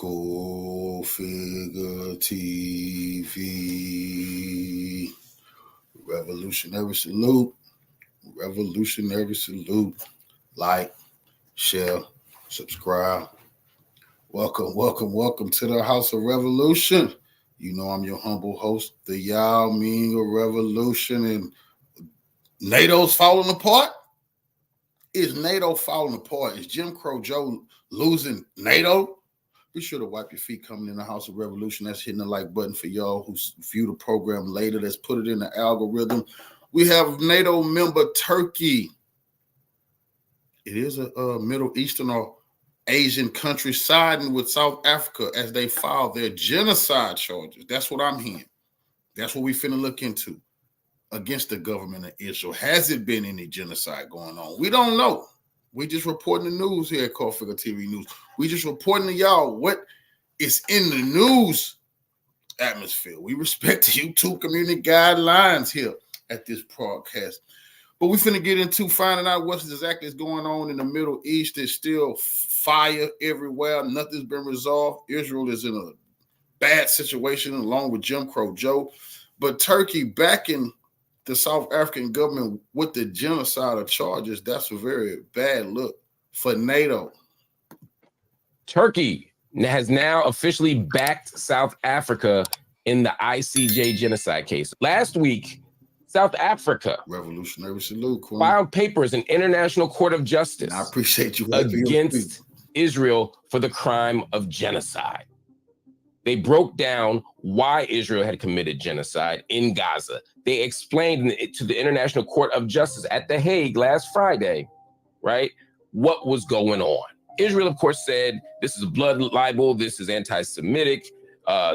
Cool Figure TV. Revolutionary salute. Revolutionary salute. Like, share, subscribe. Welcome to the House of Revolution. You know I'm your humble host, the Yao Ming of Revolution, and NATO's falling apart. Is NATO falling apart? Is Jim Crow Joe losing NATO? Be sure to wipe your feet coming in the House of Revolution. That's hitting the like button for y'all who view the program later. Let's put it in the algorithm. We have NATO member Turkey. It is a Middle Eastern or Asian country siding with South Africa as they file their genocide charges. That's what I'm hearing. That's what we finna look into against the government of Israel. Has it been any genocide going on? We don't know. We just reporting the news here at Cold Figure TV News. We just reporting to y'all what is in the news atmosphere. We respect the YouTube community guidelines here at this broadcast. But we finna get into finding out what exactly is going on in the Middle East. There's still fire everywhere. Nothing's been resolved. Israel is in a bad situation along with Jim Crow Joe. But Turkey backing the South African government with the genocidal charges, that's a very bad look for NATO. Turkey has now officially backed South Africa in the ICJ genocide case. Last week, South Africa Revolutionary salute, Queen. Filed papers in International Court of Justice. And I appreciate you against Israel for the crime of genocide. They broke down why Israel had committed genocide in Gaza. They explained to the International Court of Justice at The Hague last Friday, right, what was going on. Israel, of course, said this is a blood libel. This is anti-Semitic.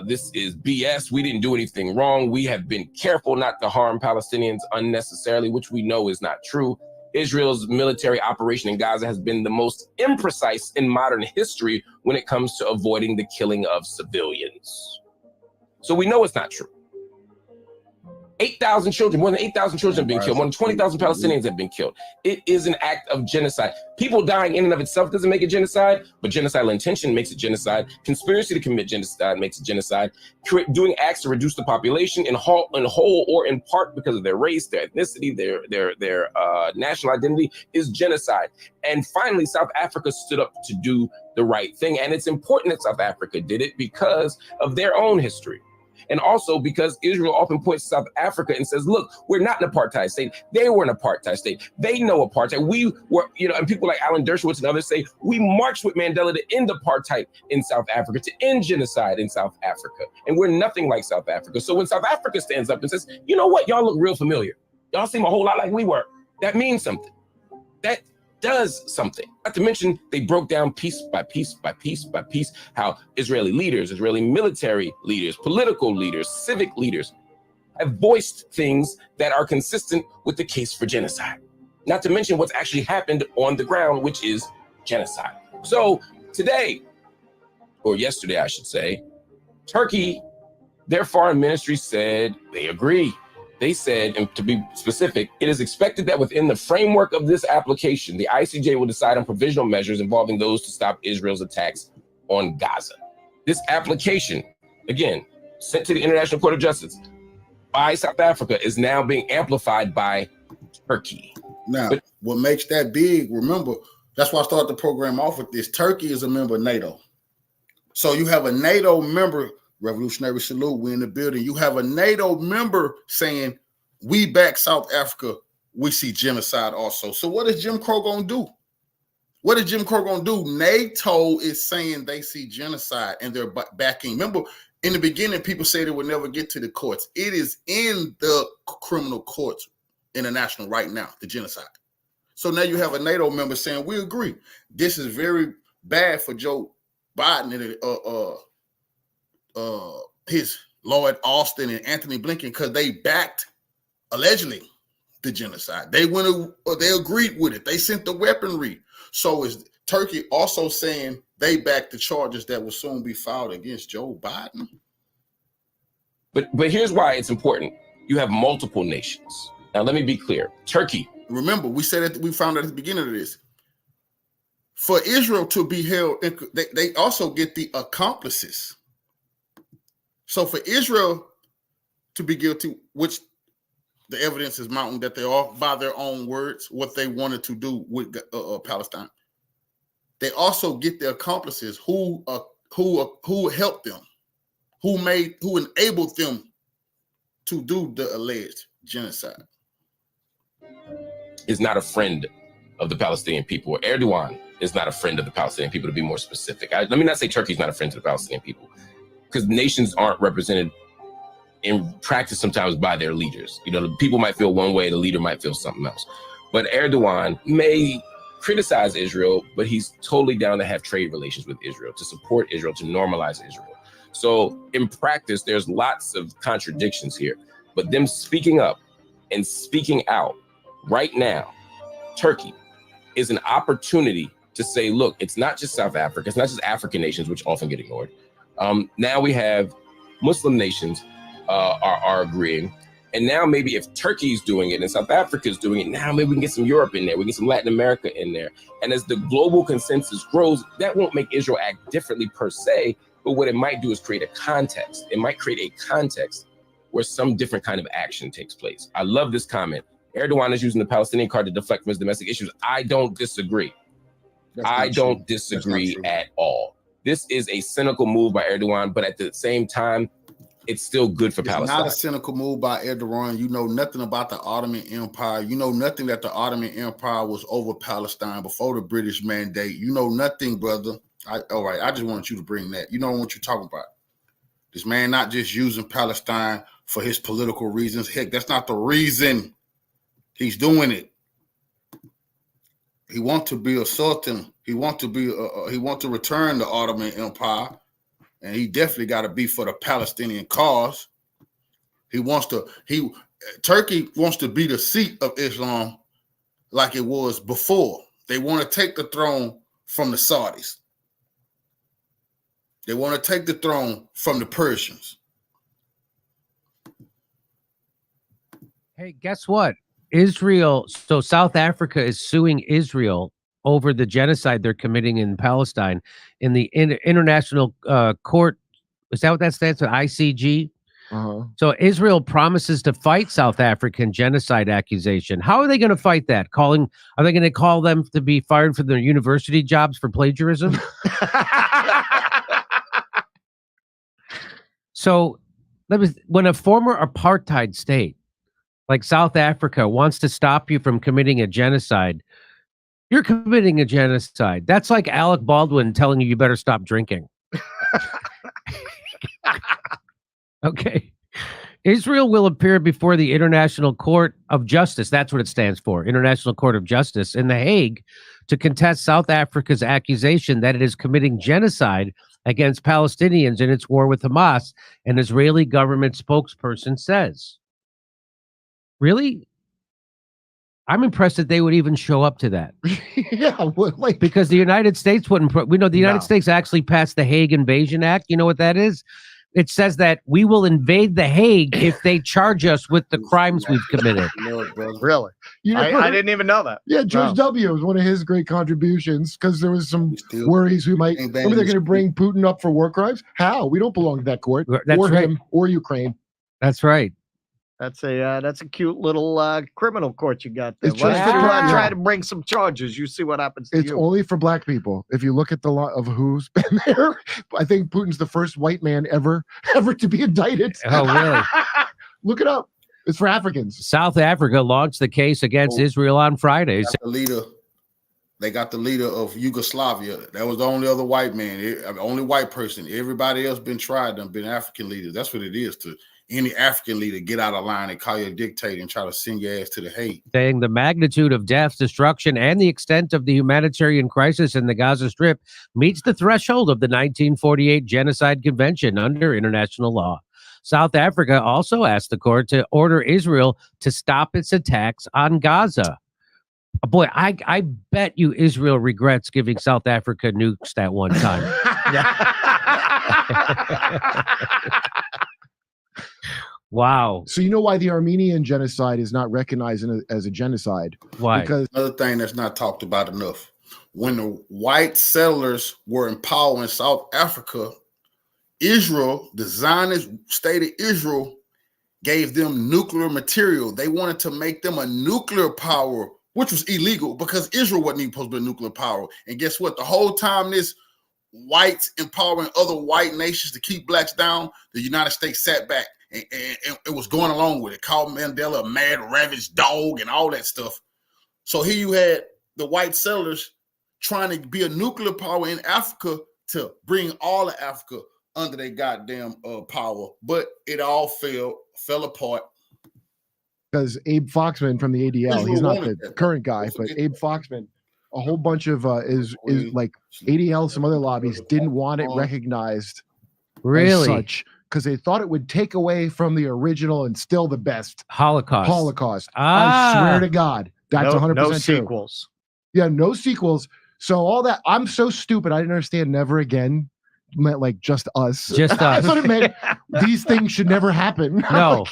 This is BS. We didn't do anything wrong. We have been careful not to harm Palestinians unnecessarily, which we know is not true. Israel's military operation in Gaza has been the most imprecise in modern history when it comes to avoiding the killing of civilians. So we know it's not true. 8,000 children, more than 8,000 children have been killed. More than 20,000 Palestinians have been killed. It is an act of genocide. People dying in and of itself doesn't make it genocide, but genocidal intention makes it genocide. Conspiracy to commit genocide makes it genocide. Doing acts to reduce the population in whole or in part because of their race, their ethnicity, their national identity is genocide. And finally, South Africa stood up to do the right thing. And it's important that South Africa did it because of their own history. And also because Israel often points to South Africa and says, look, we're not an apartheid state. They were an apartheid state. They know apartheid. We were, and people like Alan Dershowitz and others say, we marched with Mandela to end apartheid in South Africa, to end genocide in South Africa. And we're nothing like South Africa. So when South Africa stands up and says, you know what, y'all look real familiar. Y'all seem a whole lot like we were. That means something. That does something. Not to mention, they broke down piece by piece by piece by piece how Israeli leaders, Israeli military leaders, political leaders, civic leaders have voiced things that are consistent with the case for genocide. Not to mention what's actually happened on the ground, which is genocide. So today, or yesterday, I should say, Turkey, their foreign ministry said they agree. They said, and to be specific, it is expected that within the framework of this application, the ICJ will decide on provisional measures involving those to stop Israel's attacks on Gaza. This application, again, sent to the International Court of Justice by South Africa, is now being amplified by Turkey. Now, what makes that big, remember, that's why I started the program off with this. Turkey is a member of NATO. So you have a NATO member. Revolutionary salute, we in the building. You have a NATO member saying, we back South Africa, we see genocide also. So what is Jim Crow going to do? What is Jim Crow going to do? NATO is saying they see genocide and they're backing. Remember, in the beginning, people say they would never get to the courts. It is in the criminal courts, international right now, the genocide. So now you have a NATO member saying, we agree. This is very bad for Joe Biden and his Lloyd Austin and Anthony Blinken, because they backed allegedly the genocide. They agreed with it. They sent the weaponry. So is Turkey also saying they backed the charges that will soon be filed against Joe Biden? But here's why it's important. You have multiple nations. Now let me be clear. Turkey. Remember, we said that we found out at the beginning of this. for Israel to be held, they also get the accomplices. So for Israel to be guilty, which the evidence is mounting that they are, by their own words, what they wanted to do with Palestine, they also get the accomplices who helped them, who enabled them to do the alleged genocide. Is not a friend of the Palestinian people, or Erdogan is not a friend of the Palestinian people, to be more specific. Let me not say Turkey's not a friend to the Palestinian people, because nations aren't represented in practice sometimes by their leaders. You know, the people might feel one way, the leader might feel something else. But Erdogan may criticize Israel, but he's totally down to have trade relations with Israel, to support Israel, to normalize Israel. So in practice, there's lots of contradictions here, but them speaking up and speaking out right now, Turkey, is an opportunity to say, look, it's not just South Africa, it's not just African nations, which often get ignored. Now we have Muslim nations are agreeing. And now maybe if Turkey's doing it and South Africa's doing it, now maybe we can get some Europe in there, we can get some Latin America in there. And as the global consensus grows, that won't make Israel act differently per se, but what it might do is create a context. It might create a context where some different kind of action takes place. I love this comment. Erdogan is using the Palestinian card to deflect from his domestic issues. I don't disagree. I don't disagree at all. This is a cynical move by Erdogan, but at the same time, it's still good for Palestine. It's not a cynical move by Erdogan. You know nothing about the Ottoman Empire. You know nothing that the Ottoman Empire was over Palestine before the British Mandate. You know nothing, brother. All right, I just want you to bring that. You know what you're talking about. This man not just using Palestine for his political reasons. Heck, that's not the reason he's doing it. He wants to be a sultan. He wants to be. He wants to return the Ottoman Empire, and he definitely got to be for the Palestinian cause. Turkey wants to be the seat of Islam, like it was before. They want to take the throne from the Saudis. They want to take the throne from the Persians. Hey, guess what? Israel, so South Africa is suing Israel over the genocide they're committing in Palestine in the International Court. Is that what that stands for? ICG? So Israel promises to fight South African genocide accusation. How are they going to fight that? Are they going to call them to be fired from their university jobs for plagiarism? So when a former apartheid state like South Africa wants to stop you from committing a genocide, you're committing a genocide. That's like Alec Baldwin telling you better stop drinking. Okay. Israel will appear before the International Court of Justice. That's what it stands for, International Court of Justice in The Hague, to contest South Africa's accusation that it is committing genocide against Palestinians in its war with Hamas, an Israeli government spokesperson says. Really? I'm impressed that they would even show up to that. Yeah, like, because the United States wouldn't. We know the United States actually passed the Hague Invasion Act. You know what that is? It says that we will invade the Hague if they charge us with the crimes we've committed. Really? I didn't even know that. Yeah, George W. was one of his great contributions because there was some worries we might. Maybe they're going to bring Putin up for war crimes. How? We don't belong to that court. That's or right. him or Ukraine. That's right. That's a cute little criminal court you got there. It's just for try to bring some charges. You see what happens to It's only for black people. If you look at the lot of who's been there, I think Putin's the first white man ever to be indicted. Oh, really? Look it up. It's for Africans. South Africa launched the case against Israel on Friday. They got the leader of Yugoslavia. That was the only other white man, the only white person. Everybody else been tried and been African leaders. That's what it is to any African leader. Get out of line and call you a dictator and try to send your ass to the Hague. Saying the magnitude of death, destruction, and the extent of the humanitarian crisis in the Gaza Strip meets the threshold of the 1948 Genocide Convention under international law. South Africa also asked the court to order Israel to stop its attacks on Gaza. Boy, I bet you Israel regrets giving South Africa nukes that one time. Wow. So you know why the Armenian genocide is not recognized as a genocide? Why? Because another thing that's not talked about enough. when the white settlers were in power in South Africa, Israel, the Zionist state of Israel, gave them nuclear material. They wanted to make them a nuclear power, which was illegal because Israel wasn't even supposed to be a nuclear power. And guess what? The whole time this whites empowering other white nations to keep blacks down, the United States sat back and it was going along with it. Called Mandela a mad, ravaged dog and all that stuff. So here you had the white settlers trying to be a nuclear power in Africa to bring all of Africa under their goddamn power. But it all fell apart. Because Abe Foxman from the ADL, he's not the current guy, but Abe Foxman, a whole bunch of is like ADL, some other lobbies didn't want it recognized as such because they thought it would take away from the original and still the best Holocaust. I swear to God, that's 100% no true. sequels. Yeah, no sequels. So all that, I'm so stupid. I didn't understand never again meant like just us. Just us. I thought it meant these things should never happen. No.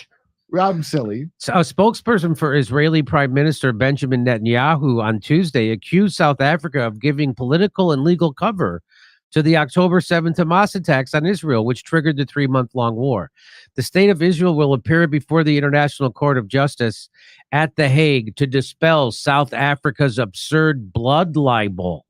I'm silly. So a spokesperson for Israeli Prime Minister Benjamin Netanyahu on Tuesday accused South Africa of giving political and legal cover to the October 7th Hamas attacks on Israel, which triggered the 3-month-long war. The state of Israel will appear before the International Court of Justice at The Hague to dispel South Africa's absurd blood libel.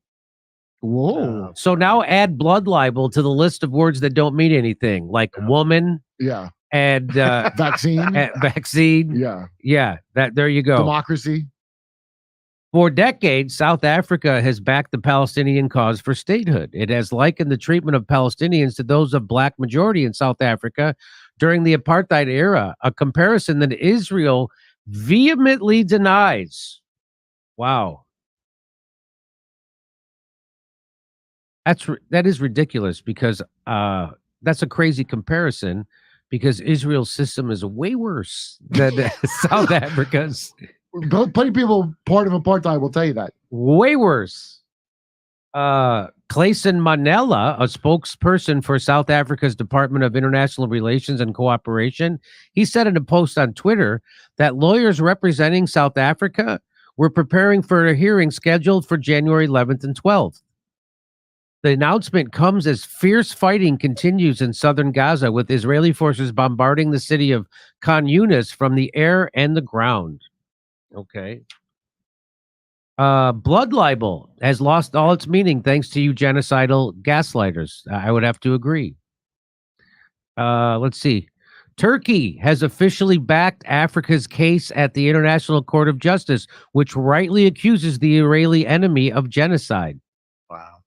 Whoa. So now add blood libel to the list of words that don't mean anything, like woman. Yeah. And vaccine. Vaccine. Yeah. There you go. Democracy. For decades, South Africa has backed the Palestinian cause for statehood. It has likened the treatment of Palestinians to those of black majority in South Africa during the apartheid era, a comparison that Israel vehemently denies. Wow. That is ridiculous because that's a crazy comparison because Israel's system is way worse than South Africa's. Plenty of people part of apartheid will tell you that. Way worse. Clayson Manela, a spokesperson for South Africa's Department of International Relations and Cooperation, he said in a post on Twitter that lawyers representing South Africa were preparing for a hearing scheduled for January 11th and 12th. The announcement comes as fierce fighting continues in southern Gaza, with Israeli forces bombarding the city of Khan Yunis from the air and the ground. Okay. Blood libel has lost all its meaning thanks to you genocidal gaslighters. I would have to agree. Let's see. Turkey has officially backed Africa's case at the International Court of Justice, which rightly accuses the Israeli enemy of genocide. Wow.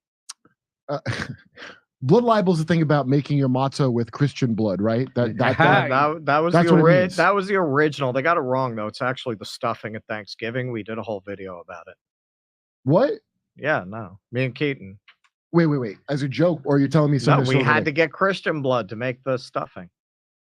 Blood libel is the thing about making your matzo with Christian blood, right? That was the original. They got it wrong though. It's actually the stuffing at Thanksgiving. We did a whole video about it. What? Yeah, no. Me and Keaton. Wait. As a joke, or you're telling me something? No, we had to get Christian blood to make the stuffing.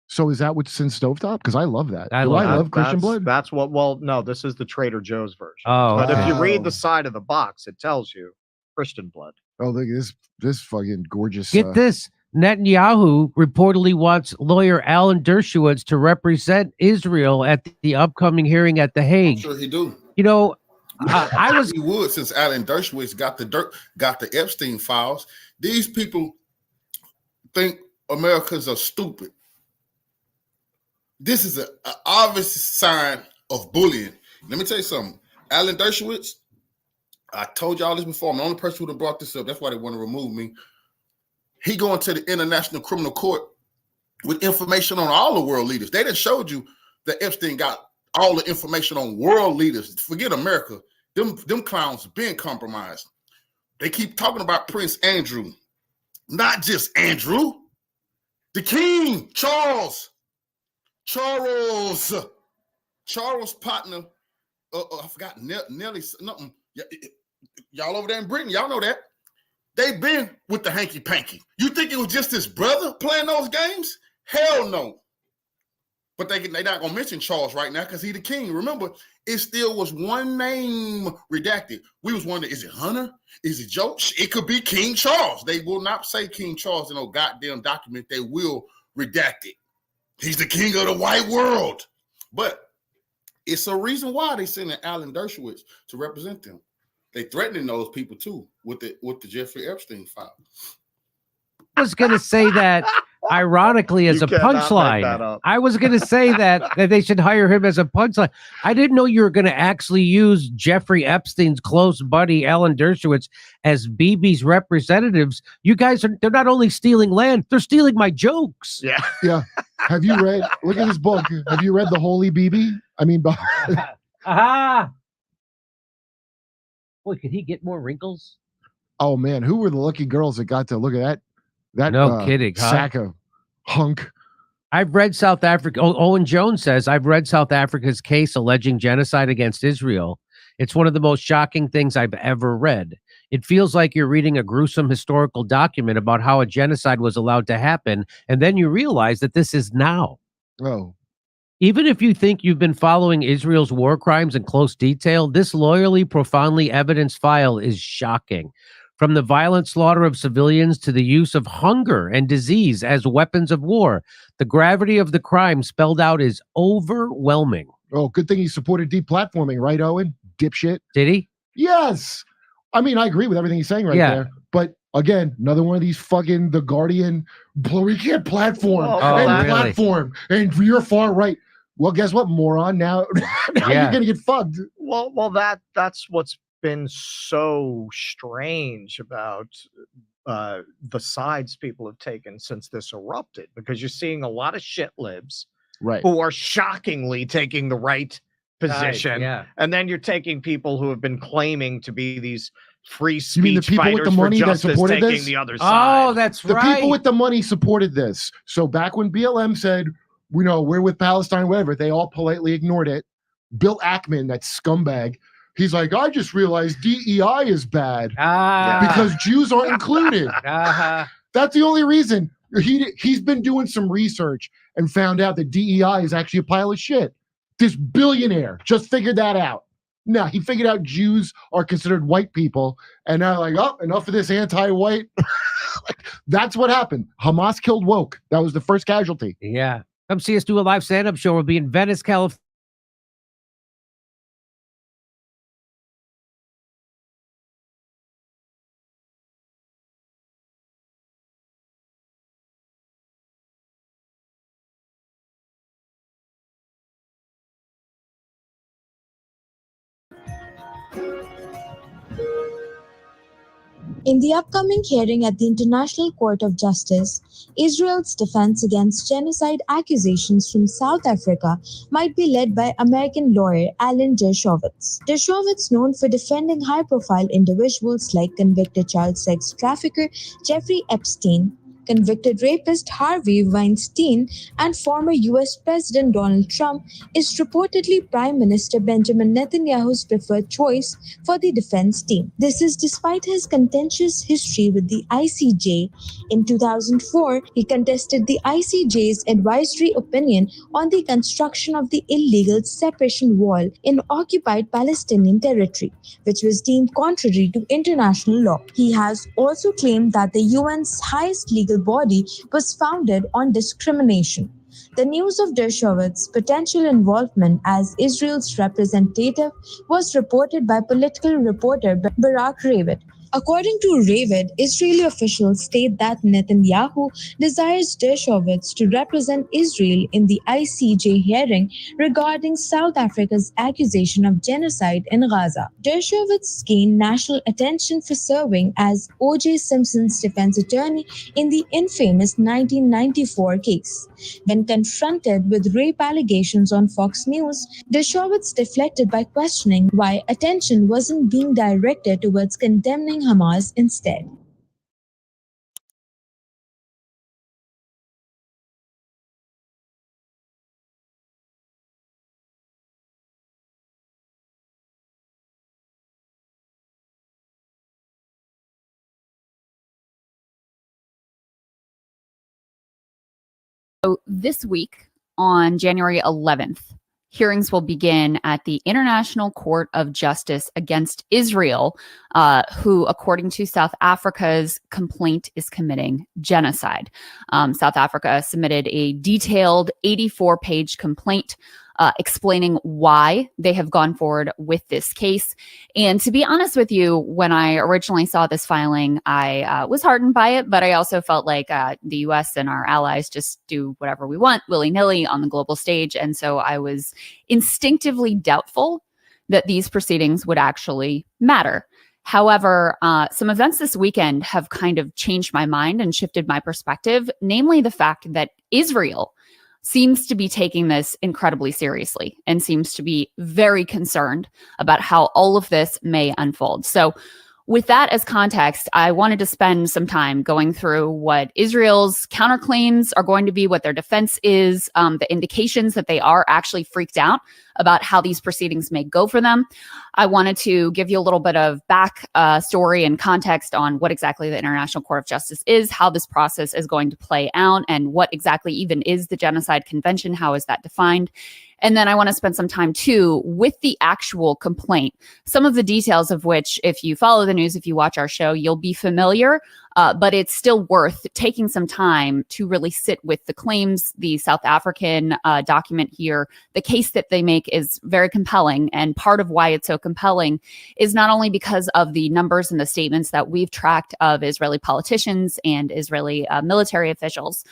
So is that what's in stovetop? Because I love that. I love Christian blood. That's what. Well, no, this is the Trader Joe's version. Oh, but if you read the side of the box, it tells you Christian blood. Oh, look at this fucking gorgeous. Get this. Netanyahu reportedly wants lawyer Alan Dershowitz to represent Israel at the upcoming hearing at The Hague. I'm sure he do. You know, he would, since Alan Dershowitz got the Epstein files. These people think Americans are stupid. This is an obvious sign of bullying. Let me tell you something. Alan Dershowitz, I told y'all this before. I'm the only person who brought this up. That's why they want to remove me. He going to the International Criminal Court with information on all the world leaders. They done showed you that Epstein got all the information on world leaders. Forget America. Them clowns been compromised. They keep talking about Prince Andrew. Not just Andrew. The King, Charles' partner, I forgot, Nelly, nothing. Y'all over there in Britain, y'all know that. They've been with the hanky-panky. You think it was just his brother playing those games? Hell no. But they're not going to mention Charles right now because he's the king. Remember, it still was one name redacted. We was wondering, is it Hunter? Is it Joe? It could be King Charles. They will not say King Charles in no goddamn document. They will redact it. He's the king of the white world. But it's a reason why they sending Alan Dershowitz to represent them. They threatening those people too with the Jeffrey Epstein file. I was going to say that ironically as a punchline. I was going to say that they should hire him as a punchline. I didn't know you were going to actually use Jeffrey Epstein's close buddy Alan Dershowitz as Bibi's representatives. You guys they're not only stealing land, they're stealing my jokes. Yeah. Yeah. Have you read, look at this book. Have you read The Holy Bibi? I mean, aha. Boy, could he get more wrinkles? Oh man, who were the lucky girls that got to look at that? That no kidding, sack of hunk. I've read South Africa. Owen Jones says, I've read South Africa's case alleging genocide against Israel. It's one of the most shocking things I've ever read. It feels like you're reading a gruesome historical document about how a genocide was allowed to happen, and then you realize that this is now. Oh. Even if you think you've been following Israel's war crimes in close detail, this loyally, profoundly evidenced file is shocking. From the violent slaughter of civilians to the use of hunger and disease as weapons of war, the gravity of the crime spelled out is overwhelming. Oh, good thing he supported deplatforming, right, Owen? Dipshit. Did he? Yes. I mean, I agree with everything he's saying right there. But again, another one of these fucking The Guardian, we can't platform platform, and you're far right. Well, guess what, moron? Now you're gonna get fucked. Well, that's what's been so strange about the sides people have taken since this erupted, because you're seeing a lot of shit libs who are shockingly taking the right position, and then you're taking people who have been claiming to be these free speech you mean the people fighters with the money for that justice supported taking this? the other side. Oh, that's the people with the money supported this. So back when BLM said, we're with Palestine, whatever, they all politely ignored it. Bill Ackman, that scumbag, he's like, I just realized DEI is bad because Jews aren't included. That's the only reason. He's been doing some research and found out that DEI is actually a pile of shit. This billionaire just figured that out. No, he figured out Jews are considered white people, and now like, oh, enough of this anti-white. That's what happened. Hamas killed woke. That was the first casualty. Yeah. Come see us do a live stand-up show. We'll be in Venice, California. In the upcoming hearing at the International Court of Justice, Israel's defense against genocide accusations from South Africa might be led by American lawyer Alan Dershowitz. Dershowitz, known for defending high-profile individuals like convicted child sex trafficker Jeffrey Epstein, convicted rapist Harvey Weinstein, and former U.S. President Donald Trump, is reportedly Prime Minister Benjamin Netanyahu's preferred choice for the defense team. This is despite his contentious history with the ICJ. In 2004, he contested the ICJ's advisory opinion on the construction of the illegal separation wall in occupied Palestinian territory, which was deemed contrary to international law. He has also claimed that the UN's highest legal body was founded on discrimination. The news of Dershowitz's potential involvement as Israel's representative was reported by political reporter Barak Ravid. According to Ravid, Israeli officials state that Netanyahu desires Dershowitz to represent Israel in the ICJ hearing regarding South Africa's accusation of genocide in Gaza. Dershowitz gained national attention for serving as O.J. Simpson's defense attorney in the infamous 1994 case. When confronted with rape allegations on Fox News, Dershowitz deflected by questioning why attention wasn't being directed towards condemning Hamas instead. So this week on January 11th, hearings will begin at the International Court of Justice against Israel, who, according to South Africa's complaint, is committing genocide. South Africa submitted a detailed 84-page complaint explaining why they have gone forward with this case. And to be honest with you, when I originally saw this filing, I was heartened by it, but I also felt like the US and our allies just do whatever we want willy-nilly on the global stage. And so I was instinctively doubtful that these proceedings would actually matter. However, some events this weekend have kind of changed my mind and shifted my perspective, namely the fact that Israel seems to be taking this incredibly seriously and seems to be very concerned about how all of this may unfold. So with that as context, I wanted to spend some time going through what Israel's counterclaims are going to be, what their defense is, the indications that they are actually freaked out about how these proceedings may go for them. I wanted to give you a little bit of back story and context on what exactly the International Court of Justice is, how this process is going to play out, and what exactly even is the Genocide Convention, how is that defined. And then I want to spend some time too with the actual complaint, some of the details of which, if you follow the news, if you watch our show, you'll be familiar, but it's still worth taking some time to really sit with the claims, the South African document here. The case that they make is very compelling. And part of why it's so compelling is not only because of the numbers and the statements that we've tracked of Israeli politicians and Israeli military officials,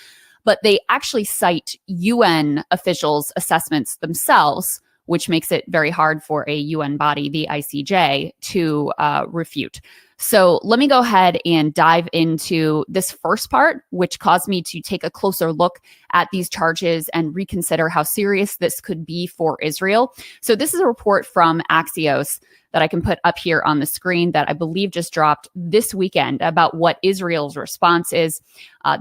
but they actually cite UN officials' assessments themselves, which makes it very hard for a UN body, the ICJ, to refute. So let me go ahead and dive into this first part, which caused me to take a closer look at these charges and reconsider how serious this could be for Israel. So this is a report from Axios that I can put up here on the screen that I believe just dropped this weekend about what Israel's response is.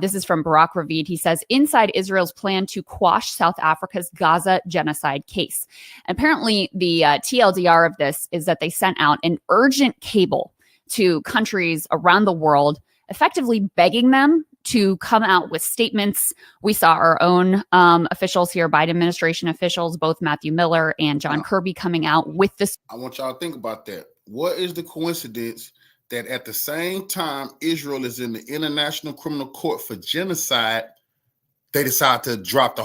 This is from Barak Ravid. He says, inside Israel's plan to quash South Africa's Gaza genocide case. Apparently, the TLDR of this is that they sent out an urgent cable to countries around the world, effectively begging them to come out with statements. We saw our own officials here, Biden administration officials, both Matthew Miller and John Kirby, coming out with this. I want y'all to think about that. What is the coincidence that at the same time Israel is in the International Criminal Court for genocide, they decide to drop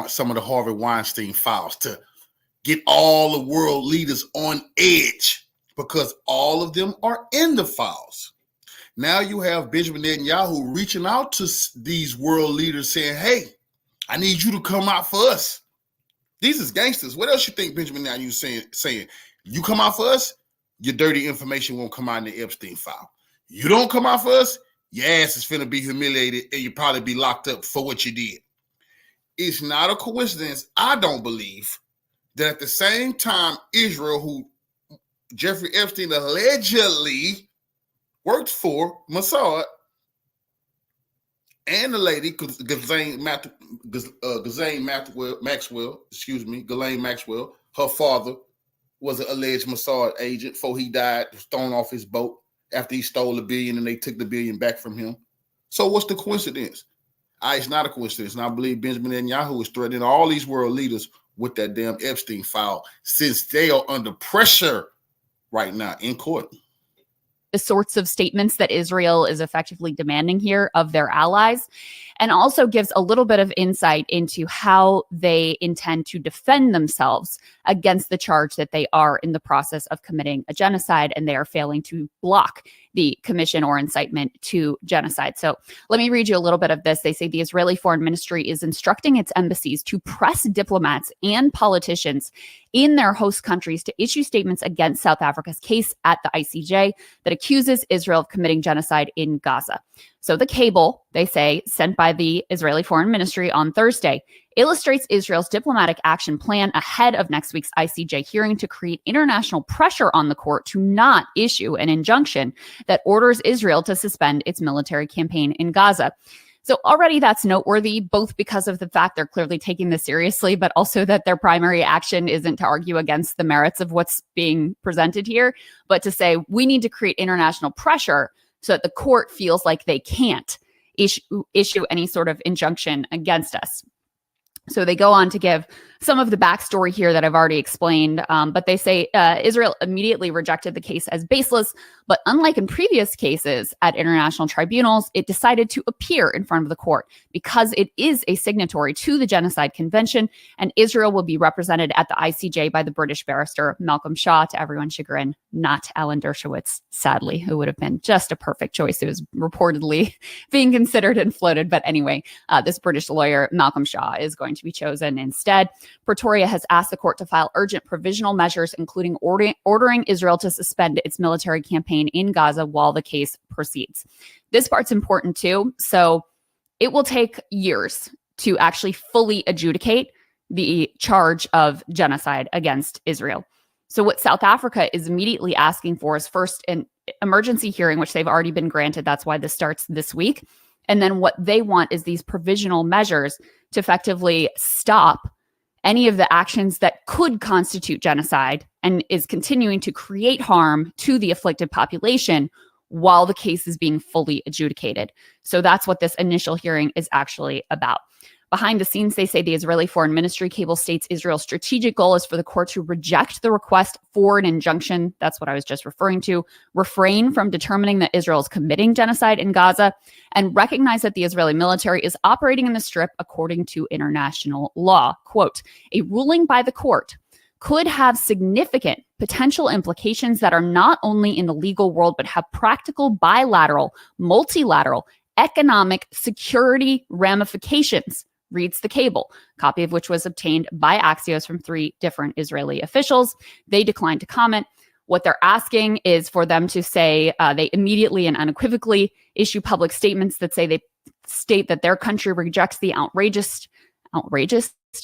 some of the Harvey Weinstein files to get all the world leaders on edge, because all of them are in the files. Now you have Benjamin Netanyahu reaching out to these world leaders saying, hey, I need you to come out for us. These is gangsters. What else you think Benjamin Netanyahu saying? You come out for us, your dirty information won't come out in the Epstein file. You don't come out for us, your ass is finna be humiliated and you'll probably be locked up for what you did. It's not a coincidence, I don't believe, that at the same time Israel, who Jeffrey Epstein allegedly worked for, Mossad, and the lady, Ghislaine Maxwell, her father was an alleged Mossad agent before he died, was thrown off his boat after he stole $1 billion and they took the $1 billion back from him. So what's the coincidence? It's not a coincidence. And I believe Benjamin Netanyahu is threatening all these world leaders with that damn Epstein file since they are under pressure right now in court. The sorts of statements that Israel is effectively demanding here of their allies, and also gives a little bit of insight into how they intend to defend themselves against the charge that they are in the process of committing a genocide and they are failing to block the commission or incitement to genocide. So let me read you a little bit of this. They say the Israeli Foreign Ministry is instructing its embassies to press diplomats and politicians in their host countries to issue statements against South Africa's case at the ICJ that accuses Israel of committing genocide in Gaza. So the cable, they say, sent by the Israeli Foreign Ministry on Thursday illustrates Israel's diplomatic action plan ahead of next week's ICJ hearing to create international pressure on the court to not issue an injunction that orders Israel to suspend its military campaign in Gaza. So already that's noteworthy, both because of the fact they're clearly taking this seriously, but also that their primary action isn't to argue against the merits of what's being presented here, but to say we need to create international pressure so that the court feels like they can't issue any sort of injunction against us. So they go on to give some of the backstory here that I've already explained, but they say Israel immediately rejected the case as baseless, but unlike in previous cases at international tribunals, it decided to appear in front of the court because it is a signatory to the Genocide Convention, and Israel will be represented at the ICJ by the British barrister Malcolm Shaw, to everyone's chagrin, not Alan Dershowitz, sadly, who would have been just a perfect choice. It was reportedly being considered and floated, but anyway, this British lawyer, Malcolm Shaw, is going to be chosen instead. Pretoria has asked the court to file urgent provisional measures, including ordering Israel to suspend its military campaign in Gaza while the case proceeds. This part's important too. So it will take years to actually fully adjudicate the charge of genocide against Israel. So what South Africa is immediately asking for is first an emergency hearing, which they've already been granted. That's why this starts this week. And then what they want is these provisional measures to effectively stop any of the actions that could constitute genocide and is continuing to create harm to the afflicted population while the case is being fully adjudicated. So that's what this initial hearing is actually about. Behind the scenes, they say the Israeli Foreign Ministry cable states Israel's strategic goal is for the court to reject the request for an injunction. That's what I was just referring to. Refrain from determining that Israel is committing genocide in Gaza, and recognize that the Israeli military is operating in the Strip according to international law. Quote, a ruling by the court could have significant potential implications that are not only in the legal world, but have practical bilateral, multilateral, economic security ramifications, reads the cable, copy of which was obtained by Axios from 3 different Israeli officials. They declined to comment. What they're asking is for them to say they immediately and unequivocally issue public statements that say they state that their country rejects the outrageous,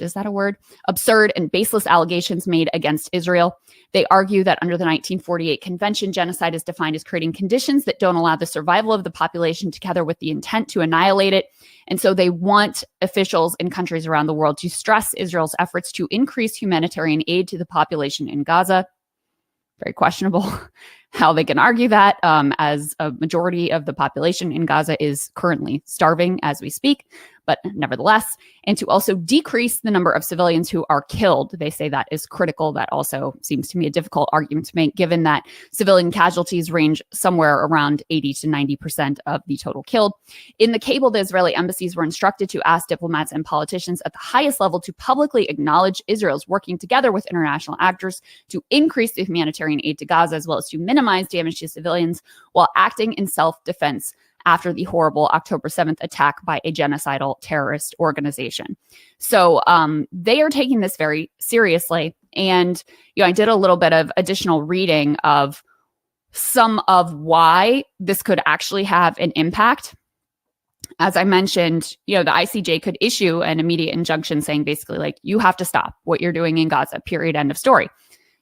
is that a word? Absurd and baseless allegations made against Israel. They argue that under the 1948 Convention, genocide is defined as creating conditions that don't allow the survival of the population together with the intent to annihilate it. And so they want officials in countries around the world to stress Israel's efforts to increase humanitarian aid to the population in Gaza. Very questionable how they can argue that, as a majority of the population in Gaza is currently starving as we speak, but nevertheless, and to also decrease the number of civilians who are killed. They say that is critical. That also seems to me a difficult argument to make, given that civilian casualties range somewhere around 80 to 90% of the total killed. In the cable, the Israeli embassies were instructed to ask diplomats and politicians at the highest level to publicly acknowledge Israel's working together with international actors to increase the humanitarian aid to Gaza, as well as to minimize damage to civilians while acting in self-defense after the horrible October 7th attack by a genocidal terrorist organization. So they are taking this very seriously. And I did a little bit of additional reading of some of why this could actually have an impact. As I mentioned, the ICJ could issue an immediate injunction saying basically like, you have to stop what you're doing in Gaza, period, end of story.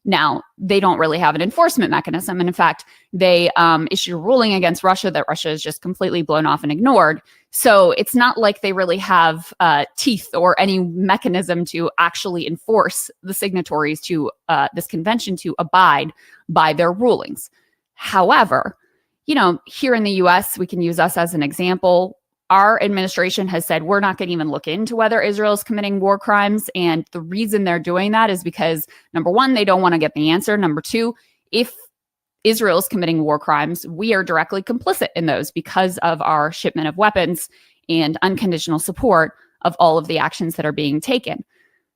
Now, they don't really have an enforcement mechanism. And in fact, they issued a ruling against Russia that Russia is just completely blown off and ignored. So it's not like they really have teeth or any mechanism to actually enforce the signatories to this convention to abide by their rulings. However, here in the US, we can use us as an example. Our administration has said we're not going to even look into whether Israel is committing war crimes. And the reason they're doing that is because, number one, they don't want to get the answer. Number two, if Israel is committing war crimes, we are directly complicit in those because of our shipment of weapons and unconditional support of all of the actions that are being taken.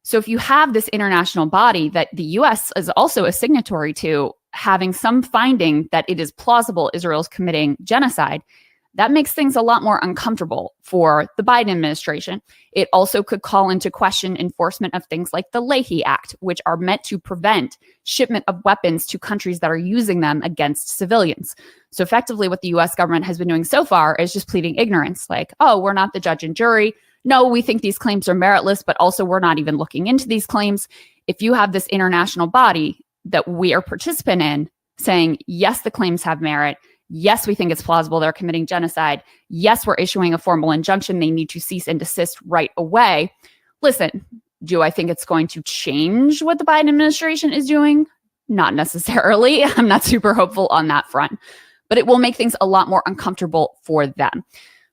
So if you have this international body that the US is also a signatory to, having some finding that it is plausible Israel is committing genocide, that makes things a lot more uncomfortable for the Biden administration. It also could call into question enforcement of things like the Leahy Act, which are meant to prevent shipment of weapons to countries that are using them against civilians. So effectively, what the US government has been doing so far is just pleading ignorance, like, oh, we're not the judge and jury. No, we think these claims are meritless, but also we're not even looking into these claims. If you have this international body that we are participant in saying, yes, the claims have merit, yes, we think it's plausible they're committing genocide, yes, we're issuing a formal injunction, they need to cease and desist right away. Listen, do I think it's going to change what the Biden administration is doing? Not necessarily. I'm not super hopeful on that front, but it will make things a lot more uncomfortable for them.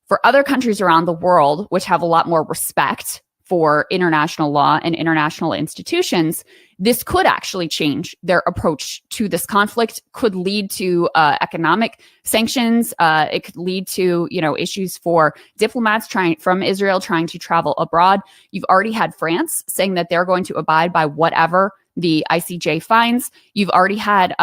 For other countries around the world, which have a lot more respect for international law and international institutions, this could actually change their approach to this conflict, could lead to economic sanctions. It could lead to, issues for diplomats from Israel trying to travel abroad. You've already had France saying that they're going to abide by whatever the ICJ finds. You've already had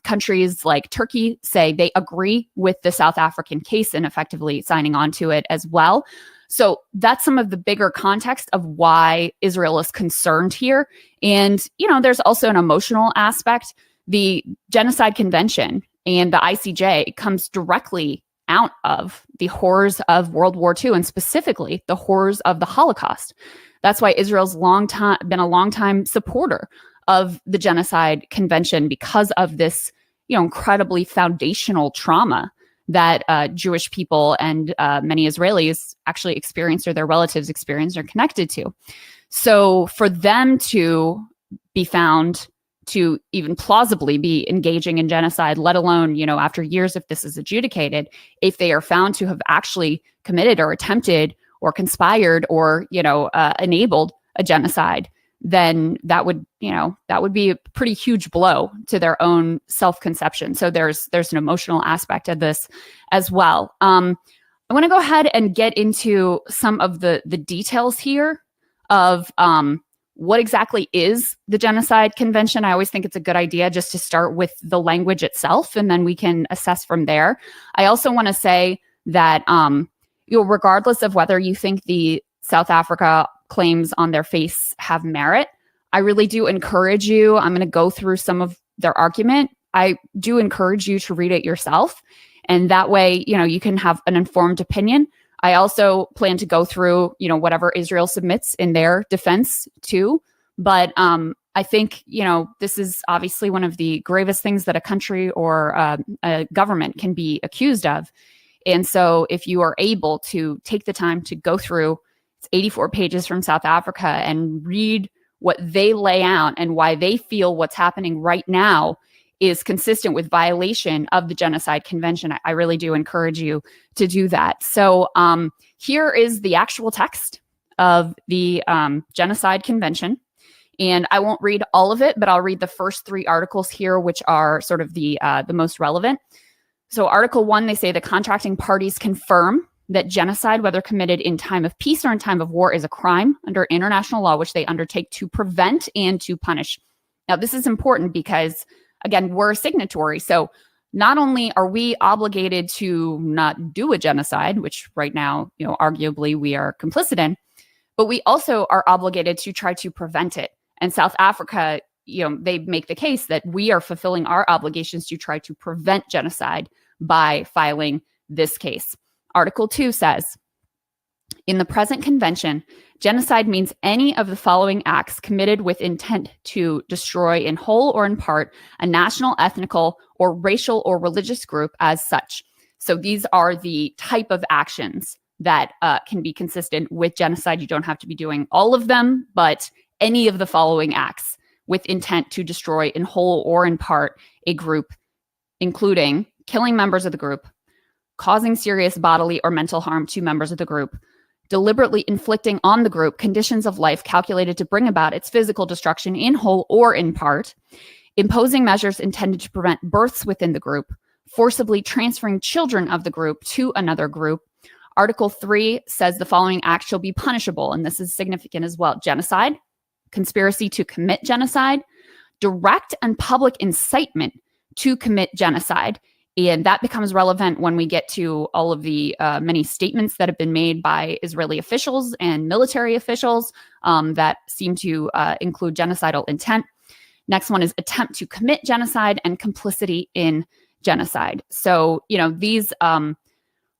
countries like Turkey say they agree with the South African case and effectively signing on to it as well. So that's some of the bigger context of why Israel is concerned here. And, there's also an emotional aspect. The Genocide Convention and the ICJ comes directly out of the horrors of World War II, and specifically the horrors of the Holocaust. That's why Israel's been a long-time supporter of the Genocide Convention, because of this, incredibly foundational trauma that Jewish people and many Israelis actually experienced, or their relatives experienced, or connected to. So for them to be found to even plausibly be engaging in genocide, let alone, after years, if this is adjudicated, if they are found to have actually committed or attempted or conspired or, enabled a genocide, then that would be a pretty huge blow to their own self-conception. So there's an emotional aspect of this as well. I want to go ahead and get into some of the details here of what exactly is the Genocide Convention. I always think it's a good idea just to start with the language itself, and then we can assess from there. I also want to say that regardless of whether you think the South Africa claims on their face have merit, I really do encourage you. I'm going to go through some of their argument. I do encourage you to read it yourself. And that way, you can have an informed opinion. I also plan to go through, whatever Israel submits in their defense too. But I think, this is obviously one of the gravest things that a country or a government can be accused of. And so if you are able to take the time to go through 84 pages from South Africa and read what they lay out and why they feel what's happening right now is consistent with violation of the Genocide Convention, I really do encourage you to do that. So here is the actual text of the Genocide Convention. And I won't read all of it, but I'll read the first 3 articles here, which are sort of the most relevant. So Article 1, they say the contracting parties confirm that genocide, whether committed in time of peace or in time of war, is a crime under international law, which they undertake to prevent and to punish. Now, this is important because, again, we're a signatory. So not only are we obligated to not do a genocide, which right now, arguably we are complicit in, but we also are obligated to try to prevent it. And South Africa, they make the case that we are fulfilling our obligations to try to prevent genocide by filing this case. Article 2 says, in the present convention, genocide means any of the following acts committed with intent to destroy in whole or in part a national, ethnical, or racial or religious group as such. So these are the type of actions that can be consistent with genocide. You don't have to be doing all of them, but any of the following acts with intent to destroy in whole or in part a group, including killing members of the group, causing serious bodily or mental harm to members of the group, deliberately inflicting on the group conditions of life calculated to bring about its physical destruction in whole or in part, imposing measures intended to prevent births within the group, forcibly transferring children of the group to another group. Article 3 says the following acts shall be punishable, and this is significant as well: genocide, conspiracy to commit genocide, direct and public incitement to commit genocide. And that becomes relevant when we get to all of the many statements that have been made by Israeli officials and military officials that seem to include genocidal intent. Next one is attempt to commit genocide and complicity in genocide. So,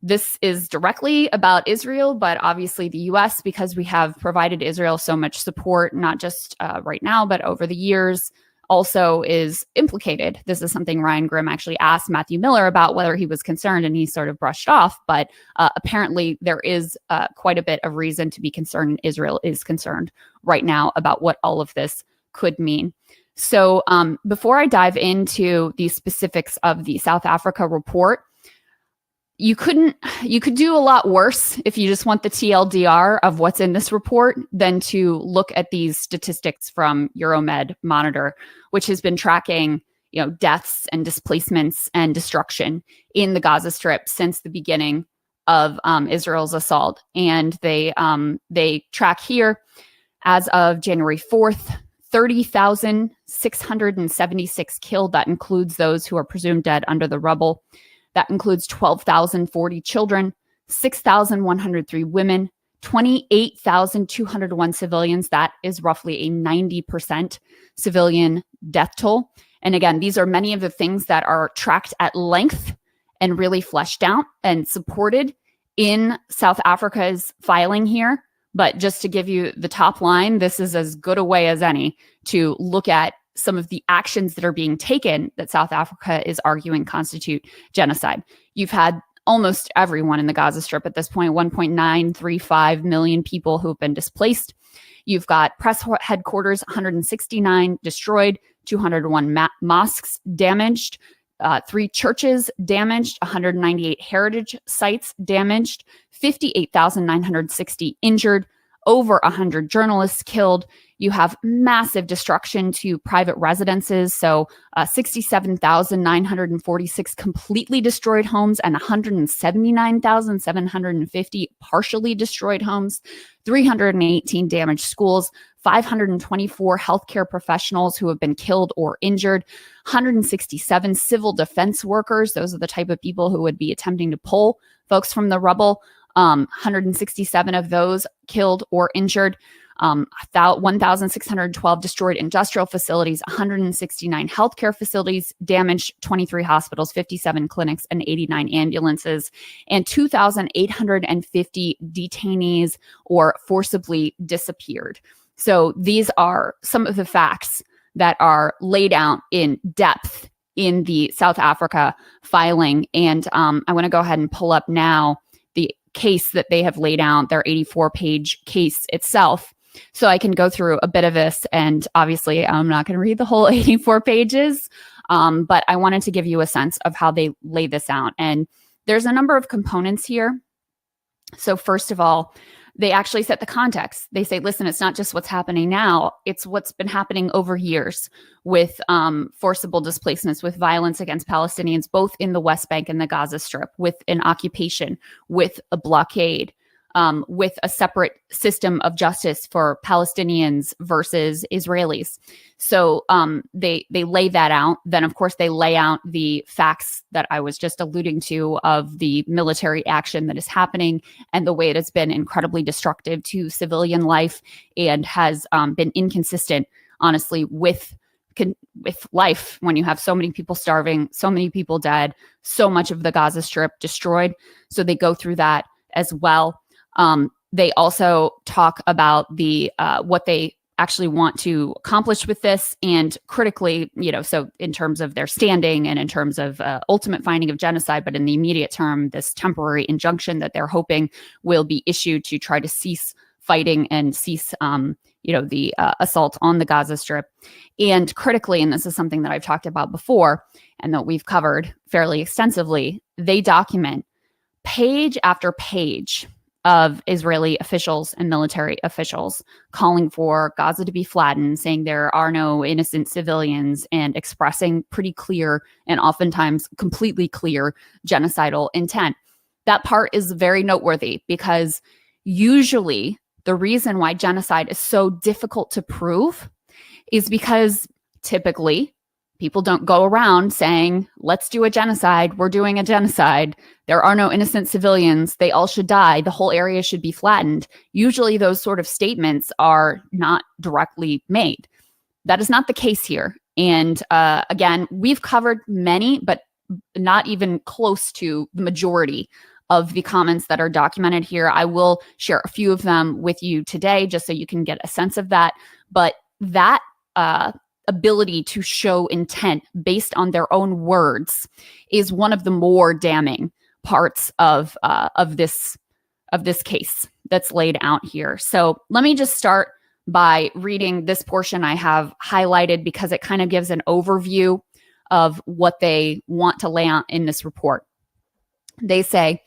this is directly about Israel, but obviously the U.S., because we have provided Israel so much support, not just right now, but over the years, also is implicated. This is something Ryan Grimm actually asked Matthew Miller about, whether he was concerned, and he sort of brushed off. But apparently there is quite a bit of reason to be concerned, and Israel is concerned right now about what all of this could mean. So before I dive into the specifics of the South Africa report, you could do a lot worse if you just want the TLDR of what's in this report than to look at these statistics from Euromed Monitor, which has been tracking, deaths and displacements and destruction in the Gaza Strip since the beginning of Israel's assault. And they track here as of January 4th, 30,676 killed. That includes those who are presumed dead under the rubble. That includes 12,040 children, 6,103 women, 28,201 civilians. That is roughly a 90% civilian death toll. And again, these are many of the things that are tracked at length and really fleshed out and supported in South Africa's filing here. But just to give you the top line, this is as good a way as any to look at some of the actions that are being taken that South Africa is arguing constitute genocide. You've had almost everyone in the Gaza Strip at this point, 1.935 million people who have been displaced. You've got press headquarters, 169 destroyed, 201 mosques damaged, 3 churches damaged, 198 heritage sites damaged, 58,960 injured, over 100 journalists killed. You have massive destruction to private residences. So 67,946 completely destroyed homes and 179,750 partially destroyed homes, 318 damaged schools, 524 healthcare professionals who have been killed or injured, 167 civil defense workers. Those are the type of people who would be attempting to pull folks from the rubble. 167 of those killed or injured, 1,612 destroyed industrial facilities, 169 healthcare facilities damaged, 23 hospitals, 57 clinics, and 89 ambulances, and 2,850 detainees or forcibly disappeared. So these are some of the facts that are laid out in depth in the South Africa filing. And I want to go ahead and pull up now the case that they have laid out, their 84-page case itself. So I can go through a bit of this, and obviously I'm not going to read the whole 84 pages, but I wanted to give you a sense of how they lay this out. And there's a number of components here. So first of all, they actually set the context. They say, listen, it's not just what's happening now, it's what's been happening over years with forcible displacements, with violence against Palestinians, both in the West Bank and the Gaza Strip, with an occupation, with a blockade, with a separate system of justice for Palestinians versus Israelis. So they lay that out. Then, of course, they lay out the facts that I was just alluding to of the military action that is happening and the way it has been incredibly destructive to civilian life and has been inconsistent, honestly, with life when you have so many people starving, so many people dead, so much of the Gaza Strip destroyed. So they go through that as well. They also talk about the what they actually want to accomplish with this, and critically, so in terms of their standing and in terms of ultimate finding of genocide, but in the immediate term, this temporary injunction that they're hoping will be issued to try to cease fighting and cease, the assault on the Gaza Strip. And critically, and this is something that I've talked about before and that we've covered fairly extensively, they document page after page of Israeli officials and military officials calling for Gaza to be flattened, saying there are no innocent civilians, and expressing pretty clear and oftentimes completely clear genocidal intent. That part is very noteworthy because usually the reason why genocide is so difficult to prove is because typically people don't go around saying, let's do a genocide. We're doing a genocide. There are no innocent civilians. They all should die. The whole area should be flattened. Usually those sort of statements are not directly made. That is not the case here. And again, we've covered many, but not even close to the majority of the comments that are documented here. I will share a few of them with you today just so you can get a sense of that. But that ability to show intent based on their own words is one of the more damning parts of this case that's laid out here. So let me just start by reading this portion I have highlighted because it kind of gives an overview of what they want to lay out in this report. They say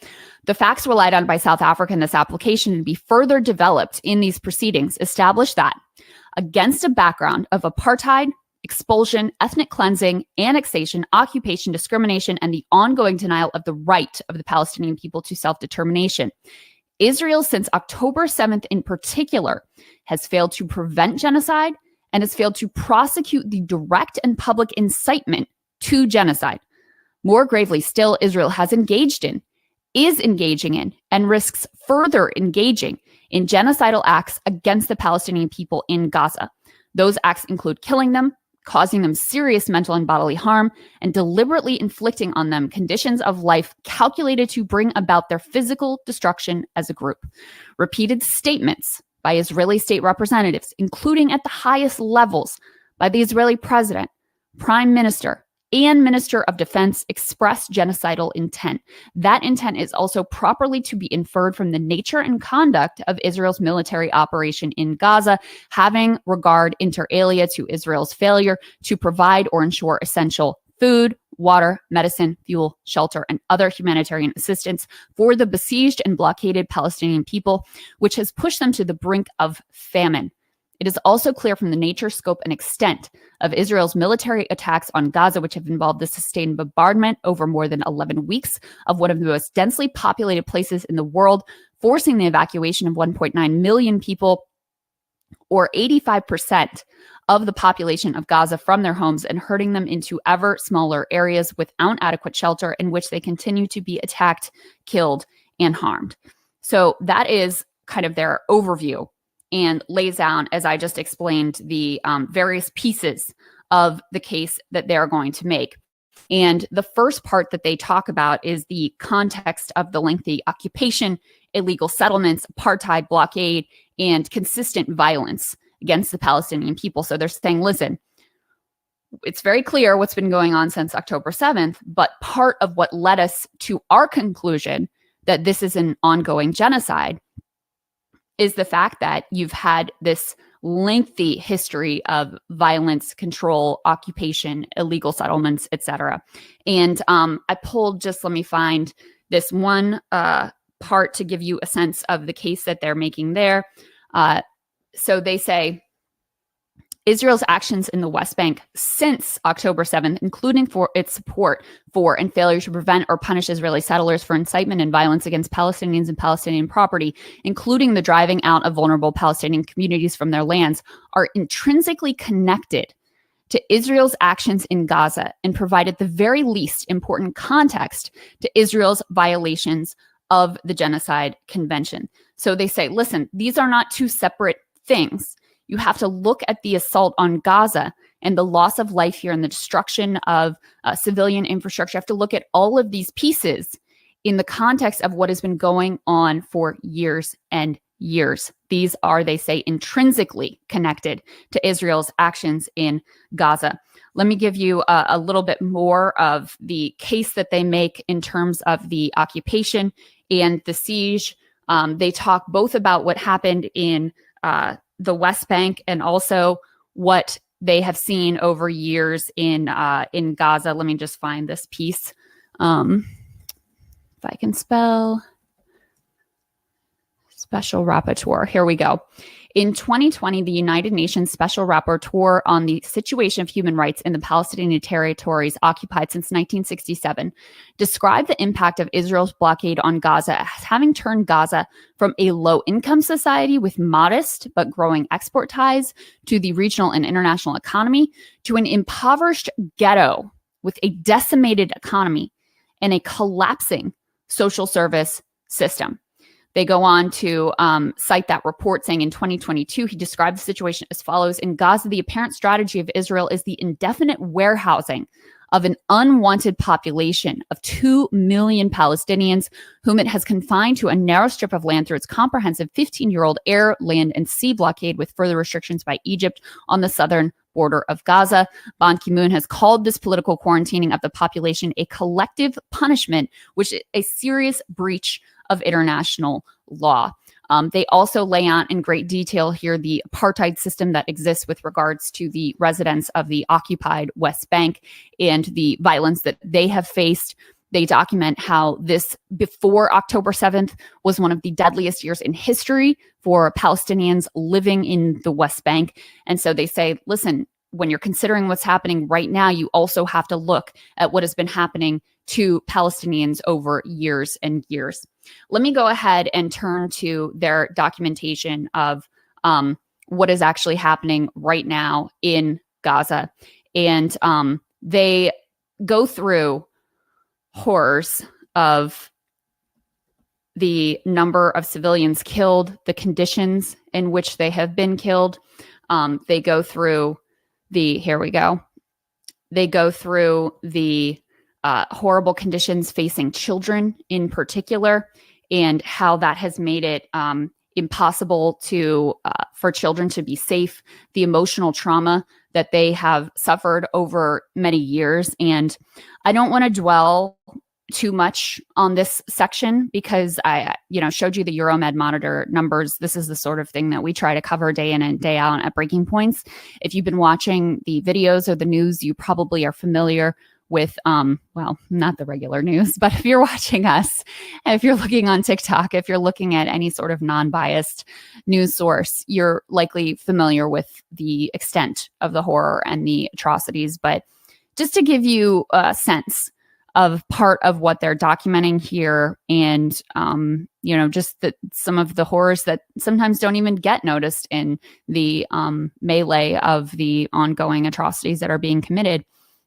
the facts relied on by South Africa in this application and be further developed in these proceedings establish that against a background of apartheid, expulsion, ethnic cleansing, annexation, occupation, discrimination, and the ongoing denial of the right of the Palestinian people to self-determination, Israel, since October 7th in particular, has failed to prevent genocide and has failed to prosecute the direct and public incitement to genocide. More gravely still, Israel has engaged in, is engaging in, and risks further engaging in genocidal acts against the Palestinian people in Gaza. Those acts include killing them, causing them serious mental and bodily harm, and deliberately inflicting on them conditions of life calculated to bring about their physical destruction as a group. Repeated statements by Israeli state representatives, including at the highest levels by the Israeli president, prime minister, and Minister of Defense, express genocidal intent. That intent is also properly to be inferred from the nature and conduct of Israel's military operation in Gaza, having regard inter alia to Israel's failure to provide or ensure essential food, water, medicine, fuel, shelter, and other humanitarian assistance for the besieged and blockaded Palestinian people, which has pushed them to the brink of famine. It is also clear from the nature, scope, and extent of Israel's military attacks on Gaza, which have involved the sustained bombardment over more than 11 weeks of one of the most densely populated places in the world, forcing the evacuation of 1.9 million people, or 85% of the population of Gaza, from their homes and herding them into ever smaller areas without adequate shelter, in which they continue to be attacked, killed, and harmed. So that is kind of their overview, and lays down, as I just explained, the various pieces of the case that they're going to make. And the first part that they talk about is the context of the lengthy occupation, illegal settlements, apartheid, blockade, and consistent violence against the Palestinian people. So they're saying, listen, it's very clear what's been going on since October 7th, but part of what led us to our conclusion that this is an ongoing genocide is the fact that you've had this lengthy history of violence, control, occupation, illegal settlements, etc. And I pulled, just let me find this one part to give you a sense of the case that they're making there. So they say, Israel's actions in the West Bank since October 7th, including for its support for and failure to prevent or punish Israeli settlers for incitement and violence against Palestinians and Palestinian property, including the driving out of vulnerable Palestinian communities from their lands, are intrinsically connected to Israel's actions in Gaza and provide at the very least important context to Israel's violations of the Genocide Convention. So they say, listen, these are not two separate things. You have to look at the assault on Gaza and the loss of life here and the destruction of civilian infrastructure. You have to look at all of these pieces in the context of what has been going on for years and years. These are, they say, intrinsically connected to Israel's actions in Gaza. Let me give you a little bit more of the case that they make in terms of the occupation and the siege. They talk both about what happened in the West Bank and also what they have seen over years in Gaza. Let me just find this piece. If I can spell. Special Rapporteur. Here we go. In 2020, the United Nations Special Rapporteur on the situation of human rights in the Palestinian territories occupied since 1967 described the impact of Israel's blockade on Gaza as having turned Gaza from a low-income society with modest but growing export ties to the regional and international economy to an impoverished ghetto with a decimated economy and a collapsing social service system. They go on to cite that report, saying in 2022, he described the situation as follows. In Gaza, the apparent strategy of Israel is the indefinite warehousing of an unwanted population of 2 million Palestinians, whom it has confined to a narrow strip of land through its comprehensive 15-year-old air, land, and sea blockade, with further restrictions by Egypt on the southern border of Gaza. Ban Ki-moon has called this political quarantining of the population a collective punishment, which is a serious breach of international law. They also lay out in great detail here the apartheid system that exists with regards to the residents of the occupied West Bank and the violence that they have faced. They document how this, before October 7th, was one of the deadliest years in history for Palestinians living in the West Bank. And so they say, listen, when you're considering what's happening right now, you also have to look at what has been happening to Palestinians over years and years. Let me go ahead and turn to their documentation of what is actually happening right now in Gaza. And they go through horrors of the number of civilians killed, the conditions in which they have been killed. They go through here we go. They go through the horrible conditions facing children in particular, and how that has made it impossible for children to be safe, the emotional trauma that they have suffered over many years. And I don't want to dwell too much on this section because I showed you the Euromed Monitor numbers. This is the sort of thing that we try to cover day in and day out at Breaking Points. If you've been watching the videos or the news, you probably are familiar with, not the regular news, but if you're watching us, if you're looking on TikTok, if you're looking at any sort of non-biased news source, you're likely familiar with the extent of the horror and the atrocities. But just to give you a sense of part of what they're documenting here, and just some of the horrors that sometimes don't even get noticed in the melee of the ongoing atrocities that are being committed.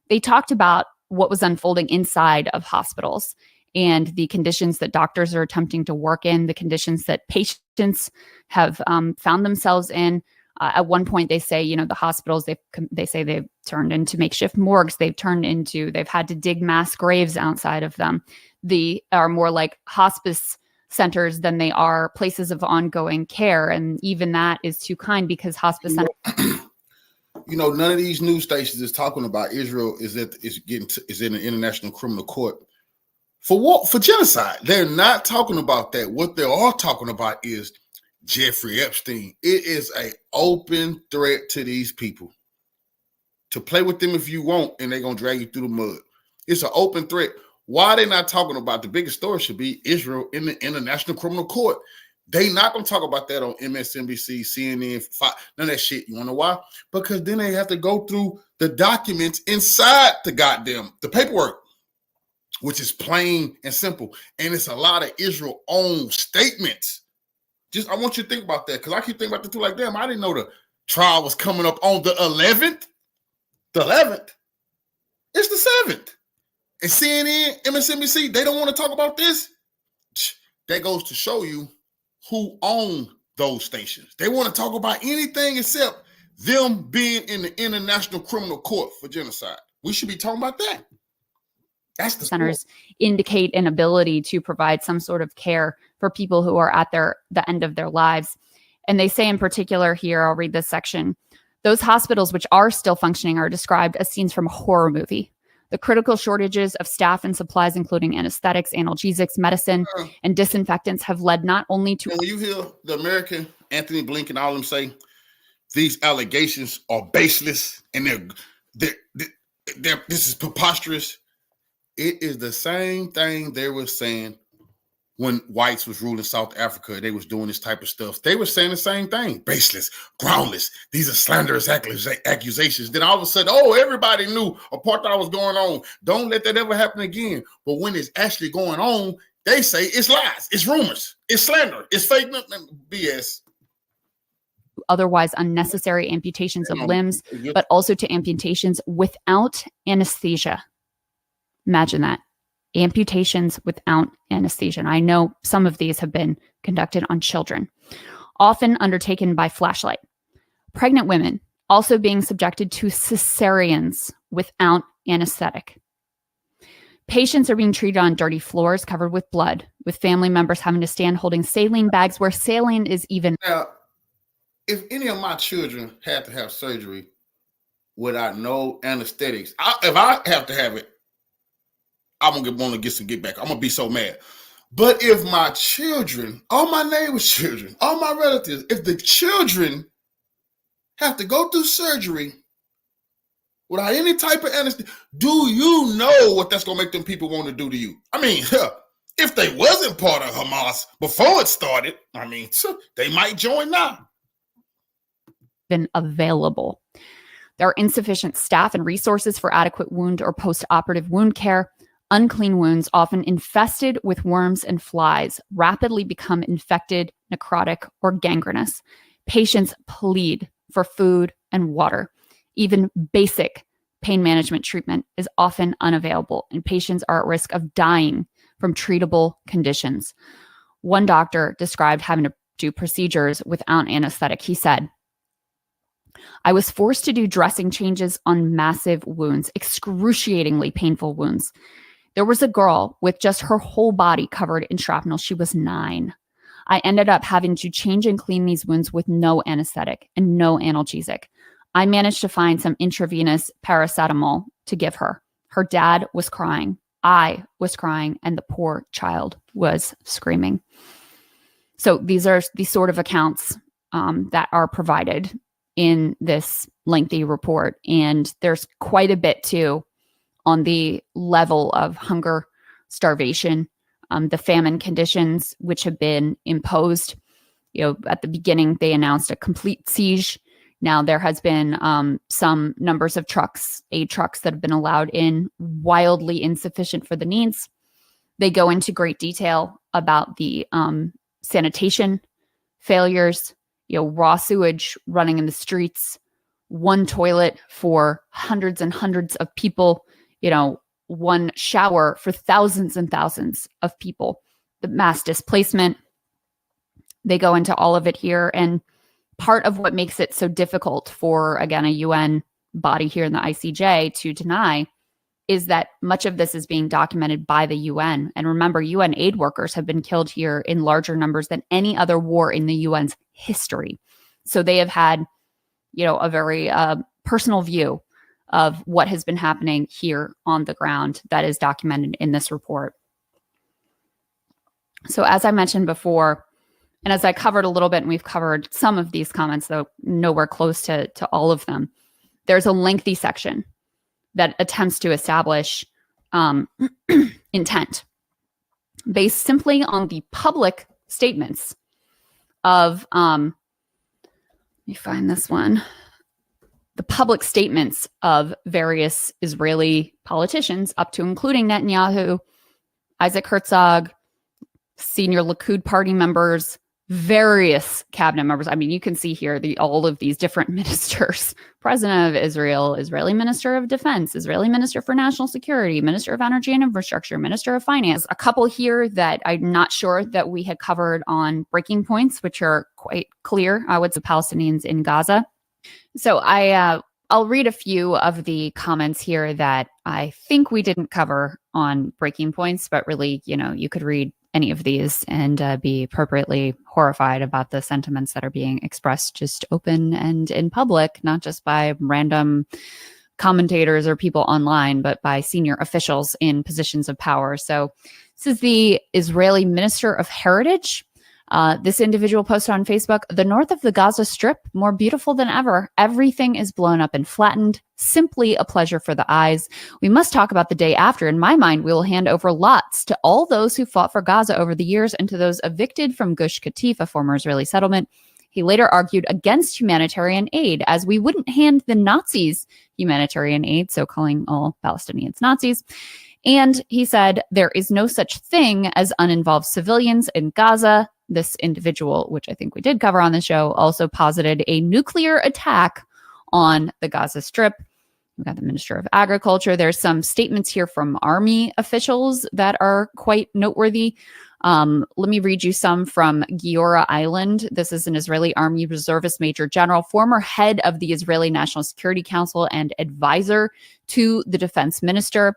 They talked about what was unfolding inside of hospitals and the conditions that doctors are attempting to work in, the conditions that patients have found themselves in. At one point, they say, the hospitals, they say they've turned into makeshift morgues. They've had to dig mass graves outside of them. They are more like hospice centers than they are places of ongoing care. And even that is too kind, because hospice centers. None of these news stations is talking about Israel is in the International Criminal Court for genocide. They're not talking about that. What they are talking about is Jeffrey Epstein. It is an open threat to these people to play with them if you want, and they're gonna drag you through the mud. It's an open threat. Why they not talking about the biggest story should be Israel in the International Criminal Court. They not gonna talk about that on MSNBC, CNN, Fox, none of that shit. You wanna know why? Because then they have to go through the documents inside the paperwork, which is plain and simple. And it's a lot of Israel-owned statements. I want you to think about that, because I keep thinking about the two like, damn, I didn't know the trial was coming up on the 11th. The 11th. It's the 7th. And CNN, MSNBC, they don't want to talk about this. That goes to show you who own those stations. They want to talk about anything except them being in the International Criminal Court for genocide. We should be talking about that. That's the centers indicate an ability to provide some sort of care for people who are at the end of their lives. And they say in particular here, I'll read this section, those hospitals which are still functioning are described as scenes from a horror movie. The critical shortages of staff and supplies, including anesthetics, analgesics, medicine, and disinfectants, have led not only to... When you hear the American Anthony Blinken, all them say, these allegations are baseless and they're this is preposterous. It is the same thing they were saying when whites was ruling South Africa. They was doing this type of stuff. They were saying the same thing. Baseless, groundless. These are slanderous accusations. Then all of a sudden, everybody knew apartheid was going on. Don't let that ever happen again. But when it's actually going on, they say it's lies, it's rumors, it's slander, it's fake BS. Otherwise unnecessary amputations of limbs, but also to amputations without anesthesia. Imagine that. Amputations without anesthesia. And I know some of these have been conducted on children, often undertaken by flashlight. Pregnant women also being subjected to cesareans without anesthetic. Patients are being treated on dirty floors covered with blood, with family members having to stand holding saline bags where saline is even... Now, if any of my children had to have surgery without no anesthetics, if I have to have it, I'm going to want to get back. I'm going to be so mad. But if my children, all my neighbors' children, all my relatives, if the children have to go through surgery without any type of anesthesia. Do you know what that's going to make them people want to do to you? I mean, if they wasn't part of Hamas before it started, I mean, they might join now. Been available. There are insufficient staff and resources for adequate wound or post-operative wound care. Unclean wounds, often infested with worms and flies, rapidly become infected, necrotic, or gangrenous. Patients plead for food and water. Even basic pain management treatment is often unavailable, and patients are at risk of dying from treatable conditions. One doctor described having to do procedures without anesthetic. He said, "I was forced to do dressing changes on massive wounds, excruciatingly painful wounds. There was a girl with just her whole body covered in shrapnel. She was 9. I ended up having to change and clean these wounds with no anesthetic and no analgesic. I managed to find some intravenous paracetamol to give her. Her dad was crying. I was crying, and the poor child was screaming." So these are the sort of accounts that are provided in this lengthy report. And there's quite a bit too on the level of hunger, starvation, the famine conditions which have been imposed. At the beginning, they announced a complete siege. Now there has been some numbers of trucks, aid trucks that have been allowed in, wildly insufficient for the needs. They go into great detail about the sanitation failures, raw sewage running in the streets, one toilet for hundreds and hundreds of people, one shower for thousands and thousands of people, the mass displacement. They go into all of it here. And part of what makes it so difficult for, again, a UN body here in the ICJ to deny is that much of this is being documented by the UN. And remember, UN aid workers have been killed here in larger numbers than any other war in the UN's history. So they have had, a very personal view of what has been happening here on the ground that is documented in this report. So as I mentioned before, and as I covered a little bit, and we've covered some of these comments, though nowhere close to all of them, there's a lengthy section that attempts to establish intent based simply on the public statements of, let me find this one, the public statements of various Israeli politicians, up to including Netanyahu, Isaac Herzog, senior Likud party members, various cabinet members. I mean, you can see here all of these different ministers: President of Israel, Israeli Minister of Defense, Israeli Minister for National Security, Minister of Energy and Infrastructure, Minister of Finance. A couple here that I'm not sure that we had covered on Breaking Points, which are quite clear with the Palestinians in Gaza. So I'll read a few of the comments here that I think we didn't cover on Breaking Points, but really, you could read any of these and be appropriately horrified about the sentiments that are being expressed just open and in public, not just by random commentators or people online, but by senior officials in positions of power. So this is the Israeli Minister of Heritage. This individual posted on Facebook, "The north of the Gaza Strip, more beautiful than ever. Everything is blown up and flattened. Simply a pleasure for the eyes. We must talk about the day after. In my mind, we will hand over lots to all those who fought for Gaza over the years and to those evicted from Gush Katif, a former Israeli settlement." He later argued against humanitarian aid, as we wouldn't hand the Nazis humanitarian aid, so calling all Palestinians Nazis. And he said, "There is no such thing as uninvolved civilians in Gaza." This individual, which I think we did cover on the show, also posited a nuclear attack on the Gaza Strip. We've got the Minister of Agriculture. There's some statements here from army officials that are quite noteworthy. Let me read you some from Giora Island. This is an Israeli Army reservist major general, former head of the Israeli National Security Council and advisor to the defense minister.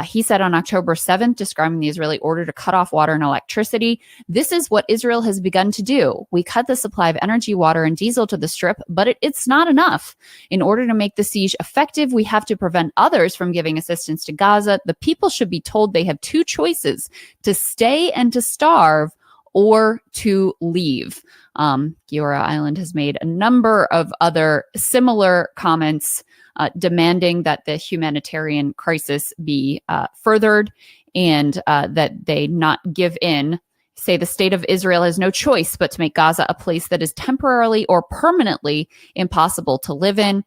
He said on October 7th, describing the Israeli order to cut off water and electricity, "This is what Israel has begun to do. We cut the supply of energy, water, and diesel to the strip, but it's not enough. In order to make the siege effective, we have to prevent others from giving assistance to Gaza. The people should be told they have two choices: to stay and to starve, or to leave." Giora Island has made a number of other similar comments demanding that the humanitarian crisis be furthered and that they not give in. Say the state of Israel has no choice but to make Gaza a place that is temporarily or permanently impossible to live in.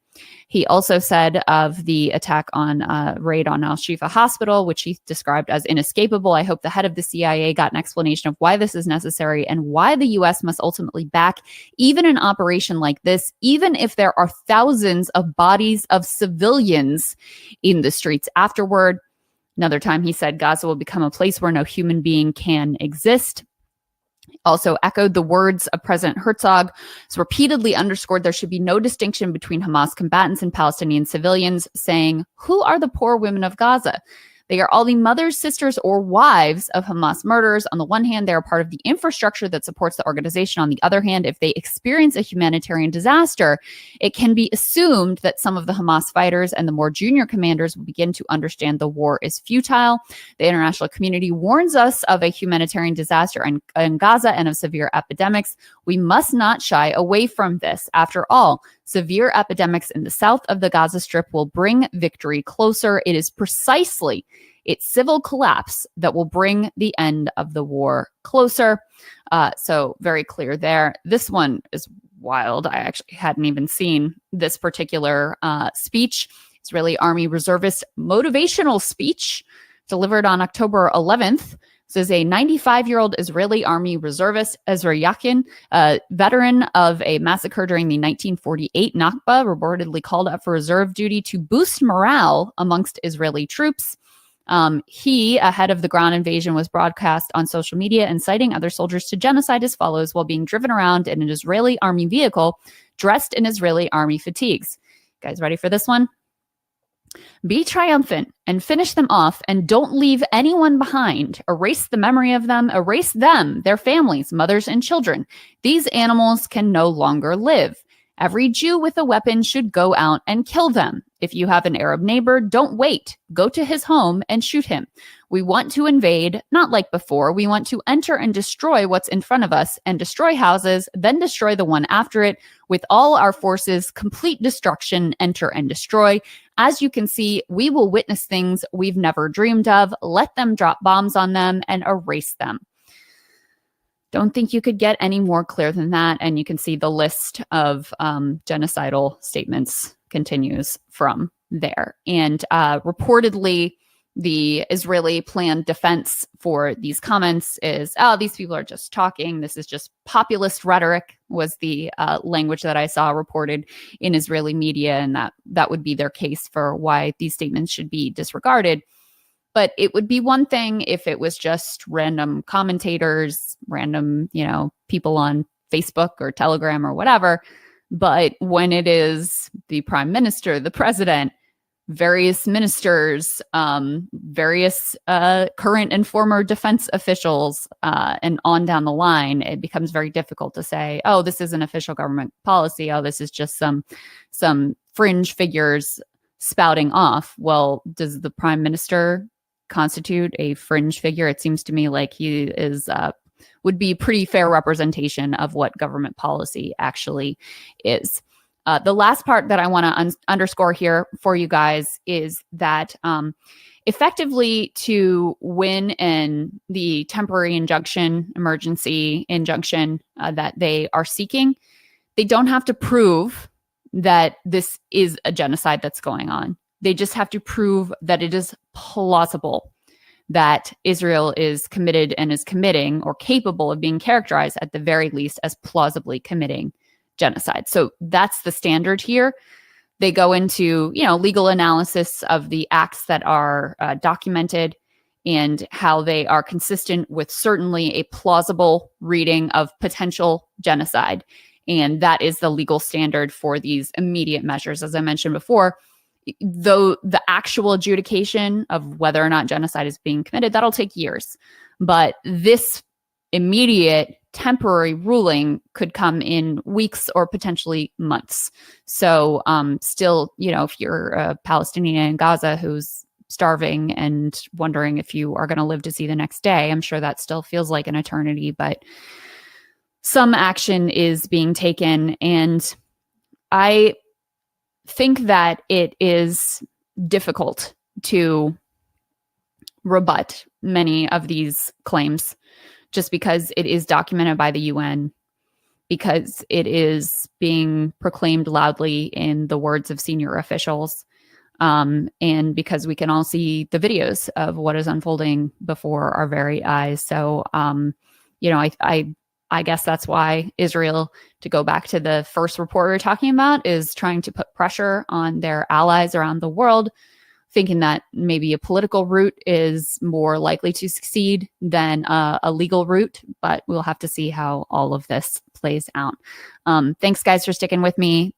He also said of the attack on raid on Al-Shifa Hospital, which he described as inescapable. I hope the head of the CIA got an explanation of why this is necessary and why the U.S. must ultimately back even an operation like this, even if there are thousands of bodies of civilians in the streets afterward. Another time he said Gaza will become a place where no human being can exist. Also echoed the words of President Herzog, has repeatedly underscored there should be no distinction between Hamas combatants and Palestinian civilians, saying, who are the poor women of Gaza? They are all the mothers, sisters, or wives of Hamas murderers. On the one hand, they are part of the infrastructure that supports the organization. On the other hand, if they experience a humanitarian disaster, it can be assumed that some of the Hamas fighters and the more junior commanders will begin to understand the war is futile. The international community warns us of a humanitarian disaster in Gaza and of severe epidemics. We must not shy away from this. After all, severe epidemics in the south of the Gaza Strip will bring victory closer. It is precisely its civil collapse that will bring the end of the war closer. So very clear there. This one is wild. I actually hadn't even seen this particular speech. Israeli Army reservist motivational speech delivered on October 11th. This is a 95-year-old Israeli Army reservist, Ezra Yakin, a veteran of a massacre during the 1948 Nakba, reportedly called up for reserve duty to boost morale amongst Israeli troops. He, ahead of the ground invasion, was broadcast on social media, inciting other soldiers to genocide as follows while being driven around in an Israeli Army vehicle dressed in Israeli Army fatigues. You guys ready for this one? Be triumphant and finish them off, and don't leave anyone behind. Erase the memory of them. Erase them, their families, mothers, and children. These animals can no longer live. Every Jew with a weapon should go out and kill them. If you have an Arab neighbor, don't wait. Go to his home and shoot him. We want to invade, not like before. We want to enter and destroy what's in front of us and destroy houses, then destroy the one after it. With all our forces, complete destruction, enter and destroy. As you can see, we will witness things we've never dreamed of. Let them drop bombs on them and erase them. Don't think you could get any more clear than that. And you can see the list of genocidal statements continues from there. And reportedly, the Israeli planned defense for these comments is, oh, these people are just talking. This is just populist rhetoric, was the language that I saw reported in Israeli media. And that would be their case for why these statements should be disregarded. But it would be one thing if it was just random commentators, random, people on Facebook or Telegram or whatever. But when it is the prime minister, the president, various ministers, various current and former defense officials, and on down the line, it becomes very difficult to say, oh, this is an official government policy. Oh, this is just some fringe figures spouting off. Well, does the prime minister constitute a fringe figure? It seems to me like he is would be pretty fair representation of what government policy actually is. The last part that I want to underscore here for you guys is that effectively to win in the temporary injunction, emergency injunction that they are seeking, they don't have to prove that this is a genocide that's going on. They just have to prove that it is plausible that Israel is committed and is committing or capable of being characterized at the very least as plausibly committing genocide. So that's the standard here. They go into, legal analysis of the acts that are documented and how they are consistent with certainly a plausible reading of potential genocide. And that is the legal standard for these immediate measures. As I mentioned before, though the actual adjudication of whether or not genocide is being committed, that'll take years. But this immediate temporary ruling could come in weeks or potentially months. So still, if you're a Palestinian in Gaza who's starving and wondering if you are going to live to see the next day, I'm sure that still feels like an eternity, but some action is being taken. And I think that it is difficult to rebut many of these claims just because it is documented by the UN, because it is being proclaimed loudly in the words of senior officials, and because we can all see the videos of what is unfolding before our very eyes. So, I guess that's why Israel, to go back to the first report we were talking about, is trying to put pressure on their allies around the world, thinking that maybe a political route is more likely to succeed than a legal route. But we'll have to see how all of this plays out. Thanks, guys, for sticking with me.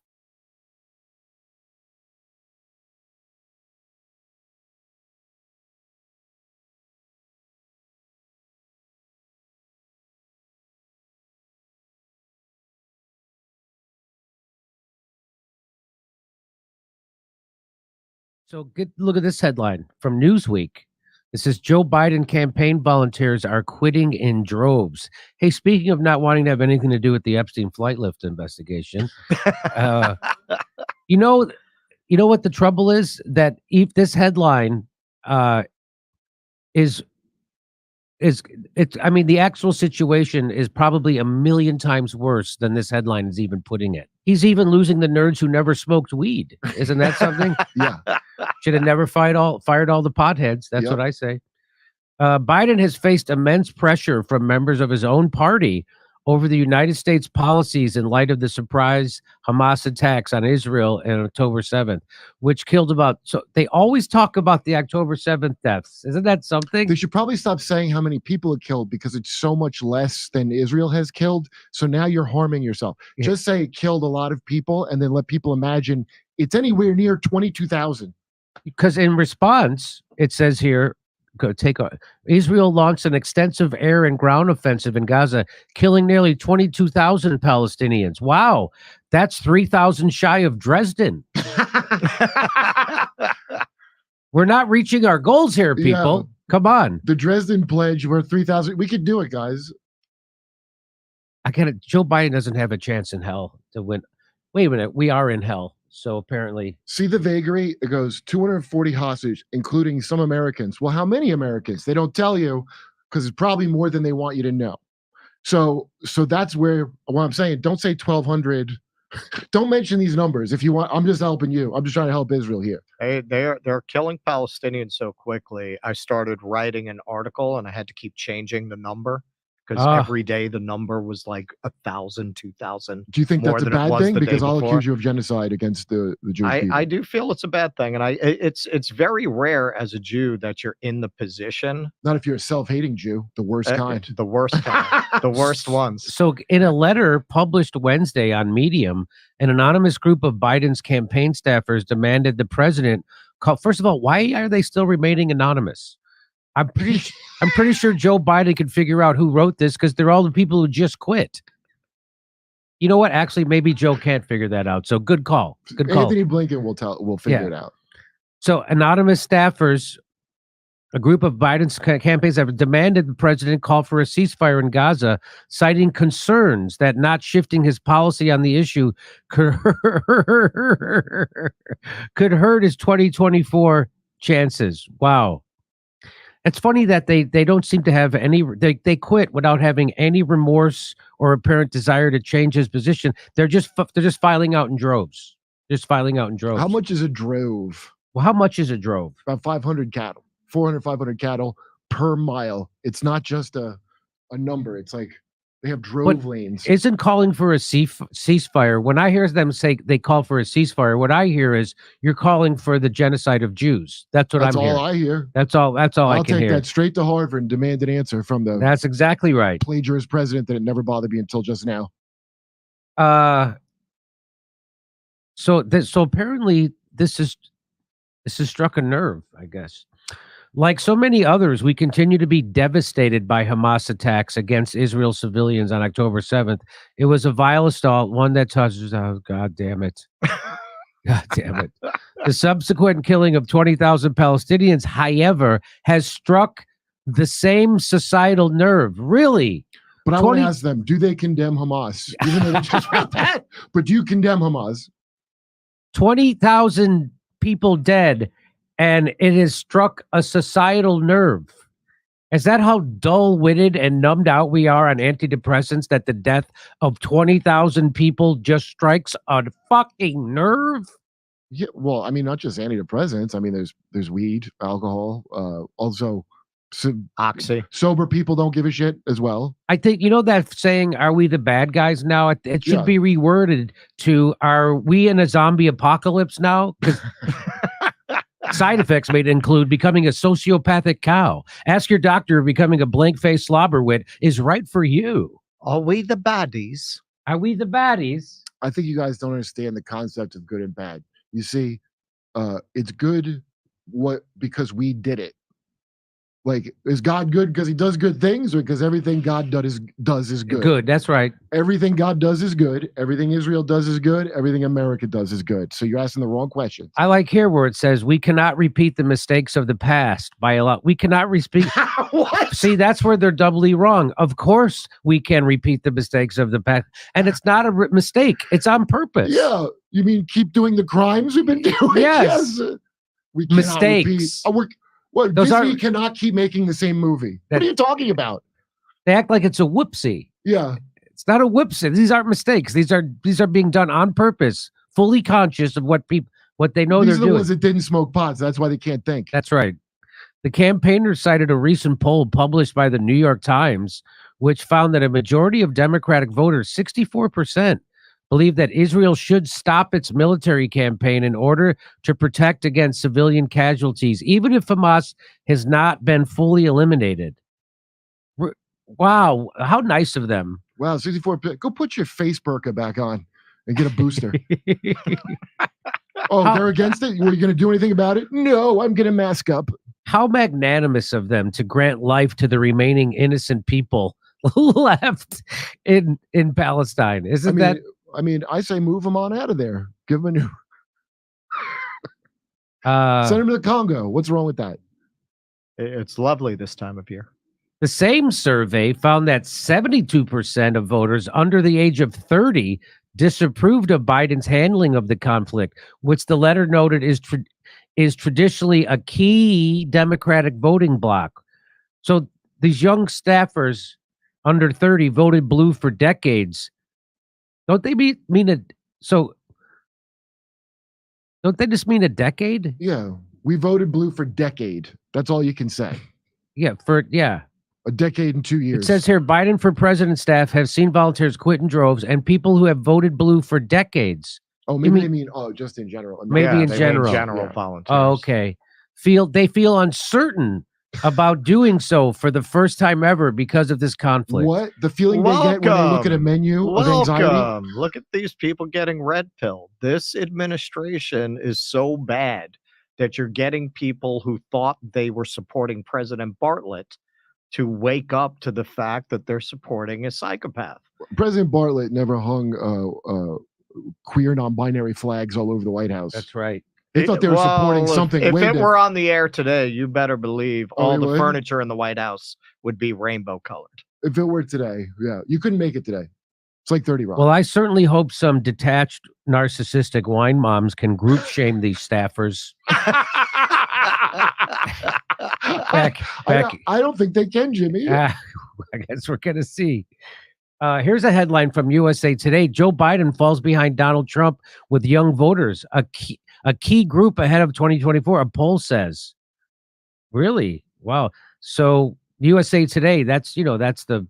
So look at this headline from Newsweek. It says Joe Biden campaign volunteers are quitting in droves. Hey, speaking of not wanting to have anything to do with the Epstein flight lift investigation, you know what the trouble is? That if this headline is I mean, the actual situation is probably a million times worse than this headline is even putting it. He's even losing the nerds who never smoked weed. Isn't that something? Yeah. Should have never fired all the potheads. That's what I say. Biden has faced immense pressure from members of his own party over the United States policies in light of the surprise Hamas attacks on Israel on October 7th, which killed so they always talk about the October 7th deaths. Isn't that something? They should probably stop saying how many people it killed, because it's so much less than Israel has killed. So now you're harming yourself. Yeah. Just say it killed a lot of people and then let people imagine it's anywhere near 22,000. Because in response, it says here, Israel launched an extensive air and ground offensive in Gaza, killing nearly 22,000 Palestinians. Wow, that's 3,000 shy of Dresden. We're not reaching our goals here, people. Yeah. Come on. The Dresden Pledge, we're 3,000. We could do it, guys. I get it. Joe Biden doesn't have a chance in hell to win. Wait a minute. We are in hell. So apparently, see the vagary. It goes 240 hostage, including some Americans. Well, how many Americans? They don't tell you, because it's probably more than they want you to know. So that's where what I'm saying. Don't say 1,200. Don't mention these numbers if you want. I'm just helping you. I'm just trying to help Israel here. They're killing Palestinians so quickly. I started writing an article and I had to keep changing the number, because every day the number was like 1,000, 2,000. Do you think that's a bad thing? Because I'll accuse you of genocide against the Jewish people. I do feel it's a bad thing, and it's very rare as a Jew that you're in the position. Not if you're a self-hating Jew, the worst kind. The worst kind. The worst ones. So in a letter published Wednesday on Medium, an anonymous group of Biden's campaign staffers demanded the president call. First of all, why are they still remaining anonymous? I'm pretty sure Joe Biden can figure out who wrote this, because they're all the people who just quit. You know what? Actually, maybe Joe can't figure that out. So good call. Good call. Anthony Blinken will figure it out. So anonymous staffers, a group of Biden's campaigns have demanded the president call for a ceasefire in Gaza, citing concerns that not shifting his policy on the issue could hurt his 2024 chances. Wow. It's funny that they don't seem to have any. They quit without having any remorse or apparent desire to change his position. They're just filing out in droves. Just filing out in droves. How much is a drove? Well, how much is a drove? About 500 cattle, 400, 500 cattle per mile. It's not just a number. It's like they have drove lanes. Isn't calling for a ceasefire. When I hear them say they call for a ceasefire, what I hear is you're calling for the genocide of Jews. That's all I hear. That's all I can hear. I'll take that straight to Harvard and demand an answer from the. That's exactly right. Plagiarist president that it never bothered me until just now. So apparently this has struck a nerve, I guess. Like so many others, we continue to be devastated by Hamas attacks against Israel civilians on October 7th. It was a vile assault, one that touches, oh, God damn it. God damn it. The subsequent killing of 20,000 Palestinians, however, has struck the same societal nerve. Really? But I want to ask them, do they condemn Hamas? Even though they just wrote that. But do you condemn Hamas? 20,000 people dead, and it has struck a societal nerve. Is that how dull-witted and numbed out we are on antidepressants, that the death of 20,000 people just strikes a fucking nerve? Yeah, well, I mean, not just antidepressants. I mean, there's weed, alcohol, also Oxy. sober people don't give a shit as well. I think, you know that saying, are we the bad guys now? It should be reworded to, are we in a zombie apocalypse now? Because side effects may include becoming a sociopathic cow. Ask your doctor if becoming a blank-faced slobberwit is right for you. Are we the baddies? Are we the baddies? I think you guys don't understand the concept of good and bad. You see, it's good because we did it. Like, is God good because he does good things, or because everything God does is good? Good, that's right. Everything God does is good. Everything Israel does is good. Everything America does is good. So you're asking the wrong questions. I like here where it says we cannot repeat the mistakes of the past by a lot. We cannot repeat. What? See, that's where they're doubly wrong. Of course, we can repeat the mistakes of the past, and it's not a mistake. It's on purpose. Yeah, you mean keep doing the crimes we've been doing? Yes. We cannot Mistakes. repeat. Well, Those Disney cannot keep making the same movie. What are you talking about? They act like it's a whoopsie. Yeah. It's not a whoopsie. These aren't mistakes. These are being done on purpose, fully conscious of what they know These they're are the doing. ones that didn't smoke pot, so that's why they can't think. That's right. The campaigners cited a recent poll published by the New York Times, which found that a majority of Democratic voters, 64%, believe that Israel should stop its military campaign in order to protect against civilian casualties, even if Hamas has not been fully eliminated. Wow, how nice of them. Wow, 64. Go put your face burqa back on and get a booster. They're against it? Were you going to do anything about it? No, I'm going to mask up. How magnanimous of them to grant life to the remaining innocent people left in Palestine. Isn't that? I mean, I say move them on out of there. Give them a new. Send them to the Congo. What's wrong with that? It's lovely this time of year. The same survey found that 72% of voters under the age of 30 disapproved of Biden's handling of the conflict, which the letter noted is traditionally a key Democratic voting bloc. So these young staffers under 30 voted blue for decades. Don't they mean it? So don't they just mean a decade? Yeah, we voted blue for decade. That's all you can say. Yeah, a decade and 2 years. It says here, Biden for president staff have seen volunteers quit in droves, and people who have voted blue for decades. Oh, maybe they mean just in general. Maybe in general. General volunteers. Oh, okay. They feel uncertain about doing so for the first time ever because of this conflict. What? The feeling they get when they look at a menu of anxiety? Look at these people getting red pilled. This administration is so bad that you're getting people who thought they were supporting President Bartlett to wake up to the fact that they're supporting a psychopath. President Bartlett never hung queer non-binary flags all over the White House. That's right. They thought they were supporting something. If it were on the air today, you better believe all the would? furniture in the White House would be rainbow colored. If it were today, yeah. You couldn't make it today. It's like 30 Rock. Well, I certainly hope some detached, narcissistic wine moms can group shame these staffers. I don't think they can, Jimmy. I guess we're going to see. Here's a headline from USA Today. Joe Biden falls behind Donald Trump with young voters, a key group ahead of 2024, a poll says. Really? Wow. So USA Today, that's the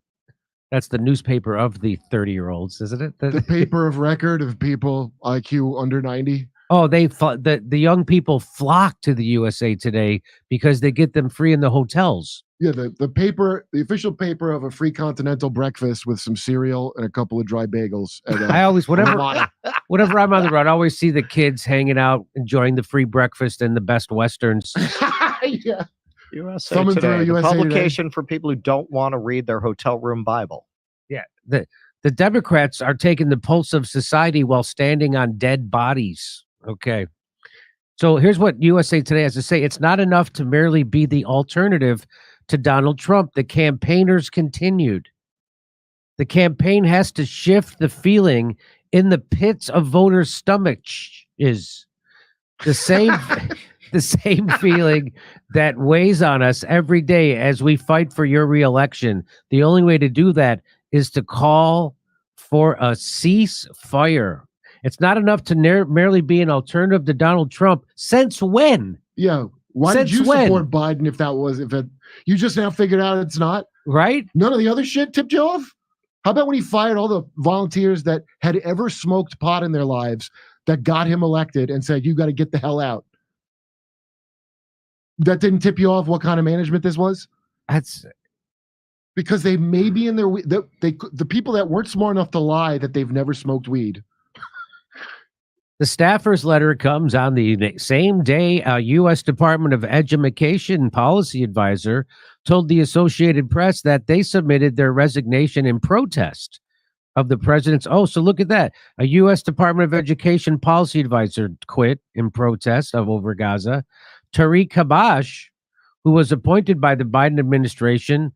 newspaper of the 30-year-olds, isn't it? The paper of record of people IQ under 90. Oh, the young people flock to the USA Today because they get them free in the hotels. Yeah, the official paper of a free continental breakfast with some cereal and a couple of dry bagels. I always, whenever I'm on the road, I always see the kids hanging out, enjoying the free breakfast and the best Westerns. Yeah. USA Today, the publication for people who don't want to read their hotel room Bible. Yeah, the Democrats are taking the pulse of society while standing on dead bodies. Okay. So here's what USA Today has to say. It's not enough to merely be the alternative to Donald Trump. The campaigners continued. The campaign has to shift the feeling in the pits of voters' stomachs is the same the same feeling that weighs on us every day as we fight for your reelection. The only way to do that is to call for a ceasefire. It's not enough to merely be an alternative to Donald Trump. Since when? Yeah. Why did you support Biden if you just now figured out it's not? Right? None of the other shit tipped you off? How about when he fired all the volunteers that had ever smoked pot in their lives that got him elected and said, you got to get the hell out? That didn't tip you off what kind of management this was? That's because they may be in their the people that weren't smart enough to lie that they've never smoked weed. The staffer's letter comes on the same day a U.S. Department of Education policy advisor told the Associated Press that they submitted their resignation in protest of the president's. Oh, so look at that. A U.S. Department of Education policy advisor quit in protest of over Gaza. Tariq Kabash, who was appointed by the Biden administration,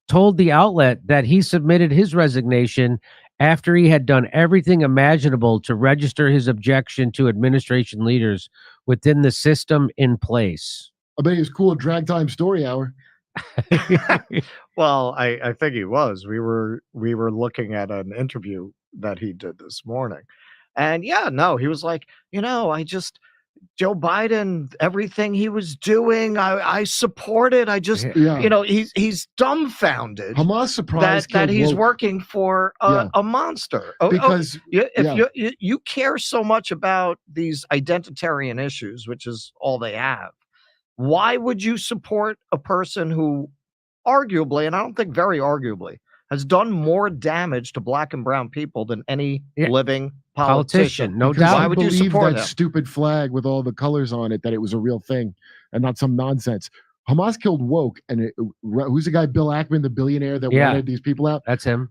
told the outlet that he submitted his resignation after he had done everything imaginable to register his objection to administration leaders within the system in place. I bet he was cool at Drag Time Story Hour. Well, I think he was. We were looking at an interview that he did this morning. And yeah, no, he was like, Joe Biden, everything he was doing, I support it. I just, he's dumbfounded. Hamas surprised that he's working for a monster. Because if you care so much about these identitarian issues, which is all they have, why would you support a person who arguably, and I don't think very arguably, has done more damage to black and brown people than any living politician? No doubt. Why would you support that stupid flag with all the colors on it, that it was a real thing and not some nonsense? Hamas killed woke, and who's the guy, Bill Ackman, the billionaire that wanted these people out? That's him.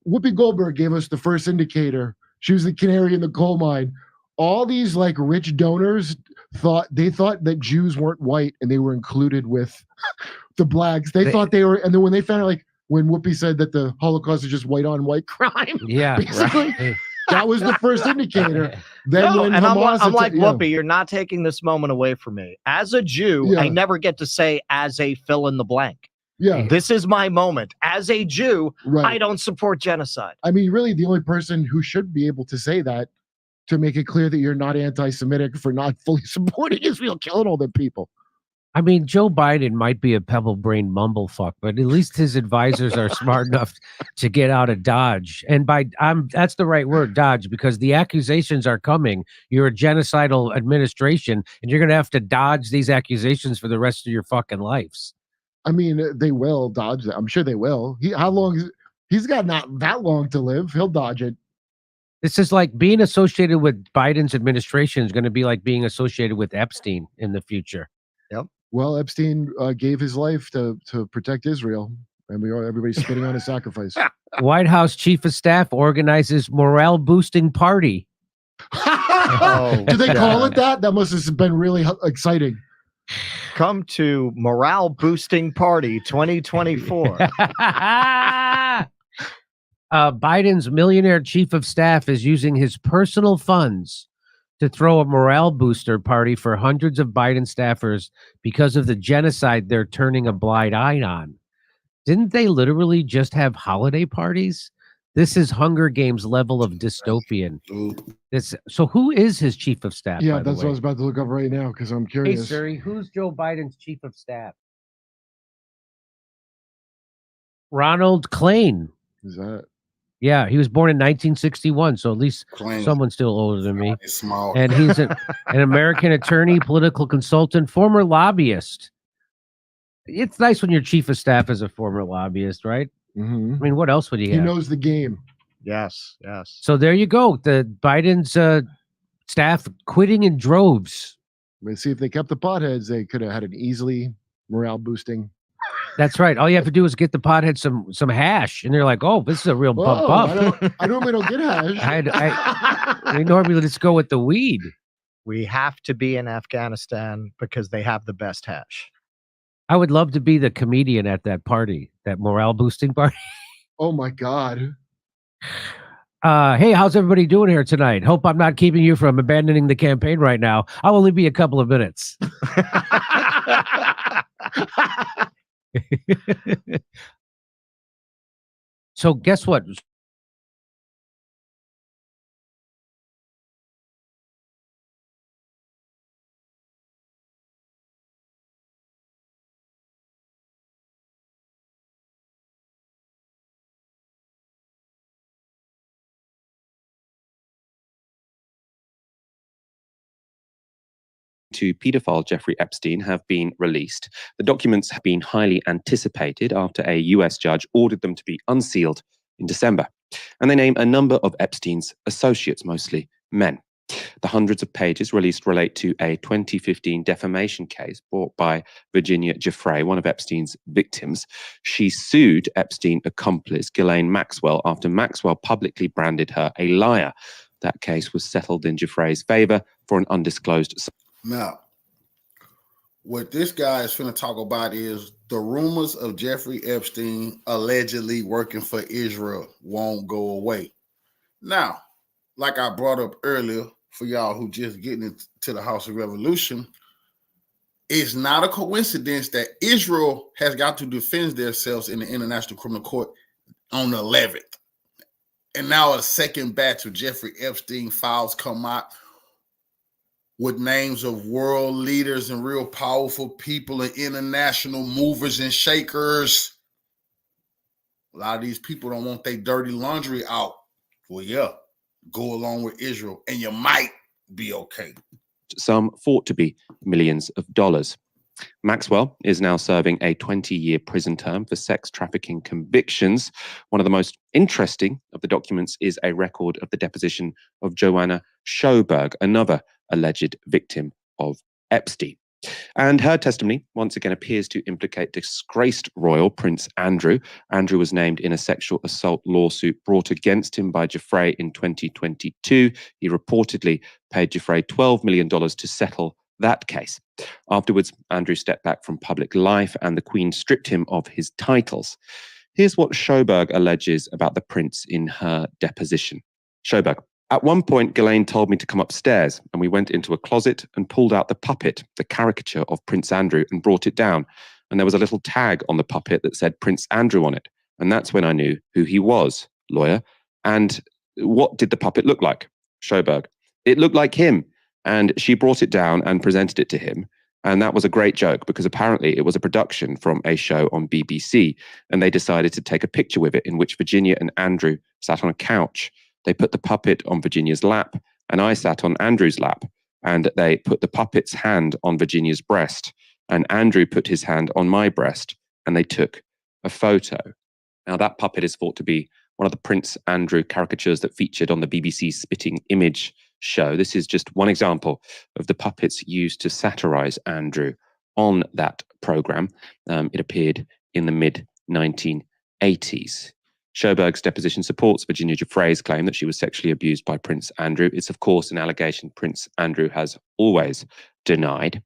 Whoopi Goldberg gave us the first indicator. She was the canary in the coal mine. All these like rich donors thought that Jews weren't white and they were included with the blacks. They thought they were, and then when they found out, like when Whoopi said that the Holocaust is just white on white crime, basically, that was the first indicator. Then I'm like, Whoopi, you're not taking this moment away from me. As a Jew, I never get to say as a fill in the blank. Yeah, this is my moment. As a Jew, I don't support genocide. I mean, really, the only person who should be able to say that, to make it clear that you're not anti-Semitic for not fully supporting Israel killing all the people. I mean, Joe Biden might be a pebble-brained mumblefuck, but at least his advisors are smart enough to get out of Dodge. And that's the right word, Dodge, because the accusations are coming. You're a genocidal administration, and you're going to have to dodge these accusations for the rest of your fucking lives. I mean, they will dodge that. I'm sure they will. He's got not that long to live. He'll dodge it. This is like being associated with Biden's administration is going to be like being associated with Epstein in the future. Yep. Well, Epstein gave his life to protect Israel, and everybody's spitting on his sacrifice. White House Chief of Staff organizes morale boosting party. Do they call it that? That must have been really exciting. Come to Morale Boosting Party 2024. Biden's millionaire chief of staff is using his personal funds to throw a morale booster party for hundreds of Biden staffers because of the genocide they're turning a blind eye on. Didn't they literally just have holiday parties? This is Hunger Games level of dystopian. So who is his chief of staff? Yeah, that's what I was about to look up right now because I'm curious. Hey, Siri, who's Joe Biden's chief of staff? Ronald Klain. Is that? Yeah, he was born in 1961, so at least someone's still older than me. And he's an American attorney, political consultant, former lobbyist. It's nice when your chief of staff is a former lobbyist, right? Mm-hmm. I mean, what else would he have? He knows the game. Yes. So there you go. The Biden's staff quitting in droves. Let's see if they kept the potheads. They could have had an easily morale boosting. That's right. All you have to do is get the pothead some hash, and they're like, "Oh, this is a real bump up." I normally don't get hash. We normally just go with the weed. We have to be in Afghanistan because they have the best hash. I would love to be the comedian at that party, that morale boosting party. Oh my God. Hey, how's everybody doing here tonight? Hope I'm not keeping you from abandoning the campaign right now. I'll only be a couple of minutes. So guess what? To paedophile Jeffrey Epstein have been released. The documents have been highly anticipated after a US judge ordered them to be unsealed in December. And they name a number of Epstein's associates, mostly men. The hundreds of pages released relate to a 2015 defamation case brought by Virginia Giuffre, one of Epstein's victims. She sued Epstein accomplice Ghislaine Maxwell after Maxwell publicly branded her a liar. That case was settled in Giuffre's favor for an undisclosed sum. Now, what this guy is finna talk about is the rumors of Jeffrey Epstein allegedly working for Israel won't go away. Now, like I brought up earlier, for y'all who just getting into the House of Revolution, it's not a coincidence that Israel has got to defend themselves in the International Criminal Court on the 11th. And now a second batch of Jeffrey Epstein files come out with names of world leaders and real powerful people and international movers and shakers. A lot of these people don't want their dirty laundry out. Well, yeah, go along with Israel and you might be okay. Some thought to be millions of dollars. Maxwell is now serving a 20-year prison term for sex trafficking convictions. One of the most interesting of the documents is a record of the deposition of Joanna Sjoberg, another alleged victim of Epstein. And her testimony once again appears to implicate disgraced royal Prince Andrew. Andrew was named in a sexual assault lawsuit brought against him by Giuffre in 2022. He reportedly paid Giuffre $12 million to settle that case. Afterwards, Andrew stepped back from public life and the Queen stripped him of his titles. Here's what Sjoberg alleges about the prince in her deposition. Sjoberg: at one point, Ghislaine told me to come upstairs, and we went into a closet and pulled out the puppet, the caricature of Prince Andrew, and brought it down. And there was a little tag on the puppet that said Prince Andrew on it. And that's when I knew who he was, lawyer. And what did the puppet look like? Sjoberg: it looked like him. And she brought it down and presented it to him. And that was a great joke because apparently it was a production from a show on BBC. And they decided to take a picture with it in which Virginia and Andrew sat on a couch. They put the puppet on Virginia's lap and I sat on Andrew's lap. And they put the puppet's hand on Virginia's breast. And Andrew put his hand on my breast. And they took a photo. Now that puppet is thought to be one of the Prince Andrew caricatures that featured on the BBC Spitting Image show. This is just one example of the puppets used to satirize Andrew on that program. It appeared in the mid-1980s. Sjoberg's deposition supports Virginia Giuffre's claim that she was sexually abused by Prince Andrew. It's, of course, an allegation Prince Andrew has always denied.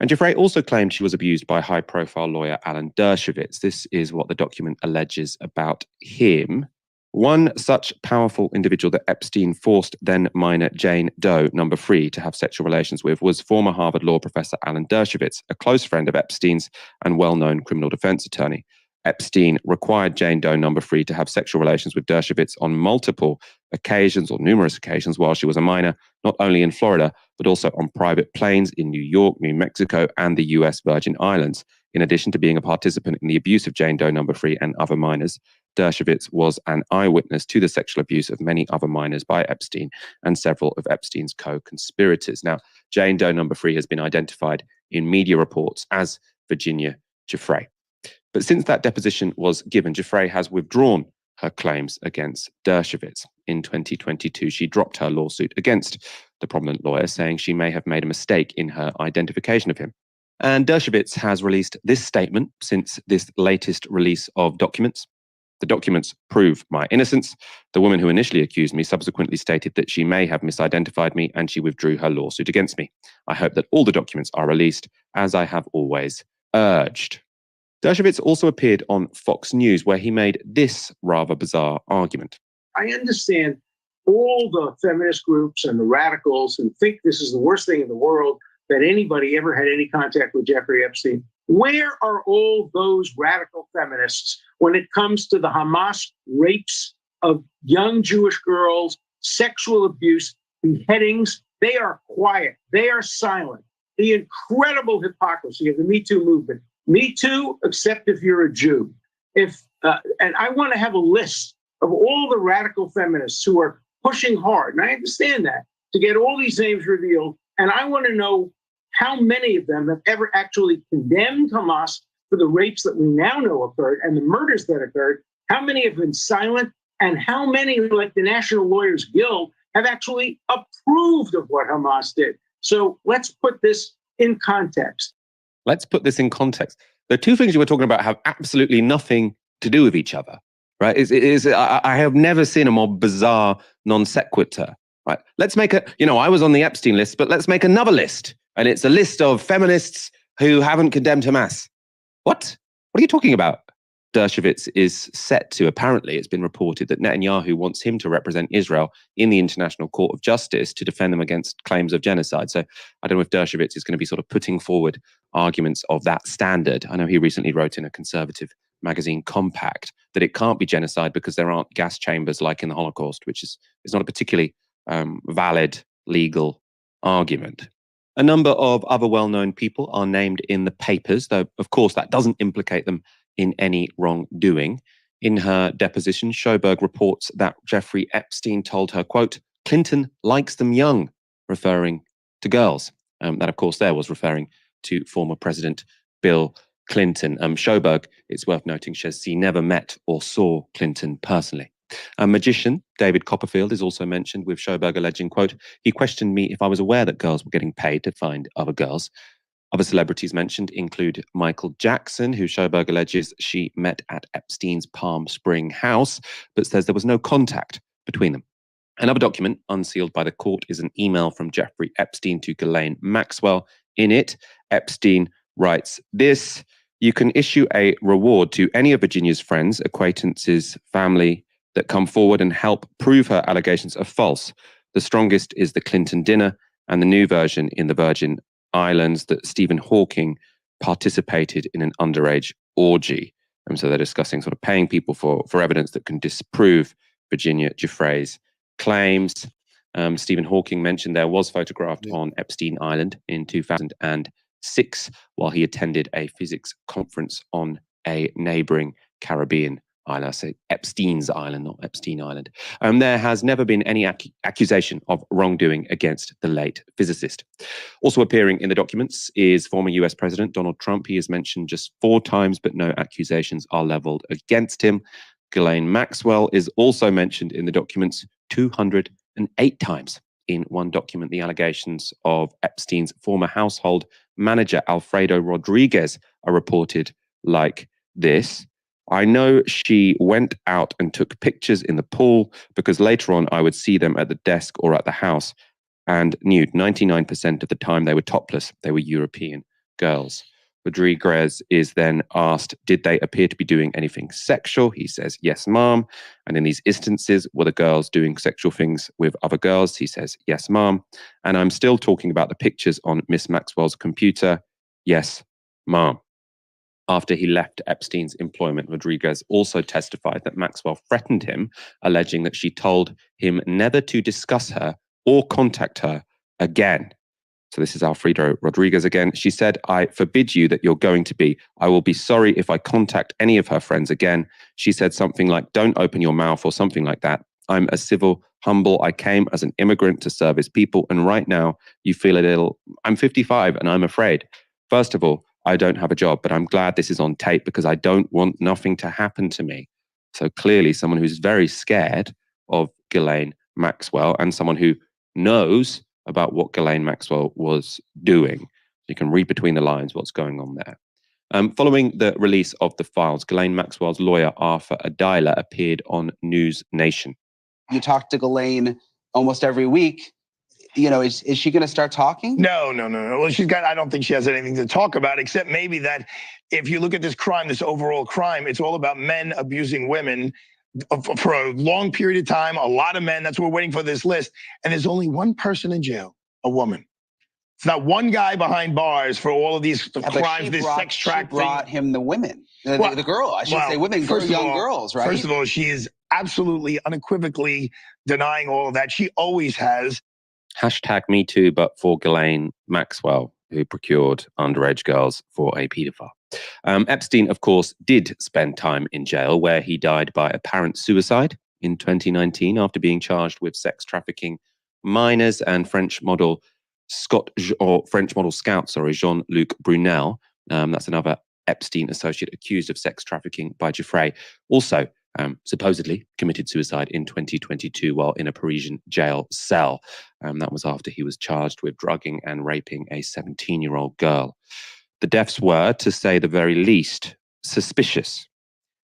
And Giuffre also claimed she was abused by high-profile lawyer Alan Dershowitz. This is what the document alleges about him. One such powerful individual that Epstein forced then minor Jane Doe, number 3, to have sexual relations with was former Harvard law professor Alan Dershowitz, a close friend of Epstein's and well-known criminal defense attorney. Epstein required Jane Doe, number 3, to have sexual relations with Dershowitz on multiple occasions or numerous occasions while she was a minor, not only in Florida, but also on private planes in New York, New Mexico, and the US Virgin Islands. In addition to being a participant in the abuse of Jane Doe, number 3, and other minors, Dershowitz was an eyewitness to the sexual abuse of many other minors by Epstein and several of Epstein's co-conspirators. Now, Jane Doe, number 3, has been identified in media reports as Virginia Giuffre. But since that deposition was given, Giuffre has withdrawn her claims against Dershowitz. In 2022, she dropped her lawsuit against the prominent lawyer, saying she may have made a mistake in her identification of him. And Dershowitz has released this statement since this latest release of documents. The documents prove my innocence. The woman who initially accused me subsequently stated that she may have misidentified me and she withdrew her lawsuit against me. I hope that all the documents are released, as I have always urged. Dershowitz also appeared on Fox News, where he made this rather bizarre argument. I understand all the feminist groups and the radicals who think this is the worst thing in the world, that anybody ever had any contact with Jeffrey Epstein. Where are all those radical feminists when it comes to the Hamas rapes of young Jewish girls, sexual abuse, beheadings? They are quiet. They are silent. The incredible hypocrisy of the Me Too movement. Me Too, except if you're a Jew. And I want to have a list of all the radical feminists who are pushing hard, and I understand that, to get all these names revealed. And I want to know how many of them have ever actually condemned Hamas for the rapes that we now know occurred and the murders that occurred. How many have been silent, and how many, like the National Lawyers Guild, have actually approved of what Hamas did? So let's put this in context. Let's put this in context. The two things you were talking about have absolutely nothing to do with each other, right? I have never seen a more bizarre non sequitur, right? Let's make I was on the Epstein list, but let's make another list. And it's a list of feminists who haven't condemned Hamas. What? What are you talking about? Dershowitz is set to, apparently, it's been reported that Netanyahu wants him to represent Israel in the International Court of Justice to defend them against claims of genocide. So I don't know if Dershowitz is going to be sort of putting forward arguments of that standard. I know he recently wrote in a conservative magazine, Compact, that it can't be genocide because there aren't gas chambers like in the Holocaust, which is not a particularly valid legal argument. A number of other well-known people are named in the papers, though, of course, that doesn't implicate them in any wrongdoing. In her deposition, Sjoberg reports that Jeffrey Epstein told her, quote, "Clinton likes them young," referring to girls. That, of course, there was referring to former President Bill Clinton. Sjoberg, it's worth noting, says she never met or saw Clinton personally. A magician, David Copperfield, is also mentioned, with Sjoberg alleging, quote, "He questioned me if I was aware that girls were getting paid to find other girls." Other celebrities mentioned include Michael Jackson, who Sjoberg alleges she met at Epstein's Palm Spring house, but says there was no contact between them. Another document unsealed by the court is an email from Jeffrey Epstein to Ghislaine Maxwell. In it, Epstein writes this: "You can issue a reward to any of Virginia's friends, acquaintances, family that come forward and help prove her allegations are false. The strongest is the Clinton dinner and the new version in the Virgin Islands that Stephen Hawking participated in an underage orgy." And so they're discussing sort of paying people for evidence that can disprove Virginia Giuffre's claims. Stephen Hawking mentioned there was photographed on Epstein Island in 2006 while he attended a physics conference on a neighboring Caribbean island. I say Epstein's Island, not Epstein Island. There has never been any accusation of wrongdoing against the late physicist. Also appearing in the documents is former US President Donald Trump. He is mentioned just 4 times, but no accusations are leveled against him. Ghislaine Maxwell is also mentioned in the documents 208 times. In one document, the allegations of Epstein's former household manager, Alfredo Rodriguez, are reported like this: "I know she went out and took pictures in the pool because later on I would see them at the desk or at the house, and nude. 99% of the time they were topless. They were European girls." Rodriguez is then asked, did they appear to be doing anything sexual? He says, "Yes, ma'am." And in these instances, were the girls doing sexual things with other girls? He says, "Yes, ma'am." And I'm still talking about the pictures on Miss Maxwell's computer. "Yes, ma'am." After he left Epstein's employment, Rodriguez also testified that Maxwell threatened him, alleging that she told him never to discuss her or contact her again. So this is Alfredo Rodriguez again. She said, "I forbid you that you're going to be. I will be sorry if I contact any of her friends again." She said something like, "Don't open your mouth," or something like that. "I'm a civil, humble. I came as an immigrant to service people. And right now you feel a little, I'm 55 and I'm afraid. First of all, I don't have a job, but I'm glad this is on tape because I don't want nothing to happen to me." So clearly someone who's very scared of Ghislaine Maxwell and someone who knows about what Ghislaine Maxwell was doing. You can read between the lines what's going on there. Following the release of the files, Ghislaine Maxwell's lawyer, Arthur Adila, appeared on News Nation. You talk to Ghislaine almost every week. You know, is she going to start talking? No. Well, I don't think she has anything to talk about, except maybe that if you look at this crime, this overall crime, it's all about men abusing women for a long period of time, a lot of men. That's what we're waiting for this list. And there's only one person in jail, a woman. It's not one guy behind bars for all of these crimes, this sex trafficking. She brought him the women, the girl. I should say women, young girls, right? First of all, she is absolutely unequivocally denying all of that. She always has. #MeToo, but for Ghislaine Maxwell, who procured underage girls for a paedophile. Epstein, of course, did spend time in jail, where he died by apparent suicide in 2019 after being charged with sex trafficking minors. And French model scout, Jean-Luc Brunel, that's another Epstein associate accused of sex trafficking by Giuffre, also supposedly committed suicide in 2022 while in a Parisian jail cell. That was after he was charged with drugging and raping a 17-year-old girl. The deaths were, to say the very least, suspicious.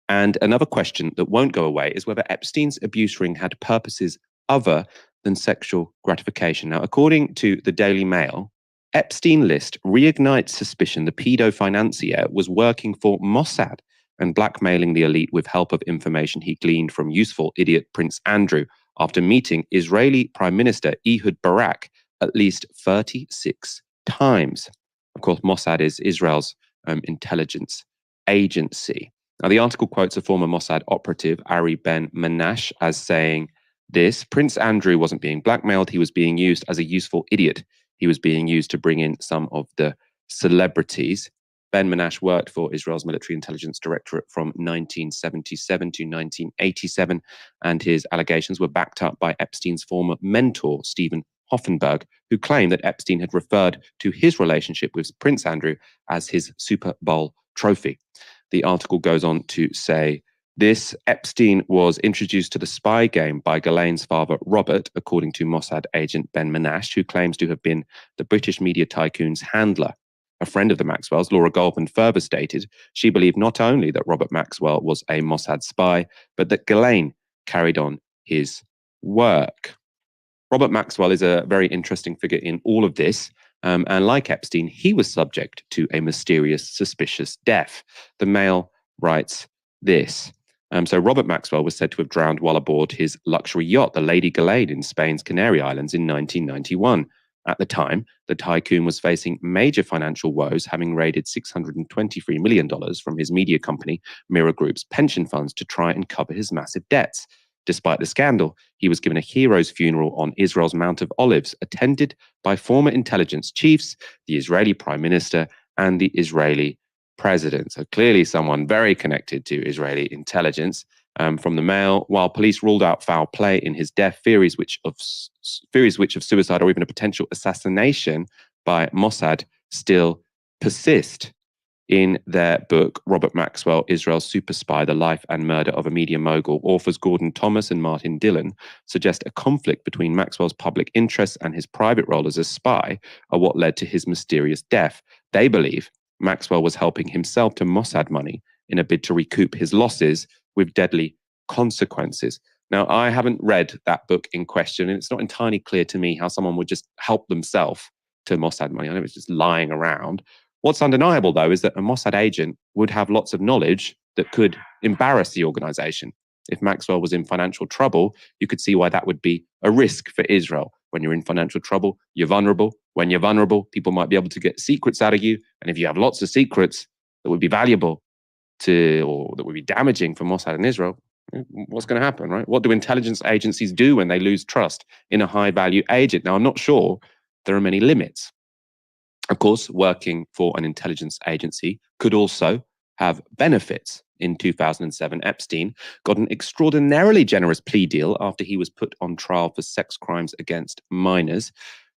And another question that won't go away is whether Epstein's abuse ring had purposes other than sexual gratification. Now, according to the Daily Mail, Epstein list reignites suspicion the pedo financier was working for Mossad and blackmailing the elite with help of information he gleaned from useful idiot Prince Andrew after meeting Israeli Prime Minister Ehud Barak at least 36 times. Of course, Mossad is Israel's intelligence agency. Now, the article quotes a former Mossad operative, Ari Ben Menash, as saying this: Prince Andrew wasn't being blackmailed. He was being used as a useful idiot. He was being used to bring in some of the celebrities. Ben Menash worked for Israel's military intelligence directorate from 1977 to 1987, and his allegations were backed up by Epstein's former mentor, Stephen Hoffenberg, who claimed that Epstein had referred to his relationship with Prince Andrew as his Super Bowl trophy. The article goes on to say, this Epstein was introduced to the spy game by Ghislaine's father, Robert, according to Mossad agent Ben Menash, who claims to have been the British media tycoon's handler. A friend of the Maxwells, Laura Goldman, further stated she believed not only that Robert Maxwell was a Mossad spy, but that Ghislaine carried on his work. Robert Maxwell is a very interesting figure in all of this. And like Epstein, he was subject to a mysterious, suspicious death. The Mail writes this. So Robert Maxwell was said to have drowned while aboard his luxury yacht, the Lady Ghislaine, in Spain's Canary Islands in 1991. At the time, the tycoon was facing major financial woes, having raided $623 million from his media company, Mirror Group's pension funds, to try and cover his massive debts. Despite the scandal, he was given a hero's funeral on Israel's Mount of Olives, attended by former intelligence chiefs, the Israeli Prime Minister, and the Israeli President. So clearly someone very connected to Israeli intelligence. From the Mail, while police ruled out foul play in his death, theories which of suicide or even a potential assassination by Mossad still persist. In their book, Robert Maxwell, Israel's Super Spy, The Life and Murder of a Media Mogul, authors Gordon Thomas and Martin Dillon suggest a conflict between Maxwell's public interests and his private role as a spy are what led to his mysterious death. They believe Maxwell was helping himself to Mossad money in a bid to recoup his losses with deadly consequences. Now, I haven't read that book in question, and it's not entirely clear to me how someone would just help themselves to Mossad money. I know it's just lying around. What's undeniable, though, is that a Mossad agent would have lots of knowledge that could embarrass the organization. If Maxwell was in financial trouble, you could see why that would be a risk for Israel. When you're in financial trouble, you're vulnerable. When you're vulnerable, people might be able to get secrets out of you. And if you have lots of secrets that would be valuable to, or that would be damaging for Mossad and Israel, what's going to happen, right? What do intelligence agencies do when they lose trust in a high-value agent? Now, I'm not sure there are many limits. Of course, working for an intelligence agency could also have benefits. In 2007, Epstein got an extraordinarily generous plea deal after he was put on trial for sex crimes against minors.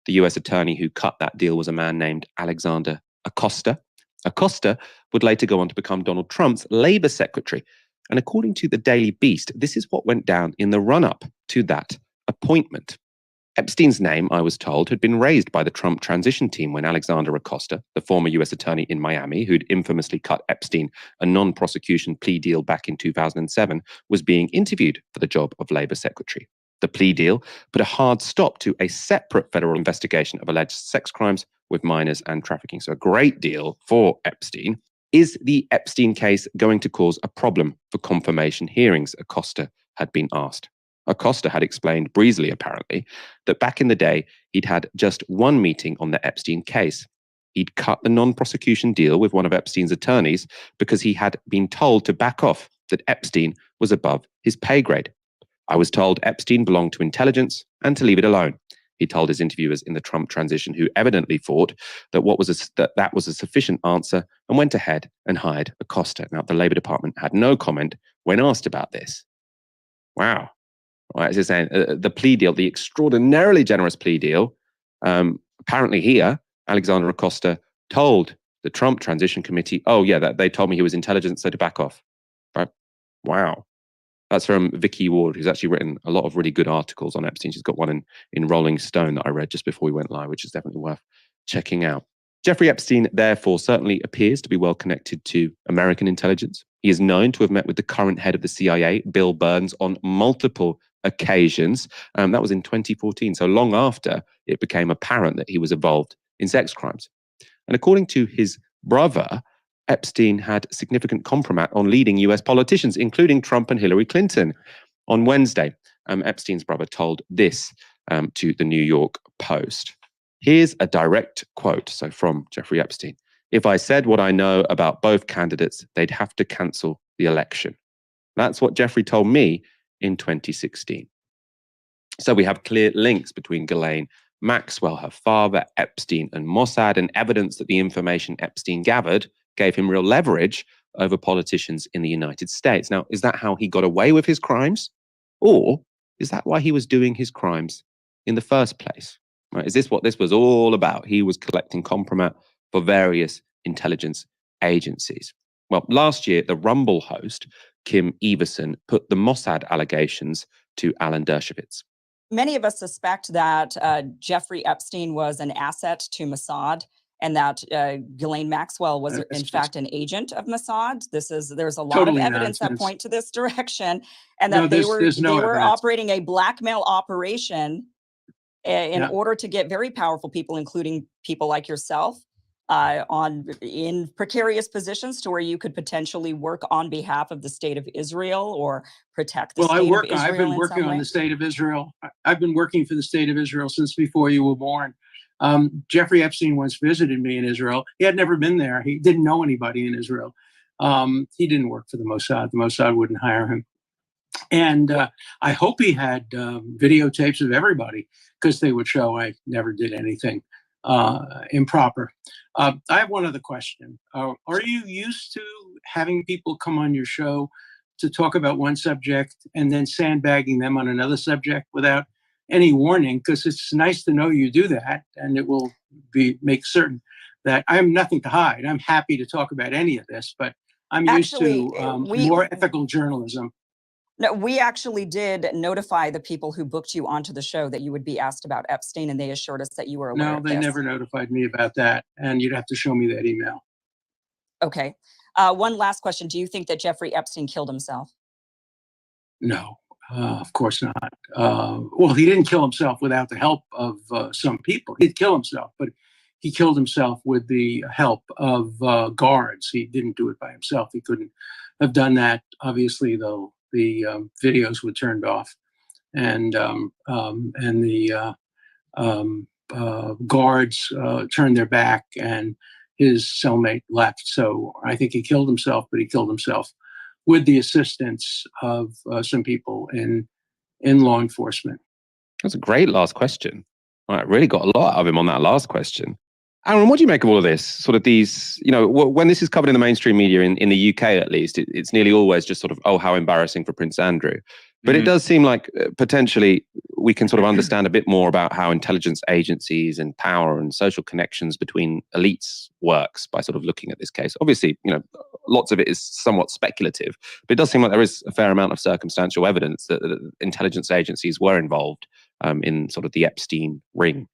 The US attorney who cut that deal was a man named Alexander Acosta. Acosta would later go on to become Donald Trump's Labor Secretary. And according to the Daily Beast, this is what went down in the run-up to that appointment. Epstein's name, I was told, had been raised by the Trump transition team when Alexander Acosta, the former US attorney in Miami, who'd infamously cut Epstein a non-prosecution plea deal back in 2007, was being interviewed for the job of Labor Secretary. The plea deal put a hard stop to a separate federal investigation of alleged sex crimes with minors and trafficking. So a great deal for Epstein. Is the Epstein case going to cause a problem for confirmation hearings? Acosta had been asked. Acosta had explained breezily, apparently, that back in the day, he'd had just one meeting on the Epstein case. He'd cut the non-prosecution deal with one of Epstein's attorneys because he had been told to back off, that Epstein was above his pay grade. I was told Epstein belonged to intelligence and to leave it alone, he told his interviewers in the Trump transition, who evidently thought that that was a sufficient answer and went ahead and hired Acosta. Now, the Labour Department had no comment when asked about this. Wow. All right, as you're saying, the plea deal, the extraordinarily generous plea deal, apparently here, Alexander Acosta told the Trump Transition Committee, oh yeah, that they told me he was intelligent, so to back off. Right? Wow. That's from Vicky Ward, who's actually written a lot of really good articles on Epstein. She's got one in Rolling Stone that I read just before we went live, which is definitely worth checking out. Jeffrey Epstein, therefore, certainly appears to be well connected to American intelligence. He is known to have met with the current head of the CIA, Bill Burns, on multiple occasions. That was in 2014, so long after it became apparent that he was involved in sex crimes. And according to his brother, Epstein had significant compromat on leading US politicians, including Trump and Hillary Clinton. On Wednesday, Epstein's brother told this to the New York Post. Here's a direct quote, so from Jeffrey Epstein. If I said what I know about both candidates, they'd have to cancel the election. That's what Jeffrey told me in 2016. So we have clear links between Ghislaine Maxwell, her father, Epstein, and Mossad, and evidence that the information Epstein gathered gave him real leverage over politicians in the United States. Now, is that how he got away with his crimes? Or is that why he was doing his crimes in the first place? Right? Is this what this was all about? He was collecting compromat for various intelligence agencies. Well, last year, the Rumble host, Kim Everson, put the Mossad allegations to Alan Dershowitz. Many of us suspect that Jeffrey Epstein was an asset to Mossad, and that Ghislaine Maxwell was in fact an agent of Mossad. There's a lot of evidence that point to this direction, and that they were operating a blackmail operation in order to get very powerful people, including people like yourself, in precarious positions to where you could potentially work on behalf of the state of Israel or protect the state of Israel. I've been working on the state of Israel. I've been working for the state of Israel since before you were born. Jeffrey Epstein once visited me in Israel. He had never been there. He didn't know anybody in Israel. He didn't work for the Mossad. The Mossad wouldn't hire him. And I hope he had videotapes of everybody, because they would show I never did anything improper. I have one other question. Are you used to having people come on your show to talk about one subject and then sandbagging them on another subject without any warning? Because it's nice to know you do that, and it will make certain that I have nothing to hide. I'm happy to talk about any of this, but I'm used to more ethical journalism. No, we actually did notify the people who booked you onto the show that you would be asked about Epstein, and they assured us that you were aware of this. No, they never notified me about that, and you'd have to show me that email. Okay. One last question. Do you think that Jeffrey Epstein killed himself? No, of course not. Well, he didn't kill himself without the help of some people. He'd kill himself, but he killed himself with the help of guards. He didn't do it by himself. He couldn't have done that, obviously, though. The videos were turned off, and the guards turned their back, and his cellmate left. So I think he killed himself, but he killed himself with the assistance of some people in law enforcement. That's a great last question. I really got a lot out of him on that last question. Aaron, what do you make of all of this? Sort of these, when this is covered in the mainstream media, in the UK at least, it's nearly always just sort of, oh, how embarrassing for Prince Andrew. But it does seem like potentially we can sort of understand a bit more about how intelligence agencies and power and social connections between elites works by sort of looking at this case. Obviously, lots of it is somewhat speculative, but it does seem like there is a fair amount of circumstantial evidence that intelligence agencies were involved in sort of the Epstein ring.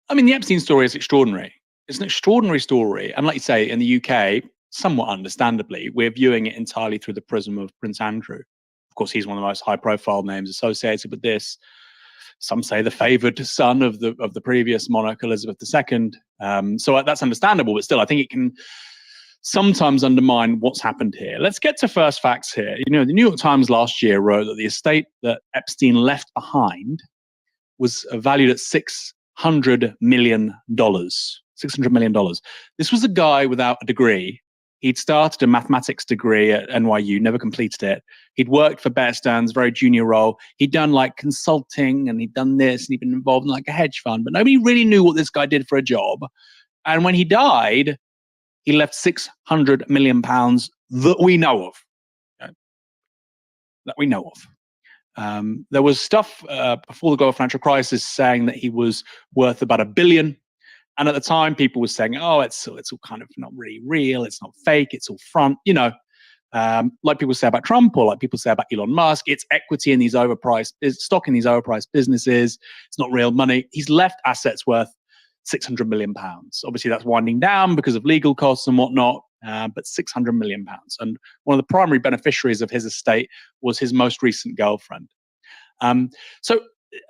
I mean, the Epstein story is extraordinary. It's an extraordinary story. And like you say, in the UK, somewhat understandably, we're viewing it entirely through the prism of Prince Andrew. Of course, he's one of the most high-profile names associated with this. Some say the favoured son of the previous monarch, Elizabeth II. So that's understandable, but still, I think it can sometimes undermine what's happened here. Let's get to first facts here. You know, the New York Times last year wrote that the estate that Epstein left behind was valued at $600 million. $600 million. This was a guy without a degree. He'd started a mathematics degree at NYU, never completed it. He'd worked for Bear Stearns, very junior role. He'd done like consulting and he'd done this and he'd been involved in like a hedge fund, but nobody really knew what this guy did for a job. And when he died, he left £600 million that we know of. Okay? That we know of. There was stuff before the global financial crisis saying that he was worth about $1 billion. And at the time, people were saying, oh, it's all kind of not really real. It's not fake. It's all front, you know, like people say about Trump or like people say about Elon Musk. It's equity in these overpriced, stock in these overpriced businesses. It's not real money. He's left assets worth £600 million. Obviously, that's winding down because of legal costs and whatnot, but £600 million. And one of the primary beneficiaries of his estate was his most recent girlfriend. So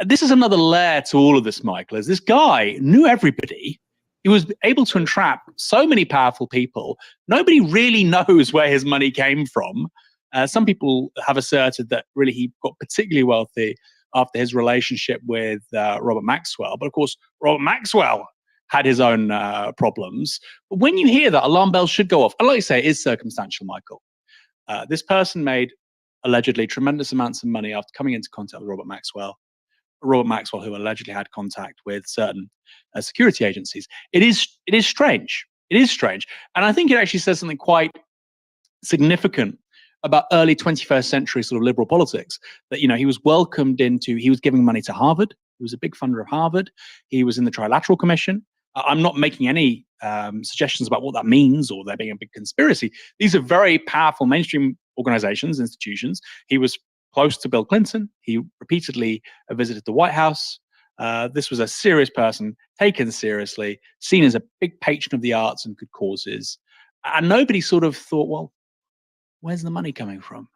this is another layer to all of this, Michael, is this guy knew everybody. He was able to entrap so many powerful people. Nobody really knows where his money came from. Some people have asserted that really he got particularly wealthy after his relationship with Robert Maxwell. But of course, Robert Maxwell had his own problems. But when you hear that, alarm bells should go off. And like you say, it is circumstantial, Michael. This person made allegedly tremendous amounts of money after coming into contact with Robert Maxwell, who allegedly had contact with certain security agencies. It is strange. It is strange. And I think it actually says something quite significant about early 21st century sort of liberal politics, that, you know, he was welcomed into, he was giving money to Harvard. He was a big funder of Harvard. He was in the Trilateral Commission. I'm not making any suggestions about what that means or there being a big conspiracy. These are very powerful mainstream organizations, institutions. He was close to Bill Clinton. He repeatedly visited the White House. This was a serious person, taken seriously, seen as a big patron of the arts and good causes. And nobody sort of thought, well, where's the money coming from?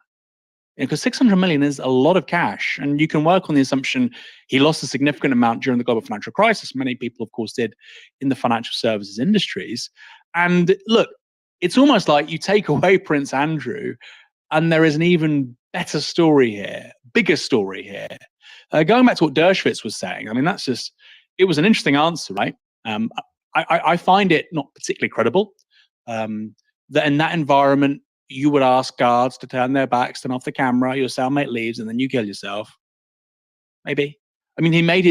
Because 600 million is a lot of cash. And you can work on the assumption he lost a significant amount during the global financial crisis. Many people, of course, did in the financial services industries. And look, it's almost like you take away Prince Andrew and there is an even better story here, bigger story here. Going back to what Dershowitz was saying, I mean, that's just, it was an interesting answer, right? I find it not particularly credible that in that environment, you would ask guards to turn their backs, turn off the camera, your cellmate leaves, and then you kill yourself. Maybe. I mean, he made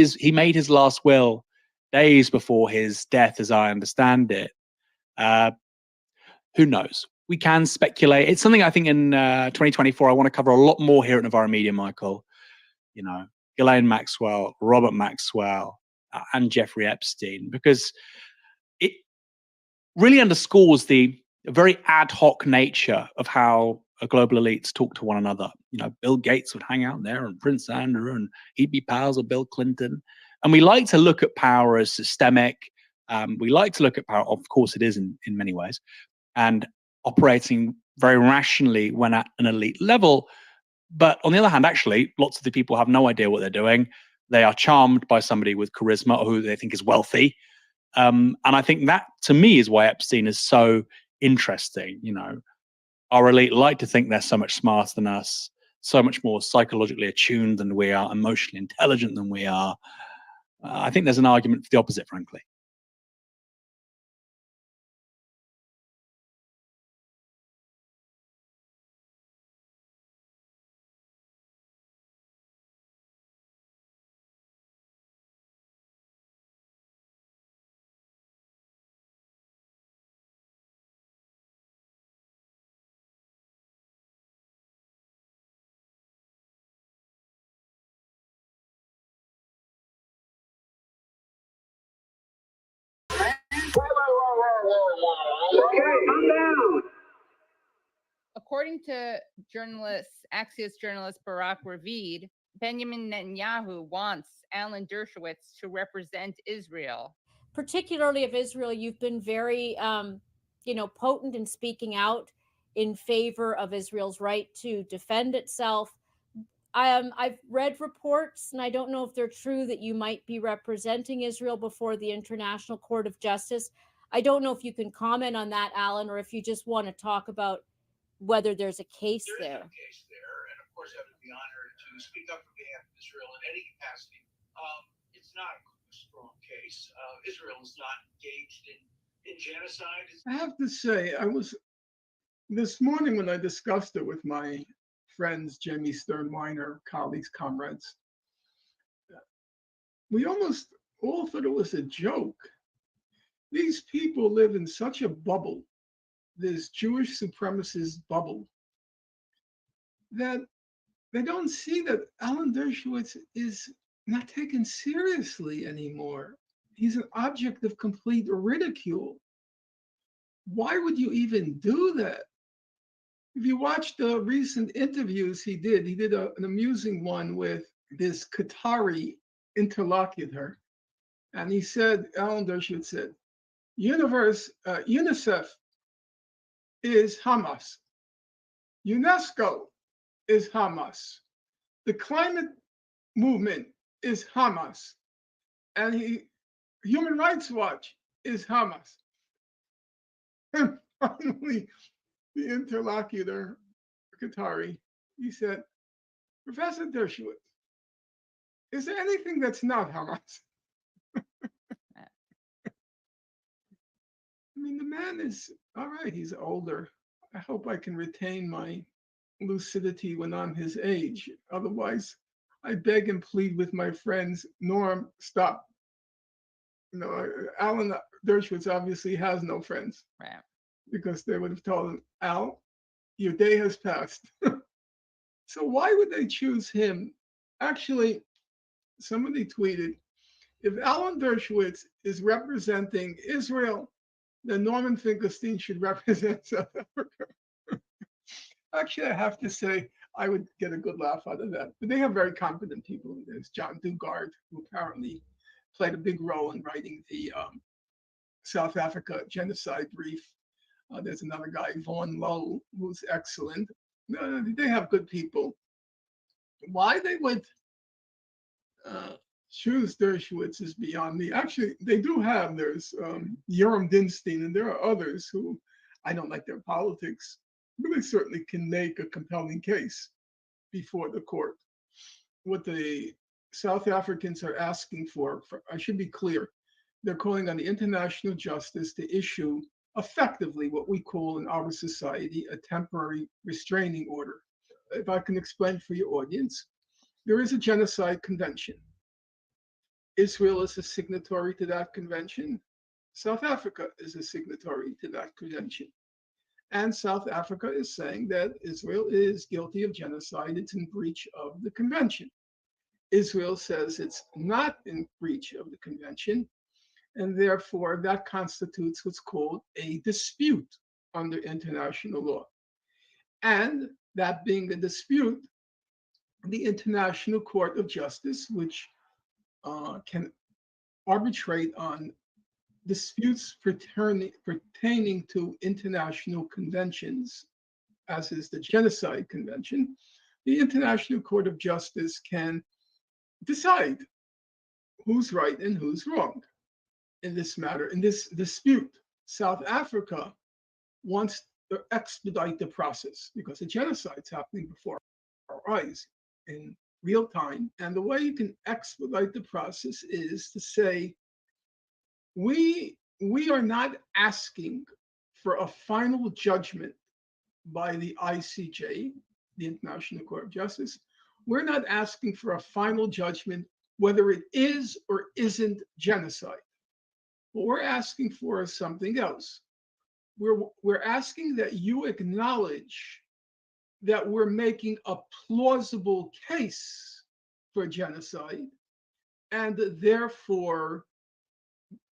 his last will days before his death, as I understand it. Who knows? We can speculate. It's something I think in 2024 I want to cover a lot more here at Novara Media, Michael. You know, Ghislaine Maxwell, Robert Maxwell, and Jeffrey Epstein, because it really underscores the very ad hoc nature of how global elites talk to one another. You know, Bill Gates would hang out there and Prince Andrew, and he'd be pals with Bill Clinton. And we like to look at power as systemic. We like to look at power, of course it is in many ways, and operating very rationally when at an elite level. But on the other hand, actually, lots of the people have no idea what they're doing. They are charmed by somebody with charisma or who they think is wealthy. And I think that, to me, is why Epstein is so interesting. You know, our elite like to think they're so much smarter than us, so much more psychologically attuned than we are, emotionally intelligent than we are. I think there's an argument for the opposite, frankly. According to Axios journalist Barak Ravid, Benjamin Netanyahu wants Alan Dershowitz to represent Israel. Particularly of Israel, you've been very, potent in speaking out in favor of Israel's right to defend itself. I've read reports, and I don't know if they're true, that you might be representing Israel before the International Court of Justice. I don't know if you can comment on that, Alan, or if you just want to talk about whether there's a case there. There is a case there, and of course I would be honored to speak up on behalf of Israel in any capacity. It's not a strong case. Israel is not engaged in genocide. I have to say, this morning when I discussed it with my friends, Jamie Stern-Weiner, colleagues, comrades, we almost all thought it was a joke. These people live in such a bubble, this Jewish supremacist bubble, that they don't see that Alan Dershowitz is not taken seriously anymore. He's an object of complete ridicule. Why would you even do that? If you watch the recent interviews he did an amusing one with this Qatari interlocutor. And he said, Alan Dershowitz said, UNICEF is Hamas. UNESCO is Hamas. The climate movement is Hamas. And Human Rights Watch is Hamas. And finally, the interlocutor, Qatari, he said, Professor Dershowitz, is there anything that's not Hamas? I mean, the man is, all right, he's older. I hope I can retain my lucidity when I'm his age. Otherwise, I beg and plead with my friends, Norm, stop. You know, Alan Dershowitz obviously has no friends. Right. Because they would have told him, Al, your day has passed. So why would they choose him? Actually, somebody tweeted, if Alan Dershowitz is representing Israel, then Norman Finkelstein should represent South Africa. Actually, I have to say, I would get a good laugh out of that. But they have very competent people. There's John Dugard, who apparently played a big role in writing the South Africa genocide brief. There's another guy, Vaughn Lowe, who's excellent. They have good people. Why they would choose Dershowitz is beyond me. Actually, they do have, there's Yoram Dinstein, and there are others who, I don't like their politics, but they certainly can make a compelling case before the court. What the South Africans are asking for, I should be clear, they're calling on the international justice to issue effectively what we call in our society a temporary restraining order. If I can explain for your audience, there is a genocide convention. Israel is a signatory to that convention. South Africa is a signatory to that convention. And South Africa is saying that Israel is guilty of genocide. It's in breach of the convention. Israel says it's not in breach of the convention, and therefore that constitutes what's called a dispute under international law. And that being a dispute, the International Court of Justice, which can arbitrate on disputes pertaining to international conventions, as is the Genocide Convention, the International Court of Justice can decide who's right and who's wrong in this matter, in this dispute. South Africa wants to expedite the process because the genocide's happening before our eyes in real time. And the way you can expedite the process is to say, we are not asking for a final judgment by the ICJ, the International Court of Justice. We're not asking for a final judgment whether it is or isn't genocide. What we're asking for is something else. We're asking that you acknowledge that we're making a plausible case for genocide, and therefore,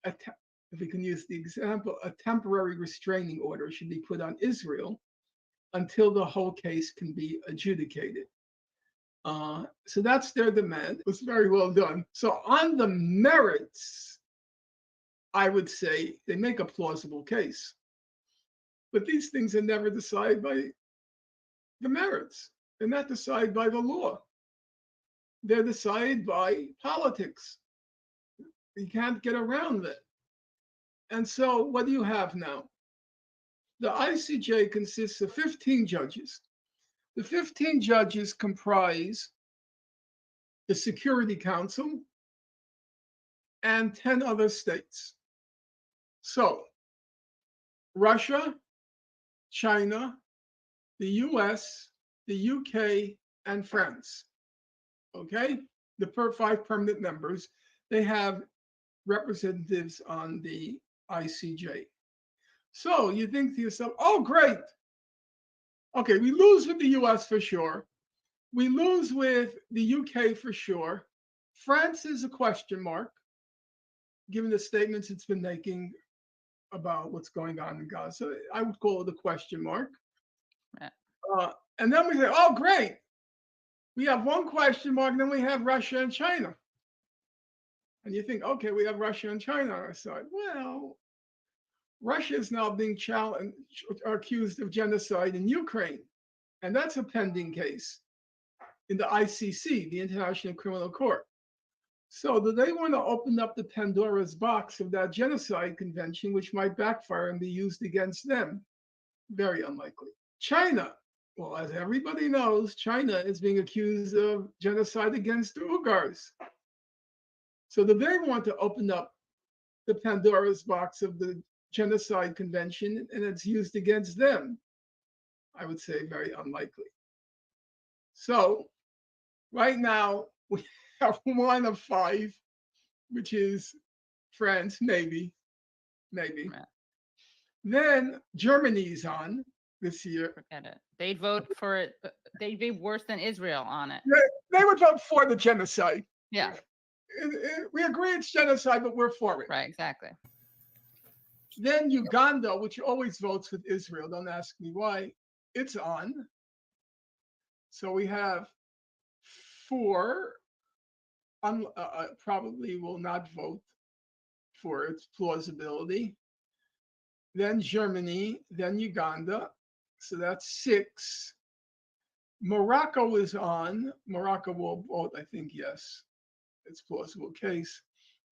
if we can use the example, a temporary restraining order should be put on Israel until the whole case can be adjudicated. So that's their demand. It was very well done. So on the merits, I would say they make a plausible case. But these things are never decided by the merits. They're not decided by the law. They're decided by politics. You can't get around that. And so what do you have now? The ICJ consists of 15 judges. The 15 judges comprise the Security Council and 10 other states. So Russia, China, the US, the UK, and France. Okay? The 5 permanent members, they have representatives on the ICJ. So you think to yourself, oh, great. Okay, we lose with the US for sure. We lose with the UK for sure. France is a question mark, given the statements it's been making about what's going on in Gaza. I would call it a question mark. And then we say, oh, great. We have one question mark, and then we have Russia and China. And you think, okay, we have Russia and China on our side. Well, Russia is now being challenged or accused of genocide in Ukraine. And that's a pending case in the ICC, the International Criminal Court. So do they want to open up the Pandora's box of that genocide convention, which might backfire and be used against them? Very unlikely. China, well, as everybody knows, China is being accused of genocide against the Uyghurs. So do they want to open up the Pandora's box of the genocide convention and it's used against them? I would say very unlikely. So right now, we have 1 of 5, which is France, maybe. Then Germany's on this year. Forget it. They'd vote for it. They'd be worse than Israel on it. They would vote for the genocide. Yeah. We agree it's genocide, but we're for it. Right, exactly. Then Uganda, which always votes with Israel, don't ask me why, it's on. So we have 4 probably will not vote for its plausibility. Then Germany, then Uganda. So that's 6. Morocco is on. Morocco will vote, I think, yes. It's a plausible case.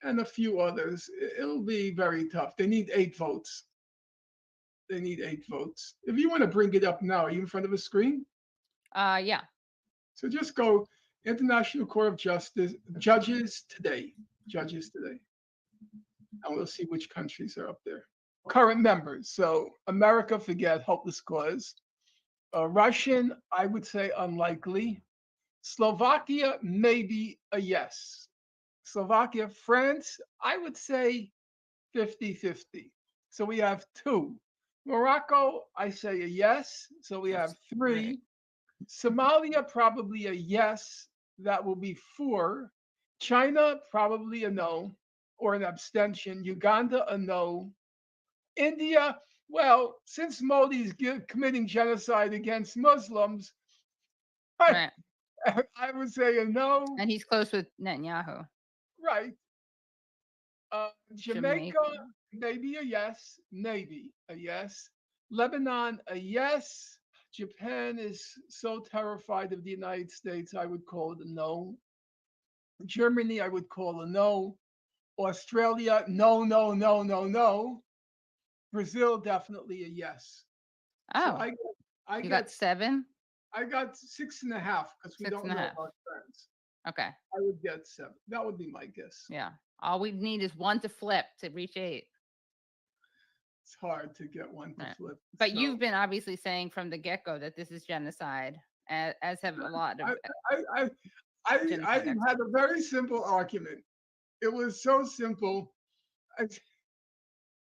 And a few others. It'll be very tough. They need 8 votes. They need 8 votes. If you want to bring it up now, are you in front of a screen? Yeah. So just go International Court of Justice, judges today. And we'll see which countries are up there. Current members. So America, forget, hopeless cause. Russian, I would say unlikely. Slovakia, maybe a yes. Slovakia, France, I would say 50-50. So we have 2. Morocco, I say a yes. So we have 3. Somalia, probably a yes. That will be 4. China, probably a no or an abstention. Uganda, a no. India, well, since Modi's committing genocide against Muslims, Right. I would say a no. And he's close with Netanyahu. Right. Jamaica, maybe a yes. Lebanon, a yes. Japan is so terrified of the United States, I would call it a no. Germany, I would call a no. Australia, no. Brazil, definitely a yes. Oh, so I you got 7? I got 6.5 because we don't know about France. Okay. I would get 7. That would be my guess. Yeah. All we need is 1 to flip to reach 8. It's hard to get 1 to flip. But you've been obviously saying from the get-go that this is genocide, as have a lot of. I had a very simple argument. It was so simple.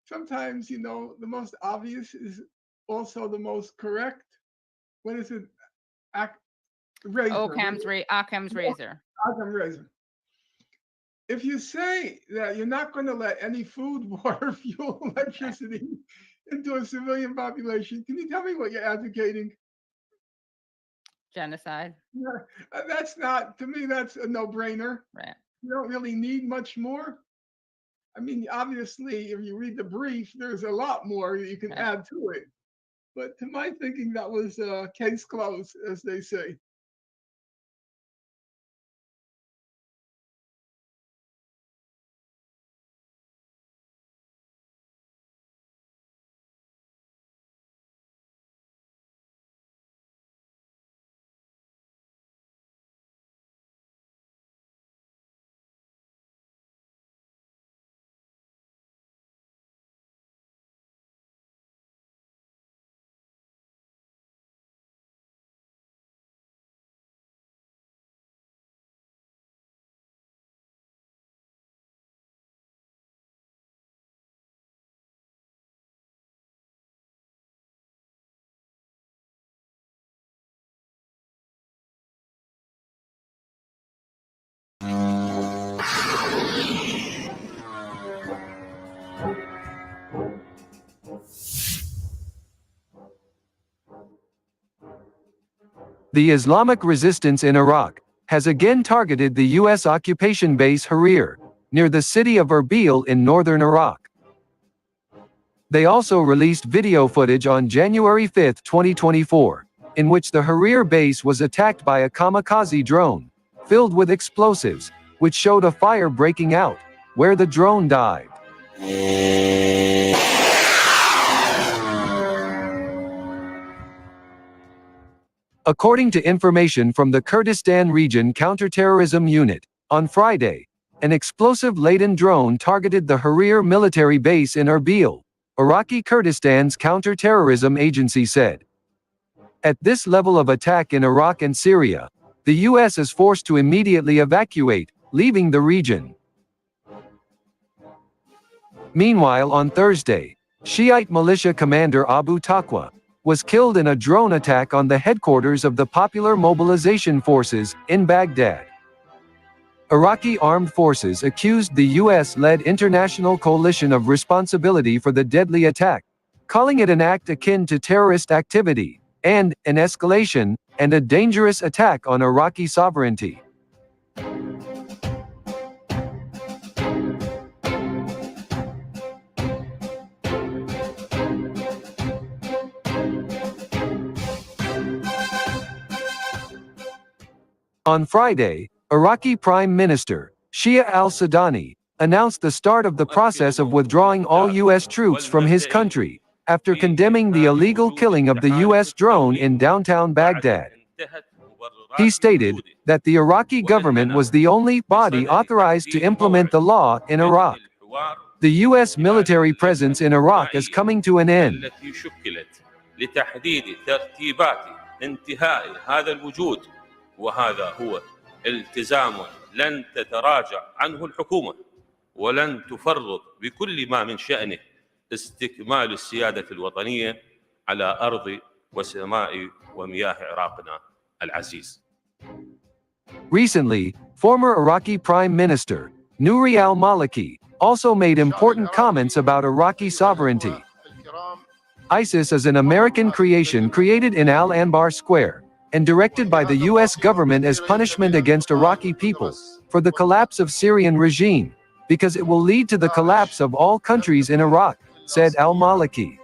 Sometimes, the most obvious is also the most correct. What is it? Razor. Occam's razor. Occam's razor. If you say that you're not going to let any food, water, fuel, electricity into a civilian population, can you tell me what you're advocating? Genocide. That's not, to me, that's a no-brainer. Right. You don't really need much more. I mean, obviously, if you read the brief, there's a lot more you can add to it. But to my thinking, that was case closed, as they say. The Islamic resistance in Iraq has again targeted the U.S. occupation base Harir, near the city of Erbil in northern Iraq. They also released video footage on January 5, 2024, in which the Harir base was attacked by a kamikaze drone, filled with explosives, which showed a fire breaking out, where the drone died. According to information from the Kurdistan Region Counterterrorism Unit, on Friday, an explosive-laden drone targeted the Harir military base in Erbil, Iraqi Kurdistan's counter-terrorism agency said. At this level of attack in Iraq and Syria, the U.S. is forced to immediately evacuate, leaving the region. Meanwhile, on Thursday, Shiite militia commander Abu Taqwa was killed in a drone attack on the headquarters of the Popular Mobilization Forces in Baghdad. Iraqi armed forces accused the U.S.-led international coalition of responsibility for the deadly attack, calling it an act akin to terrorist activity, and an escalation, and a dangerous attack on Iraqi sovereignty. On Friday, Iraqi Prime Minister, Shia al-Sudani, announced the start of the process of withdrawing all U.S. troops from his country, after condemning the illegal killing of the U.S. drone in downtown Baghdad. He stated that the Iraqi government was the only body authorized to implement the law in Iraq. The U.S. military presence in Iraq is coming to an end. وهذا هو التزام لن تتراجع عنه الحكومة ولن تفرط بكل ما من شأنه استكمال السيادة الوطنية على أرض وسماء ومياه عراقنا العزيز. Recently, former Iraqi Prime Minister, Nouri al-Maliki, also made important comments about Iraqi sovereignty. ISIS is an American creation created in Al-Anbar Square, and directed by the U.S. government as punishment against Iraqi people, for the collapse of Syrian regime, because it will lead to the collapse of all countries in Iraq, said al-Maliki.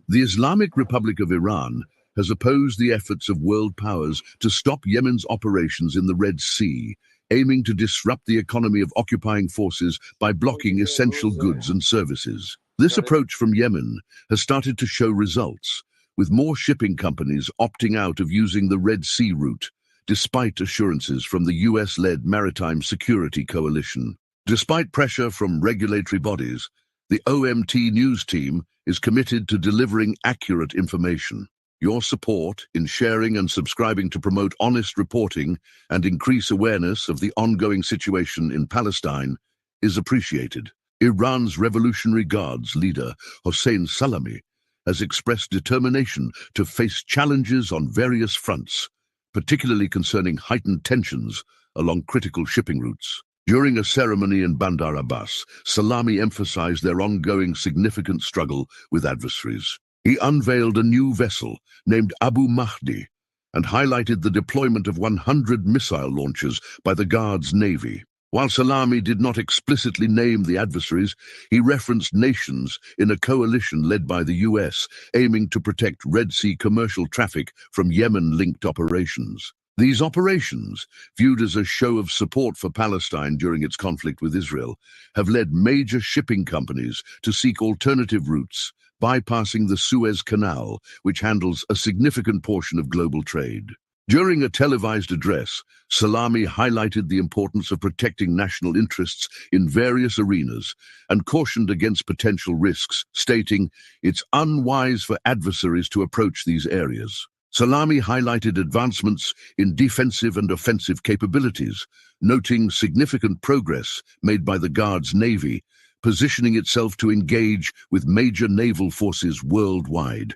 The Islamic Republic of Iran has opposed the efforts of world powers to stop Yemen's operations in the Red Sea, aiming to disrupt the economy of occupying forces by blocking essential goods and services. This approach from Yemen has started to show results, with more shipping companies opting out of using the Red Sea route, despite assurances from the US-led Maritime Security Coalition. Despite pressure from regulatory bodies, the OMT News team is committed to delivering accurate information. Your support in sharing and subscribing to promote honest reporting and increase awareness of the ongoing situation in Palestine is appreciated. Iran's Revolutionary Guards leader, Hossein Salami, has expressed determination to face challenges on various fronts, particularly concerning heightened tensions along critical shipping routes. During a ceremony in Bandar Abbas, Salami emphasized their ongoing significant struggle with adversaries. He unveiled a new vessel named Abu Mahdi and highlighted the deployment of 100 missile launchers by the Guards' Navy. While Salami did not explicitly name the adversaries, he referenced nations in a coalition led by the US, aiming to protect Red Sea commercial traffic from Yemen-linked operations. These operations, viewed as a show of support for Palestine during its conflict with Israel, have led major shipping companies to seek alternative routes, bypassing the Suez Canal, which handles a significant portion of global trade. During a televised address, Salami highlighted the importance of protecting national interests in various arenas and cautioned against potential risks, stating, "It's unwise for adversaries to approach these areas." Salami highlighted advancements in defensive and offensive capabilities, noting significant progress made by the Guard's Navy, positioning itself to engage with major naval forces worldwide.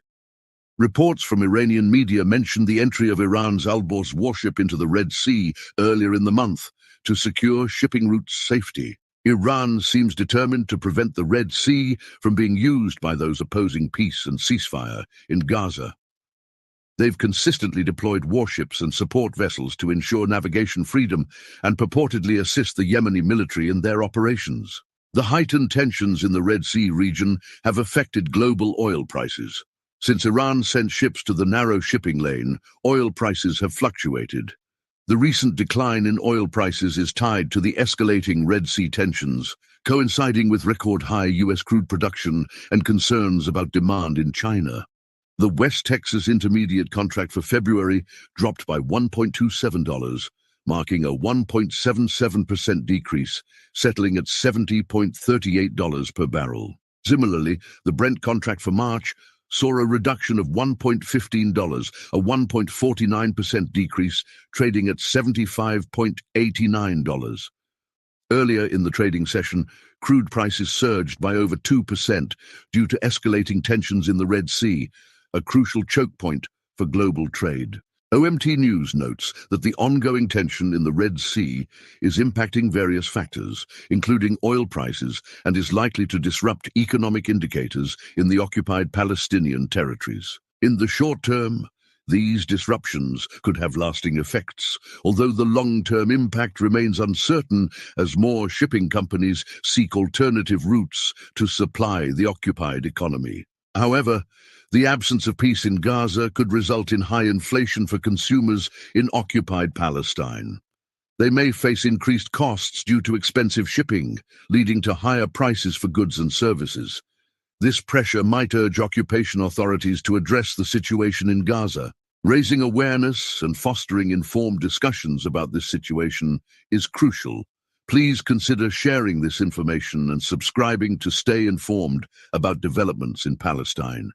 Reports from Iranian media mentioned the entry of Iran's Al-Borz warship into the Red Sea earlier in the month to secure shipping routes' safety. Iran seems determined to prevent the Red Sea from being used by those opposing peace and ceasefire in Gaza. They've consistently deployed warships and support vessels to ensure navigation freedom and purportedly assist the Yemeni military in their operations. The heightened tensions in the Red Sea region have affected global oil prices. Since Iran sent ships to the narrow shipping lane, oil prices have fluctuated. The recent decline in oil prices is tied to the escalating Red Sea tensions, coinciding with record-high U.S. crude production and concerns about demand in China. The West Texas Intermediate contract for February dropped by $1.27, marking a 1.77% decrease, settling at $70.38 per barrel. Similarly, the Brent contract for March saw a reduction of $1.15, a 1.49% decrease, trading at $75.89. Earlier in the trading session, crude prices surged by over 2% due to escalating tensions in the Red Sea, a crucial choke point for global trade. OMT News notes that the ongoing tension in the Red Sea is impacting various factors, including oil prices, and is likely to disrupt economic indicators in the occupied Palestinian territories. In the short term, these disruptions could have lasting effects, although the long-term impact remains uncertain as more shipping companies seek alternative routes to supply the occupied economy. However, the absence of peace in Gaza could result in high inflation for consumers in occupied Palestine. They may face increased costs due to expensive shipping, leading to higher prices for goods and services. This pressure might urge occupation authorities to address the situation in Gaza. Raising awareness and fostering informed discussions about this situation is crucial. Please consider sharing this information and subscribing to stay informed about developments in Palestine.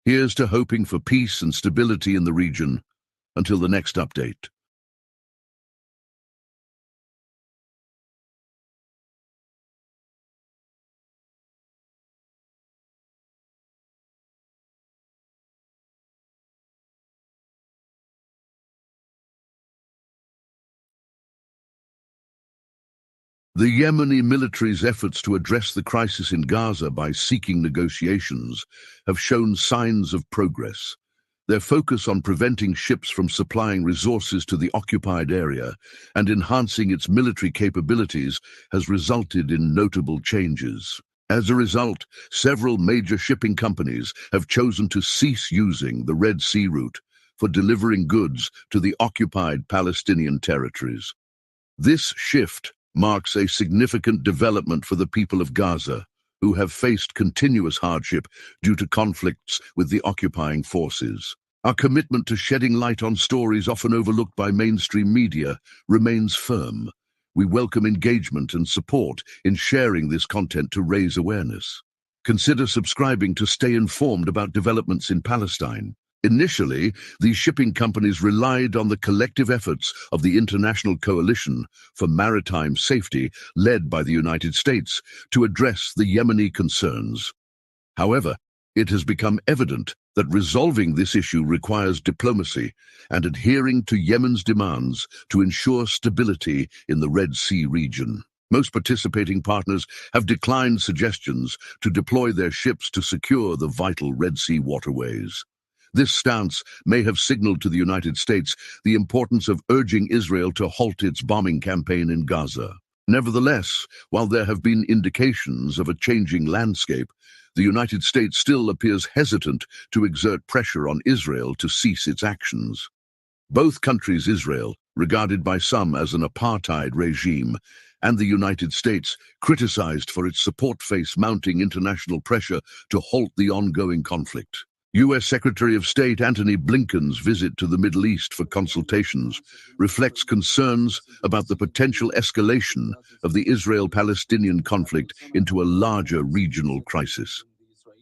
Here's to hoping for peace and stability in the region. Until the next update. The Yemeni military's efforts to address the crisis in Gaza by seeking negotiations have shown signs of progress. Their focus on preventing ships from supplying resources to the occupied area and enhancing its military capabilities has resulted in notable changes. As a result, several major shipping companies have chosen to cease using the Red Sea route for delivering goods to the occupied Palestinian territories. This shift marks a significant development for the people of Gaza, who have faced continuous hardship due to conflicts with the occupying forces. Our commitment to shedding light on stories often overlooked by mainstream media remains firm. We welcome engagement and support in sharing this content to raise awareness. Consider subscribing to stay informed about developments in Palestine. Initially, these shipping companies relied on the collective efforts of the International Coalition for Maritime Safety, led by the United States, to address the Yemeni concerns. However, it has become evident that resolving this issue requires diplomacy and adhering to Yemen's demands to ensure stability in the Red Sea region. Most participating partners have declined suggestions to deploy their ships to secure the vital Red Sea waterways. This stance may have signaled to the United States the importance of urging Israel to halt its bombing campaign in Gaza. Nevertheless, while there have been indications of a changing landscape, the United States still appears hesitant to exert pressure on Israel to cease its actions. Both countries, Israel, regarded by some as an apartheid regime, and the United States, criticized for its support, face mounting international pressure to halt the ongoing conflict. U.S. Secretary of State Antony Blinken's visit to the Middle East for consultations reflects concerns about the potential escalation of the Israel-Palestinian conflict into a larger regional crisis.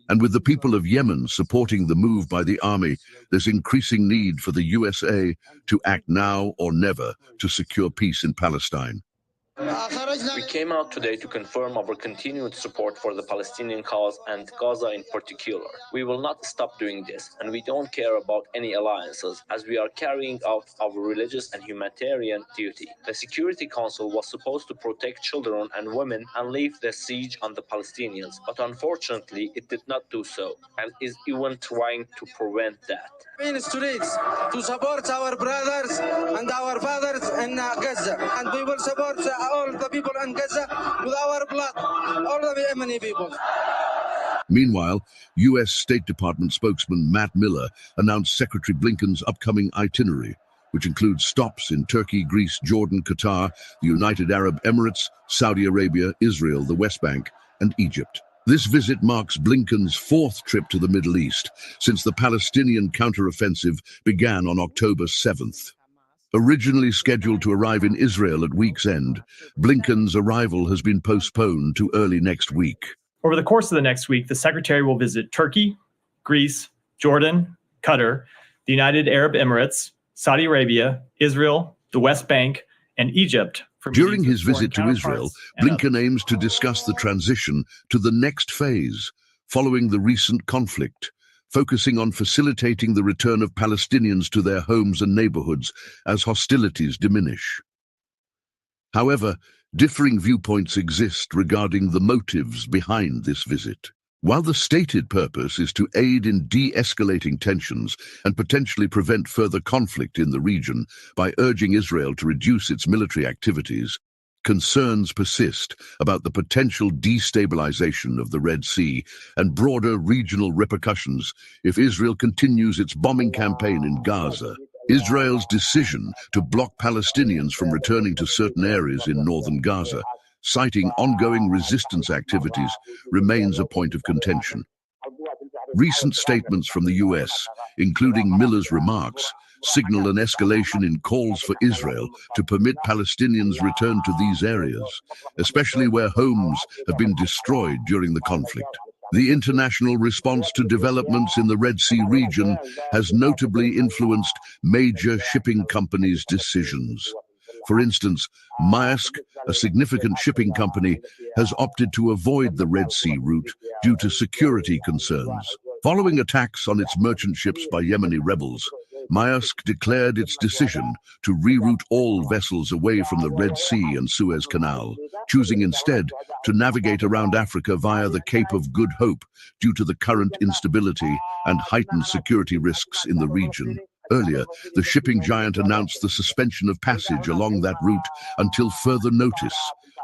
And with the people of Yemen supporting the move by the army, there's increasing need for the USA to act now or never to secure peace in Palestine. We came out today to confirm our continued support for the Palestinian cause and Gaza in particular. We will not stop doing this, and we don't care about any alliances, as we are carrying out our religious and humanitarian duty. The Security Council was supposed to protect children and women and leave the siege on the Palestinians, but unfortunately it did not do so, and is even trying to prevent that. In the streets to support our brothers and our fathers in Gaza, and we will support all the people in Gaza with our blood, all the Yemeni people. Meanwhile, U.S. State Department spokesman Matt Miller announced Secretary Blinken's upcoming itinerary, which includes stops in Turkey, Greece, Jordan, Qatar, the United Arab Emirates, Saudi Arabia, Israel, the West Bank, and Egypt. This visit marks Blinken's fourth trip to the Middle East since the Palestinian counteroffensive began on October 7th. Originally scheduled to arrive in Israel at week's end, Blinken's arrival has been postponed to early next week. Over the course of the next week, the Secretary will visit Turkey, Greece, Jordan, Qatar, the United Arab Emirates, Saudi Arabia, Israel, the West Bank, and Egypt. During his visit to Israel, Blinken aims to discuss the transition to the next phase, following the recent conflict, focusing on facilitating the return of Palestinians to their homes and neighborhoods as hostilities diminish. However, differing viewpoints exist regarding the motives behind this visit. While the stated purpose is to aid in de-escalating tensions and potentially prevent further conflict in the region by urging Israel to reduce its military activities, concerns persist about the potential destabilization of the Red Sea and broader regional repercussions if Israel continues its bombing campaign in Gaza. Israel's decision to block Palestinians from returning to certain areas in northern Gaza, citing ongoing resistance activities, remains a point of contention. Recent statements from the US, including Miller's remarks, signal an escalation in calls for Israel to permit Palestinians return to these areas, especially where homes have been destroyed during the conflict. The international response to developments in the Red Sea region has notably influenced major shipping companies' decisions. For instance, Maersk, a significant shipping company, has opted to avoid the Red Sea route due to security concerns. Following attacks on its merchant ships by Yemeni rebels, Maersk declared its decision to reroute all vessels away from the Red Sea and Suez Canal, choosing instead to navigate around Africa via the Cape of Good Hope due to the current instability and heightened security risks in the region. Earlier, the shipping giant announced the suspension of passage along that route until further notice,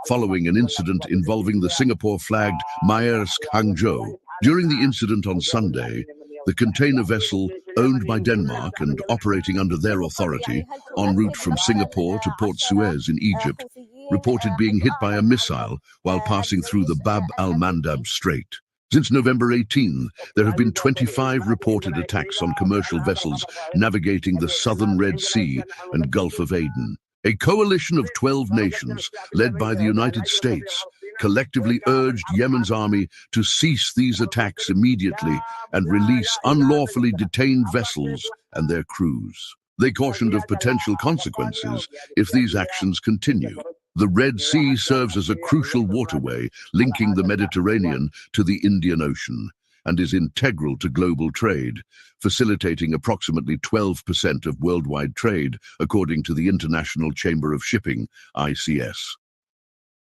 following an incident involving the Singapore-flagged Maersk Hangzhou. During the incident on Sunday, the container vessel, owned by Denmark and operating under their authority, en route from Singapore to Port Suez in Egypt, reported being hit by a missile while passing through the Bab al-Mandab Strait. Since November 18, there have been 25 reported attacks on commercial vessels navigating the southern Red Sea and Gulf of Aden. A coalition of 12 nations, led by the United States, collectively urged Yemen's army to cease these attacks immediately and release unlawfully detained vessels and their crews. They cautioned of potential consequences if these actions continue. The Red Sea serves as a crucial waterway linking the Mediterranean to the Indian Ocean and is integral to global trade, facilitating approximately 12% of worldwide trade, according to the International Chamber of Shipping, ICS.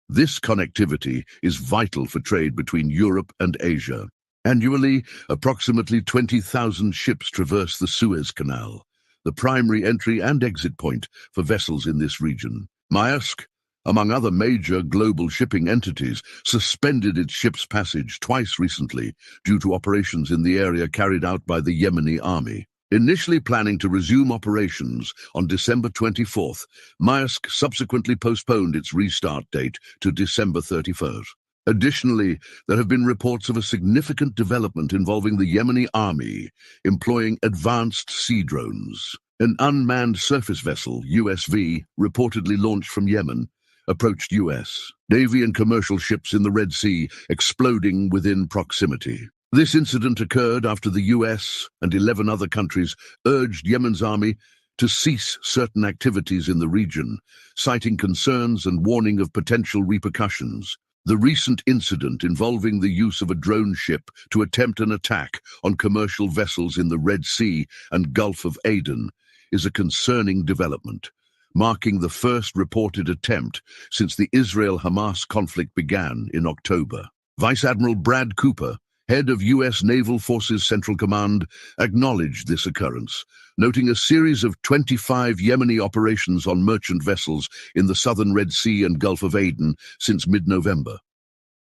This connectivity is vital for trade between Europe and Asia. Annually, approximately 20,000 ships traverse the Suez Canal, the primary entry and exit point for vessels in this region. Maersk, among other major global shipping entities, suspended its ships' passage twice recently due to operations in the area carried out by the Yemeni army. Initially planning to resume operations on December 24th, Maersk subsequently postponed its restart date to December 31st. Additionally, there have been reports of a significant development involving the Yemeni army employing advanced sea drones. An unmanned surface vessel, USV, reportedly launched from Yemen, approached U.S. Navy and commercial ships in the Red Sea, exploding within proximity. This incident occurred after the U.S. and 11 other countries urged Yemen's army to cease certain activities in the region, citing concerns and warning of potential repercussions. The recent incident involving the use of a drone ship to attempt an attack on commercial vessels in the Red Sea and Gulf of Aden is a concerning development, marking the first reported attempt since the Israel-Hamas conflict began in October. Vice Admiral Brad Cooper, head of U.S. Naval Forces Central Command, acknowledged this occurrence, noting a series of 25 Yemeni operations on merchant vessels in the southern Red Sea and Gulf of Aden since mid-November.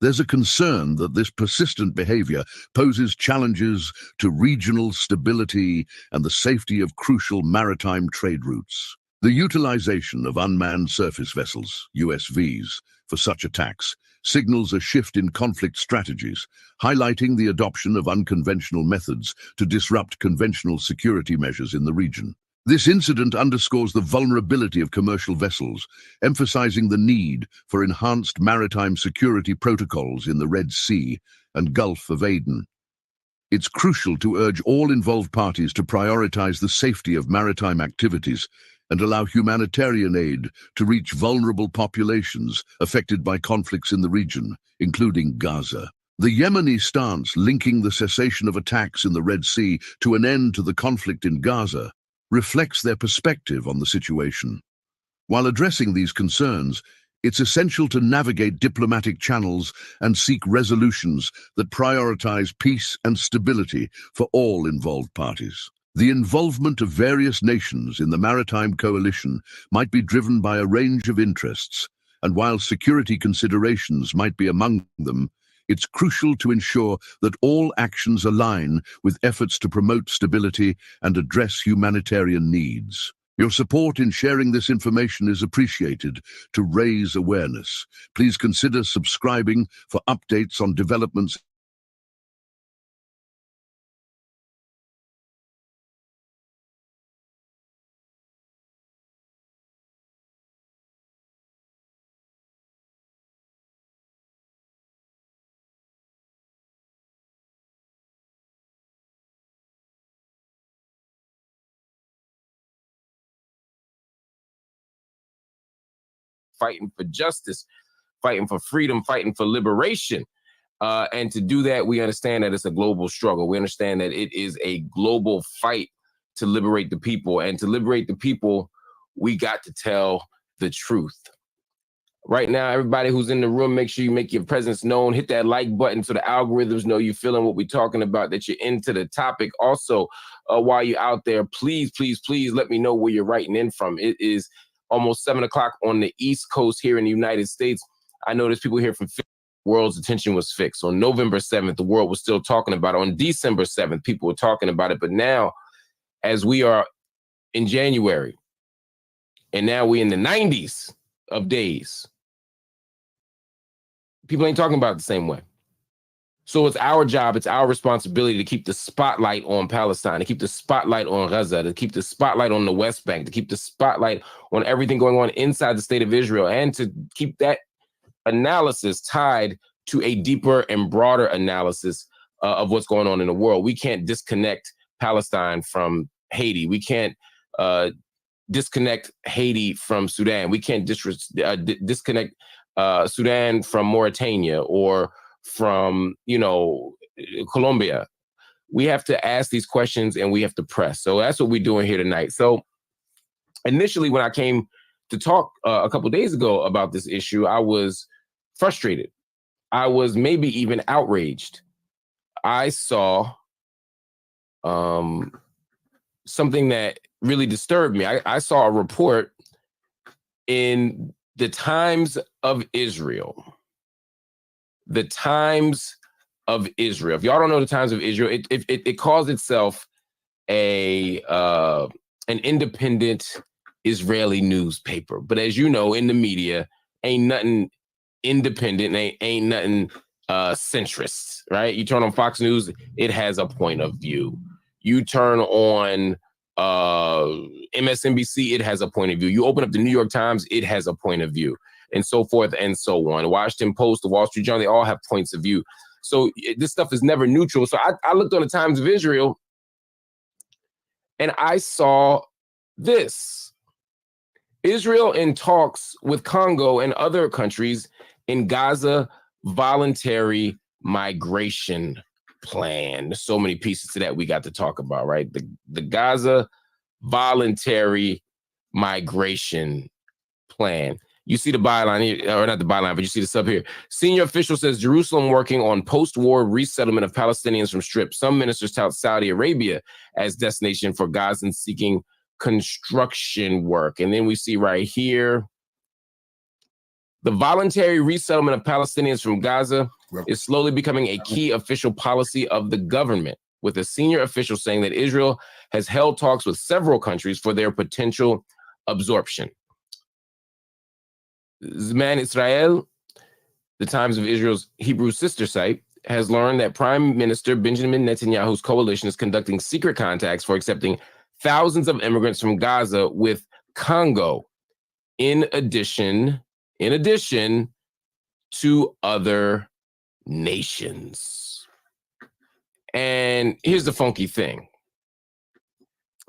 There's a concern that this persistent behavior poses challenges to regional stability and the safety of crucial maritime trade routes. The utilization of unmanned surface vessels, USVs, for such attacks signals a shift in conflict strategies, highlighting the adoption of unconventional methods to disrupt conventional security measures in the region. This incident underscores the vulnerability of commercial vessels, emphasizing the need for enhanced maritime security protocols in the Red Sea and Gulf of Aden. It's crucial to urge all involved parties to prioritize the safety of maritime activities and allow humanitarian aid to reach vulnerable populations affected by conflicts in the region, including Gaza. The Yemeni stance linking the cessation of attacks in the Red Sea to an end to the conflict in Gaza reflects their perspective on the situation. While addressing these concerns, it's essential to navigate diplomatic channels and seek resolutions that prioritize peace and stability for all involved parties. The involvement of various nations in the maritime coalition might be driven by a range of interests, and while security considerations might be among them, it's crucial to ensure that all actions align with efforts to promote stability and address humanitarian needs. Your support in sharing this information is appreciated to raise awareness. Please consider subscribing for updates on developments. Fighting for justice, fighting for freedom, fighting for liberation. And to do that, we understand that it's a global struggle. We understand that it is a global fight to liberate the people. And to liberate the people, we got to tell the truth. Right now, everybody who's in the room, make sure you make your presence known. Hit that like button so the algorithms know you're feeling what we're talking about, that you're into the topic. Also, while you're out there, please, please, please let me know where you're writing in from. It is almost 7 o'clock on the East Coast here in the United States. I know there's people here from the world's attention was fixed. On November 7th, the world was still talking about it. On December 7th, people were talking about it. But now, as we are in January, and now we're in the 90s of days, people ain't talking about it the same way. So it's our job, it's our responsibility to keep the spotlight on Palestine, to keep the spotlight on Gaza, to keep the spotlight on the West Bank, to keep the spotlight on everything going on inside the state of Israel, and to keep that analysis tied to a deeper and broader analysis of what's going on in the world. We can't disconnect Palestine from Haiti. We can't disconnect Haiti from Sudan. We can't disconnect Sudan from Mauritania or from, Colombia. We have to ask these questions and we have to press. So that's what we're doing here tonight. So initially, when I came to talk a couple of days ago about this issue, I was frustrated. I was maybe even outraged. I saw something that really disturbed me. I saw a report in the Times of Israel. The Times of Israel. If y'all don't know the Times of Israel, it calls itself an independent Israeli newspaper. But as you know, in the media, ain't nothing independent, ain't nothing centrist, right? You turn on Fox News, it has a point of view. You turn on MSNBC, it has a point of view. You open up the New York Times, it has a point of view, and so forth and so on. Washington Post, the Wall Street Journal, they all have points of view. So this stuff is never neutral. So I looked on the Times of Israel, and I saw this. Israel in talks with Congo and other countries in Gaza voluntary migration plan. There's so many pieces to that we got to talk about, right? The Gaza voluntary migration plan. You see the byline here, or not the byline, but you see the sub here. Senior official says Jerusalem working on post-war resettlement of Palestinians from Strip. Some ministers tout Saudi Arabia as destination for Gazans seeking construction work. And then we see right here, the voluntary resettlement of Palestinians from Gaza is slowly becoming a key official policy of the government, with a senior official saying that Israel has held talks with several countries for their potential absorption. Zman Israel, the Times of Israel's Hebrew sister site, has learned that Prime Minister Benjamin Netanyahu's coalition is conducting secret contacts for accepting thousands of immigrants from Gaza with Congo, in addition to other nations. And here's the funky thing.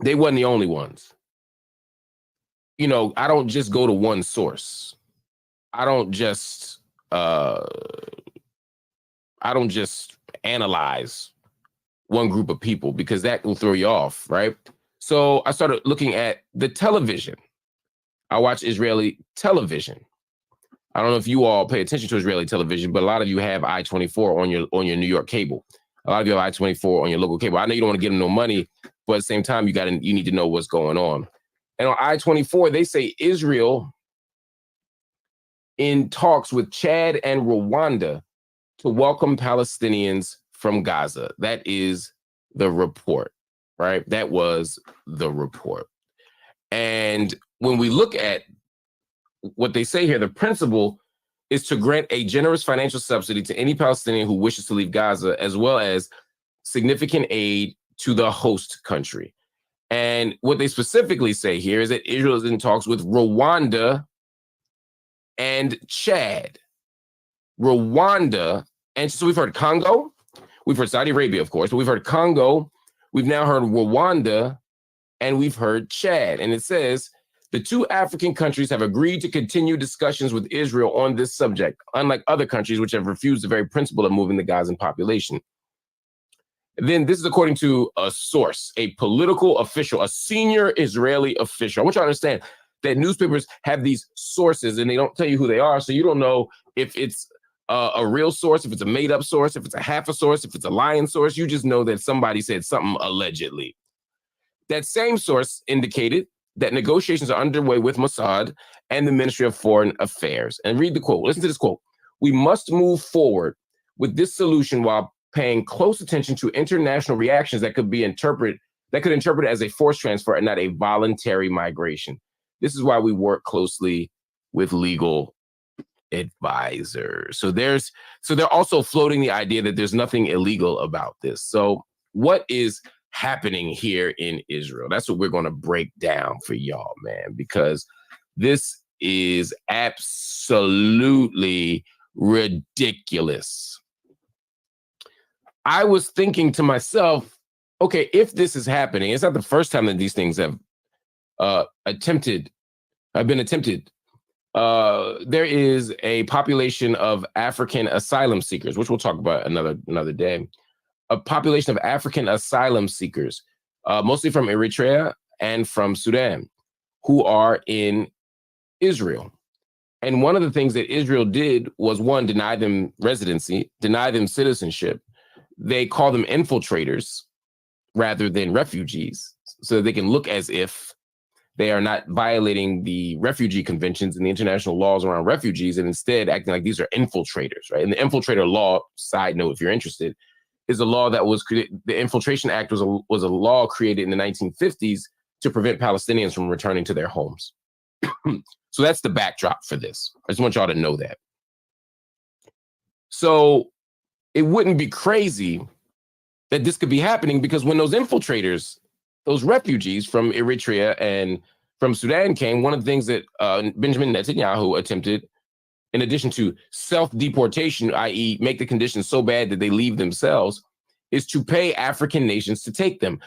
They wasn't the only ones. You know, I don't just go to one source. I don't just analyze one group of people, because that will throw you off, right? So I started looking at the television. I watch Israeli television. I don't know if you all pay attention to Israeli television, but a lot of you have I-24 on your New York cable. A lot of you have I-24 on your local cable. I know you don't want to give them no money, but at the same time, you need to know what's going on. And on I-24, they say Israel in talks with Chad and Rwanda to welcome Palestinians from Gaza. That is the report, right? That was the report. And when we look at what they say here, the principle is to grant a generous financial subsidy to any Palestinian who wishes to leave Gaza, as well as significant aid to the host country. And what they specifically say here is that Israel is in talks with Rwanda and Chad. Rwanda, and so we've heard Congo, we've heard Saudi Arabia, of course, but we've heard Congo, we've now heard Rwanda, and we've heard Chad. And it says, the two African countries have agreed to continue discussions with Israel on this subject, unlike other countries which have refused the very principle of moving the Gazan population. Then this is according to a source, a political official, a senior Israeli official. I want you to understand that newspapers have these sources and they don't tell you who they are. So you don't know if it's a real source, if it's a made up source, if it's a half a source, if it's a lying source. You just know that somebody said something allegedly. That same source indicated that negotiations are underway with Mossad and the Ministry of Foreign Affairs. And read the quote. Listen to this quote. We must move forward with this solution while paying close attention to international reactions that could interpret it as a forced transfer and not a voluntary migration. This is why we work closely with legal advisors. So they're also floating the idea that there's nothing illegal about this. So what is happening here in Israel? That's what we're going to break down for y'all, man, because this is absolutely ridiculous. I was thinking to myself, okay, if this is happening, it's not the first time that these things have been attempted. There is a population of African asylum seekers, which we'll talk about another day. A population of African asylum seekers, mostly from Eritrea and from Sudan, who are in Israel. And one of the things that Israel did was, one, deny them residency, deny them citizenship. They call them infiltrators rather than refugees, so they can look as if they are not violating the refugee conventions and the international laws around refugees, and instead acting like these are infiltrators, right? And the infiltrator law, side note, if you're interested, is a law that was created. The Infiltration Act was a law created in the 1950s to prevent Palestinians from returning to their homes. So that's the backdrop for this. I just want y'all to know that. So it wouldn't be crazy that this could be happening, because when those infiltrators, those refugees from Eritrea and from Sudan came, one of the things that Benjamin Netanyahu attempted, in addition to self-deportation, i.e. make the conditions so bad that they leave themselves, is to pay African nations to take them.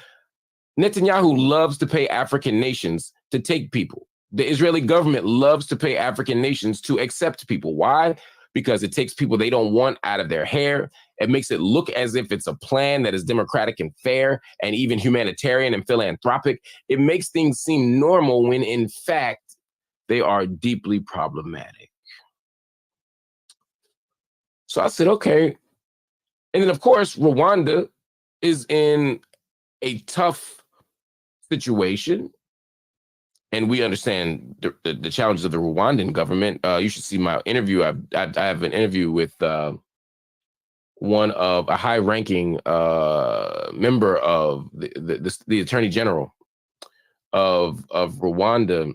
Netanyahu loves to pay African nations to take people. The Israeli government loves to pay African nations to accept people. Why? Because it takes people they don't want out of their hair. It makes it look as if it's a plan that is democratic and fair and even humanitarian and philanthropic. It makes things seem normal when in fact they are deeply problematic. So I said, okay. And then of course, Rwanda is in a tough situation. And we understand the challenges of the Rwandan government. You should see my interview. I have an interview with one of a high-ranking member of the Attorney General of Rwanda,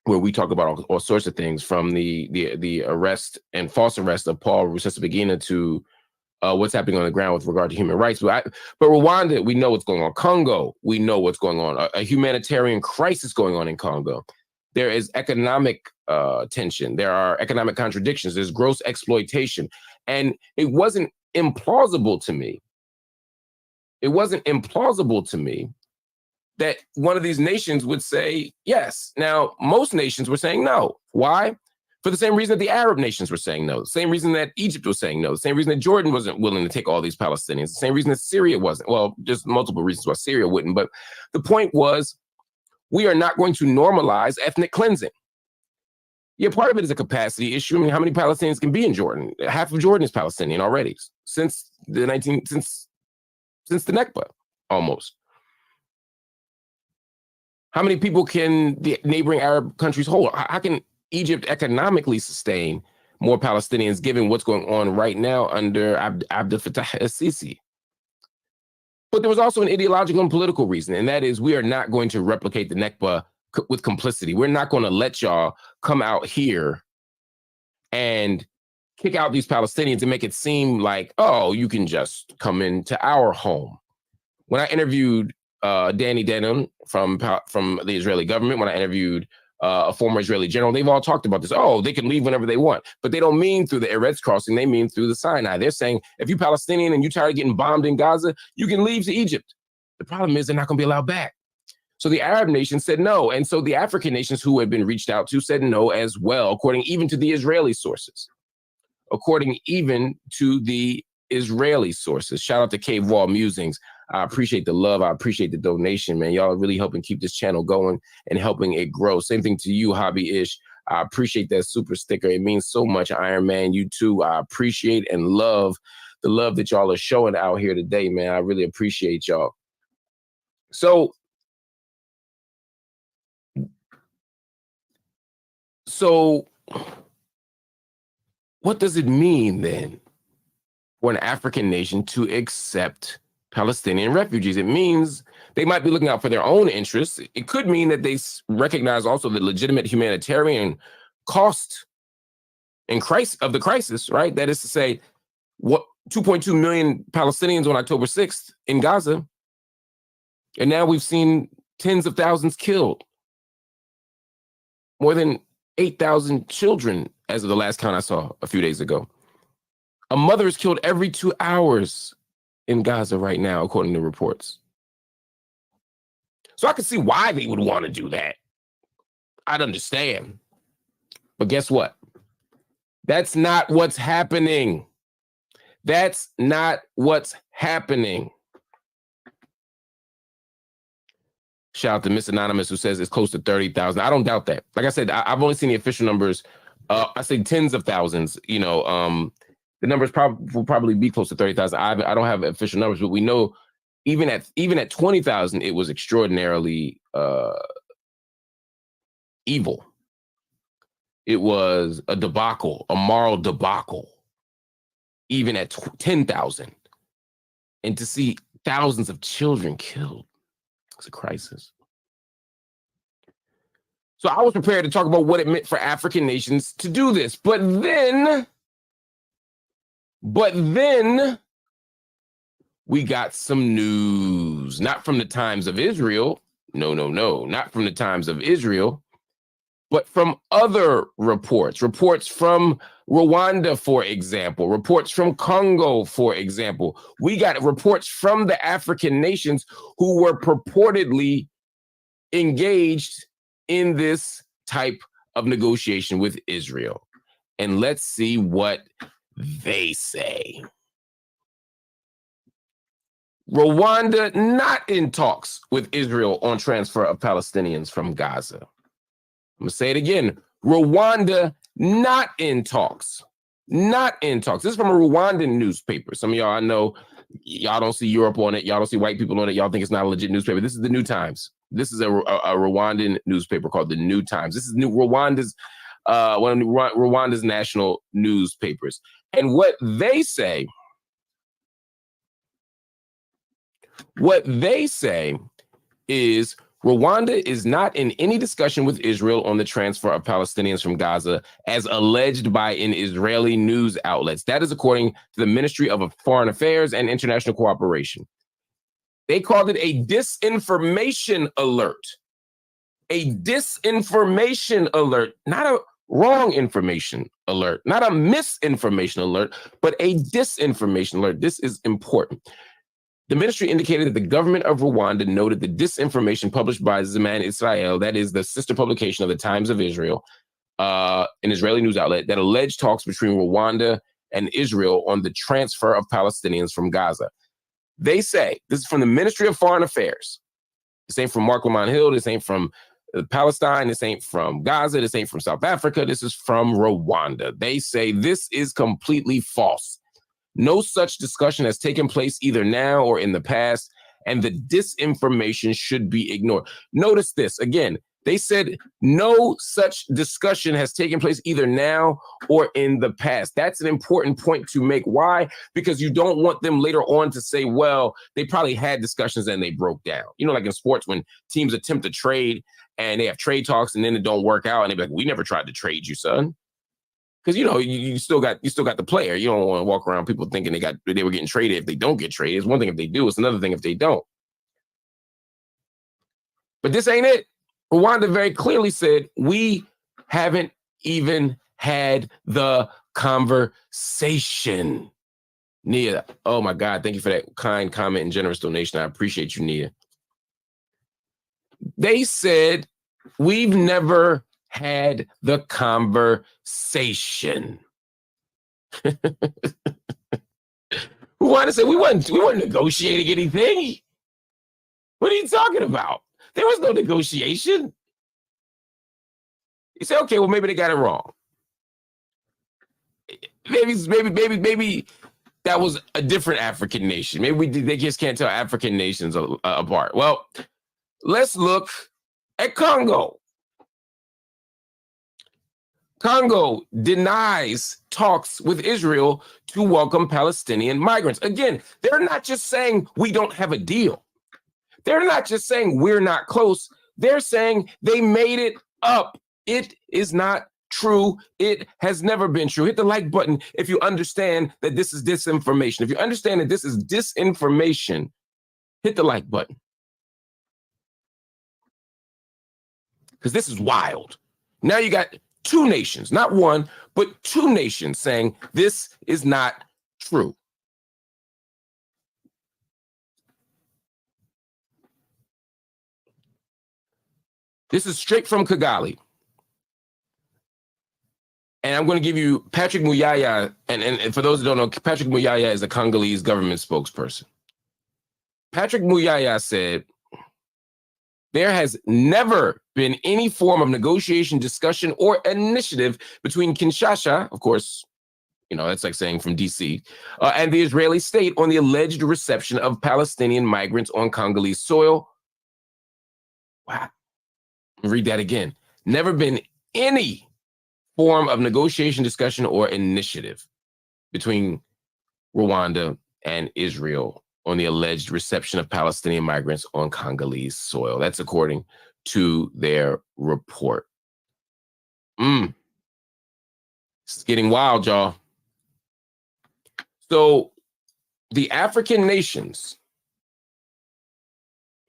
where we talk about all sorts of things, from the arrest and false arrest of Paul Rusesabagina to what's happening on the ground with regard to human rights. But Rwanda, we know what's going on. Congo, we know what's going on. A humanitarian crisis going on in Congo. There is economic tension. There are economic contradictions. There's gross exploitation. And it wasn't implausible to me. It wasn't implausible to me that one of these nations would say yes. Now, most nations were saying no. Why? For the same reason that the Arab nations were saying no, the same reason that Egypt was saying no, the same reason that Jordan wasn't willing to take all these Palestinians, the same reason that Syria wasn't. Well, just multiple reasons why Syria wouldn't. But the point was, we are not going to normalize ethnic cleansing. Yeah, part of it is a capacity issue. I mean, how many Palestinians can be in Jordan? Half of Jordan is Palestinian already since the Nakba, almost. How many people can the neighboring Arab countries hold? How can Egypt economically sustain more Palestinians given what's going on right now under Abdel Fattah el-Sisi? But there was also an ideological and political reason, and that is we are not going to replicate the Nakba with complicity. We're not going to let y'all come out here and kick out these Palestinians and make it seem like, oh, you can just come into our home. When I interviewed Danny Denham from the Israeli government, when I interviewed a former Israeli general, they've all talked about this. Oh, they can leave whenever they want. But they don't mean through the Eretz crossing. They mean through the Sinai. They're saying, if you're Palestinian and you're tired of getting bombed in Gaza, you can leave to Egypt. The problem is they're not going to be allowed back. So the Arab nations said no. And so the African nations who had been reached out to said no as well, according even to the Israeli sources. According even to the Israeli sources. Shout out to Cave Wall Musings. I appreciate the love. I appreciate the donation, man. Y'all are really helping keep this channel going and helping it grow. Same thing to you, Hobby Ish. I appreciate that super sticker. It means so much, Iron Man. You too. I appreciate and love the love that y'all are showing out here today, man. I really appreciate y'all. So what does it mean then for an African nation to accept Palestinian refugees? It means they might be looking out for their own interests. It could mean that they recognize also the legitimate humanitarian cost and of the crisis, right? That is to say, what 2.2 million Palestinians on October 6th in Gaza, and now we've seen tens of thousands killed. More than 8,000 children as of the last count I saw a few days ago. A mother is killed every 2 hours in Gaza right now, according to reports. So I can see why they would want to do that. I'd understand. But guess what? That's not what's happening. That's not what's happening. Shout out to Miss Anonymous, who says it's close to 30,000. I don't doubt that. Like I said, I've only seen the official numbers. I say tens of thousands. You know, the numbers will probably be close to 30,000. I don't have official numbers, but we know even at 20,000, it was extraordinarily evil. It was a debacle, a moral debacle. Even at 10,000, and to see thousands of children killed. It's a crisis. So I was prepared to talk about what it meant for African nations to do this. But then we got some news, not from the Times of Israel. No, not from the Times of Israel, but from other reports from Rwanda, for example, reports from Congo, for example. We got reports from the African nations who were purportedly engaged in this type of negotiation with Israel. And let's see what they say. Rwanda not in talks with Israel on transfer of Palestinians from Gaza. I'm gonna say it again. Rwanda not in talks. Not in talks. This is from a Rwandan newspaper. Some of y'all, I know, y'all don't see Europe on it. Y'all don't see white people on it. Y'all think it's not a legit newspaper. This is the New Times. This is a Rwandan newspaper called the New Times. This is Rwanda's one of Rwanda's national newspapers. And what they say is Rwanda is not in any discussion with Israel on the transfer of Palestinians from Gaza, as alleged by an Israeli news outlets. That is according to the Ministry of Foreign Affairs and International Cooperation. They called it a disinformation alert. A disinformation alert, not a wrong information alert, not a misinformation alert, but a disinformation alert. This is important. The ministry indicated that the government of Rwanda noted the disinformation published by Zaman Israel, that is the sister publication of the Times of Israel, an Israeli news outlet, that alleged talks between Rwanda and Israel on the transfer of Palestinians from Gaza. They say, this is from the Ministry of Foreign Affairs. This ain't from Mark Lamont Hill. This ain't from Palestine. This ain't from Gaza. This ain't from South Africa. This is from Rwanda. They say this is completely false. No such discussion has taken place either now or in the past, and the disinformation should be ignored. Notice this again. They said no such discussion has taken place either now or in the past. That's an important point to make. Why? Because you don't want them later on to say, well, they probably had discussions and they broke down. You know, like in sports, when teams attempt to trade and they have trade talks and then it don't work out and they're like, we never tried to trade you, son. Because, you know, you still got the player. You don't want to walk around people thinking they were getting traded if they don't get traded. It's one thing if they do. It's another thing if they don't. But this ain't it. Rwanda very clearly said, we haven't even had the conversation. Nia, oh my God, thank you for that kind comment and generous donation. I appreciate you, Nia. They said, we've never had the conversation. Rwanda said, we weren't negotiating anything. What are you talking about? There was no negotiation. You say, okay, well, maybe they got it wrong. Maybe that was a different African nation. Maybe they just can't tell African nations apart. Well, let's look at Congo. Congo denies talks with Israel to welcome Palestinian migrants. Again, they're not just saying we don't have a deal. They're not just saying we're not close. They're saying they made it up. It is not true. It has never been true. Hit the like button if you understand that this is disinformation. If you understand that this is disinformation, hit the like button. Because this is wild. Now you got two nations, not one, but two nations saying this is not true. This is straight from Kigali. And I'm going to give you Patrick Muyaya. And for those who don't know, Patrick Muyaya is a Congolese government spokesperson. Patrick Muyaya said, there has never been any form of negotiation, discussion, or initiative between Kinshasa, of course, you know, that's like saying from DC, and the Israeli state on the alleged reception of Palestinian migrants on Congolese soil. Wow. Read that again. Never been any form of negotiation, discussion, or initiative between Rwanda and Israel on the alleged reception of Palestinian migrants on Congolese soil. That's according to their report. It's getting wild, y'all. So the African nations,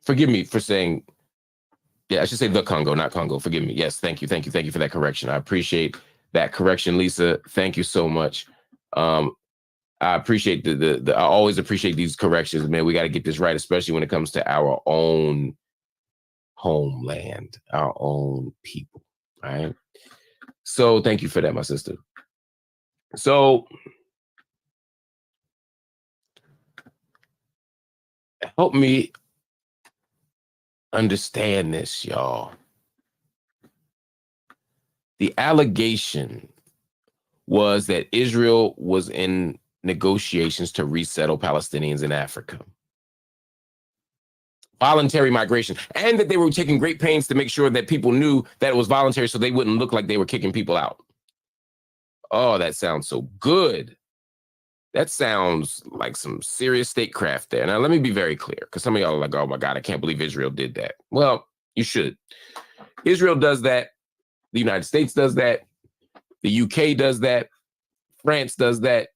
forgive me for saying, yeah, I should say the Congo, not Congo. Forgive me. Yes, thank you for that correction. I appreciate that correction, Lisa. Thank you so much. I appreciate I always appreciate these corrections, man. We got to get this right, especially when it comes to our own homeland, our own people. All right. So thank you for that, my sister. So help me understand this, y'all. The allegation was that Israel was in negotiations to resettle Palestinians in Africa. Voluntary migration, and that they were taking great pains to make sure that people knew that it was voluntary so they wouldn't look like they were kicking people out. Oh, that sounds so good. That sounds like some serious statecraft there. Now, let me be very clear, because some of y'all are like, oh my God, I can't believe Israel did that. Well, you should. Israel does that. The United States does that. The UK does that. France does that.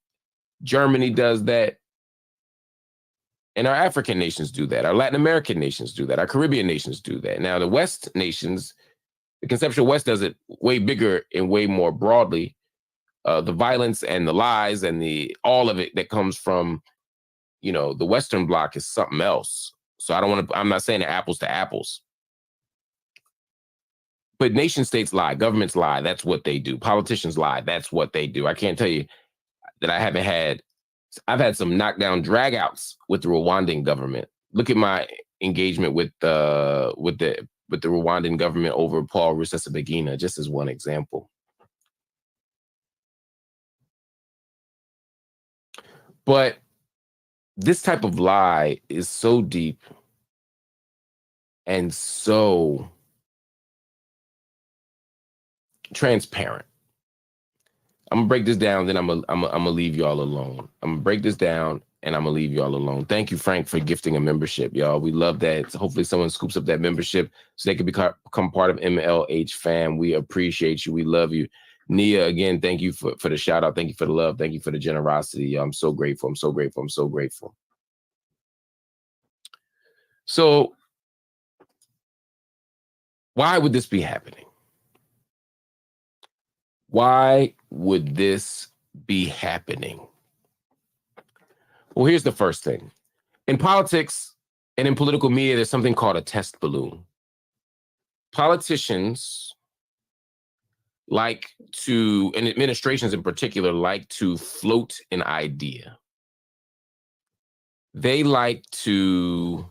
Germany does that. And our African nations do that. Our Latin American nations do that. Our Caribbean nations do that. Now, the West nations, the conceptual West does it way bigger and way more broadly. The violence and the lies and all of it that comes from, the Western bloc is something else. So I'm not saying apples to apples. But nation states lie, governments lie, that's what they do. Politicians lie, that's what they do. I can't tell you that I've had some knockdown dragouts with the Rwandan government. Look at my engagement with the Rwandan government over Paul Rusesabagina, just as one example. But this type of lie is so deep and so transparent. I'm gonna break this down, then I'm gonna leave y'all alone. I'm gonna break this down and I'm gonna leave y'all alone. Thank you, Frank, for gifting a membership, y'all. We love that. So hopefully someone scoops up that membership so they can become part of MLH fam. We appreciate you. We love you. Nia, again, thank you for the shout out. Thank you for the love. Thank you for the generosity. I'm so grateful. I'm so grateful. I'm so grateful. So why would this be happening? Why would this be happening? Well, here's the first thing. In politics and in political media, there's something called a test balloon. Politicians like to, and administrations in particular, like to float an idea. They like to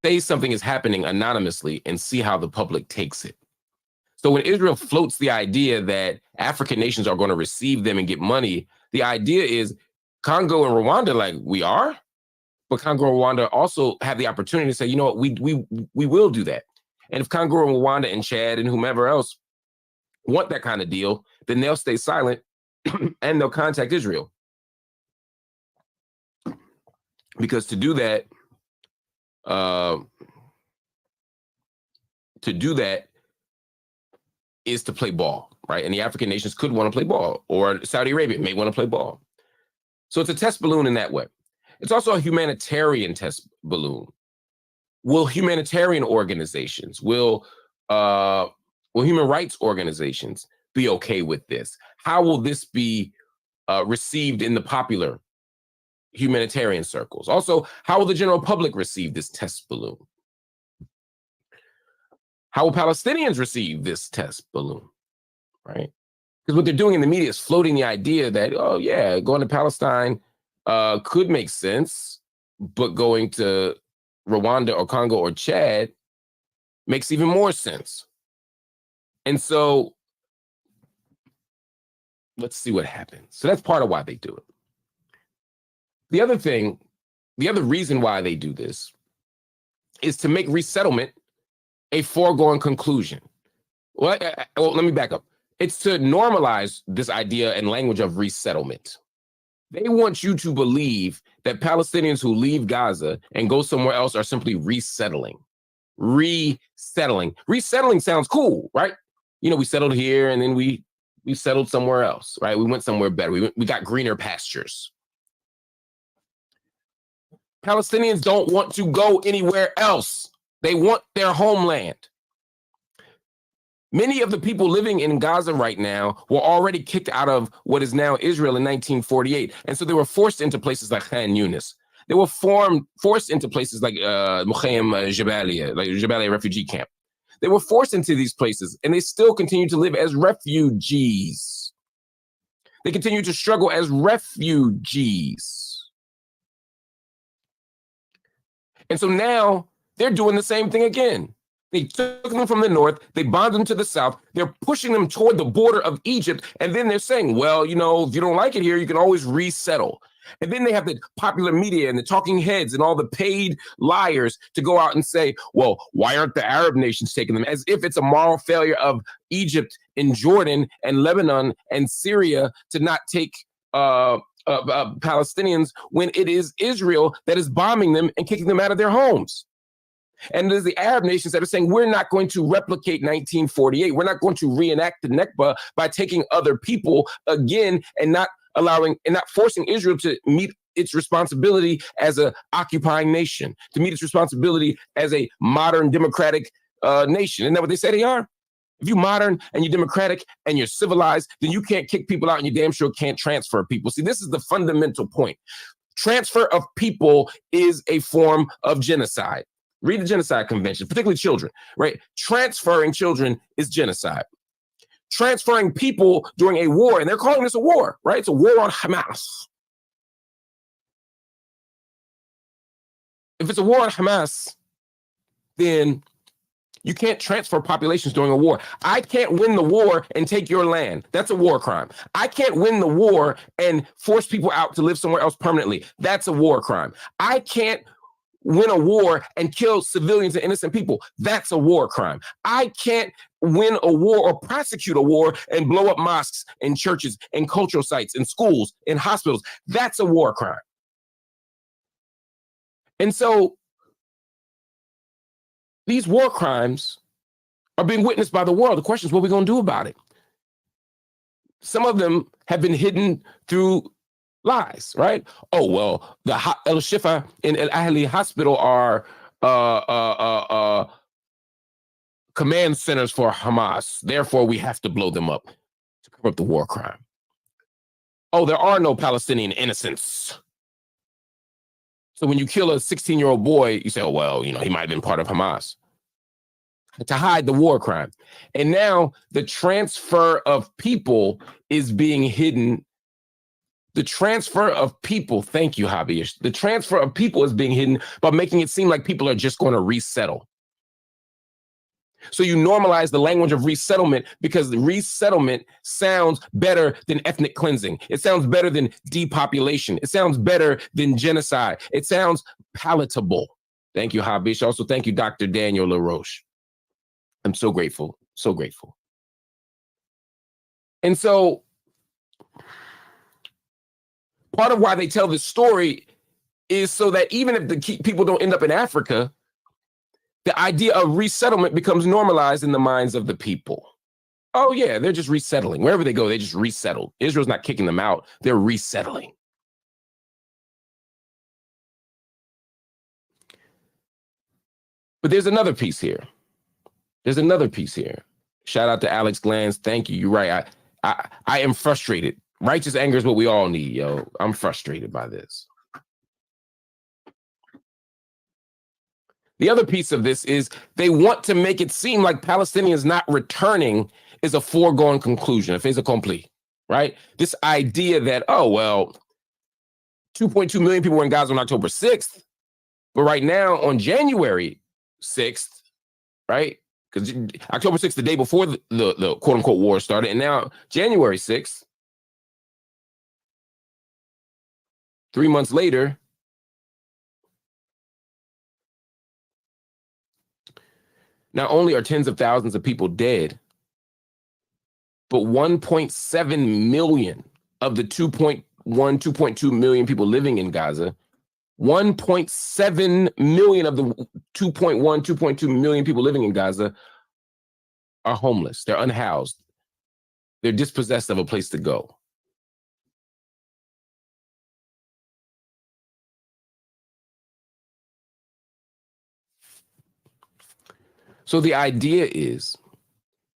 say something is happening anonymously and see how the public takes it. So when Israel floats the idea that African nations are going to receive them and get money, the idea is Congo and Rwanda, like, we are, but Congo and Rwanda also have the opportunity to say, you know what, we will do that. And if Congo and Rwanda and Chad and whomever else want that kind of deal, then they'll stay silent and they'll contact Israel. Because to do that is to play ball, right? And the African nations could want to play ball, or Saudi Arabia may want to play ball. So it's a test balloon in that way. It's also a humanitarian test balloon. Will humanitarian organizations, will human rights organizations be okay with this? How will this be received in the popular humanitarian circles? Also, how will the general public receive this test balloon? How will Palestinians receive this test balloon, right? Because what they're doing in the media is floating the idea that, oh yeah, going to Palestine could make sense, but going to Rwanda or Congo or Chad makes even more sense. And so let's see what happens. So that's part of why they do it. The other thing, the other reason why they do this is to make resettlement a foregone conclusion. Well, let me back up. It's to normalize this idea and language of resettlement. They want you to believe that Palestinians who leave Gaza and go somewhere else are simply resettling. Resettling. Resettling sounds cool, right? You know, we settled here and then we settled somewhere else, right? We went somewhere better. We got greener pastures. Palestinians don't want to go anywhere else. They want their homeland. Many of the people living in Gaza right now were already kicked out of what is now Israel in 1948. And so they were forced into places like Khan Yunis. They were forced into places like Mukhayyam Jabalia, like Jabalia refugee camp. They were forced into these places, and they still continue to live as refugees. They continue to struggle as refugees. And so now they're doing the same thing again. They took them from the north, they bombed them to the south, they're pushing them toward the border of Egypt, and then they're saying, well, you know, if you don't like it here, you can always resettle. And then they have the popular media and the talking heads and all the paid liars to go out and say, well, why aren't the Arab nations taking them? As if it's a moral failure of Egypt and Jordan and Lebanon and Syria to not take Palestinians when it is Israel that is bombing them and kicking them out of their homes. And there's the Arab nations that are saying, we're not going to replicate 1948. We're not going to reenact the Nakba by taking other people again and not allowing and not forcing Israel to meet its responsibility as an occupying nation, to meet its responsibility as a modern democratic nation. Isn't that what they say they are? If you're modern and you're democratic and you're civilized, then you can't kick people out and you damn sure can't transfer people. See, this is the fundamental point. Transfer of people is a form of genocide. Read the Genocide Convention, particularly children, right? Transferring children is genocide. Transferring people during a war, and they're calling this a war, right? It's a war on Hamas. If it's a war on Hamas, then you can't transfer populations during a war. I can't win the war and take your land. That's a war crime. I can't win the war and force people out to live somewhere else permanently. That's a war crime. I can't win a war and kill civilians and innocent people. That's a war crime. I can't win a war or prosecute a war and blow up mosques and churches and cultural sites and schools and hospitals. That's a war crime. And so these war crimes are being witnessed by the world. The question is, what are we going to do about it? Some of them have been hidden through lies, right? Oh, well, the El Shifa and El Ahli Hospital are command centers for Hamas. Therefore, we have to blow them up to cover up the war crime. Oh, there are no Palestinian innocents. So when you kill a 16-year-old boy, you say, oh, well, you know, he might have been part of Hamas. To hide the war crime. And now the transfer of people is being hidden. The transfer of people, thank you, Hobbyish. The transfer of people is being hidden by making it seem like people are just going to resettle. So you normalize the language of resettlement because the resettlement sounds better than ethnic cleansing. It sounds better than depopulation. It sounds better than genocide. It sounds palatable. Thank you, Hobbyish. Also, thank you, Dr. Daniel LaRoche. I'm so grateful, so grateful. And so part of why they tell this story is so that even if the people don't end up in Africa, the idea of resettlement becomes normalized in the minds of the people. Oh yeah, they're just resettling. Wherever they go, they just resettle. Israel's not kicking them out, they're resettling. But there's another piece here. There's another piece here. Shout out to Alex Glantz. Thank you. You're right. I am frustrated. Righteous anger is what we all need, yo. I'm frustrated by this. The other piece of this is they want to make it seem like Palestinians not returning is a foregone conclusion, a fait accompli, right? This idea that, oh, well, 2.2 million people were in Gaza on October 6th, but right now on January 6th, right? Because October 6th, the day before the quote unquote war started, and now January 6th, 3 months later, not only are tens of thousands of people dead, but 1.7 million of the 2.1, 2.2 million people living in Gaza, 1.7 million of the 2.1, 2.2 million people living in Gaza are homeless. They're unhoused. They're dispossessed of a place to go. So the idea is,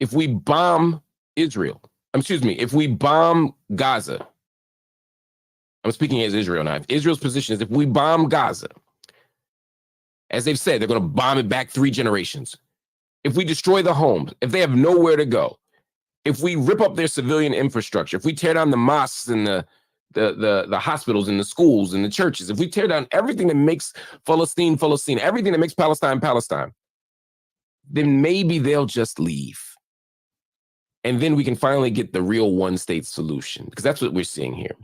if we bomb Israel, if we bomb Gaza, I'm speaking as Israel now. Israel's position is if we bomb Gaza, as they've said, they're going to bomb it back 3 generations. If we destroy the homes, if they have nowhere to go, if we rip up their civilian infrastructure, if we tear down the mosques and the hospitals and the schools and the churches, if we tear down everything that makes Palestine, everything that makes Palestine, then maybe they'll just leave. And then we can finally get the real one-state solution, because that's what we're seeing here.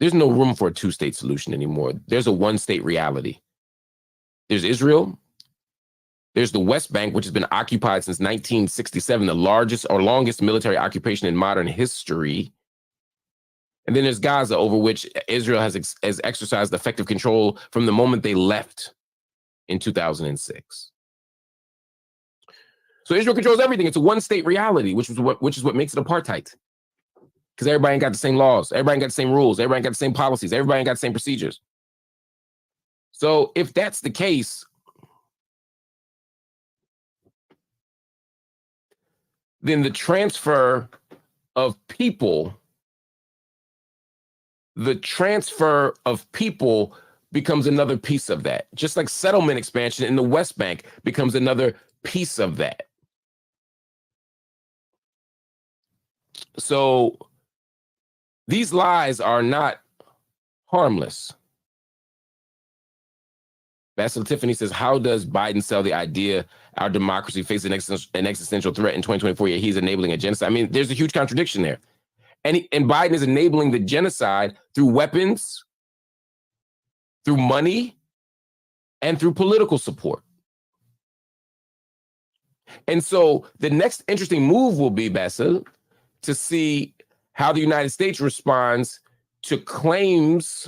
There's no room for a 2-state solution anymore. There's a one-state reality. There's Israel. There's the West Bank, which has been occupied since 1967, the largest or longest military occupation in modern history. And then there's Gaza, over which Israel has exercised effective control from the moment they left in 2006. So Israel controls everything. It's a one-state reality, which is what makes it apartheid. Because everybody ain't got the same laws. Everybody ain't got the same rules. Everybody ain't got the same policies. Everybody ain't got the same procedures. So if that's the case, then the transfer of people becomes another piece of that. Just like settlement expansion in the West Bank becomes another piece of that. So these lies are not harmless. Basil Tiffany says, how does Biden sell the idea our democracy faces an existential threat in 2024, yet he's enabling a genocide? I mean, there's a huge contradiction there. And Biden is enabling the genocide through weapons, through money, and through political support. And so the next interesting move will be, Basil, to see how the United States responds to claims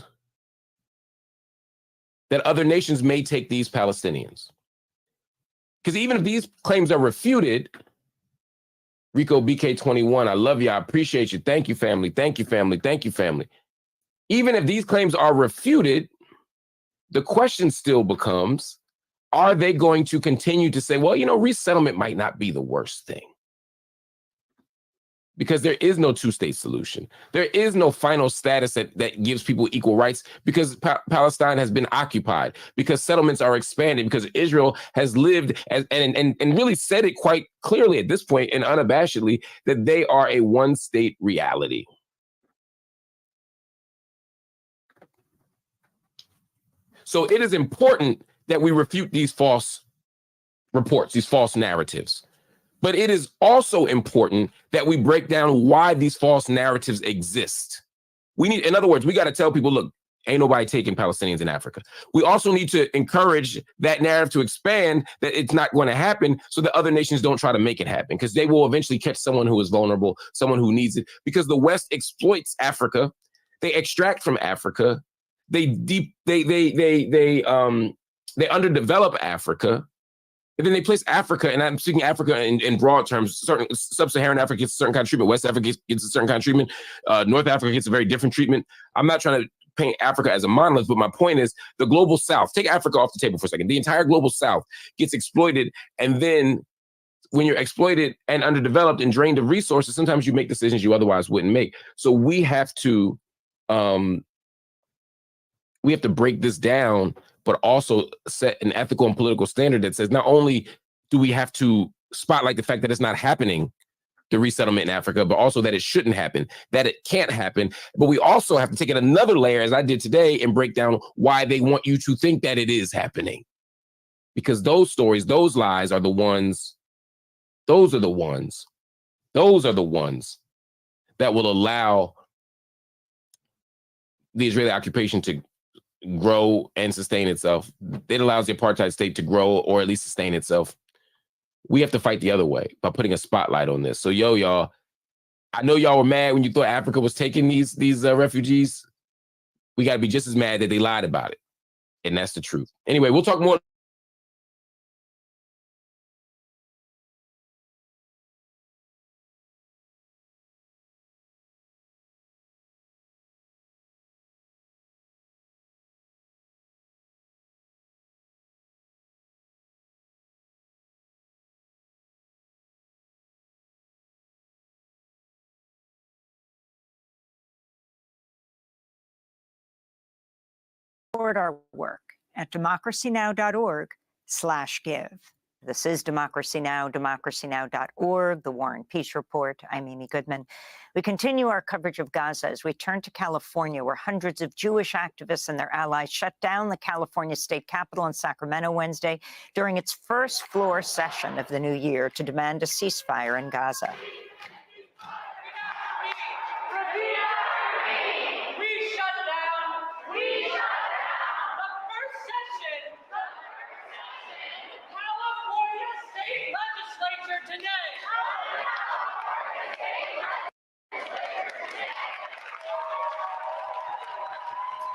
that other nations may take these Palestinians. Because even if these claims are refuted, Rico BK21, I love you, I appreciate you, thank you, family, thank you, family, thank you, family. Even if these claims are refuted, the question still becomes, are they going to continue to say, well, you know, resettlement might not be the worst thing? Because there is no 2-state solution. There is no final status that gives people equal rights, because Palestine has been occupied, because settlements are expanded, because Israel has lived and really said it quite clearly at this point and unabashedly that they are a one-state reality. So it is important that we refute these false reports, these false narratives. But it is also important that we break down why these false narratives exist. In other words, we got to tell people, look, ain't nobody taking Palestinians in Africa. We also need to encourage that narrative to expand, that it's not going to happen, so that other nations don't try to make it happen, because they will eventually catch someone who is vulnerable, someone who needs it, because the West exploits Africa. They extract from Africa. They underdevelop Africa. And then they place Africa, and I'm speaking Africa in broad terms. Certain sub-Saharan Africa gets a certain kind of treatment. West Africa gets a certain kind of treatment. North Africa gets a very different treatment. I'm not trying to paint Africa as a monolith, but my point is the global South. Take Africa off the table for a second. The entire global South gets exploited, and then when you're exploited and underdeveloped and drained of resources, sometimes you make decisions you otherwise wouldn't make. So we have to break this down, but also set an ethical and political standard that says not only do we have to spotlight the fact that it's not happening, the resettlement in Africa, but also that it shouldn't happen, that it can't happen. But we also have to take it another layer, as I did today, and break down why they want you to think that it is happening. Because those stories, those lies are the ones, those are the ones that will allow the Israeli occupation to grow and sustain itself. It allows the apartheid state to grow or at least sustain itself. We have to fight the other way by putting a spotlight on this. So, y'all, I know y'all were mad when you thought Africa was taking these refugees. We got to be just as mad that they lied about it. And that's the truth. Anyway, we'll talk more. Support our work at democracynow.org/give. This is Democracy Now!, democracynow.org, the War and Peace Report. I'm Amy Goodman. We continue our coverage of Gaza as we turn to California, where hundreds of Jewish activists and their allies shut down the California state capitol in Sacramento Wednesday during its first floor session of the new year to demand a ceasefire in Gaza.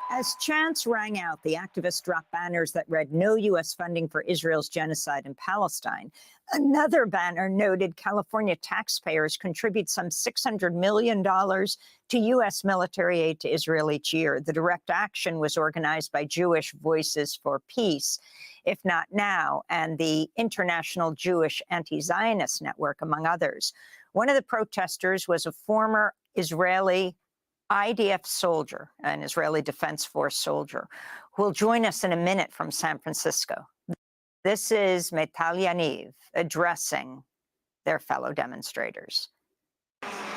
As chants rang out, the activists dropped banners that read "No U.S. funding for Israel's genocide in Palestine." Another banner noted California taxpayers contribute some $600 million to U.S. military aid to Israel each year. The direct action was organized by Jewish Voices for Peace, If Not Now, and the International Jewish Anti-Zionist Network, among others. One of the protesters was a former Israeli IDF soldier, an Israeli Defense Force soldier, who will join us in a minute from San Francisco. This is Meital Yaniv addressing their fellow demonstrators.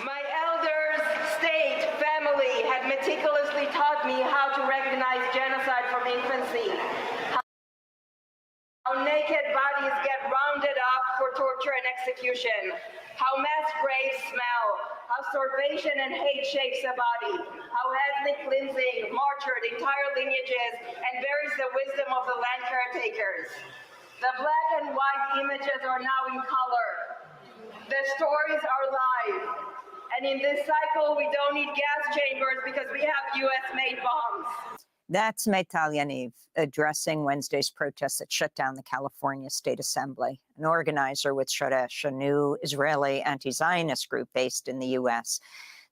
My elders, state, family had meticulously taught me how to recognize genocide from infancy, how naked bodies get rounded up for torture and execution, how mass graves smell, how starvation and hate shapes a body, how ethnic cleansing martyred entire lineages and buries the wisdom of the land caretakers. The black and white images are now in color. The stories are live. And in this cycle, we don't need gas chambers because we have US-made bombs. That's Meital Yaniv addressing Wednesday's protests that shut down the California State Assembly, an organizer with Shoresh, a new Israeli anti-Zionist group based in the U.S.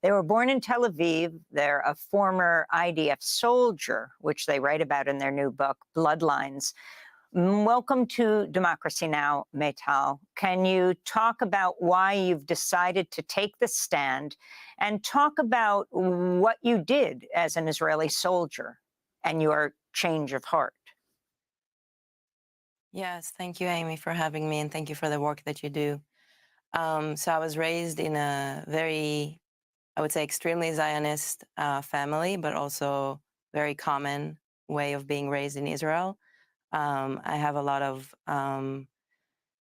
They were born in Tel Aviv. They're a former IDF soldier, which they write about in their new book, Bloodlines. Welcome to Democracy Now!, Meital. Can you talk about why you've decided to take the stand and talk about what you did as an Israeli soldier and your change of heart? Yes, thank you, Amy, for having me, and thank you for the work that you do. So I was raised in a very, I would say, extremely Zionist family, but also very common way of being raised in Israel. I have a lot of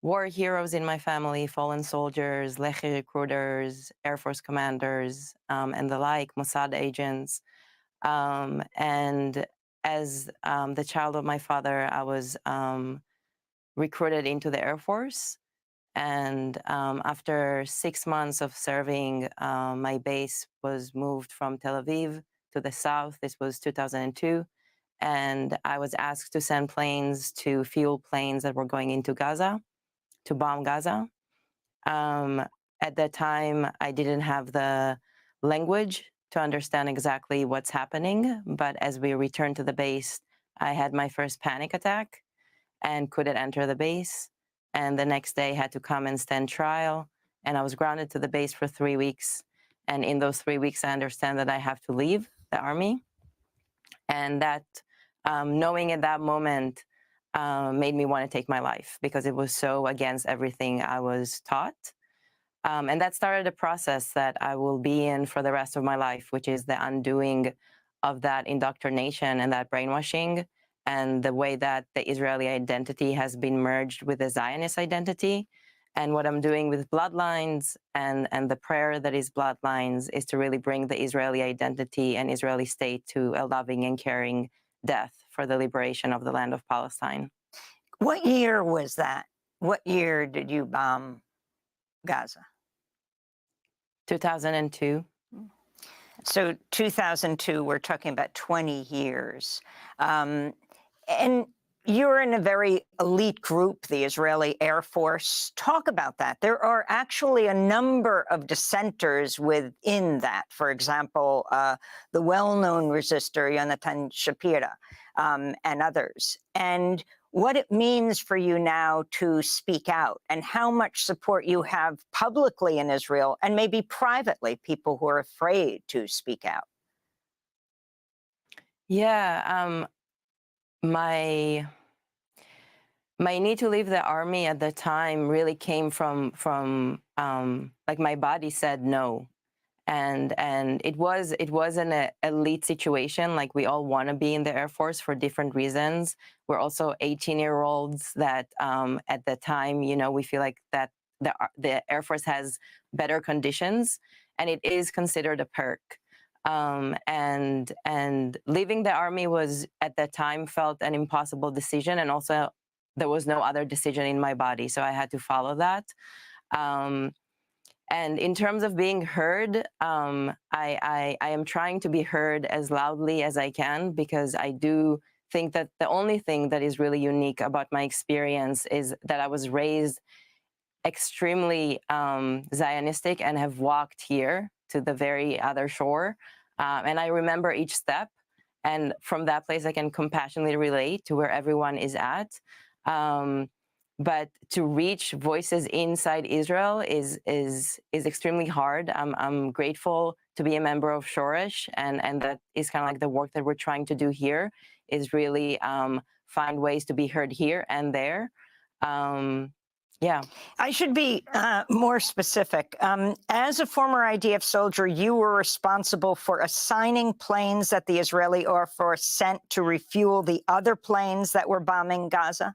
war heroes in my family, fallen soldiers, Lehi recruiters, Air Force commanders, and the like, Mossad agents. And as the child of my father, I was recruited into the Air Force. And after 6 months of serving, my base was moved from Tel Aviv to the south. This was 2002. And I was asked to send planes to fuel planes that were going into Gaza, to bomb Gaza. At that time, I didn't have the language to understand exactly what's happening. But as we returned to the base, I had my first panic attack and couldn't enter the base. And the next day had to come and stand trial. And I was grounded to the base for 3 weeks. And in those 3 weeks, I understand that I have to leave the army. And that knowing at that moment made me want to take my life because it was so against everything I was taught. And that started a process that I will be in for the rest of my life, which is the undoing of that indoctrination and that brainwashing and the way that the Israeli identity has been merged with the Zionist identity. And what I'm doing with Bloodlines and the prayer that is Bloodlines is to really bring the Israeli identity and Israeli state to a loving and caring death for the liberation of the land of Palestine. What year was that? What year did you bomb Gaza? 2002. So 2002, we're talking about 20 years. And you're in a very elite group, the Israeli Air Force. Talk about that. There are actually a number of dissenters within that. For example, the well-known resistor, Yonatan Shapira, and others. And what it means for you now to speak out and how much support you have publicly in Israel and maybe privately, people who are afraid to speak out. Yeah, my need to leave the army at the time really came from like my body said no, and it was an elite situation. Like we all want to be in the Air Force for different reasons. We're also 18-year-olds that at the time, you know, we feel like that the Air Force has better conditions, and it is considered a perk. And leaving the army was at that time felt an impossible decision, and also there was no other decision in my body, so I had to follow that. And in terms of being heard, I am trying to be heard as loudly as I can, because I do think that the only thing that is really unique about my experience is that I was raised extremely Zionistic and have walked here to the very other shore. And I remember each step. And from that place, I can compassionately relate to where everyone is at. But to reach voices inside Israel is extremely hard. I'm grateful to be a member of Shoresh, and that is kind of like the work that we're trying to do here, is really find ways to be heard here and there. Yeah. I should be more specific. As a former IDF soldier, you were responsible for assigning planes that the Israeli Air Force sent to refuel the other planes that were bombing Gaza?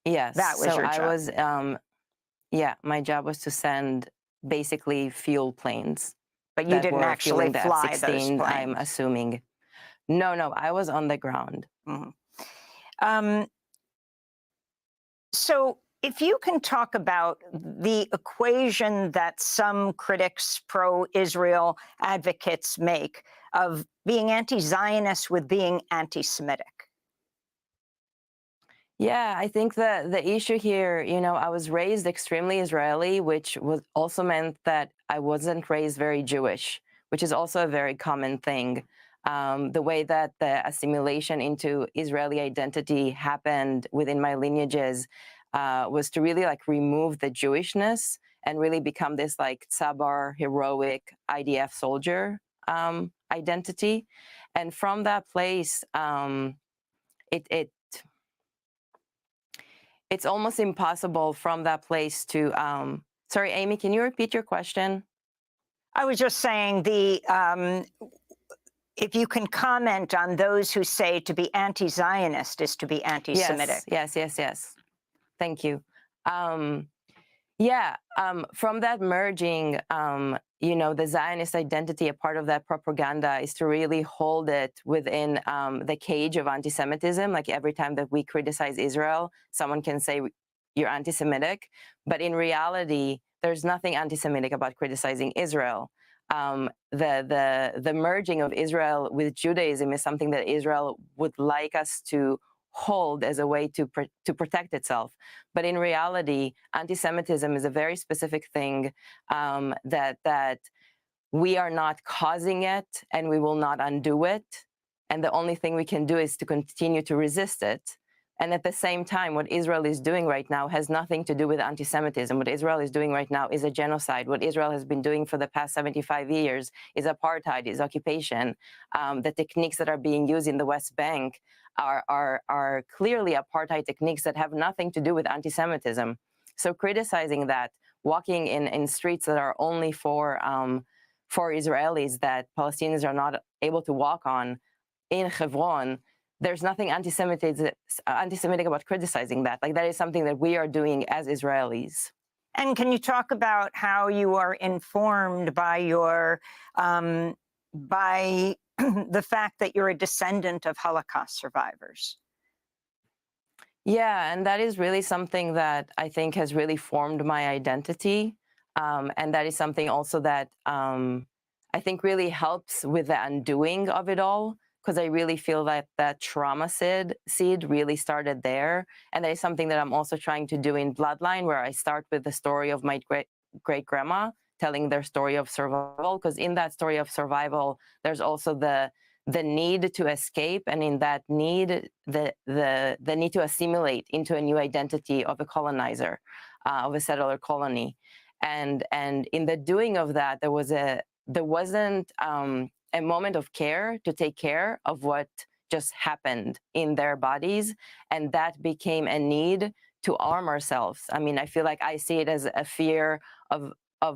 Yes. That was your job. I was, yeah, my job was to send basically fuel planes. But you didn't actually fly those planes? I'm assuming. No, I was on the ground. Mm-hmm. So if you can talk about the equation that some critics, pro-Israel advocates make of being anti-Zionist with being anti-Semitic. Yeah, I think the issue here, you know, I was raised extremely Israeli, which was also meant that I wasn't raised very Jewish, which is also a very common thing. The way that the assimilation into Israeli identity happened within my lineages was to really like remove the Jewishness and really become this like tzabar, heroic IDF soldier identity. And from that place, it's almost impossible from that place to, sorry, Amy, can you repeat your question? I was just saying if you can comment on those who say to be anti-Zionist is to be anti-Semitic. Yes. Thank you. From that merging, you know, the Zionist identity, a part of that propaganda is to really hold it within the cage of anti-Semitism. Like every time that we criticize Israel, someone can say you're anti-Semitic, but in reality, there's nothing anti-Semitic about criticizing Israel. The merging of Israel with Judaism is something that Israel would like us to hold as a way to protect itself. But in reality, anti-Semitism is a very specific thing that we are not causing it, and we will not undo it. And the only thing we can do is to continue to resist it. And at the same time, what Israel is doing right now has nothing to do with anti-Semitism. What Israel is doing right now is a genocide. What Israel has been doing for the past 75 years is apartheid, is occupation. The techniques that are being used in the West Bank are clearly apartheid techniques that have nothing to do with anti-Semitism. So criticizing that, walking in streets that are only for Israelis, that Palestinians are not able to walk on in Hebron, there's nothing anti-Semitic about criticizing that. Like that is something that we are doing as Israelis. And can you talk about how you are informed by your the fact that you're a descendant of Holocaust survivors? Yeah, and that is really something that I think has really formed my identity. And that is something also that I think really helps with the undoing of it all, because I really feel that that trauma seed really started there. And that is something that I'm also trying to do in Bloodline, where I start with the story of my great-grandma, telling their story of survival, because in that story of survival, there's also the need to escape, and in that need, the need to assimilate into a new identity of a colonizer, of a settler colony. And in the doing of that, there wasn't a moment of care to take care of what just happened in their bodies, and that became a need to arm ourselves. I mean, I feel like I see it as a fear of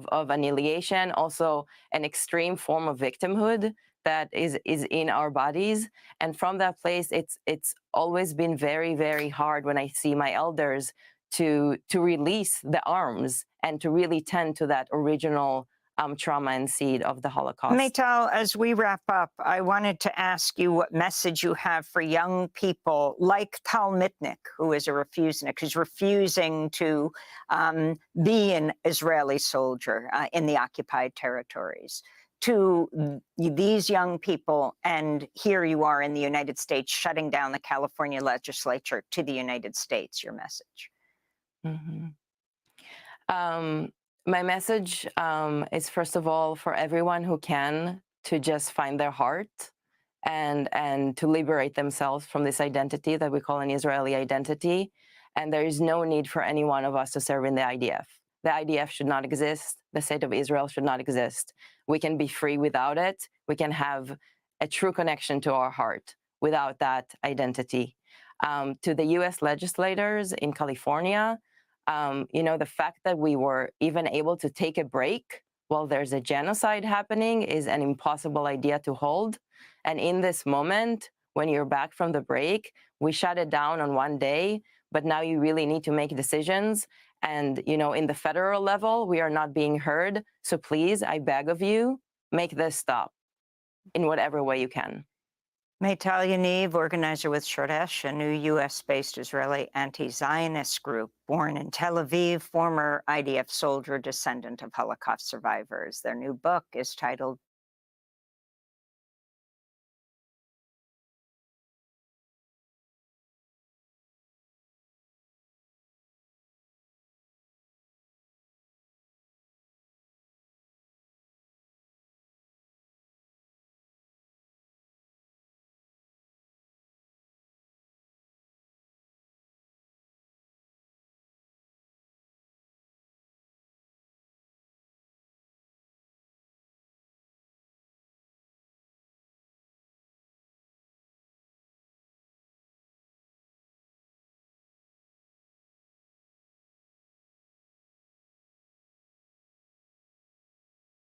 annihilation, also an extreme form of victimhood that is in our bodies. And from that place, it's always been very, very hard when I see my elders to release the arms and to really tend to that original trauma and seed of the Holocaust. Maytal, as we wrap up, I wanted to ask you what message you have for young people like Tal Mitnick, who is a refusenik, who's refusing to be an Israeli soldier in the occupied territories, to these young people, and here you are in the United States shutting down the California legislature to the United States, your message. Mm-hmm. My message is, first of all, for everyone who can, to just find their heart and to liberate themselves from this identity that we call an Israeli identity. And there is no need for any one of us to serve in the IDF. The IDF should not exist. The state of Israel should not exist. We can be free without it. We can have a true connection to our heart without that identity. To the US legislators in California, the fact that we were even able to take a break while there's a genocide happening is an impossible idea to hold. And in this moment, when you're back from the break, we shut it down on one day, but now you really need to make decisions. And, in the federal level, we are not being heard. So please, I beg of you, make this stop in whatever way you can. Maytal Yaniv, organizer with Shoresh, a new U.S.-based Israeli anti-Zionist group, born in Tel Aviv, former IDF soldier, descendant of Holocaust survivors. Their new book is titled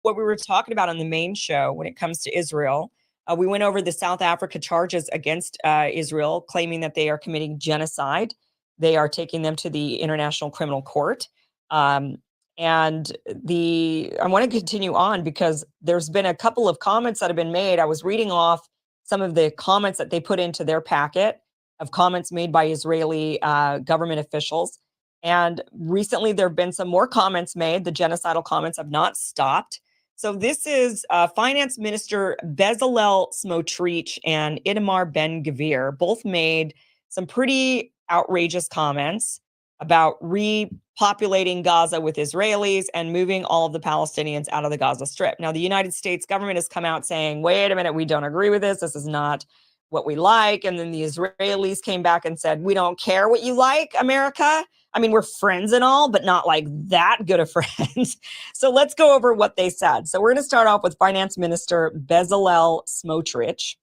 what we were talking about on the main show when it comes to Israel. We went over the South Africa charges against Israel, claiming that they are committing genocide. They are taking them to the International Criminal Court. I want to continue on because there's been a couple of comments that have been made. I was reading off some of the comments that they put into their packet of comments made by Israeli government officials. And recently there have been some more comments made. The genocidal comments have not stopped. So this is Finance Minister Bezalel Smotrich and Itamar Ben-Gvir both made some pretty outrageous comments about repopulating Gaza with Israelis and moving all of the Palestinians out of the Gaza Strip. Now, the United States government has come out saying, wait a minute, we don't agree with this. This is not what we like. And then the Israelis came back and said, we don't care what you like, America. I mean, we're friends and all, but not like that good of friends. So let's go over what they said. So we're going to start off with Finance Minister Bezalel Smotrich.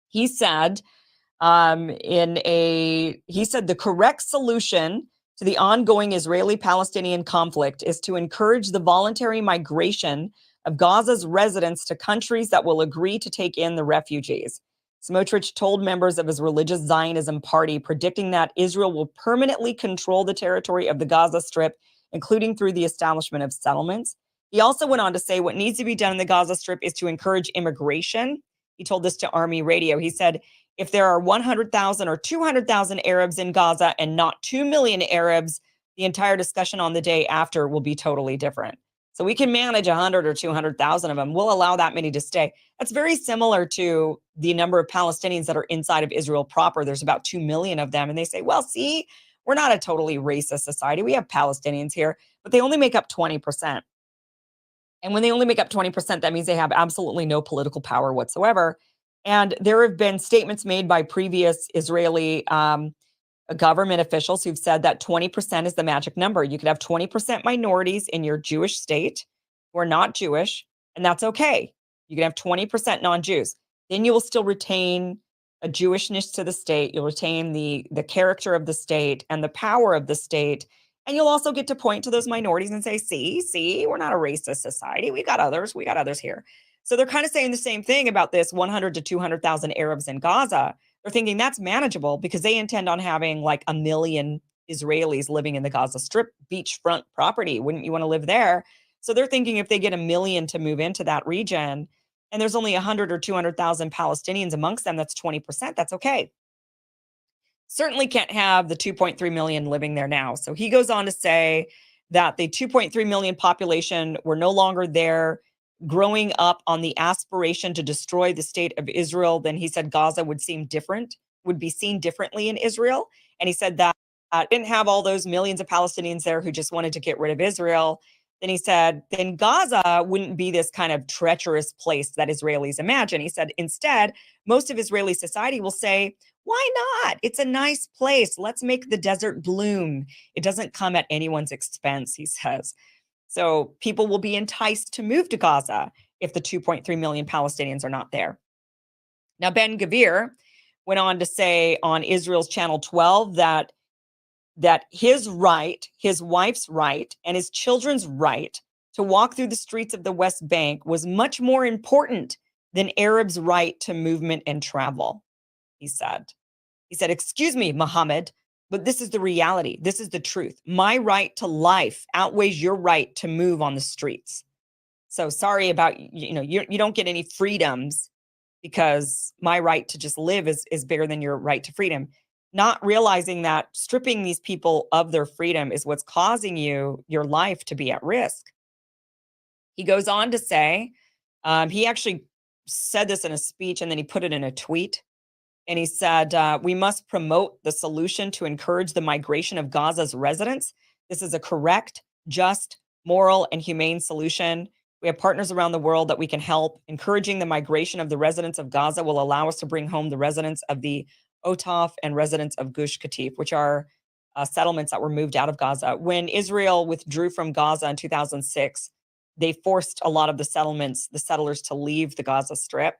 He said, he said the correct solution to the ongoing Israeli-Palestinian conflict is to encourage the voluntary migration of Gaza's residents to countries that will agree to take in the refugees. Smotrich told members of his religious Zionism party, predicting that Israel will permanently control the territory of the Gaza Strip, including through the establishment of settlements. He also went on to say what needs to be done in the Gaza Strip is to encourage immigration. He told this to Army Radio. He said, If there are 100,000 or 200,000 Arabs in Gaza and not 2 million Arabs, the entire discussion on the day after will be totally different. So we can manage 100 or 200,000 of them. We'll allow that many to stay. That's very similar to the number of Palestinians that are inside of Israel proper. There's about 2 million of them. And they say, well, see, we're not a totally racist society. We have Palestinians here, but they only make up 20%. And when they only make up 20%, that means they have absolutely no political power whatsoever. And there have been statements made by previous Israeli government officials who've said that 20% is the magic number. You could have 20% minorities in your Jewish state who are not Jewish, and that's okay. You can have 20% non-Jews. Then you will still retain a Jewishness to the state. You'll retain the character of the state and the power of the state. And you'll also get to point to those minorities and say, see, we're not a racist society. We got others here. So they're kind of saying the same thing about this 100 to 200,000 Arabs in Gaza. They're thinking that's manageable because they intend on having like 1 million Israelis living in the Gaza Strip beachfront property. Wouldn't you want to live there? So they're thinking if they get 1 million to move into that region, and there's only 100 or 200,000 Palestinians amongst them, that's 20%. That's okay. Certainly can't have the 2.3 million living there now. So he goes on to say that the 2.3 million population were no longer there growing up on the aspiration to destroy the state of Israel. Then he said Gaza would be seen differently in Israel. And he said that didn't have all those millions of Palestinians there who just wanted to get rid of Israel. Then he said, then Gaza wouldn't be this kind of treacherous place that Israelis imagine. He said, instead, most of Israeli society will say, why not? It's a nice place. Let's make the desert bloom. It doesn't come at anyone's expense, he says. So people will be enticed to move to Gaza if the 2.3 million Palestinians are not there. Now, Ben Gvir went on to say on Israel's Channel 12 that his right, his wife's right, and his children's right to walk through the streets of the West Bank was much more important than Arabs' right to movement and travel, he said. He said, excuse me, Mohammed, but this is the reality. This is the truth. My right to life outweighs your right to move on the streets. So sorry about, you don't get any freedoms because my right to just live is bigger than your right to freedom. Not realizing that stripping these people of their freedom is what's causing your life to be at risk. He goes on to say, he actually said this in a speech and then he put it in a tweet. And he said, we must promote the solution to encourage the migration of Gaza's residents. This is a correct, just, moral, and humane solution. We have partners around the world that we can help. Encouraging the migration of the residents of Gaza will allow us to bring home the residents of the Otaf and residents of Gush Katif, which are settlements that were moved out of Gaza. When Israel withdrew from Gaza in 2006, they forced a lot of the settlers to leave the Gaza Strip.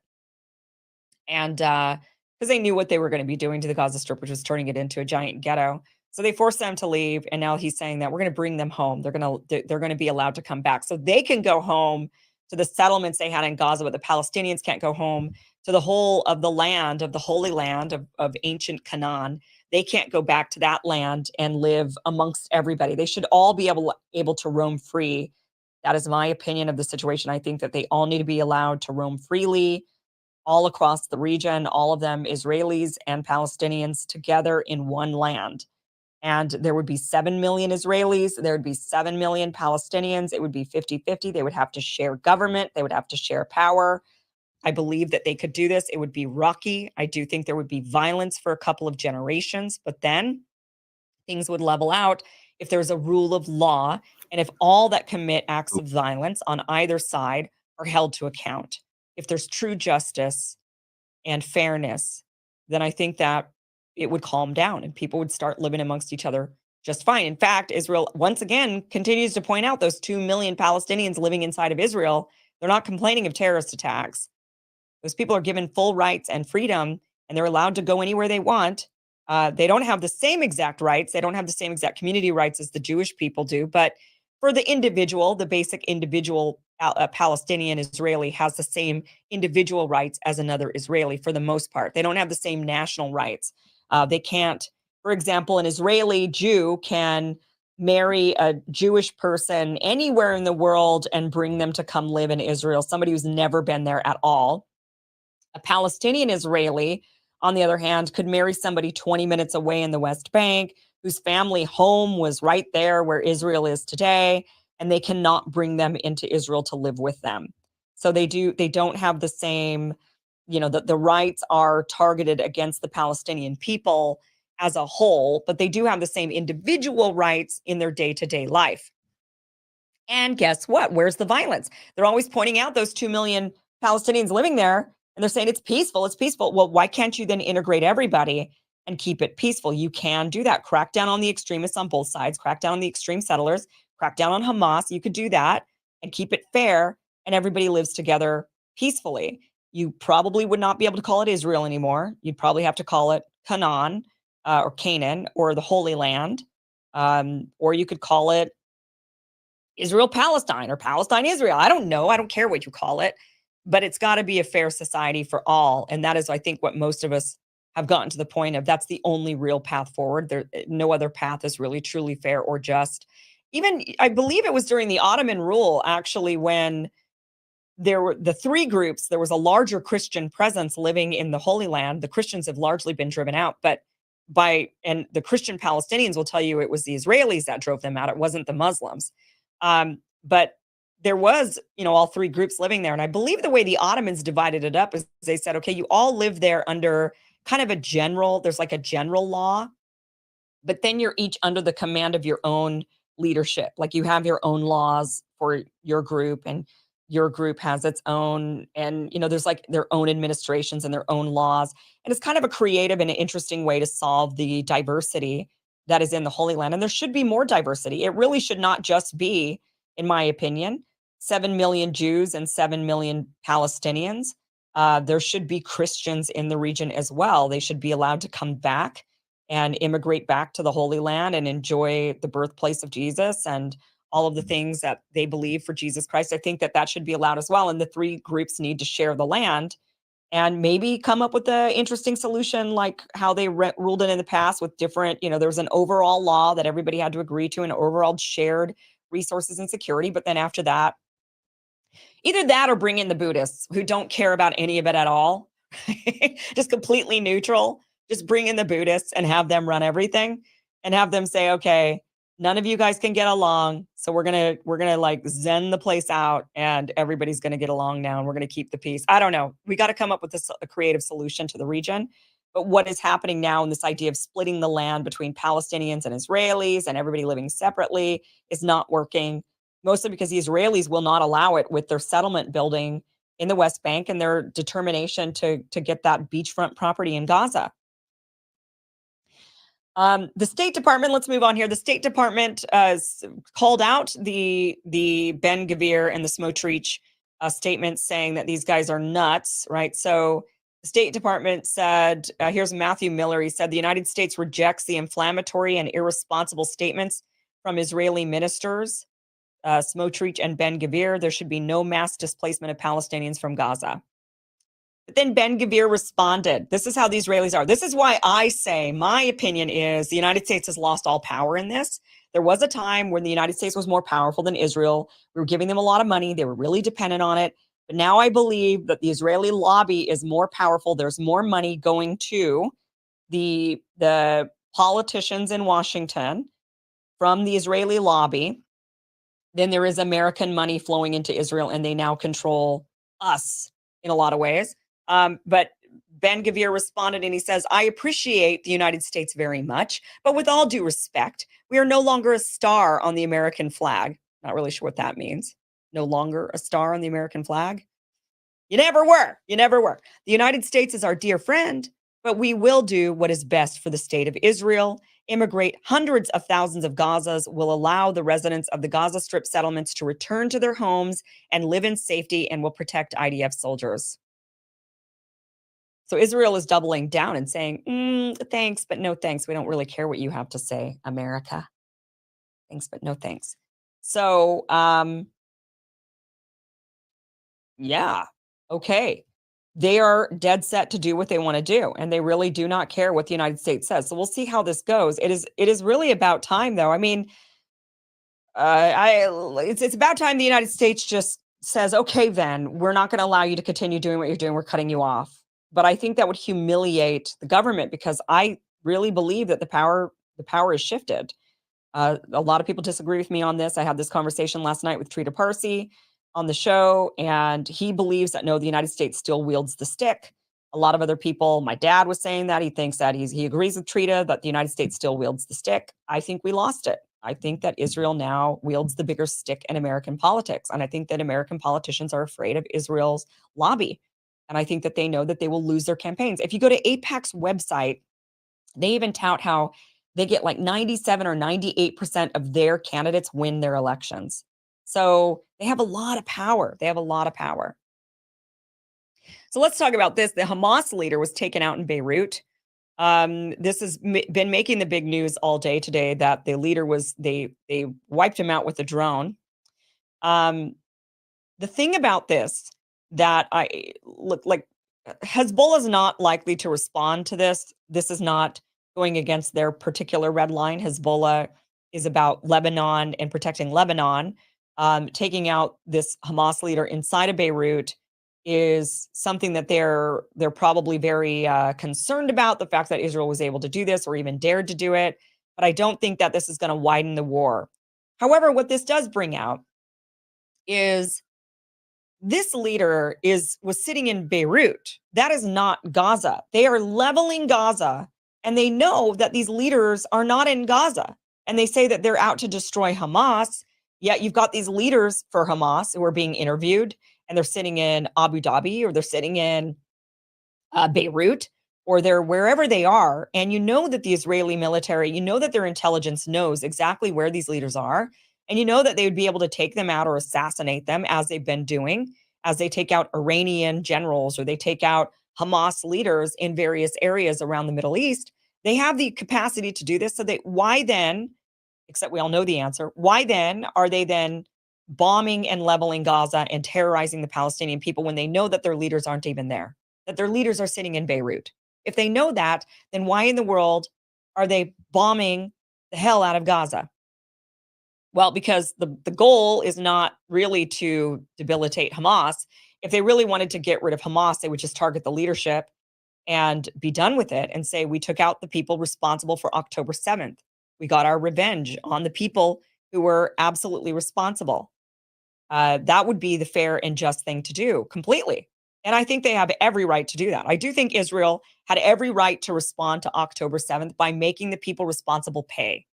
And because they knew what they were going to be doing to the Gaza Strip, which was turning it into a giant ghetto. So they forced them to leave. And now he's saying that we're going to bring them home. They're going to be allowed to come back. So they can go home to the settlements they had in Gaza, but the Palestinians can't go home to the whole of the land, of the Holy Land of ancient Canaan. They can't go back to that land and live amongst everybody. They should all be able to roam free. That is my opinion of the situation. I think that they all need to be allowed to roam freely all across the region, all of them Israelis and Palestinians together in one land. And there would be 7 million Israelis. There would be 7 million Palestinians. It would be 50-50. They would have to share government. They would have to share power. I believe that they could do this. It would be rocky. I do think there would be violence for a couple of generations, but then things would level out if there's a rule of law and if all that commit acts of violence on either side are held to account. If there's true justice and fairness, then I think that it would calm down and people would start living amongst each other just fine. In fact, Israel, once again, continues to point out those 2 million Palestinians living inside of Israel. They're not complaining of terrorist attacks. Those people are given full rights and freedom, and they're allowed to go anywhere they want. They don't have the same exact rights. They don't have the same exact community rights as the Jewish people do. But for the individual, the basic individual Palestinian Israeli has the same individual rights as another Israeli for the most part. They don't have the same national rights. They can't, for example, an Israeli Jew can marry a Jewish person anywhere in the world and bring them to come live in Israel, somebody who's never been there at all. A Palestinian Israeli on the other hand, could marry somebody 20 minutes away in the West Bank, whose family home was right there where Israel is today, and they cannot bring them into Israel to live with them. So they don't have the same, the rights are targeted against the Palestinian people as a whole, but they do have the same individual rights in their day-to-day life. And guess what? Where's the violence? They're always pointing out those 2 million Palestinians living there, and they're saying it's peaceful, it's peaceful. Well, why can't you then integrate everybody and keep it peaceful? You can do that. Crack down on the extremists on both sides, crack down on the extreme settlers, crack down on Hamas. You could do that and keep it fair, and everybody lives together peacefully. You probably would not be able to call it Israel anymore. You'd probably have to call it Canaan or Canaan or the Holy Land, or you could call it Israel-Palestine or Palestine-Israel. I don't know. I don't care what you call it, but it's got to be a fair society for all. And that is, I think, what most of us have gotten to the point of. That's the only real path forward. No other path is really truly fair or just. Even, I believe it was during the Ottoman rule, actually, when there were the three groups, there was a larger Christian presence living in the Holy Land. The Christians have largely been driven out, and the Christian Palestinians will tell you it was the Israelis that drove them out. It wasn't the Muslims. But there was, all three groups living there. And I believe the way the Ottomans divided it up is they said, okay, you all live there under kind of there's like a general law, but then you're each under the command of your own leadership. Like you have your own laws for your group, and your group has its own, and, there's like their own administrations and their own laws. And it's kind of a creative and an interesting way to solve the diversity that is in the Holy Land. And there should be more diversity. It really should not just be, in my opinion, 7 million Jews and 7 million Palestinians. There should be Christians in the region as well. They should be allowed to come back and immigrate back to the Holy Land and enjoy the birthplace of Jesus and all of the things that they believe for Jesus Christ. I think that should be allowed as well. And the three groups need to share the land and maybe come up with an interesting solution, like how they ruled it in the past with different, there was an overall law that everybody had to agree to, and overall shared resources and security. But then after that, either that or bring in the Buddhists who don't care about any of it at all, just completely neutral. Just bring in the Buddhists and have them run everything and have them say, okay, none of you guys can get along. So we're going to like zen the place out, and everybody's going to get along now, and we're going to keep the peace. I don't know. We got to come up with a creative solution to the region. But what is happening now in this idea of splitting the land between Palestinians and Israelis and everybody living separately is not working, mostly because the Israelis will not allow it with their settlement building in the West Bank and their determination to get that beachfront property in Gaza. The State Department, let's move on here. The State Department called out the Ben-Gvir and the Smotrich statements saying that these guys are nuts, right? So the State Department said, here's Matthew Miller. He said, the United States rejects the inflammatory and irresponsible statements from Israeli ministers, Smotrich and Ben-Gvir. There should be no mass displacement of Palestinians from Gaza. But then Ben-Gvir responded. This is how the Israelis are. This is why I say my opinion is the United States has lost all power in this. There was a time when the United States was more powerful than Israel. We were giving them a lot of money. They were really dependent on it. But now I believe that the Israeli lobby is more powerful. There's more money going to the politicians in Washington from the Israeli lobby than there is American money flowing into Israel, and they now control us in a lot of ways. But Ben-Gvir responded and he says, I appreciate the United States very much, but with all due respect, we are no longer a star on the American flag. Not really sure what that means. No longer a star on the American flag. You never were. You never were. The United States is our dear friend, but we will do what is best for the state of Israel. Immigrate hundreds of thousands of Gazas, will allow the residents of the Gaza Strip settlements to return to their homes and live in safety, and will protect IDF soldiers. So Israel is doubling down and saying, thanks, but no thanks. We don't really care what you have to say, America. Thanks, but no thanks. So, yeah, okay. They are dead set to do what they want to do, and they really do not care what the United States says. So we'll see how this goes. It is really about time, though. I mean, it's about time the United States just says, okay, then we're not going to allow you to continue doing what you're doing. We're cutting you off. But I think that would humiliate the government, because I really believe that the power is shifted. A lot of people disagree with me on this. I had this conversation last night with Trita Parsi on the show, and he believes that no, the United States still wields the stick. A lot of other people, my dad was saying that he thinks that he agrees with Trita that the United States still wields the stick. I think we lost it. I think that Israel now wields the bigger stick in American politics, and I think that American politicians are afraid of Israel's lobby. And I think that they know that they will lose their campaigns. If you go to AIPAC's website, they even tout how they get like 97 or 98% of their candidates win their elections. So they have a lot of power. They have a lot of power. So let's talk about this. The Hamas leader was taken out in Beirut. This has been making the big news all day today, that the leader was, they wiped him out with a drone. The thing about this that I look like, Hezbollah is not likely to respond to this. This is not going against their particular red line. Hezbollah is about Lebanon and protecting Lebanon. Taking out this Hamas leader inside of Beirut is something that they're probably very concerned about, the fact that Israel was able to do this or even dared to do it. But I don't think that this is going to widen the war. However, what this does bring out is this leader was sitting in Beirut. That is not Gaza. They are leveling Gaza, and they know that these leaders are not in Gaza. And they say that they're out to destroy Hamas. Yet you've got these leaders for Hamas who are being interviewed, and they're sitting in Abu Dhabi, or they're sitting in Beirut, or they're wherever they are. And you know that the Israeli military, you know that their intelligence knows exactly where these leaders are. And you know that they would be able to take them out or assassinate them, as they've been doing, as they take out Iranian generals or they take out Hamas leaders in various areas around the Middle East. They have the capacity to do this. So why then, except we all know the answer, why then are they then bombing and leveling Gaza and terrorizing the Palestinian people when they know that their leaders aren't even there, that their leaders are sitting in Beirut? If they know that, then why in the world are they bombing the hell out of Gaza? Well, because the goal is not really to debilitate Hamas. If they really wanted to get rid of Hamas, they would just target the leadership and be done with it and say, we took out the people responsible for October 7th. We got our revenge on the people who were absolutely responsible. That would be the fair and just thing to do completely. And I think they have every right to do that. I do think Israel had every right to respond to October 7th by making the people responsible pay.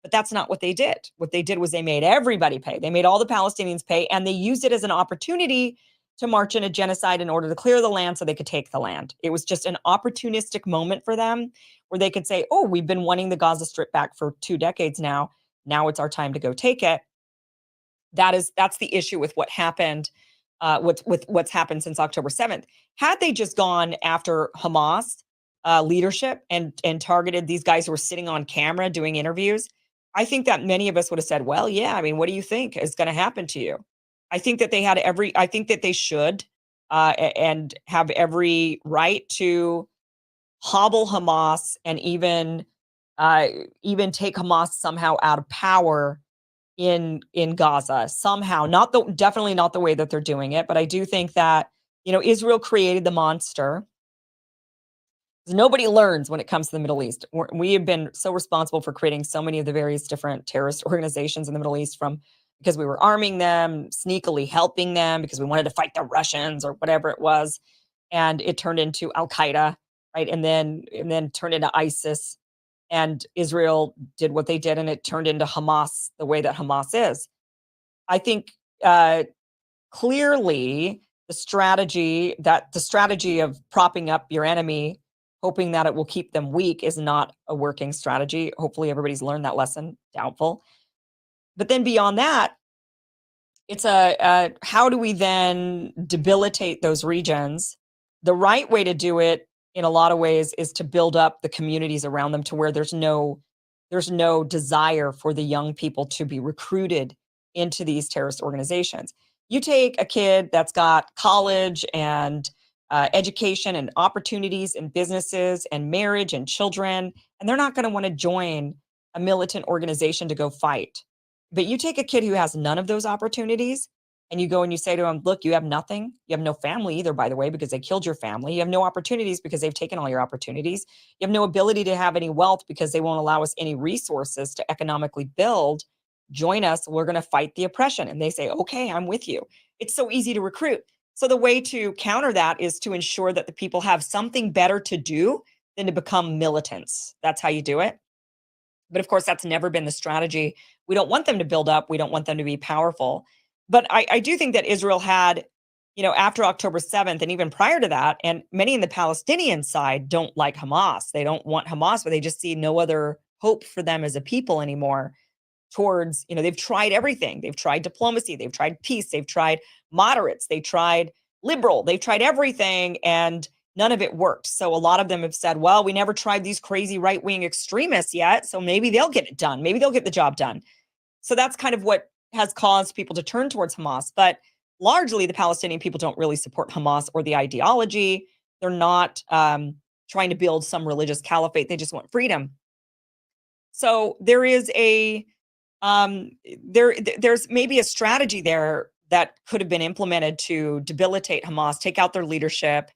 But that's not what they did. What they did was they made everybody pay. They made all the Palestinians pay, and they used it as an opportunity to march in a genocide in order to clear the land so they could take the land. It was just an opportunistic moment for them where they could say, oh, we've been wanting the Gaza Strip back for 2 decades now. Now it's our time to go take it. That's the issue with what happened, with what's happened since October 7th. Had they just gone after Hamas leadership and targeted these guys who were sitting on camera doing interviews, I think that many of us would have said, well, yeah, I mean, what do you think is going to happen to you? I think that I think that they should and have every right to hobble Hamas and even take Hamas somehow out of power in Gaza somehow. Definitely not the way that they're doing it, but I do think that, Israel created the monster. Nobody learns when it comes to the Middle East. We have been so responsible for creating so many of the various different terrorist organizations in the Middle East, because we were arming them, sneakily helping them because we wanted to fight the Russians or whatever it was. And it turned into Al-Qaeda, right? And then turned into ISIS. And Israel did what they did, and it turned into Hamas the way that Hamas is. I think clearly the strategy of propping up your enemy, hoping that it will keep them weak, is not a working strategy. Hopefully everybody's learned that lesson. Doubtful. But then beyond that, it's how do we then debilitate those regions? The right way to do it in a lot of ways is to build up the communities around them to where there's no desire for the young people to be recruited into these terrorist organizations. You take a kid that's got college and education and opportunities and businesses and marriage and children, and they're not going to want to join a militant organization to go fight. But you take a kid who has none of those opportunities, and you go and you say to them, look, you have nothing. You have no family either, by the way, because they killed your family. You have no opportunities because they've taken all your opportunities. You have no ability to have any wealth because they won't allow us any resources to economically build. Join us. We're going to fight the oppression. And they say, okay, I'm with you. It's so easy to recruit. So the way to counter that is to ensure that the people have something better to do than to become militants. That's how you do it. But of course, that's never been the strategy. We don't want them to build up. We don't want them to be powerful. But I do think that Israel had, after October 7th and even prior to that, and many in the Palestinian side don't like Hamas. They don't want Hamas, but they just see no other hope for them as a people anymore towards, they've tried everything. They've tried diplomacy. They've tried peace. They've tried moderates. They tried liberal. They've tried everything, and none of it worked. So a lot of them have said, well, we never tried these crazy right-wing extremists yet, so maybe they'll get it done. Maybe they'll get the job done. So that's kind of what has caused people to turn towards Hamas. But largely, the Palestinian people don't really support Hamas or the ideology. They're not trying to build some religious caliphate. They just want freedom. So there is there's maybe a strategy there that could have been implemented to debilitate Hamas, take out their leadership,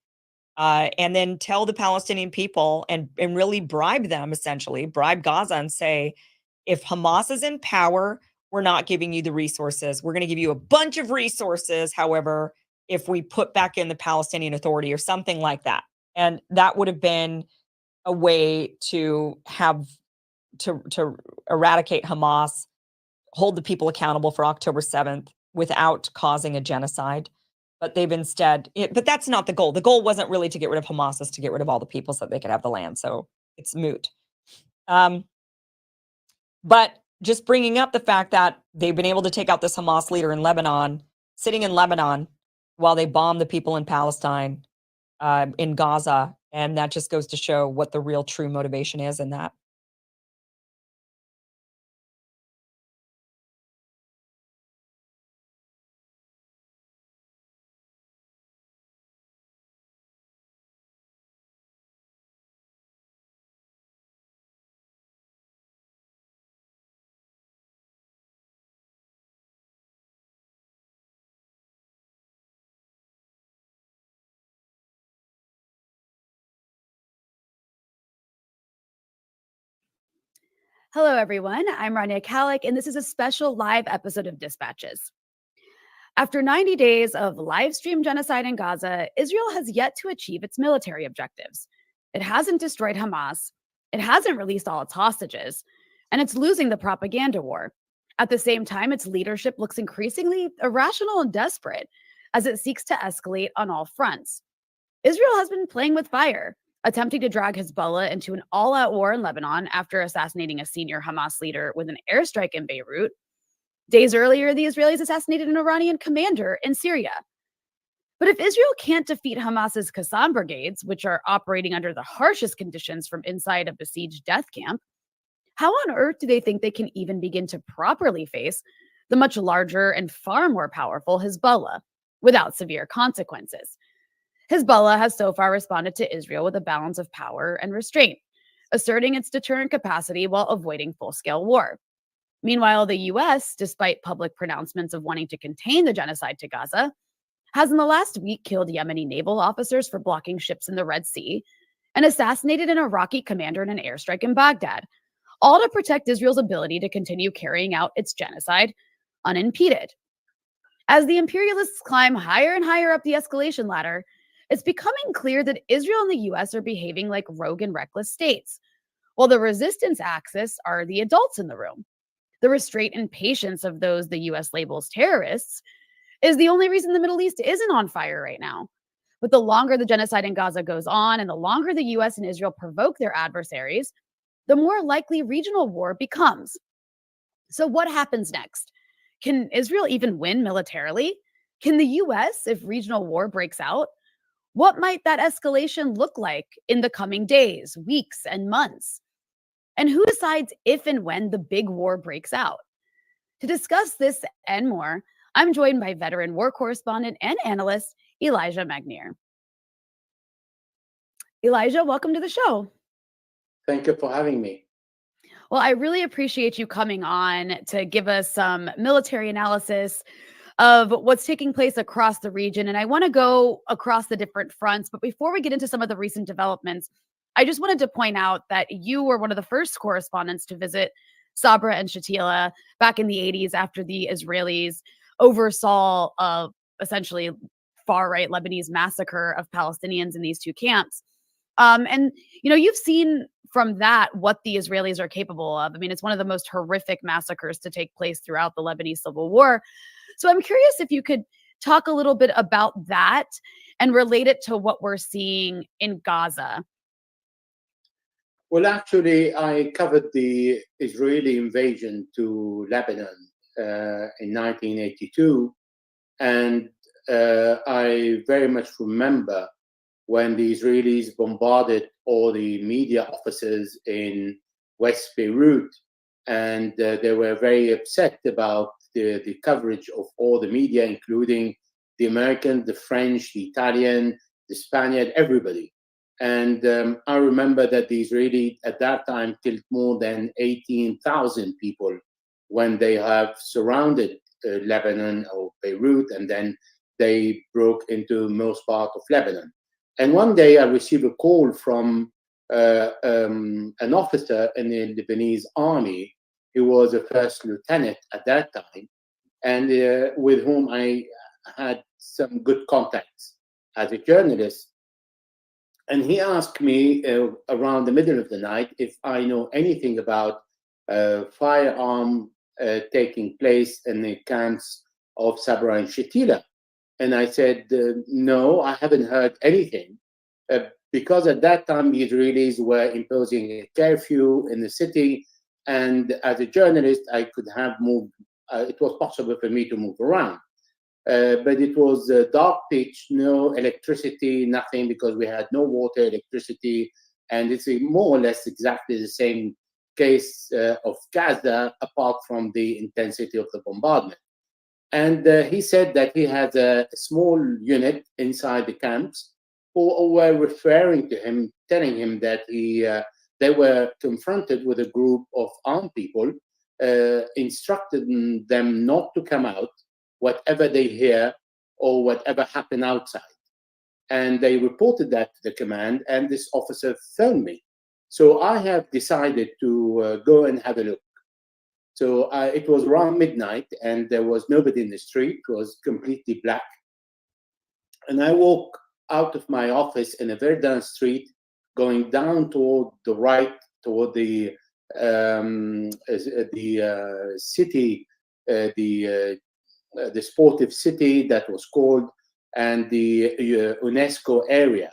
and then tell the Palestinian people and really bribe them, essentially, bribe Gaza and say, if Hamas is in power, we're not giving you the resources. We're going to give you a bunch of resources, however, if we put back in the Palestinian Authority or something like that. And that would have been a way to eradicate Hamas, hold the people accountable for October 7th without causing a genocide. But they've instead, but that's not the goal. The goal wasn't really to get rid of Hamas, it's to get rid of all the people so that they could have the land. So it's moot. But just bringing up the fact that they've been able to take out this Hamas leader in Lebanon, sitting in Lebanon while they bomb the people in Palestine, in Gaza. And that just goes to show what the real true motivation is in that. Hello, everyone. I'm Rania Kalik, and this is a special live episode of Dispatches. After 90 days of live stream genocide in Gaza, Israel has yet to achieve its military objectives. It hasn't destroyed Hamas, it hasn't released all its hostages, and it's losing the propaganda war. At the same time, its leadership looks increasingly irrational and desperate as it seeks to escalate on all fronts. Israel has been playing with fire, attempting to drag Hezbollah into an all-out war in Lebanon after assassinating a senior Hamas leader with an airstrike in Beirut. Days earlier, the Israelis assassinated an Iranian commander in Syria. But if Israel can't defeat Hamas's Qassam brigades, which are operating under the harshest conditions from inside a besieged death camp, how on earth do they think they can even begin to properly face the much larger and far more powerful Hezbollah without severe consequences? Hezbollah has so far responded to Israel with a balance of power and restraint, asserting its deterrent capacity while avoiding full-scale war. Meanwhile, the U.S., despite public pronouncements of wanting to contain the genocide to Gaza, has in the last week killed Yemeni naval officers for blocking ships in the Red Sea and assassinated an Iraqi commander in an airstrike in Baghdad, all to protect Israel's ability to continue carrying out its genocide unimpeded. As the imperialists climb higher and higher up the escalation ladder, it's becoming clear that Israel and the U.S. are behaving like rogue and reckless states, while the resistance axis are the adults in the room. The restraint and patience of those the U.S. labels terrorists is the only reason the Middle East isn't on fire right now. But the longer the genocide in Gaza goes on and the longer the U.S. and Israel provoke their adversaries, the more likely regional war becomes. So what happens next? Can Israel even win militarily? Can the U.S., if regional war breaks out? What might that escalation look like in the coming days, weeks, and months? And who decides if and when the big war breaks out? To discuss this and more, I'm joined by veteran war correspondent and analyst Elijah Magnier. Elijah, welcome to the show. Thank you for having me. Well, I really appreciate you coming on to give us some military analysis of what's taking place across the region. And I want to go across the different fronts. But before we get into some of the recent developments, I just wanted to point out that you were one of the first correspondents to visit Sabra and Shatila back in the 80s after the Israelis oversaw essentially far-right Lebanese massacre of Palestinians in these two camps. And, you know, you've seen from that what the Israelis are capable of. I mean, it's one of the most horrific massacres to take place throughout the Lebanese civil war. So I'm curious if you could talk a little bit about that and relate it to what we're seeing in Gaza. Well, actually, I covered the Israeli invasion to Lebanon in 1982. And I very much remember when the Israelis bombarded all the media offices in West Beirut. And they were very upset about the coverage of all the media, including the American, the French, the Italian, the Spaniard, everybody. And I remember that the Israeli at that time killed more than 18,000 people when they have surrounded Lebanon or Beirut, and then they broke into most part of Lebanon. And one day I received a call from an officer in the Lebanese army. He was a first lieutenant at that time, and with whom I had some good contacts as a journalist. And he asked me around the middle of the night if I know anything about firearm taking place in the camps of Sabra and Shatila. And I said, no, I haven't heard anything. Because at that time, the Israelis were imposing a curfew in the city. And as a journalist, I could have moved, it was possible for me to move around. But it was dark pitch, no electricity, nothing, because we had no water, electricity. And it's more or less exactly the same case of Gaza, apart from the intensity of the bombardment. And he said that he had a small unit inside the camps who were referring to him, telling him that they were confronted with a group of armed people, instructed them not to come out, whatever they hear or whatever happened outside. And they reported that to the command, and this officer phoned me. So I have decided to go and have a look. So it was around midnight, and there was nobody in the street. It was completely black. And I walked out of my office in a very dense street, going down toward the right, toward the city, the sportive city that was called, and the UNESCO area.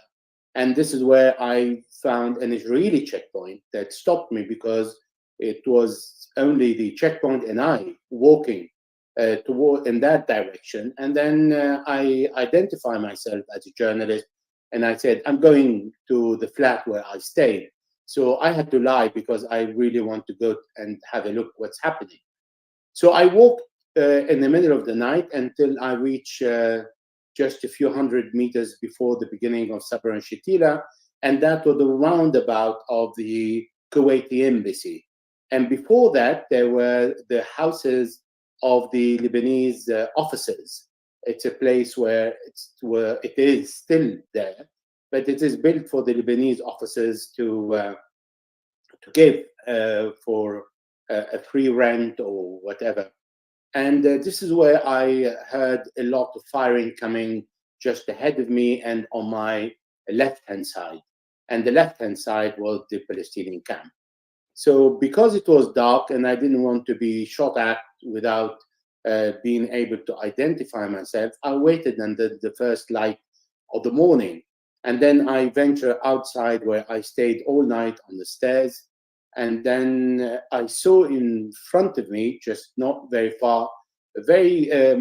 And this is where I found an Israeli checkpoint that stopped me, because it was only the checkpoint and I walking toward in that direction. And then I identified myself as a journalist, and I said, I'm going to the flat where I stayed. So I had to lie, because I really want to go and have a look what's happening. So I walked in the middle of the night until I reached just a few hundred meters before the beginning of Sabra and Shatila, and that was the roundabout of the Kuwaiti embassy. And before that, there were the houses of the Lebanese officers. It's a place where it is still there, but it is built for the Lebanese officers to give for a free rent or whatever. And this is where I heard a lot of firing coming just ahead of me and on my left-hand side. And the left-hand side was the Palestinian camp. So because it was dark and I didn't want to be shot at without being able to identify myself, I waited until the first light of the morning. And then I ventured outside, where I stayed all night on the stairs. And then I saw in front of me, just not very far, a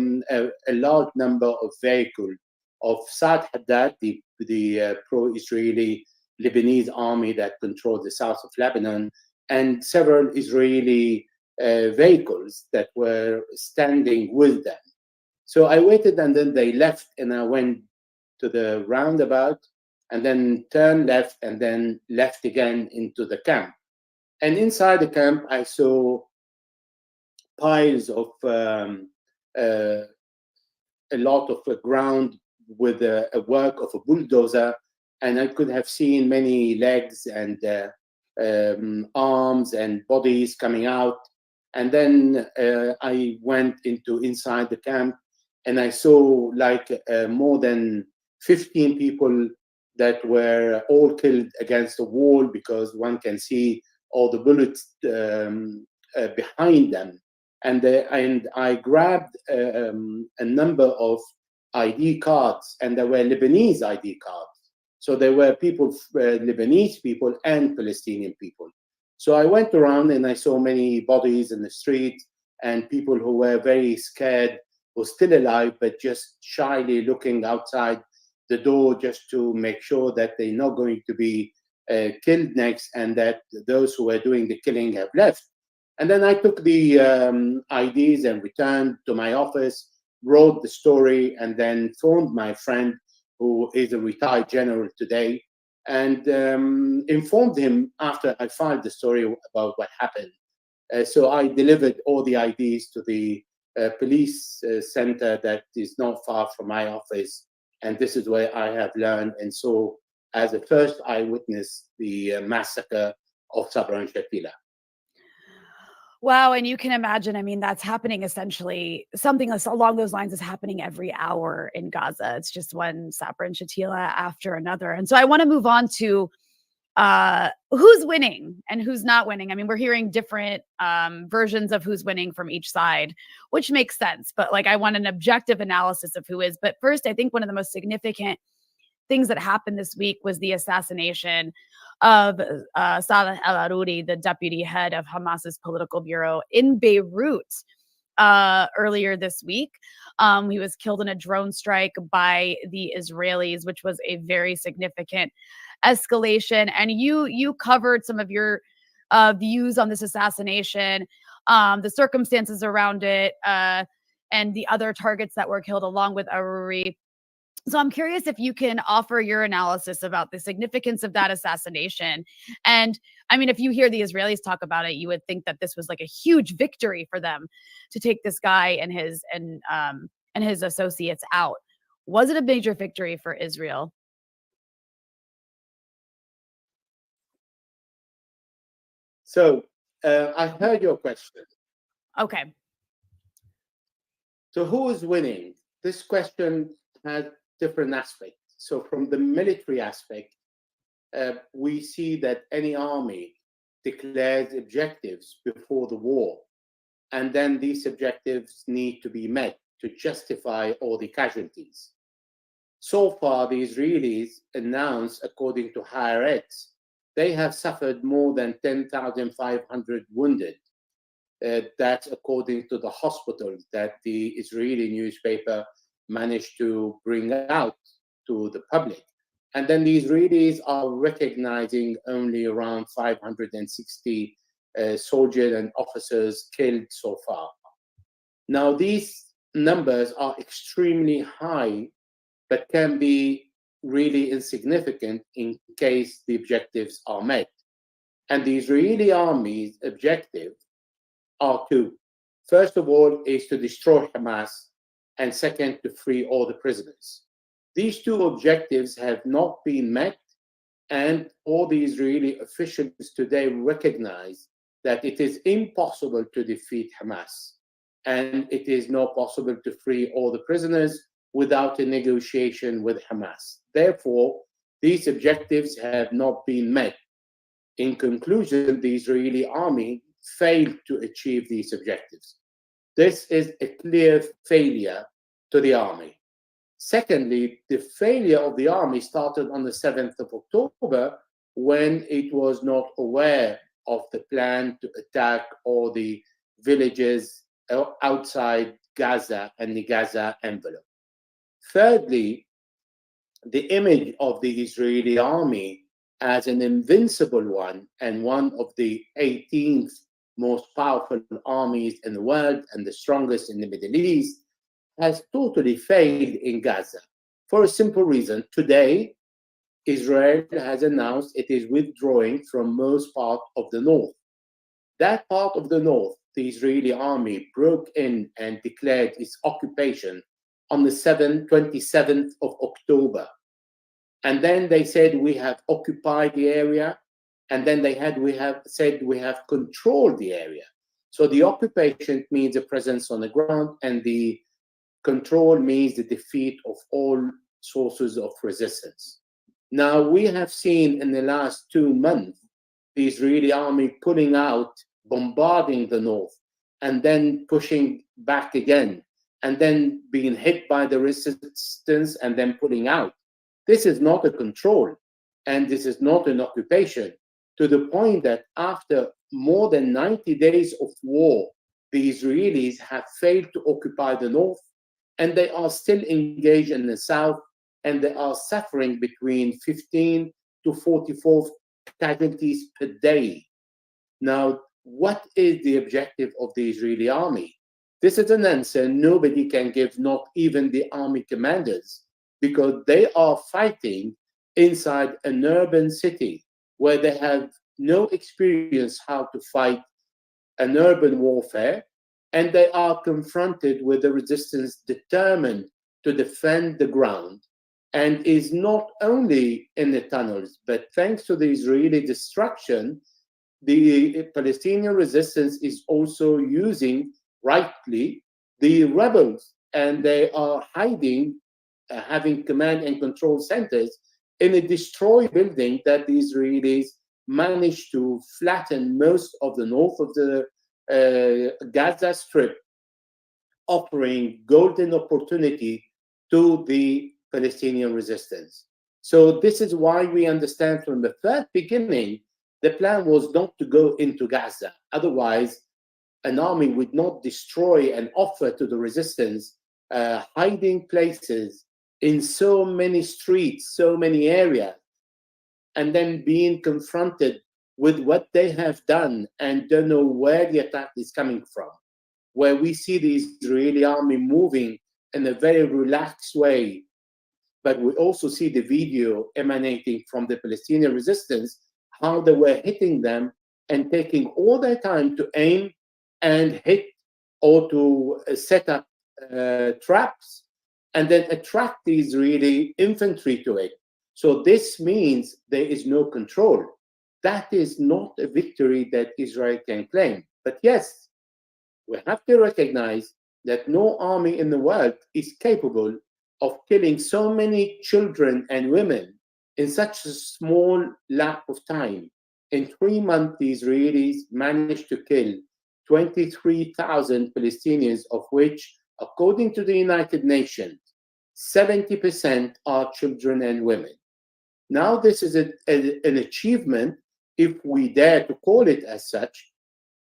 large number of vehicles of Saad Haddad, the pro-Israeli Lebanese army that controlled the south of Lebanon, and several Israeli vehicles that were standing with them. So I waited, and then they left, and I went to the roundabout, and then turned left, and then left again into the camp. And inside the camp, I saw piles of a lot of ground with a work of a bulldozer, and I could have seen many legs and arms and bodies coming out. And then I went inside the camp, and I saw like more than 15 people that were all killed against the wall, because one can see all the bullets behind them. And I grabbed a number of ID cards, and there were Lebanese ID cards. So there were people, Lebanese people and Palestinian people. So I went around and I saw many bodies in the street, and people who were very scared, were still alive, but just shyly looking outside the door just to make sure that they're not going to be killed next, and that those who were doing the killing have left. And then I took the IDs and returned to my office, wrote the story, and then phoned my friend, who is a retired general today, and informed him after I filed the story about what happened. So I delivered all the IDs to the police center that is not far from my office, and this is where I have learned and saw as a first eyewitness the massacre of Sabra and Shatila. Wow, and you can imagine, I mean, that's happening essentially, something along those lines is happening every hour in Gaza. It's just one Sabra and Shatila after another. And so I want to move on to who's winning and who's not winning. I mean, we're hearing different versions of who's winning from each side, which makes sense. But like, I want an objective analysis of who is. But first, I think one of the most significant things that happened this week was the assassination of Saleh al-Aruri, the deputy head of Hamas's political bureau in Beirut earlier this week. He was killed in a drone strike by the Israelis, which was a very significant escalation. And you covered some of your views on this assassination, the circumstances around it, and the other targets that were killed along with Aruri. So I'm curious if you can offer your analysis about the significance of that assassination. And I mean, if you hear the Israelis talk about it, you would think that this was like a huge victory for them to take this guy and his associates out. Was it a major victory for Israel? So I heard your question. Okay. So who is winning? This question has different aspects. So from the military aspect, we see that any army declares objectives before the war, and then these objectives need to be met to justify all the casualties. So far, the Israelis announced, according to Haaretz, they have suffered more than 10,500 wounded. That's according to the hospitals that the Israeli newspaper managed to bring out to the public. And then the Israelis are recognizing only around 560 soldiers and officers killed so far. Now, these numbers are extremely high, but can be really insignificant in case the objectives are met. And the Israeli army's objective are two. First of all, is to destroy Hamas, and second, to free all the prisoners. These two objectives have not been met, and all the Israeli officials today recognize that it is impossible to defeat Hamas, and it is not possible to free all the prisoners without a negotiation with Hamas. Therefore, these objectives have not been met. In conclusion, the Israeli army failed to achieve these objectives. This is a clear failure to the army. Secondly, the failure of the army started on the 7th of October, when it was not aware of the plan to attack all the villages outside Gaza and the Gaza envelope. Thirdly, the image of the Israeli army as an invincible one and one of the 18th most powerful armies in the world and the strongest in the Middle East has totally failed in Gaza for a simple reason. Today, Israel has announced it is withdrawing from most part of the north. That part of the north, the Israeli army broke in and declared its occupation on the 27th of October. And then they said we have occupied the area, and then we have said we have controlled the area. So the occupation means a presence on the ground, and the control means the defeat of all sources of resistance. Now, we have seen in the last 2 months the Israeli army pulling out, bombarding the north, and then pushing back again, and then being hit by the resistance and then pulling out. This is not a control, and this is not an occupation, to the point that after more than 90 days of war, the Israelis have failed to occupy the north, and they are still engaged in the south, and they are suffering between 15 to 44 casualties per day. Now, what is the objective of the Israeli army? This is an answer nobody can give, not even the army commanders, because they are fighting inside an urban city where they have no experience how to fight an urban warfare, and they are confronted with the resistance determined to defend the ground, and is not only in the tunnels, but thanks to the Israeli destruction, the Palestinian resistance is also using, rightly, the rebels, and they are hiding, having command and control centers in a destroyed building that the Israelis managed to flatten most of the north of the Gaza Strip, offering golden opportunity to the Palestinian resistance. So this is why we understand from the very beginning, the plan was not to go into Gaza. Otherwise, an army would not destroy and offer to the resistance hiding places in so many streets, so many areas, and then being confronted with what they have done and don't know where the attack is coming from, where we see the Israeli army moving in a very relaxed way, but we also see the video emanating from the Palestinian resistance, how they were hitting them and taking all their time to aim and hit or to set up traps and then attract the Israeli infantry to it. So this means there is no control. That is not a victory that Israel can claim. But yes, we have to recognize that no army in the world is capable of killing so many children and women in such a small lap of time. In 3 months, the Israelis managed to kill 23,000 Palestinians, of which, according to the United Nations, 70% are children and women. Now, this is an achievement, if we dare to call it as such,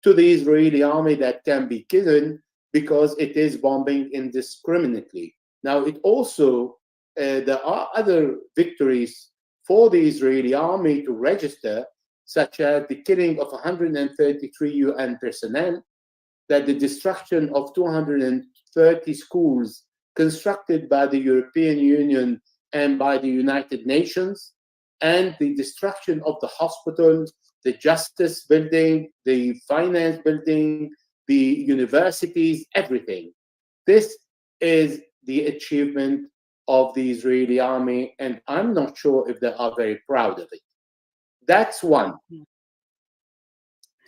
to the Israeli army that can be given because it is bombing indiscriminately. Now, it also, there are other victories for the Israeli army to register, such as the killing of 133 UN personnel, that the destruction of 230 schools constructed by the European Union and by the United Nations, and the destruction of the hospitals, the justice building, the finance building, the universities, everything. This is the achievement of the Israeli army, and I'm not sure if they are very proud of it. That's one.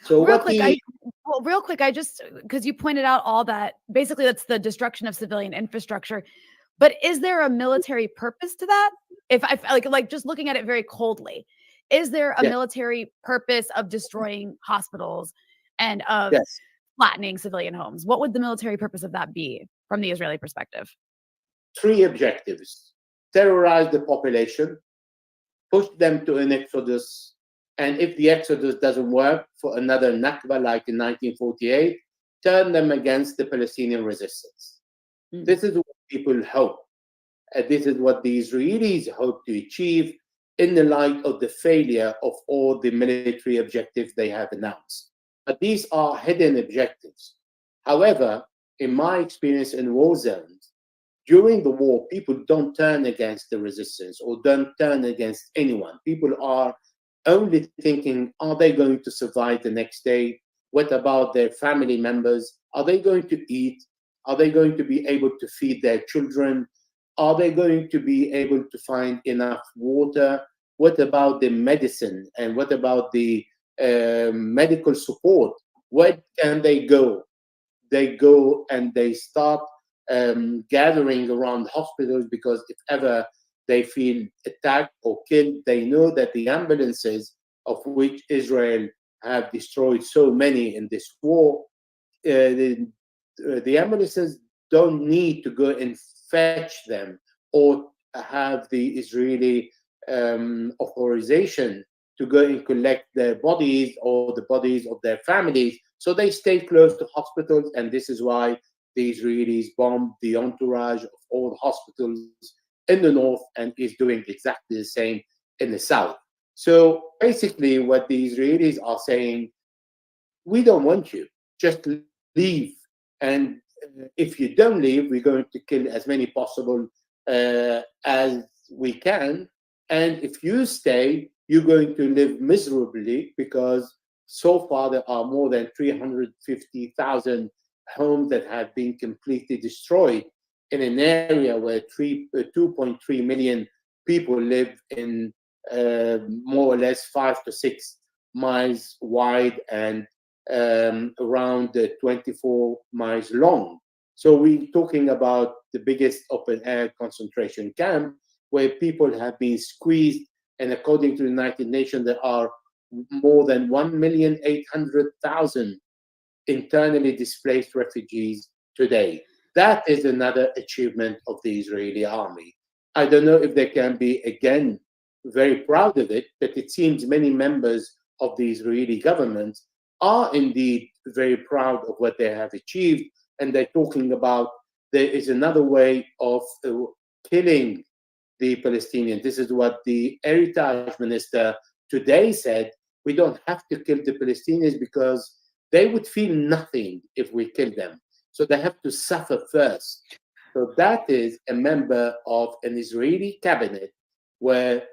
So real quick, I just, because you pointed out all that, basically that's the destruction of civilian infrastructure. But is there a military purpose to that? If I like just looking at it very coldly, is there a military purpose of destroying hospitals and of flattening civilian homes? What would the military purpose of that be from the Israeli perspective? 3 objectives: terrorize the population, push them to an exodus, and if the exodus doesn't work, for another Nakba like in 1948, turn them against the Palestinian resistance. This is what people hope. This is what the Israelis hope to achieve in the light of the failure of all the military objectives they have announced. But these are hidden objectives. However, in my experience in war zones, during the war, people don't turn against the resistance or don't turn against anyone. People are only thinking, are they going to survive the next day? What about their family members? Are they going to eat? Are they going to be able to feed their children? Are they going to be able to find enough water? What about the medicine? And what about the medical support? Where can they go? They go and they start gathering around hospitals, because if ever they feel attacked or killed, they know that the ambulances, of which Israel have destroyed so many in this war, the ambulances don't need to go and fetch them or have the Israeli authorization to go and collect their bodies or the bodies of their families. So they stay close to hospitals, and this is why the Israelis bombed the entourage of all the hospitals in the north and is doing exactly the same in the south. So basically what the Israelis are saying, we don't want you, just leave. And if you don't leave, we're going to kill as many possible as we can. And if you stay, you're going to live miserably, because so far there are more than 350,000 homes that have been completely destroyed in an area where 2.3 million people live in more or less 5 to 6 miles wide and around 24 miles long. So we're talking about the biggest open air concentration camp where people have been squeezed. And according to the United Nations, there are more than 1,800,000 internally displaced refugees today. That is another achievement of the Israeli army. I don't know if they can be, again, very proud of it, but it seems many members of the Israeli government are indeed very proud of what they have achieved. And they're talking about there is another way of killing the Palestinians. This is what the Heritage Minister today said. We don't have to kill the Palestinians because they would feel nothing if we kill them. So they have to suffer first. So that is a member of an Israeli cabinet where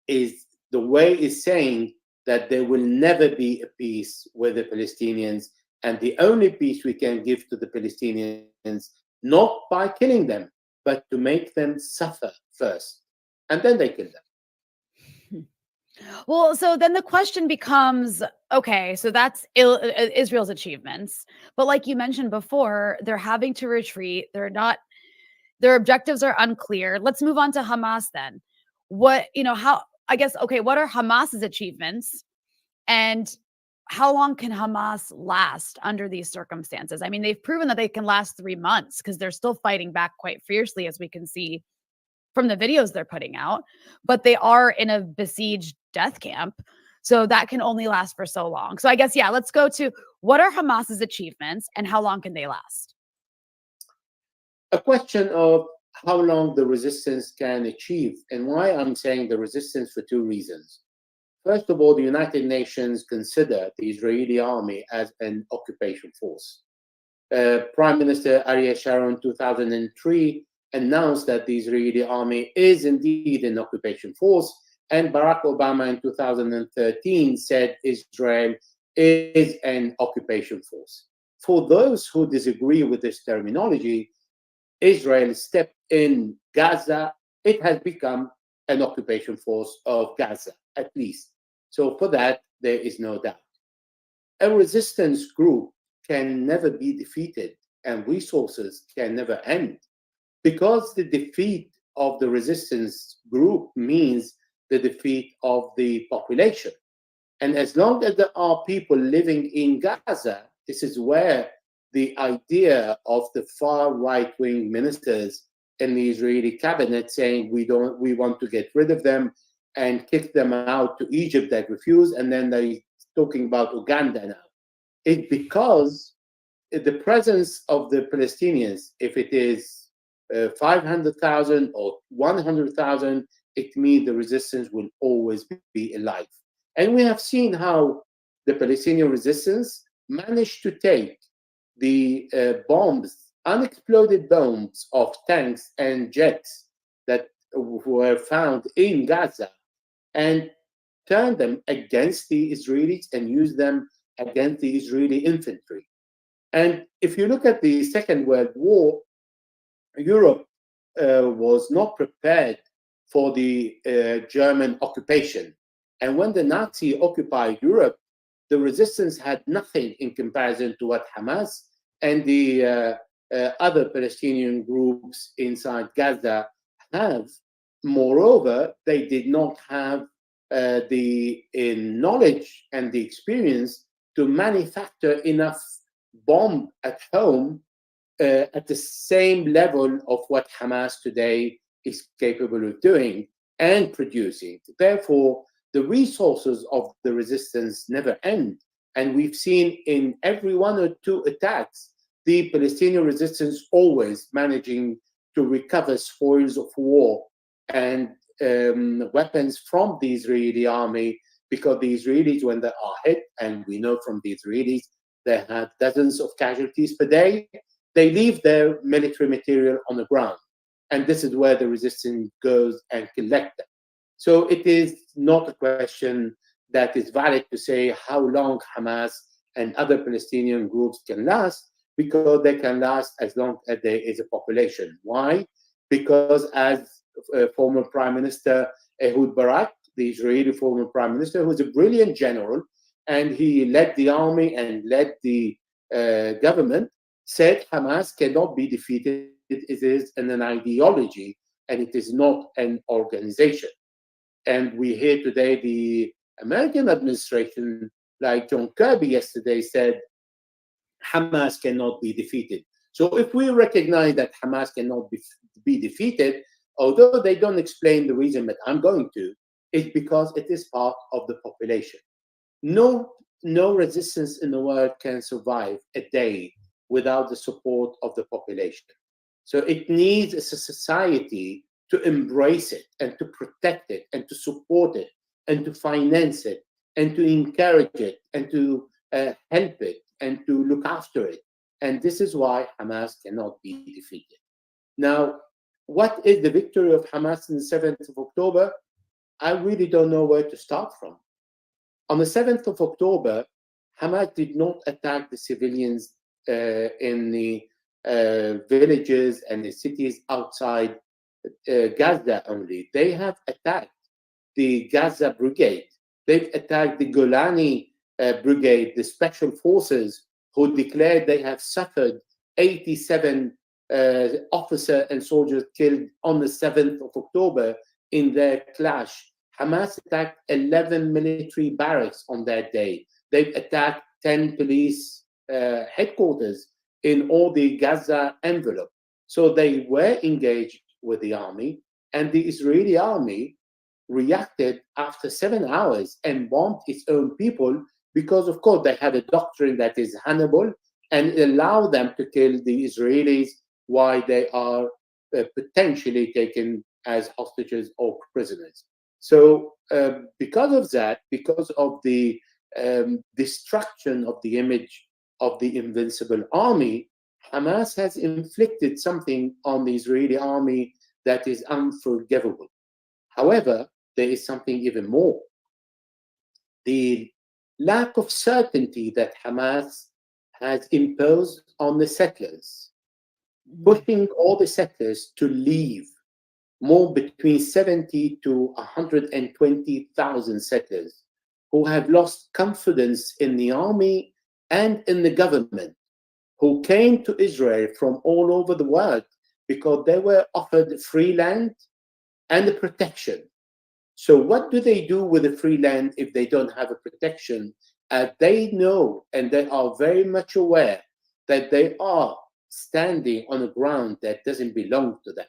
is the way is saying that there will never be a peace with the Palestinians. And the only peace we can give to the Palestinians, not by killing them, but to make them suffer first. And then they kill them. Well, so then the question becomes, okay, so that's Israel's achievements. But like you mentioned before, they're having to retreat. Their objectives are unclear. Let's move on to Hamas then. What are Hamas's achievements? And how long can Hamas last under these circumstances? I mean, they've proven that they can last 3 months because they're still fighting back quite fiercely, as we can see from the videos they're putting out, but they are in a besieged death camp. So that can only last for so long. So I guess, yeah, let's go to what are Hamas's achievements and how long can they last? A question of how long the resistance can achieve, and why I'm saying the resistance for 2 reasons. First of all, the United Nations consider the Israeli army as an occupation force. Prime Minister Ariel Sharon in 2003 announced that the Israeli army is indeed an occupation force, and Barack Obama in 2013 said Israel is an occupation force. For those who disagree with this terminology, Israel stepped in Gaza. It has become an occupation force of Gaza, at least. So for that, there is no doubt. A resistance group can never be defeated, and resources can never end, because the defeat of the resistance group means the defeat of the population. And as long as there are people living in Gaza, this is where the idea of the far right-wing ministers in the Israeli cabinet saying we want to get rid of them and kick them out to Egypt that refuse, and then they're talking about Uganda now. It's because the presence of the Palestinians, if it is 500,000 or 100,000, it means the resistance will always be alive. And we have seen how the Palestinian resistance managed to take the bombs, unexploded bombs of tanks and jets that were found in Gaza and turn them against the Israelis and use them against the Israeli infantry. And if you look at the Second World War, Europe was not prepared for the German occupation. And when the Nazi occupied Europe, the resistance had nothing in comparison to what Hamas and the other Palestinian groups inside Gaza have. Moreover, they did not have the knowledge and the experience to manufacture enough bomb at home at the same level of what Hamas today is capable of doing and producing. Therefore, the resources of the resistance never end. And we've seen in every one or two attacks, the Palestinian resistance always managing to recover spoils of war and weapons from the Israeli army, because the Israelis, when they are hit, and we know from the Israelis, they have dozens of casualties per day, they leave their military material on the ground. And this is where the resistance goes and collect them. So it is not a question that is valid to say how long Hamas and other Palestinian groups can last, because they can last as long as there is a population. Why? Because as former Prime Minister Ehud Barak, the Israeli former Prime Minister, who was a brilliant general, and he led the army and led the government, said Hamas cannot be defeated. It is an ideology, and it is not an organization. And we hear today the American administration, like John Kirby yesterday said, Hamas cannot be defeated. So if we recognize that Hamas cannot be defeated, although they don't explain the reason, but I'm going to, it's because it is part of the population. No resistance in the world can survive a day without the support of the population. So it needs a society to embrace it and to protect it and to support it and to finance it and to encourage it and to help it and to look after it. And this is why Hamas cannot be defeated. Now, what is the victory of Hamas on the 7th of October? I really don't know where to start from. On the 7th of October, Hamas did not attack the civilians in the villages and the cities outside Gaza only. They have attacked the Gaza brigade. They've attacked the Golani brigade, the special forces, who declared they have suffered 87 officers and soldiers killed on the 7th of October in their clash. Hamas attacked 11 military barracks on that day. They've attacked 10 police headquarters in all the Gaza envelope. So they were engaged with the army, and the Israeli army reacted after 7 hours and bombed its own people because, of course, they had a doctrine that is Hannibal and allow them to kill the Israelis while they are potentially taken as hostages or prisoners. So because of that, because of the destruction of the image of the invincible army, Hamas has inflicted something on the Israeli army that is unforgivable. However, there is something even more. The lack of certainty that Hamas has imposed on the settlers, pushing all the settlers to leave, more between 70 to 120,000 settlers who have lost confidence in the army and in the government, who came to Israel from all over the world because they were offered free land and a protection. So what do they do with the free land if they don't have a protection? They know, and they are very much aware, that they are standing on a ground that doesn't belong to them.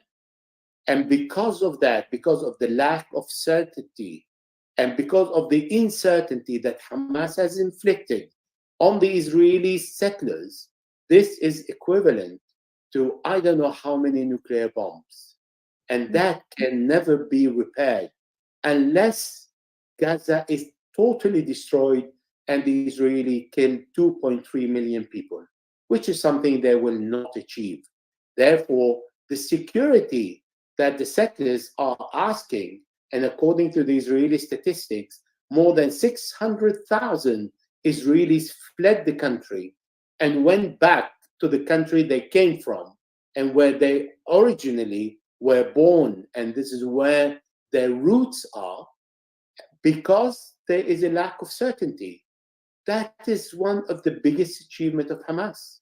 And because of that, because of the lack of certainty, and because of the uncertainty that Hamas has inflicted on the Israeli settlers, this is equivalent to I don't know how many nuclear bombs. And that can never be repaired unless Gaza is totally destroyed and the Israeli kill 2.3 million people, which is something they will not achieve. Therefore, the security that the settlers are asking, and according to the Israeli statistics, more than 600,000 Israelis fled the country and went back to the country they came from and where they originally were born, and this is where their roots are, because there is a lack of certainty. That is one of the biggest achievements of Hamas.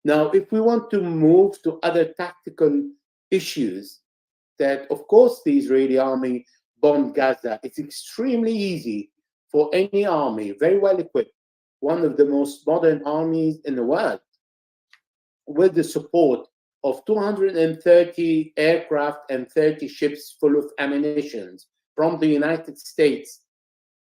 Now, if we want to move to other tactical issues, that of course the Israeli army bombed Gaza. It's extremely easy for any army, very well equipped, one of the most modern armies in the world, with the support of 230 aircraft and 30 ships full of ammunition from the United States,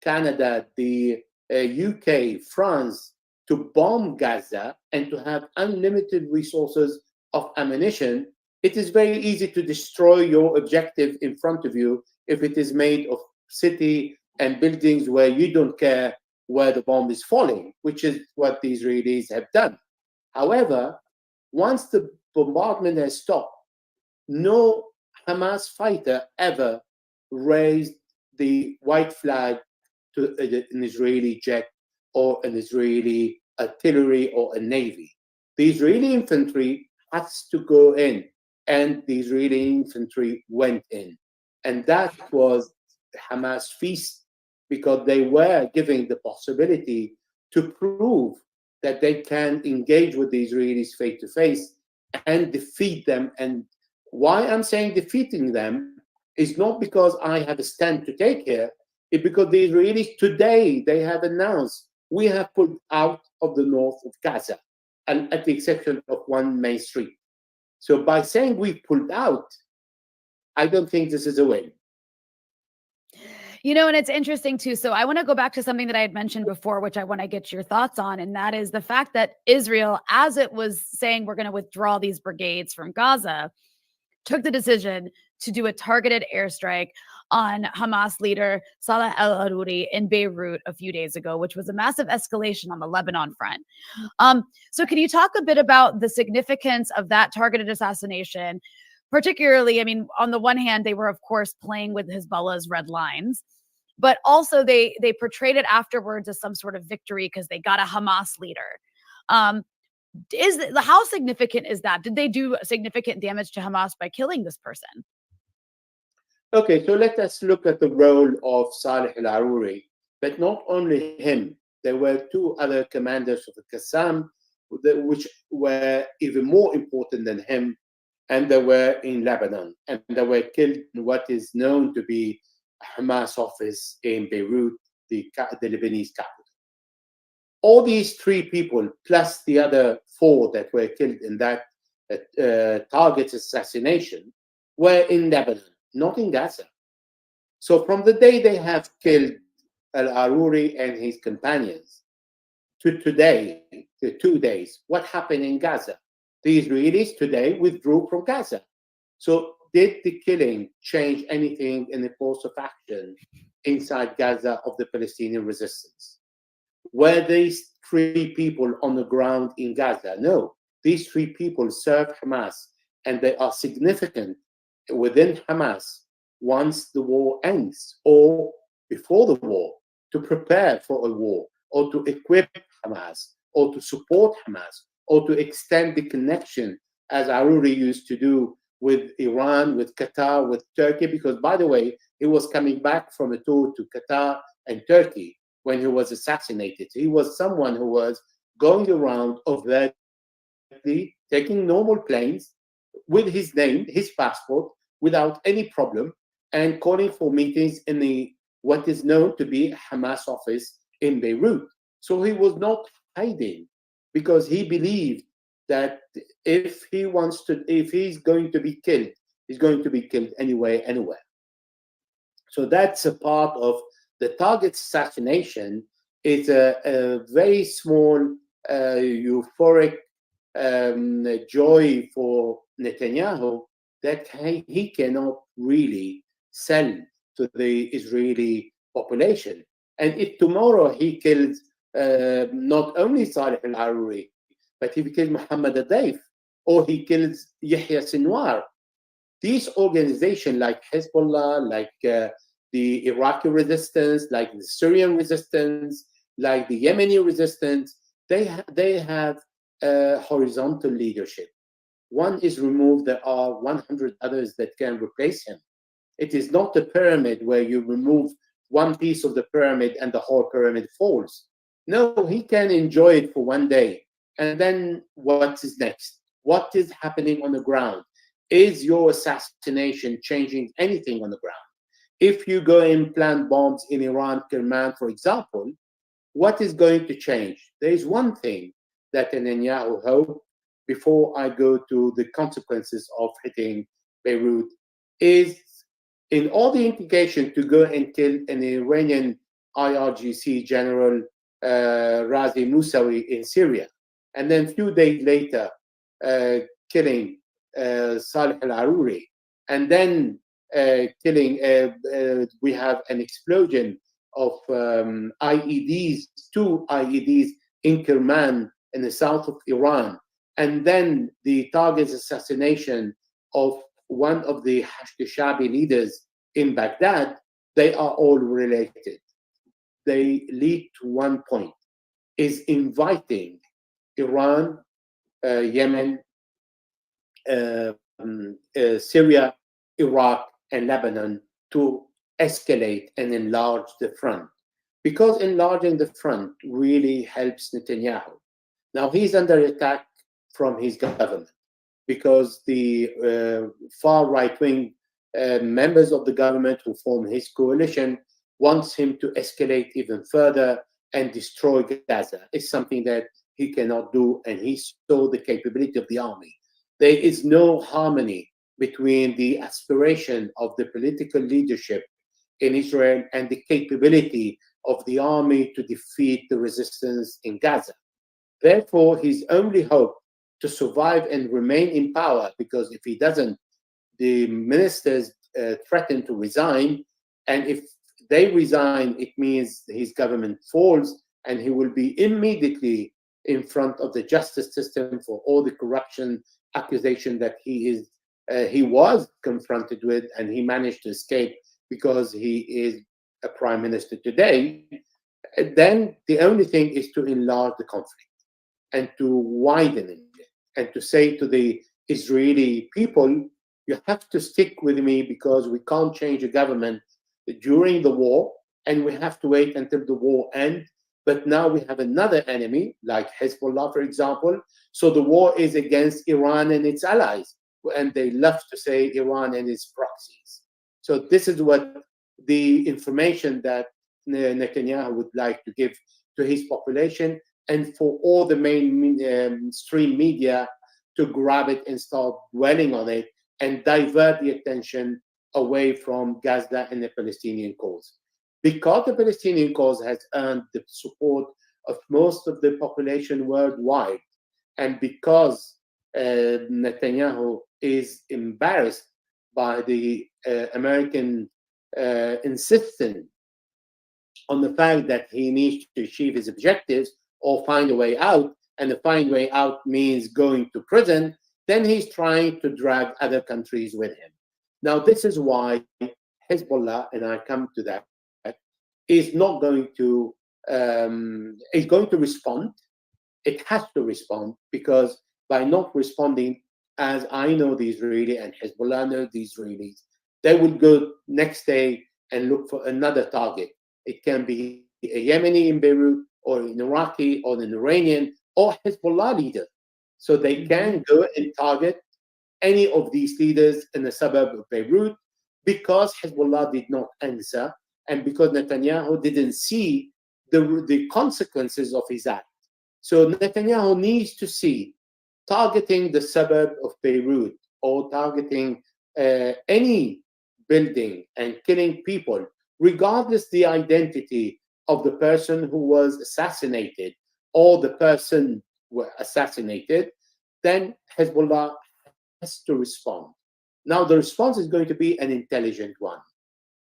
Canada, the UK, France, to bomb Gaza and to have unlimited resources of ammunition. It is very easy to destroy your objective in front of you if it is made of city and buildings where you don't care where the bomb is falling, which is what the Israelis have done. However, once the bombardment has stopped, no Hamas fighter ever raised the white flag to an Israeli jet or an Israeli artillery or a navy. The Israeli infantry has to go in, and the Israeli infantry went in. And that was Hamas' feast, because they were giving the possibility to prove that they can engage with the Israelis face to face and defeat them. And why I'm saying defeating them is not because I have a stand to take here, it's because the Israelis today, they have announced we have pulled out of the north of Gaza, and at the exception of one main street. So by saying we pulled out, I don't think this is a win. You know, and it's interesting too. So I want to go back to something that I had mentioned before, which I want to get your thoughts on. And that is the fact that Israel, as it was saying, we're going to withdraw these brigades from Gaza, took the decision to do a targeted airstrike on Hamas leader Salah al-Aruri in Beirut a few days ago, which was a massive escalation on the Lebanon front. So can you talk a bit about the significance of that targeted assassination? Particularly, I mean, on the one hand, they were, of course, playing with Hezbollah's red lines, but also they portrayed it afterwards as some sort of victory because they got a Hamas leader. How significant is that? Did they do significant damage to Hamas by killing this person? Okay, so let us look at the role of Saleh al-Aruri, but not only him. There were two other commanders of the Qassam, which were even more important than him, and they were in Lebanon, and they were killed in what is known to be a Hamas office in Beirut, the Lebanese capital. All these three people, plus the other four that were killed in that target assassination, were in Lebanon, not in Gaza. So from the day they have killed al-Aruri and his companions to today, the 2 days, what happened in Gaza? The Israelis today withdrew from Gaza. So did the killing change anything in the course of action inside Gaza of the Palestinian resistance? Were these three people on the ground in Gaza? No. These three people serve Hamas, and they are significant within Hamas once the war ends or before the war, to prepare for a war or to equip Hamas or to support Hamas or to extend the connection, as Aruri used to do with Iran, with Qatar, with Turkey, because, by the way, he was coming back from a tour to Qatar and Turkey when he was assassinated. He was someone who was going around overtly, taking normal planes with his name, his passport, without any problem, and calling for meetings in the what is known to be Hamas office in Beirut. So he was not hiding, because he believed that if he's going to be killed, he's going to be killed anyway, anywhere. So that's a part of the target assassination. It's a very small, euphoric joy for Netanyahu that he cannot really sell to the Israeli population. And if tomorrow he kills not only Saleh al-Aruri, but he kills Mohammed Adayf, or he kills Yahya Sinwar, these organizations like Hezbollah, like the Iraqi resistance, like the Syrian resistance, like the Yemeni resistance, they have horizontal leadership. One is removed, there are 100 others that can replace him. It is not a pyramid where you remove one piece of the pyramid and the whole pyramid falls. No, he can enjoy it for one day. And then what is next? What is happening on the ground? Is your assassination changing anything on the ground? If you go and plant bombs in Iran, Kerman, for example, what is going to change? There is one thing that Netanyahu hoped, before I go to the consequences of hitting Beirut, is in all the implication to go and kill an Iranian IRGC general, Razi Mousawi, in Syria. And then a few days later, killing Saleh al-Aruri. And then killing, we have an explosion of IEDs, 2 IEDs in Kerman in the south of Iran. And then the target's assassination of one of the Hashd-e-Sha'bi leaders in Baghdad. They are all related. They lead to one point, is inviting Iran, Yemen, Syria, Iraq, and Lebanon to escalate and enlarge the front. Because enlarging the front really helps Netanyahu. Now he's under attack from his government because the far right-wing members of the government who form his coalition wants him to escalate even further and destroy Gaza. It's something that he cannot do, and he saw the capability of the army. There is no harmony between the aspiration of the political leadership in Israel and the capability of the army to defeat the resistance in Gaza. Therefore, his only hope to survive and remain in power, because if he doesn't, the ministers threaten to resign, and if they resign, it means his government falls, and he will be immediately in front of the justice system for all the corruption accusation that he was confronted with, and he managed to escape because he is a prime minister today. And then the only thing is to enlarge the conflict and to widen it, and to say to the Israeli people, you have to stick with me because we can't change a government during the war, and we have to wait until the war ends. But now we have another enemy, like Hezbollah, for example. So the war is against Iran and its allies, and they love to say Iran and its proxies. So this is what the information that Netanyahu would like to give to his population, and for all the mainstream media to grab it and start dwelling on it and divert the attention away from Gaza and the Palestinian cause. Because the Palestinian cause has earned the support of most of the population worldwide, and because Netanyahu is embarrassed by the American insistence on the fact that he needs to achieve his objectives or find a way out, and the find way out means going to prison, then he's trying to drag other countries with him. Now, this is why Hezbollah, and I come to that, is not going to is going to respond. It has to respond, because by not responding, as I know the Israeli and Hezbollah know the Israelis, they will go next day and look for another target. It can be a Yemeni in Beirut, or an Iraqi, or an Iranian, or Hezbollah leader. So they can go and target any of these leaders in the suburb of Beirut, because Hezbollah did not answer, and because Netanyahu didn't see the consequences of his act. So Netanyahu needs to see targeting the suburb of Beirut, or targeting any building and killing people, regardless the identity of the person who was assassinated or the person were assassinated, then Hezbollah has to respond. Now, the response is going to be an intelligent one.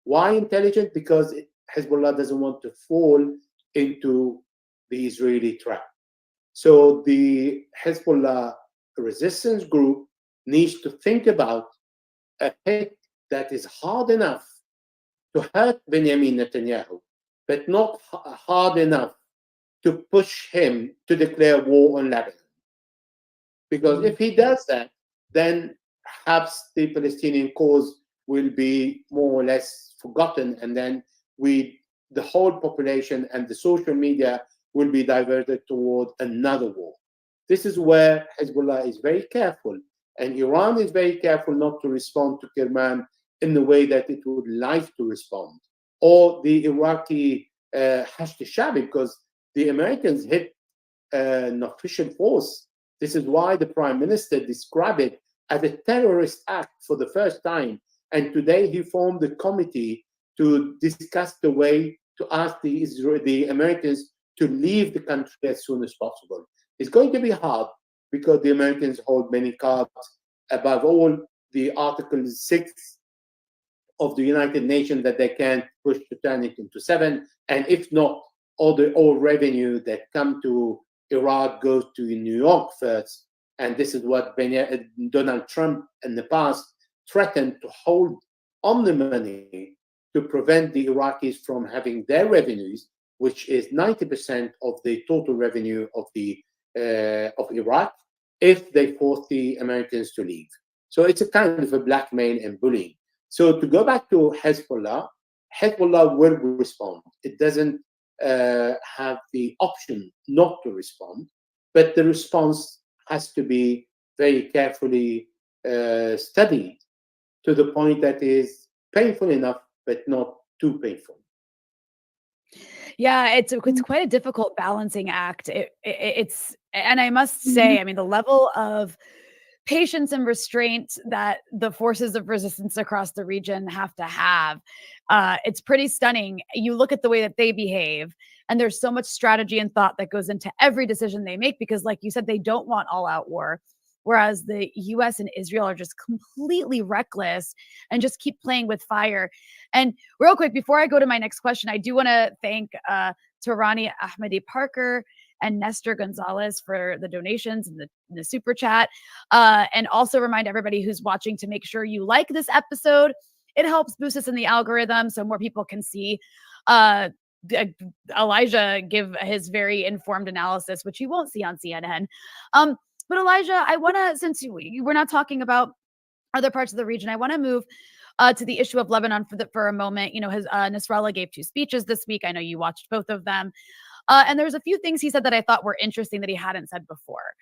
Why intelligent? Because Hezbollah doesn't want to fall into the Israeli trap. So the Hezbollah resistance group needs to think about a hit that is hard enough to hurt Benjamin Netanyahu, but not hard enough to push him to declare war on Lebanon. Because if he does that, then perhaps the Palestinian cause will be more or less forgotten, and then the whole population and the social media will be diverted toward another war. This is where Hezbollah is very careful, and Iran is very careful not to respond to Kerman in the way that it would like to respond, or the Iraqi Hashd al-Shabi, because the Americans hit an official force. This is why the Prime Minister described it as a terrorist act for the first time. And today he formed a committee to discuss the way to ask the Americans to leave the country as soon as possible. It's going to be hard because the Americans hold many cards, above all the Article 6 of the United Nations that they can push to turn it into 7. And if not, all revenue that come to Iraq goes to New York first. And this is what Donald Trump in the past threatened to hold on the money to prevent the Iraqis from having their revenues, which is 90% of the total revenue of Iraq, if they force the Americans to leave. So it's a kind of a blackmail and bullying. So to go back to Hezbollah, Hezbollah will respond. It doesn't have the option not to respond, but the response has to be very carefully studied to the point that is painful enough, but not too painful. Yeah, it's quite a difficult balancing act. It's, and I must say, I mean, the level of patience and restraint that the forces of resistance across the region have to have, it's pretty stunning. You look at the way that they behave, and there's so much strategy and thought that goes into every decision they make, because like you said, they don't want all-out war. Whereas the US and Israel are just completely reckless and just keep playing with fire. And real quick, before I go to my next question, I do want to thank Tarani Ahmadi Parker and Nestor Gonzalez for the donations and the super chat. And also remind everybody who's watching to make sure you like this episode. It helps boost us in the algorithm so more people can see Elijah give his very informed analysis, which you won't see on CNN. But Elijah, I want to, since we're not talking about other parts of the region, I want to move to the issue of Lebanon for a moment. You know, Nasrallah gave 2 speeches this week. I know you watched both of them. And there's a few things he said that I thought were interesting that he hadn't said before.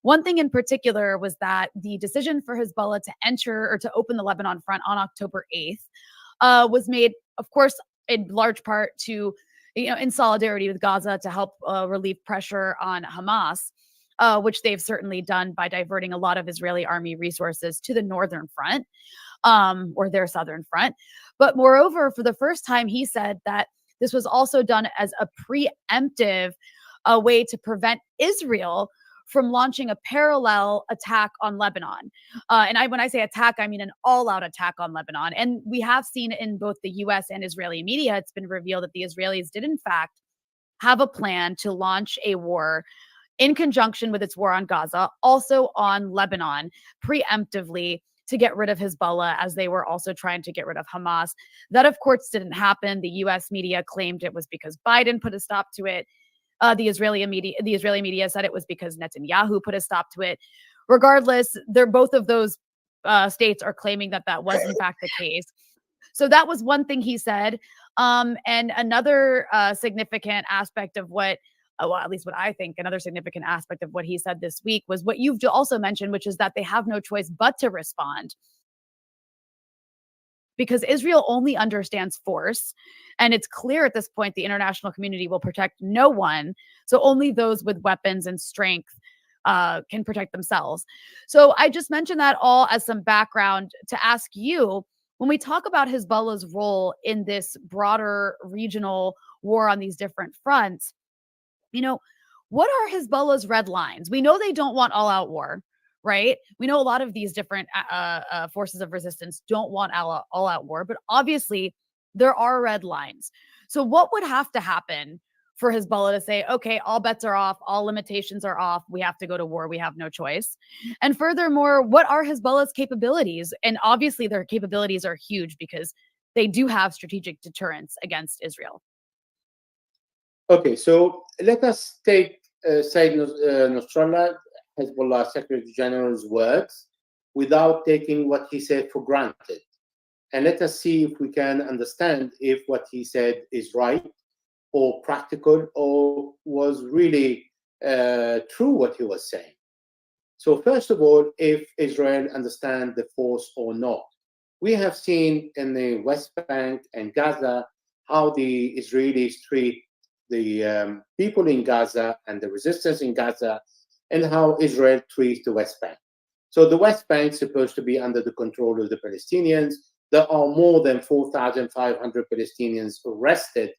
One thing in particular was that the decision for Hezbollah to enter or to open the Lebanon front on October 8th was made, of course, in large part to, in solidarity with Gaza to help relieve pressure on Hamas. Which they've certainly done by diverting a lot of Israeli army resources to the northern front, or their southern front. But moreover, for the first time, he said that this was also done as a preemptive way to prevent Israel from launching a parallel attack on Lebanon. And when I say attack, I mean an all-out attack on Lebanon. And we have seen in both the US and Israeli media, it's been revealed that the Israelis did in fact have a plan to launch a war in conjunction with its war on Gaza, also on Lebanon, preemptively to get rid of Hezbollah, as they were also trying to get rid of Hamas. That, of course, didn't happen. The US media claimed it was because Biden put a stop to it. The Israeli media said it was because Netanyahu put a stop to it. Regardless, both of those states are claiming that that was, in fact, the case. So that was one thing he said. And another significant aspect of what, well, at least what I think, another significant aspect of what he said this week was what you've also mentioned, which is that they have no choice but to respond. Because Israel only understands force. And it's clear at this point the international community will protect no one. So only those with weapons and strength can protect themselves. So I just mentioned that all as some background to ask you, when we talk about Hezbollah's role in this broader regional war on these different fronts, what are Hezbollah's red lines? We know they don't want all-out war, right? We know a lot of these different forces of resistance don't want all-out war, but obviously there are red lines. So what would have to happen for Hezbollah to say, okay, all bets are off, all limitations are off, we have to go to war, we have no choice? And furthermore, what are Hezbollah's capabilities? And obviously their capabilities are huge because they do have strategic deterrence against Israel. Okay, so let us take Said Nasrallah. Hezbollah Secretary General's words without taking what he said for granted. And let us see if we can understand if what he said is right or practical or was really true what he was saying. So first of all, if Israel understands the force or not. We have seen in the West Bank and Gaza how the Israelis treat the people in Gaza and the resistance in Gaza, and how Israel treats the West Bank. So the West Bank is supposed to be under the control of the Palestinians. There are more than 4,500 Palestinians arrested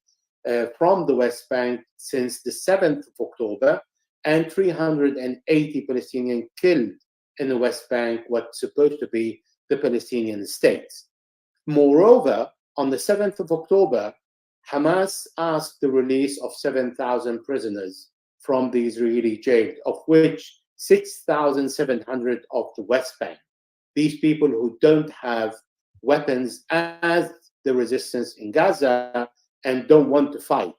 from the West Bank since the 7th of October, and 380 Palestinians killed in the West Bank, what's supposed to be the Palestinian states. Moreover, on the 7th of October, Hamas asked the release of 7,000 prisoners from the Israeli jail, of which 6,700 of the West Bank. These people who don't have weapons as the resistance in Gaza and don't want to fight.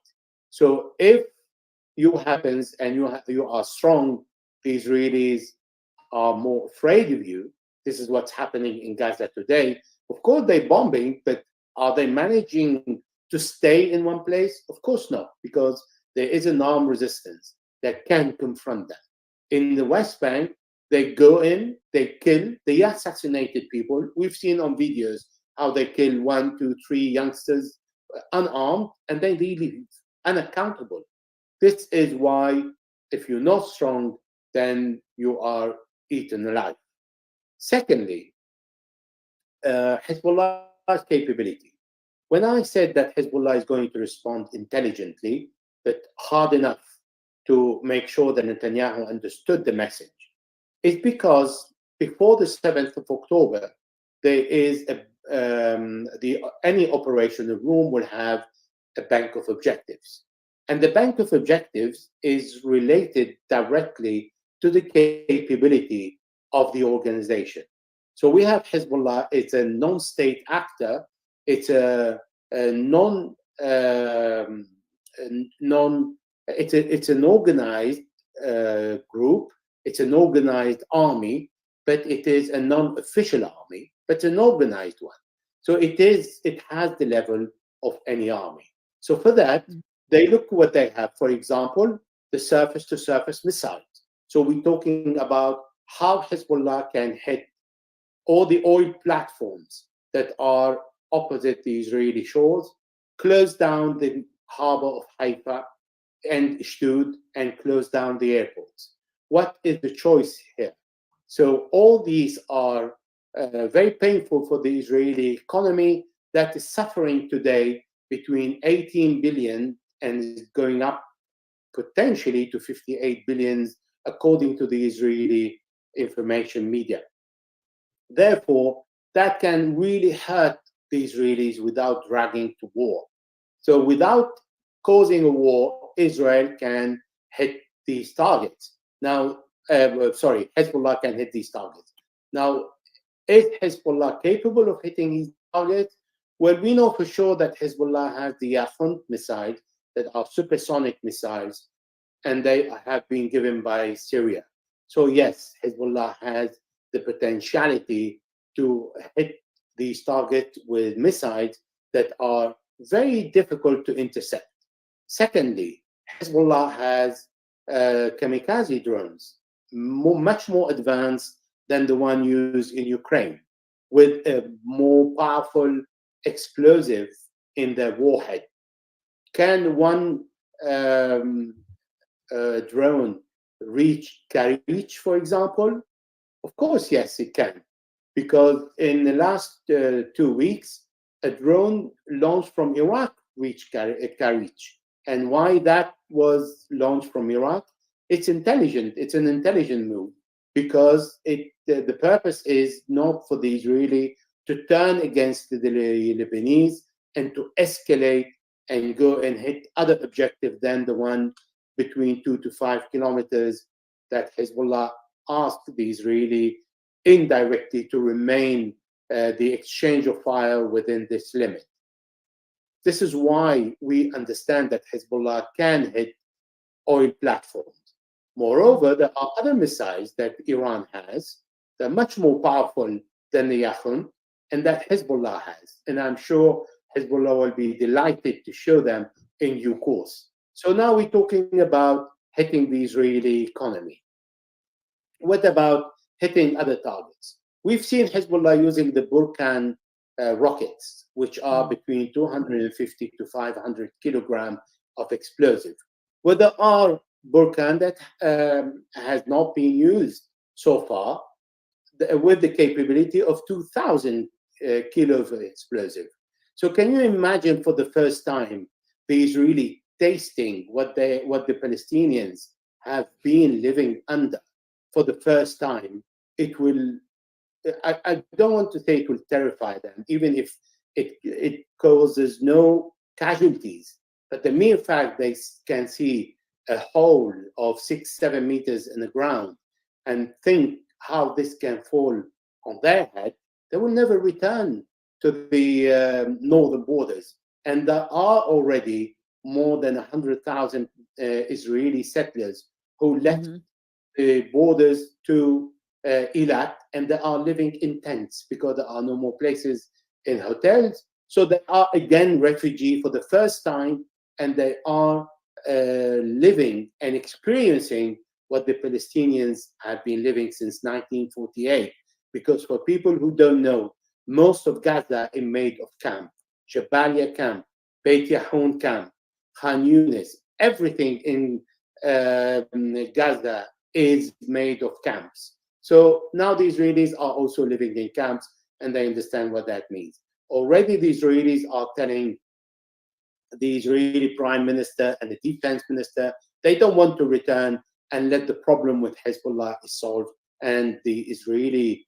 So if you happens and you are strong, the Israelis are more afraid of you. This is what's happening in Gaza today. Of course, they're bombing, but are they managing to stay in one place? Of course not, because there is an armed resistance that can confront them. In the West Bank, they go in, they kill, they assassinated people. We've seen on videos how they kill 1, 2, 3 youngsters unarmed, and they leave unaccountable. This is why, if you're not strong, then you are eaten alive. Secondly, Hezbollah's capability. When I said that Hezbollah is going to respond intelligently, but hard enough to make sure that Netanyahu understood the message, it's because before the 7th of October, there is any operational room will have a bank of objectives. And the bank of objectives is related directly to the capability of the organization. So we have Hezbollah, it's a non-state actor, it's it's an organized group, it's an organized army, but it is a non-official army, but an organized one. So it has the level of any army. So for that, they look what they have. For example, the surface-to-surface missiles. So we're talking about how Hezbollah can hit all the oil platforms that are opposite the Israeli shores, close down the harbor of Haifa and Ashdod, and close down the airports. What is the choice here? So all these are very painful for the Israeli economy that is suffering today between 18 billion and is going up potentially to 58 billion, according to the Israeli information media. Therefore, that can really hurt the Israelis without dragging to war. So without causing a war, Israel can hit these targets. Now, Hezbollah can hit these targets. Now, is Hezbollah capable of hitting these targets? Well, we know for sure that Hezbollah has the Yafun missiles that are supersonic missiles, and they have been given by Syria. So yes, Hezbollah has the potentiality to hit these targets with missiles that are very difficult to intercept. Secondly, Hezbollah has kamikaze drones, much more advanced than the one used in Ukraine, with a more powerful explosive in their warhead. Can one drone reach Karich, for example? Of course, yes, it can. Because in the last 2 weeks, a drone launched from Iraq reached Karich. And why that was launched from Iraq? It's intelligent. It's an intelligent move, because the purpose is not for the Israeli to turn against the Lebanese and to escalate and go and hit other objectives than the one between 2 to 5 kilometers that Hezbollah asked the Israeli indirectly to remain the exchange of fire within this limit. This is why we understand that Hezbollah can hit oil platforms. Moreover, there are other missiles that Iran has that are much more powerful than the Yahun, and that Hezbollah has. And I'm sure Hezbollah will be delighted to show them in due course. So now we're talking about hitting the Israeli economy. What about hitting other targets? We've seen Hezbollah using the Burkan rockets, which are between 250 to 500 kilograms of explosive. Well, there are Burkan that has not been used so far with the capability of 2,000 kilos of explosive. So can you imagine for the first time the Israeli tasting what the Palestinians have been living under for the first time? It will, I don't want to say it will terrify them, even if it causes no casualties, but the mere fact they can see a hole of 6-7 meters in the ground and think how this can fall on their head, they will never return to the northern borders. And there are already more than 100,000 Israeli settlers who left the borders to Eilat, and they are living in tents because there are no more places in hotels. So they are again refugees for the first time, and they are living and experiencing what the Palestinians have been living since 1948. Because for people who don't know, most of Gaza is made of camp. Jabalia camp, Beit Yahun camp, Khan Yunis, everything in Gaza is made of camps. So now the Israelis are also living in camps, and they understand what that means. Already the Israelis are telling the Israeli prime minister and the defense minister they don't want to return and let the problem with Hezbollah is solved, and the Israeli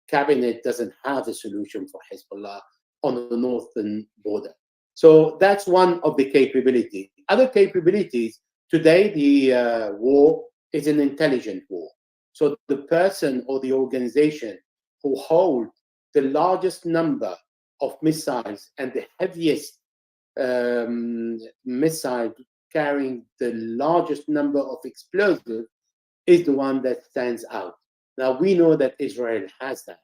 cabinet doesn't have a solution for Hezbollah on the northern border. So that's one of the capabilities. Other capabilities, today the war is an intelligent war. So the person or the organization who hold the largest number of missiles and the heaviest missile carrying the largest number of explosives is the one that stands out. Now we know that Israel has that,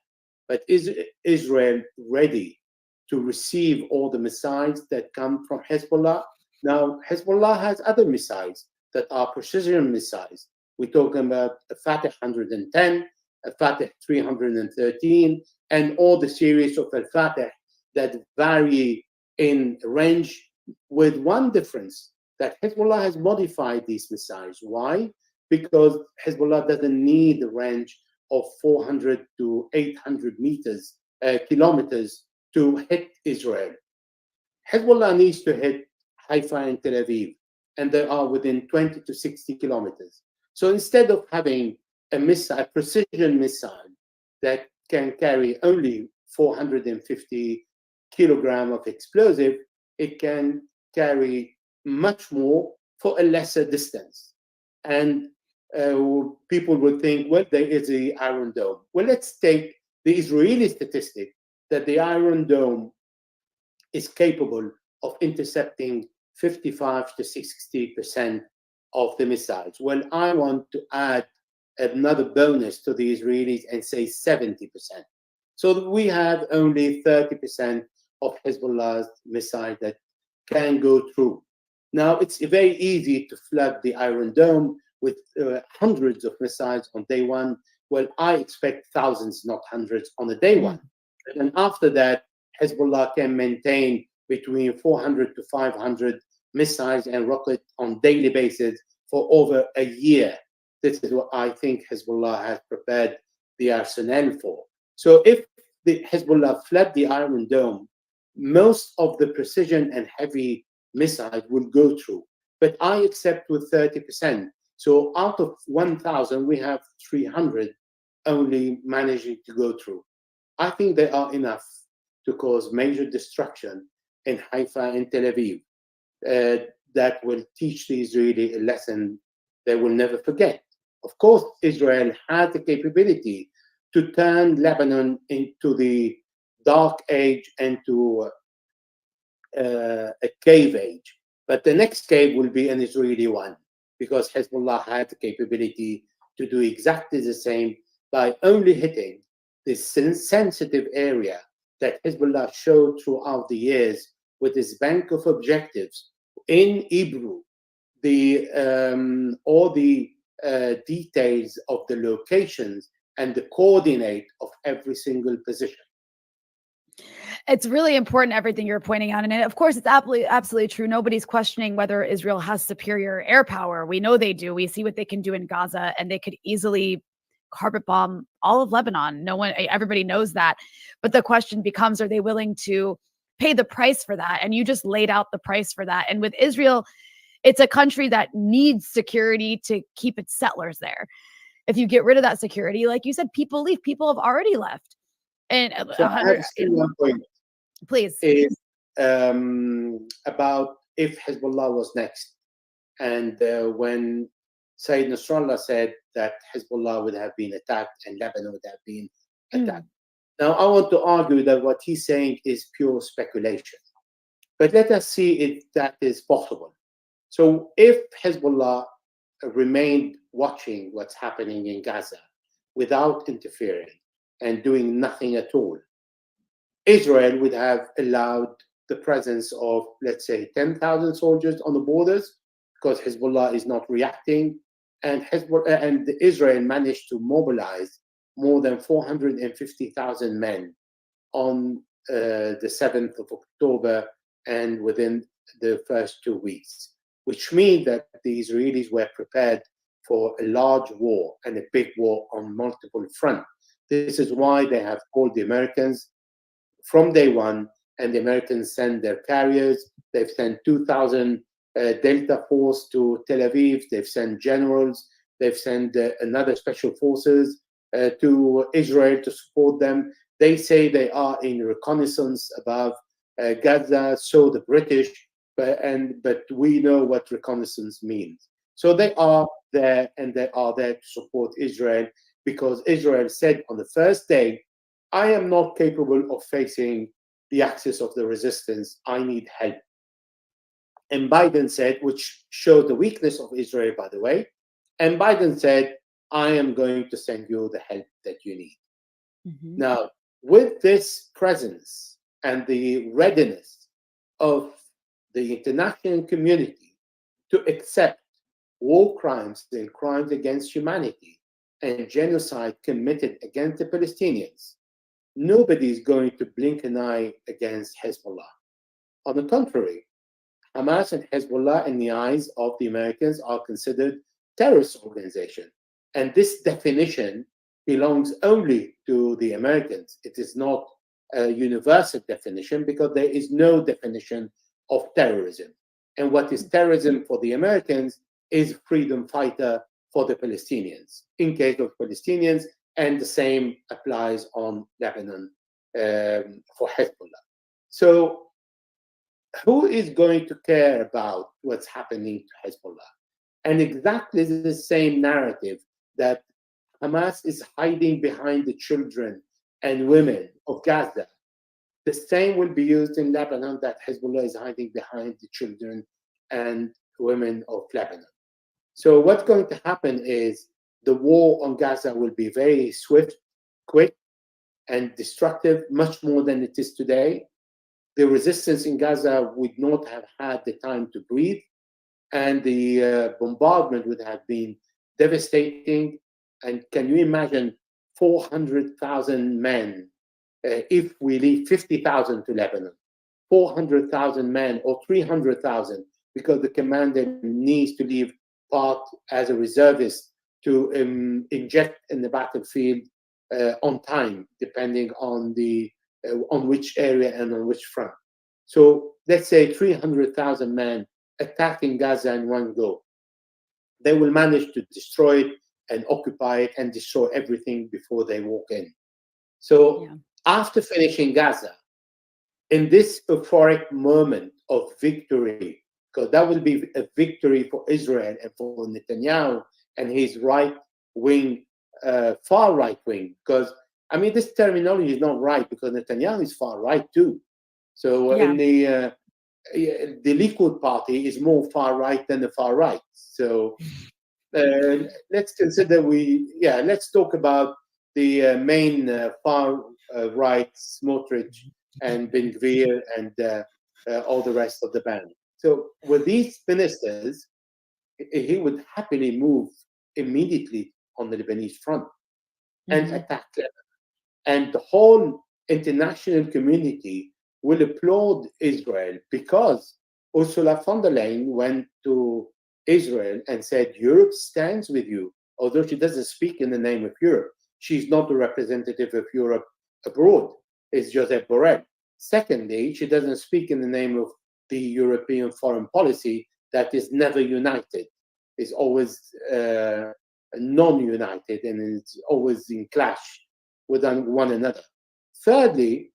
but is Israel ready to receive all the missiles that come from Hezbollah? Now Hezbollah has other missiles that are precision missiles. We're talking about a Fateh 110, a Fateh 313, and all the series of Al Fateh that vary in range, with one difference, that Hezbollah has modified these missiles. Why? Because Hezbollah doesn't need a range of 400 to 800 kilometers to hit Israel. Hezbollah needs to hit Haifa and Tel Aviv, and they are within 20 to 60 kilometers. So instead of having a missile, a precision missile that can carry only 450 kilograms of explosive, it can carry much more for a lesser distance. And people would think, well, there is the Iron Dome. Well, let's take the Israeli statistic that the Iron Dome is capable of intercepting 55 to 60% of the missiles. Well, I want to add another bonus to the Israelis and say 70%. So we have only 30% of Hezbollah's missile that can go through. Now, it's very easy to flood the Iron Dome with hundreds of missiles on day one. Well, I expect thousands, not hundreds, on the day one. And then after that, Hezbollah can maintain between 400 to 500 missiles and rockets on daily basis for over a year. This is what I think Hezbollah has prepared the arsenal for. So if the Hezbollah flood the Iron Dome, most of the precision and heavy missiles will go through. But I accept with 30%. So out of 1,000, we have 300 only managing to go through. I think they are enough to cause major destruction in Haifa and Tel Aviv. That will teach the Israeli a lesson they will never forget. Of course, Israel had the capability to turn Lebanon into the dark age and to a cave age. But the next cave will be an Israeli one. because Hezbollah had the capability to do exactly the same by only hitting this sensitive area that Hezbollah showed throughout the years with its bank of objectives in Hebrew, all the details of the locations and the coordinate of every single position. It's really important, everything you're pointing out. And of course, it's absolutely true. Nobody's questioning whether Israel has superior air power. We know they do. We see what they can do in Gaza, and they could easily carpet bomb all of Lebanon. Everybody knows that. But the question becomes, are they willing to pay the price for that? And you just laid out the price for that. And with Israel, it's a country that needs security to keep its settlers there. If you get rid of that security, like you said, people leave. People have already left. And so I have still one point. Please. Is about if Hezbollah was next. And when Sayyid Nasrallah said that Hezbollah would have been attacked and Lebanon would have been attacked. Now, I want to argue that what he's saying is pure speculation. But let us see if that is possible. So if Hezbollah remained watching what's happening in Gaza without interfering and doing nothing at all, Israel would have allowed the presence of, let's say, 10,000 soldiers on the borders because Hezbollah is not reacting. And Israel managed to mobilize more than 450,000 men on the 7th of October and within the first 2 weeks, which means that the Israelis were prepared for a large war and a big war on multiple fronts. This is why they have called the Americans from day one, and the Americans send their carriers. They've sent 2,000 Delta Force to Tel Aviv. They've sent generals. They've sent another special forces to Israel to support them. They say they are in reconnaissance above Gaza, so the British, but we know what reconnaissance means. So they are there, and they are there to support Israel, because Israel said on the first day, I am not capable of facing the axis of the resistance. I need help. And Biden said, which showed the weakness of Israel, by the way, and Biden said, I am going to send you the help that you need. Now, with this presence and the readiness of the international community to accept war crimes and crimes against humanity and genocide committed against the Palestinians, nobody is going to blink an eye against Hezbollah. On the contrary, Hamas and Hezbollah, in the eyes of the Americans, are considered terrorist organizations. And this definition belongs only to the Americans. It is not a universal definition, because there is no definition of terrorism. And what is terrorism for the Americans is freedom fighter for the Palestinians, in case of Palestinians, and the same applies on Lebanon for Hezbollah. So who is going to care about what's happening to Hezbollah? And exactly the same narrative that Hamas is hiding behind the children and women of Gaza, the same will be used in Lebanon, that Hezbollah is hiding behind the children and women of Lebanon. So what's going to happen is the war on Gaza will be very swift, quick, and destructive, much more than it is today. The resistance in Gaza would not have had the time to breathe, and the bombardment would have been devastating. And can you imagine 400,000 men, if we leave 50,000 to Lebanon, 400,000 men or 300,000, because the commander needs to leave part as a reservist to inject in the battlefield on time, depending on which area and on which front. So let's say 300,000 men attacking Gaza in one go. They will manage to destroy it and occupy it and destroy everything before they walk in. So after finishing Gaza, in this euphoric moment of victory, because that will be a victory for Israel and for Netanyahu and his right-wing, far right-wing, because, I mean, this terminology is not right, because Netanyahu is far right too. So in the the Likud party is more far right than the far right. So let's consider let's talk about the main far right, Smotrich and Ben Gvir and all the rest of the band. So with these ministers, he would happily move immediately on the Lebanese front and attack Lebanon. And the whole international community will applaud Israel because Ursula von der Leyen went to Israel and said, Europe stands with you, although she doesn't speak in the name of Europe. She's not the representative of Europe abroad. It's Josep Borrell. Secondly, she doesn't speak in the name of the European foreign policy that is never united. It's always non-united and it's always in clash with one another. Thirdly,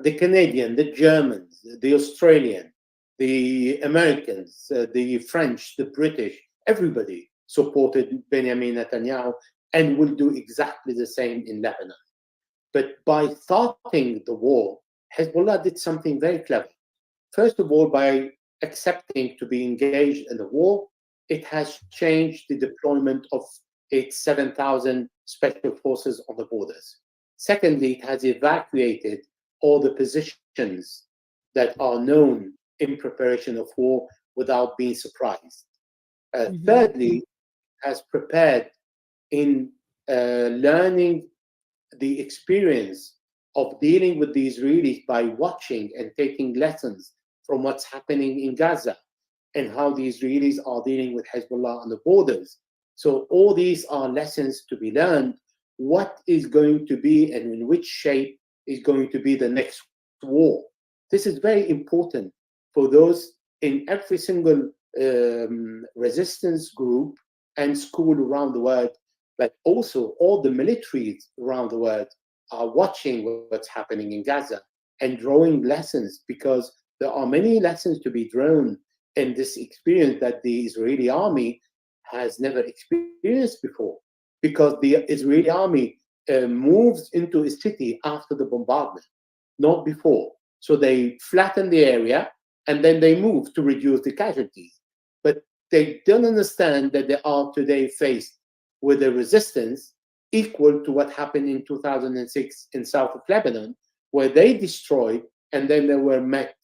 the Canadian, the Germans, the Australian, the Americans, the French, the British, everybody supported Benjamin Netanyahu and will do exactly the same in Lebanon. But by starting the war, Hezbollah did something very clever. First of all, by accepting to be engaged in the war, it has changed the deployment of its 7,000 special forces on the borders. Secondly, it has evacuated all the positions that are known in preparation of war without being surprised. Thirdly, has prepared in learning the experience of dealing with the Israelis by watching and taking lessons from what's happening in Gaza and how the Israelis are dealing with Hezbollah on the borders. So all these are lessons to be learned. What is going to be and in which shape is going to be the next war? This is very important for those in every single resistance group and school around the world, but also all the militaries around the world are watching what's happening in Gaza and drawing lessons, because there are many lessons to be drawn in this experience that the Israeli army has never experienced before, because the Israeli army moves into a city after the bombardment, not before. So they flatten the area and then they move to reduce the casualties. But they don't understand that they are today faced with a resistance equal to what happened in 2006 in south of Lebanon, where they destroyed and then they were met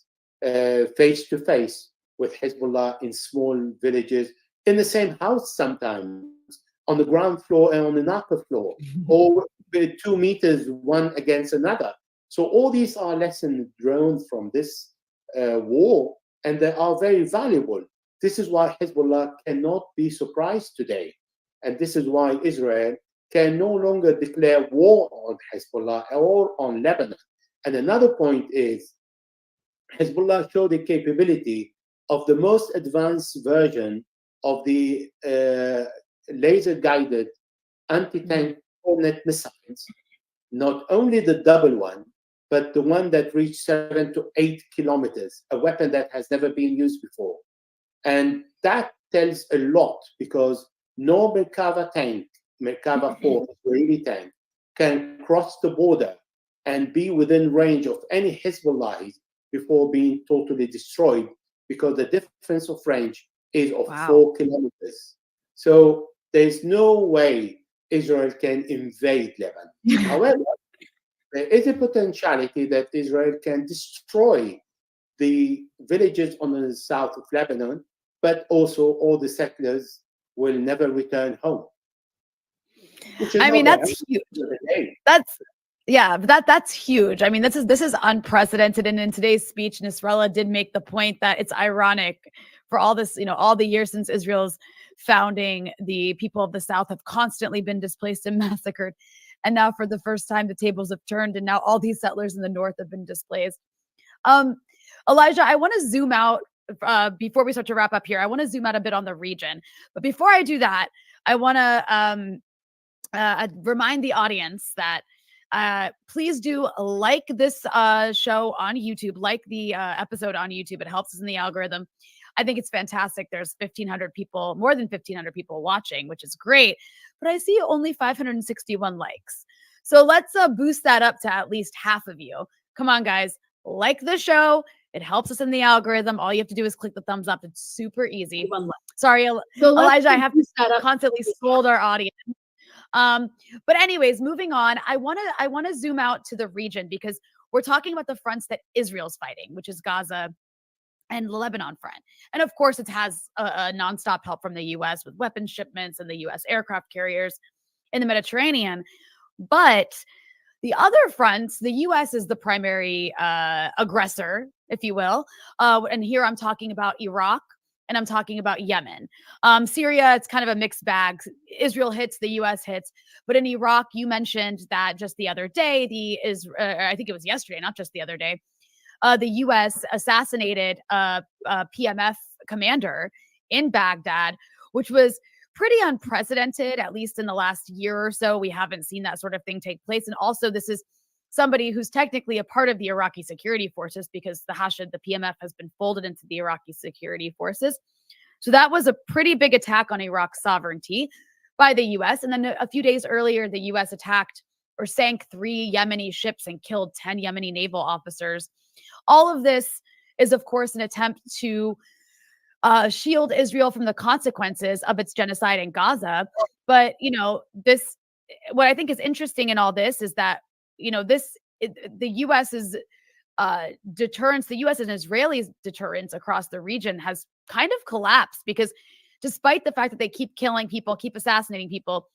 face to face with Hezbollah in small villages, in the same house sometimes, on the ground floor and on the upper floor, or 2 meters one against another. So all these are lessons drawn from this war, and they are very valuable. This is why Hezbollah cannot be surprised today. And this is why Israel can no longer declare war on Hezbollah or on Lebanon. And another point is, Hezbollah showed the capability of the most advanced version of the laser-guided anti-tank Hornet missiles, not only the double one, but the one that reached 7 to 8 kilometers, a weapon that has never been used before. And that tells a lot, because no Merkava tank, Merkava 4 Israeli tank, can cross the border and be within range of any Hezbollah before being totally destroyed, because the difference of range is of 4 kilometers. So there's no way Israel can invade Lebanon. However, there is a potentiality that Israel can destroy the villages on the south of Lebanon, but also all the settlers will never return home. I mean, that's huge. That's huge. I mean, this is unprecedented. And in today's speech, Nasrallah did make the point that it's ironic for all this, all the years since Israel's founding, the people of the South have constantly been displaced and massacred. And now for the first time, the tables have turned, and now all these settlers in the North have been displaced. Elijah, I want to zoom out before we start to wrap up here. I want to zoom out a bit on the region. But before I do that, I want to remind the audience that please do like this show on YouTube, like the episode on YouTube. It helps us in the algorithm. I think it's fantastic. There's 1,500 people, more than 1,500 people watching, which is great. But I see only 561 likes. So let's boost that up to at least half of you. Come on, guys. Like the show, It helps us in the algorithm. All you have to do is click the thumbs up. It's super easy. One left. Sorry, So let's Elijah, I have to set up. constantly scold our audience. But anyways, moving on, I want to zoom out to the region because we're talking about the fronts that Israel's fighting, which is Gaza and the Lebanon front. And of course, it has a nonstop help from the US with weapon shipments and the US aircraft carriers in the Mediterranean. But the other fronts, the US is the primary aggressor, if you will. And here I'm talking about Iraq and I'm talking about Yemen. Syria, it's kind of a mixed bag. Israel hits, the US hits. But in Iraq, you mentioned that just the other day, I think it was yesterday, not just the other day, the US assassinated a PMF commander in Baghdad, which was pretty unprecedented, at least in the last year or so. We haven't seen that sort of thing take place. And also, this is somebody who's technically a part of the Iraqi security forces because the Hashid, the PMF, has been folded into the Iraqi security forces. So that was a pretty big attack on Iraq's sovereignty by the US. And then a few days earlier, the US attacked or sank 3 Yemeni ships and killed 10 Yemeni naval officers. All of this is, of course, an attempt to shield Israel from the consequences of its genocide in Gaza. But, what I think is interesting in all this is that, the U.S.'s deterrence, the U.S. and Israelis' deterrence across the region has kind of collapsed because despite the fact that they keep killing people, keep assassinating people,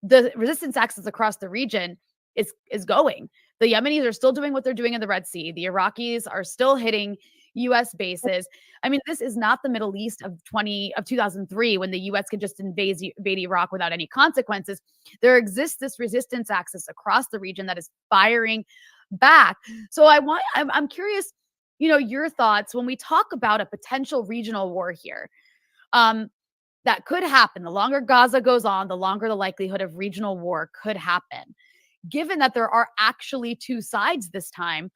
the resistance axis across the region is going. The Yemenis are still doing what they're doing in the Red Sea. The Iraqis are still hitting U.S. bases. I mean, this is not the Middle East of 2003 when the U.S. could just invade Iraq without any consequences. There exists this resistance axis across the region that is firing back. So I'm curious, your thoughts when we talk about a potential regional war here. That could happen. The longer Gaza goes on, the longer the likelihood of regional war could happen. Given that there are actually 2 sides this time,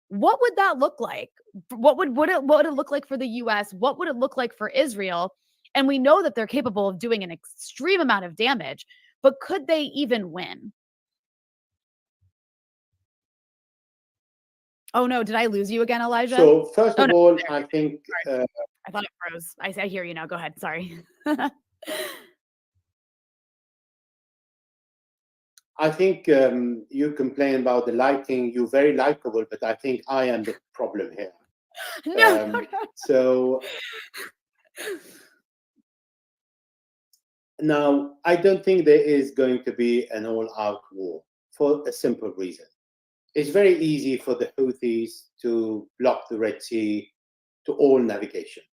what would that look like? What would it look like for the US? What would it look like for Israel? And we know that they're capable of doing an extreme amount of damage, but could they even win? Oh no, did I lose you again, Elijah? So first of all, I think I thought it froze. I hear you now. Go ahead. Sorry. I think you complain about the lighting. You're very likable, but I think I am the problem here. No. So now I don't think there is going to be an all-out war for a simple reason. It's very easy for the Houthis to block the Red Sea to all navigation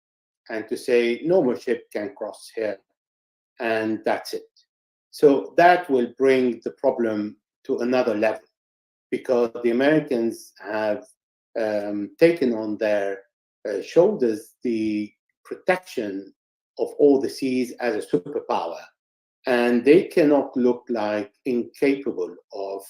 and to say no more ship can cross here, and that's it. So that will bring the problem to another level because the Americans have taken on their shoulders the protection of all the seas as a superpower. And they cannot look like incapable of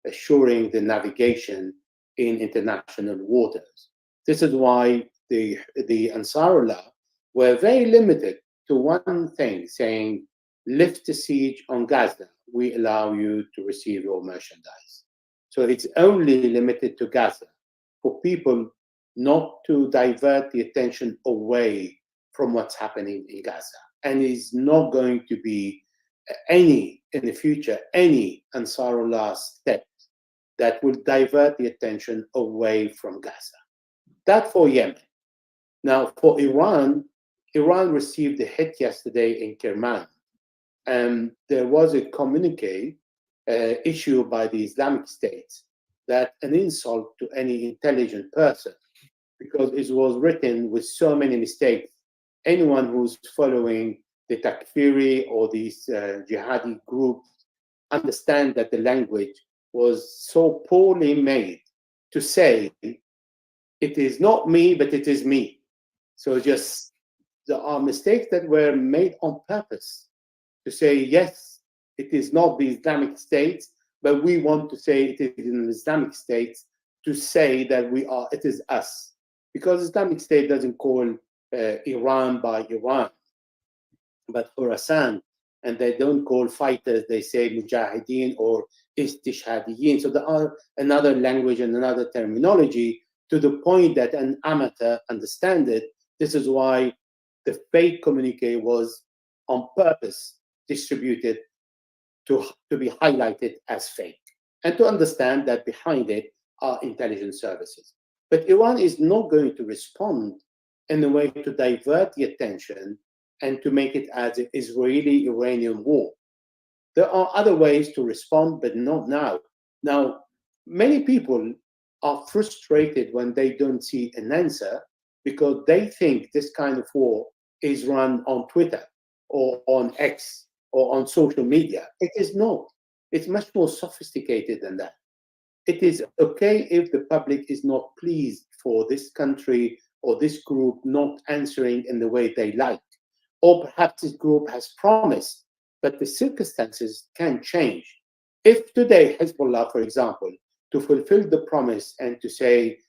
assuring the navigation in international waters. This is why the Ansarullah were very limited to one thing, saying, lift the siege on Gaza, we allow you to receive your merchandise. So it's only limited to Gaza for people not to divert the attention away from what's happening in Gaza. And it's not going to be in the future, any Ansarullah step that will divert the attention away from Gaza. That for Yemen. Now for Iran received a hit yesterday in Kerman. And there was a communique issued by the Islamic State that an insult to any intelligent person, because it was written with so many mistakes. Anyone who's following the Takfiri or these jihadi groups understand that the language was so poorly made to say, it is not me, but it is me. So just there are mistakes that were made on purpose to say, yes, it is not the Islamic State, but we want to say it is an Islamic State to say that it is us. Because Islamic State doesn't call Iran by Iran, but Khorasan, and they don't call fighters, they say Mujahideen or Istishhadiyin. So there are another language and another terminology to the point that an amateur understands it. This is why the fake communique was on purpose distributed to be highlighted as fake, and to understand that behind it are intelligence services. But Iran is not going to respond in a way to divert the attention and to make it as an Israeli-Iranian war. There are other ways to respond, but not now. Now, many people are frustrated when they don't see an answer because they think this kind of war is run on Twitter or on X or on social media. It is not. It's much more sophisticated than that. It is okay if the public is not pleased for this country or this group not answering in the way they like. Or perhaps this group has promised, but the circumstances can change. If today Hezbollah, for example, to fulfill the promise and to say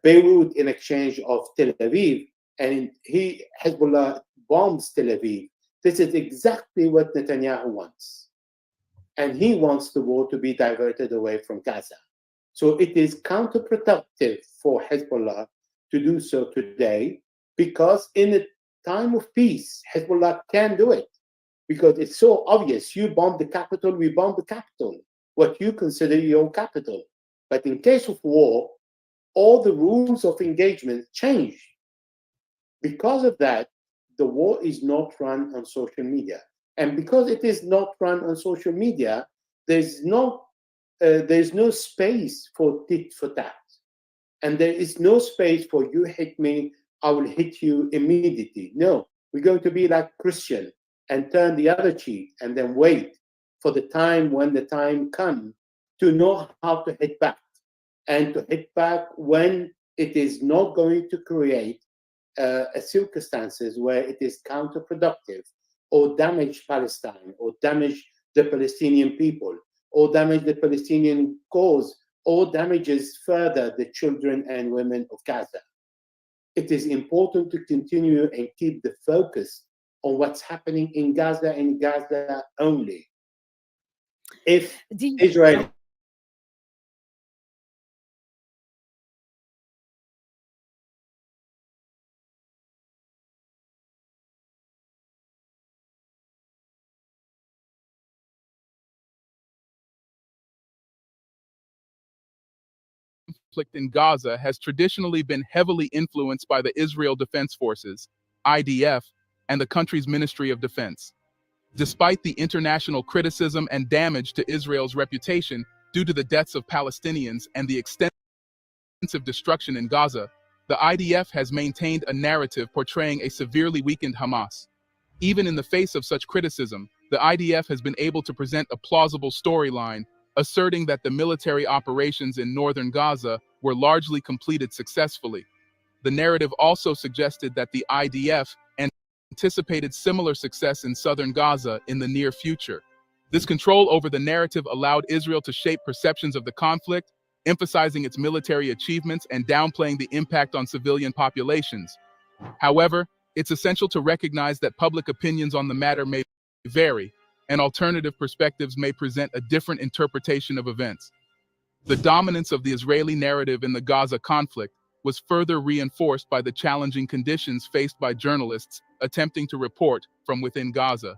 Beirut in exchange of Tel Aviv, and Hezbollah bombs Tel Aviv, this is exactly what Netanyahu wants. And he wants the war to be diverted away from Gaza. So it is counterproductive for Hezbollah to do so today, because in a time of peace, Hezbollah can do it. Because it's so obvious, you bomb the capital, we bomb the capital, what you consider your capital. But in case of war, all the rules of engagement change. Because of that, the war is not run on social media. And because it is not run on social media, there's no space for tit for tat. And there is no space for you hit me, I will hit you immediately. No, we're going to be like Christian and turn the other cheek and then wait for the time when the time comes to know how to hit back, and to hit back when it is not going to create circumstances where it is counterproductive or damage Palestine or damage the Palestinian people or damage the Palestinian cause or damages further the children and women of Gaza. It is important to continue and keep the focus on what's happening in Gaza and Gaza only. If Israel conflict in Gaza has traditionally been heavily influenced by the Israel Defense Forces, IDF, and the country's Ministry of Defense. Despite the international criticism and damage to Israel's reputation due to the deaths of Palestinians and the extensive destruction in Gaza, the IDF has maintained a narrative portraying a severely weakened Hamas. Even in the face of such criticism, the IDF has been able to present a plausible storyline, asserting that the military operations in northern Gaza were largely completed successfully. The narrative also suggested that the IDF anticipated similar success in southern Gaza in the near future. This control over the narrative allowed Israel to shape perceptions of the conflict, emphasizing its military achievements and downplaying the impact on civilian populations. However, it's essential to recognize that public opinions on the matter may vary, and alternative perspectives may present a different interpretation of events. The dominance of the Israeli narrative in the Gaza conflict was further reinforced by the challenging conditions faced by journalists attempting to report from within Gaza.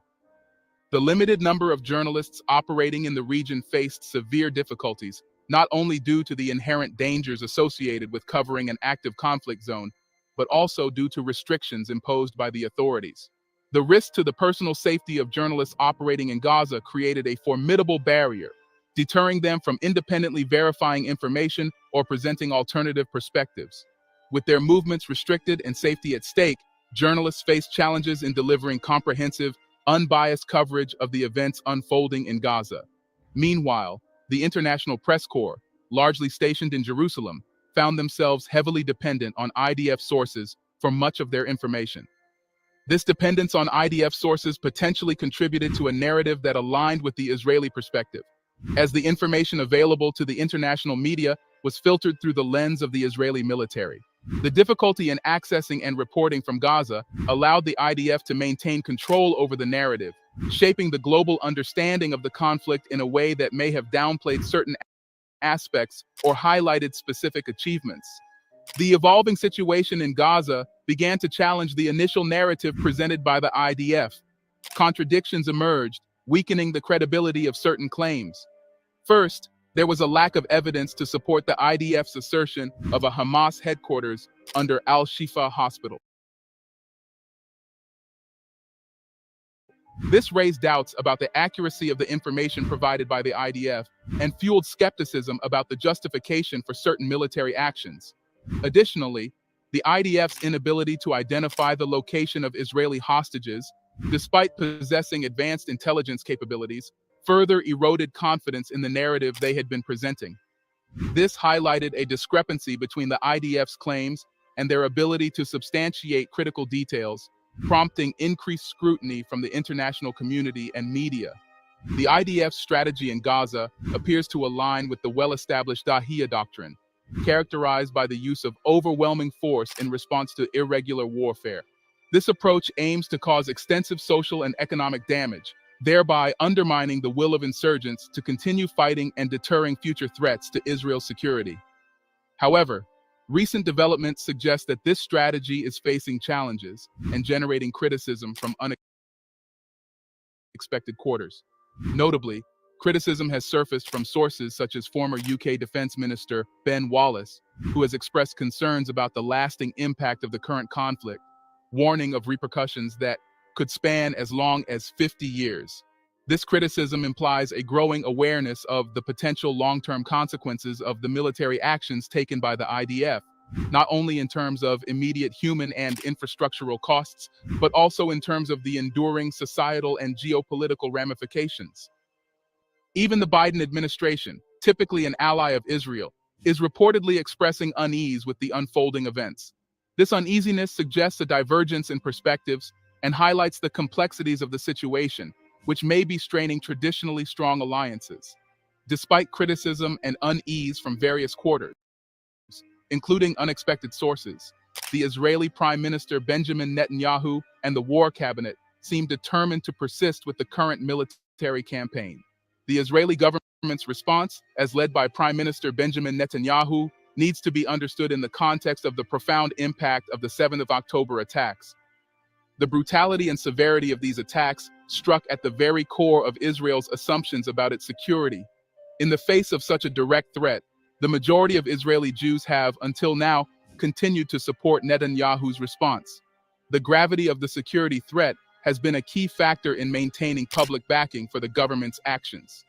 The limited number of journalists operating in the region faced severe difficulties, not only due to the inherent dangers associated with covering an active conflict zone, but also due to restrictions imposed by the authorities. The risk to the personal safety of journalists operating in Gaza created a formidable barrier, deterring them from independently verifying information or presenting alternative perspectives. With their movements restricted and safety at stake, journalists face challenges in delivering comprehensive, unbiased coverage of the events unfolding in Gaza. Meanwhile, the International Press Corps, largely stationed in Jerusalem, found themselves heavily dependent on IDF sources for much of their information. This dependence on IDF sources potentially contributed to a narrative that aligned with the Israeli perspective, as the information available to the international media was filtered through the lens of the Israeli military. The difficulty in accessing and reporting from Gaza allowed the IDF to maintain control over the narrative, shaping the global understanding of the conflict in a way that may have downplayed certain aspects or highlighted specific achievements. The evolving situation in Gaza began to challenge the initial narrative presented by the IDF. Contradictions emerged, weakening the credibility of certain claims. First, there was a lack of evidence to support the IDF's assertion of a Hamas headquarters under Al-Shifa Hospital. This raised doubts about the accuracy of the information provided by the IDF and fueled skepticism about the justification for certain military actions. Additionally, the IDF's inability to identify the location of Israeli hostages, despite possessing advanced intelligence capabilities, further eroded confidence in the narrative they had been presenting. This highlighted a discrepancy between the IDF's claims and their ability to substantiate critical details, prompting increased scrutiny from the international community and media. The IDF's strategy in Gaza appears to align with the well-established Dahiya doctrine, characterized by the use of overwhelming force in response to irregular warfare. This approach aims to cause extensive social and economic damage, thereby undermining the will of insurgents to continue fighting and deterring future threats to Israel's security. However, recent developments suggest that this strategy is facing challenges and generating criticism from unexpected quarters. Notably, criticism has surfaced from sources such as former UK Defence Minister Ben Wallace, who has expressed concerns about the lasting impact of the current conflict, warning of repercussions that could span as long as 50 years. This criticism implies a growing awareness of the potential long-term consequences of the military actions taken by the IDF, not only in terms of immediate human and infrastructural costs, but also in terms of the enduring societal and geopolitical ramifications. Even the Biden administration, typically an ally of Israel, is reportedly expressing unease with the unfolding events. This uneasiness suggests a divergence in perspectives and highlights the complexities of the situation, which may be straining traditionally strong alliances. Despite criticism and unease from various quarters, including unexpected sources, the Israeli Prime Minister Benjamin Netanyahu and the War Cabinet seem determined to persist with the current military campaign. The Israeli government's response, as led by Prime Minister Benjamin Netanyahu, needs to be understood in the context of the profound impact of the 7th of October attacks. The brutality and severity of these attacks struck at the very core of Israel's assumptions about its security. In the face of such a direct threat, the majority of Israeli Jews have, until now, continued to support Netanyahu's response. The gravity of the security threat has been a key factor in maintaining public backing for the government's actions.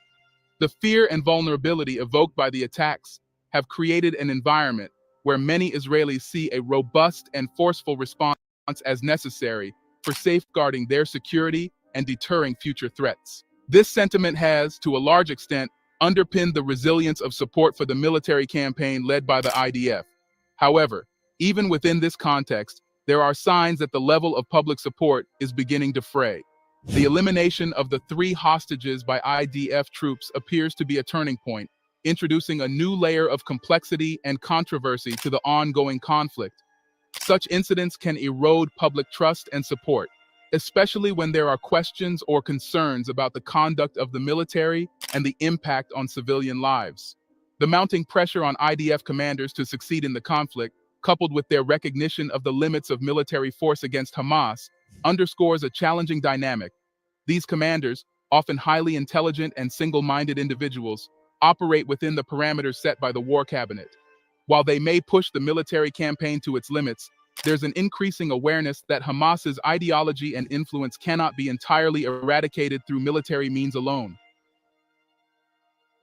The fear and vulnerability evoked by the attacks have created an environment where many Israelis see a robust and forceful response as necessary for safeguarding their security and deterring future threats. This sentiment has, to a large extent, underpinned the resilience of support for the military campaign led by the IDF. However, even within this context, there are signs that the level of public support is beginning to fray. The elimination of the 3 hostages by IDF troops appears to be a turning point, introducing a new layer of complexity and controversy to the ongoing conflict. Such incidents can erode public trust and support, especially when there are questions or concerns about the conduct of the military and the impact on civilian lives. The mounting pressure on IDF commanders to succeed in the conflict, coupled with their recognition of the limits of military force against Hamas, underscores a challenging dynamic. These commanders, often highly intelligent and single-minded individuals, operate within the parameters set by the War Cabinet. While they may push the military campaign to its limits, there's an increasing awareness that Hamas's ideology and influence cannot be entirely eradicated through military means alone.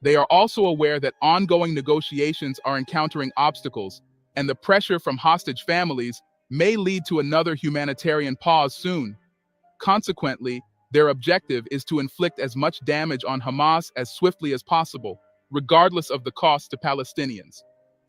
They are also aware that ongoing negotiations are encountering obstacles, and the pressure from hostage families may lead to another humanitarian pause soon. Consequently, their objective is to inflict as much damage on Hamas as swiftly as possible, regardless of the cost to Palestinians.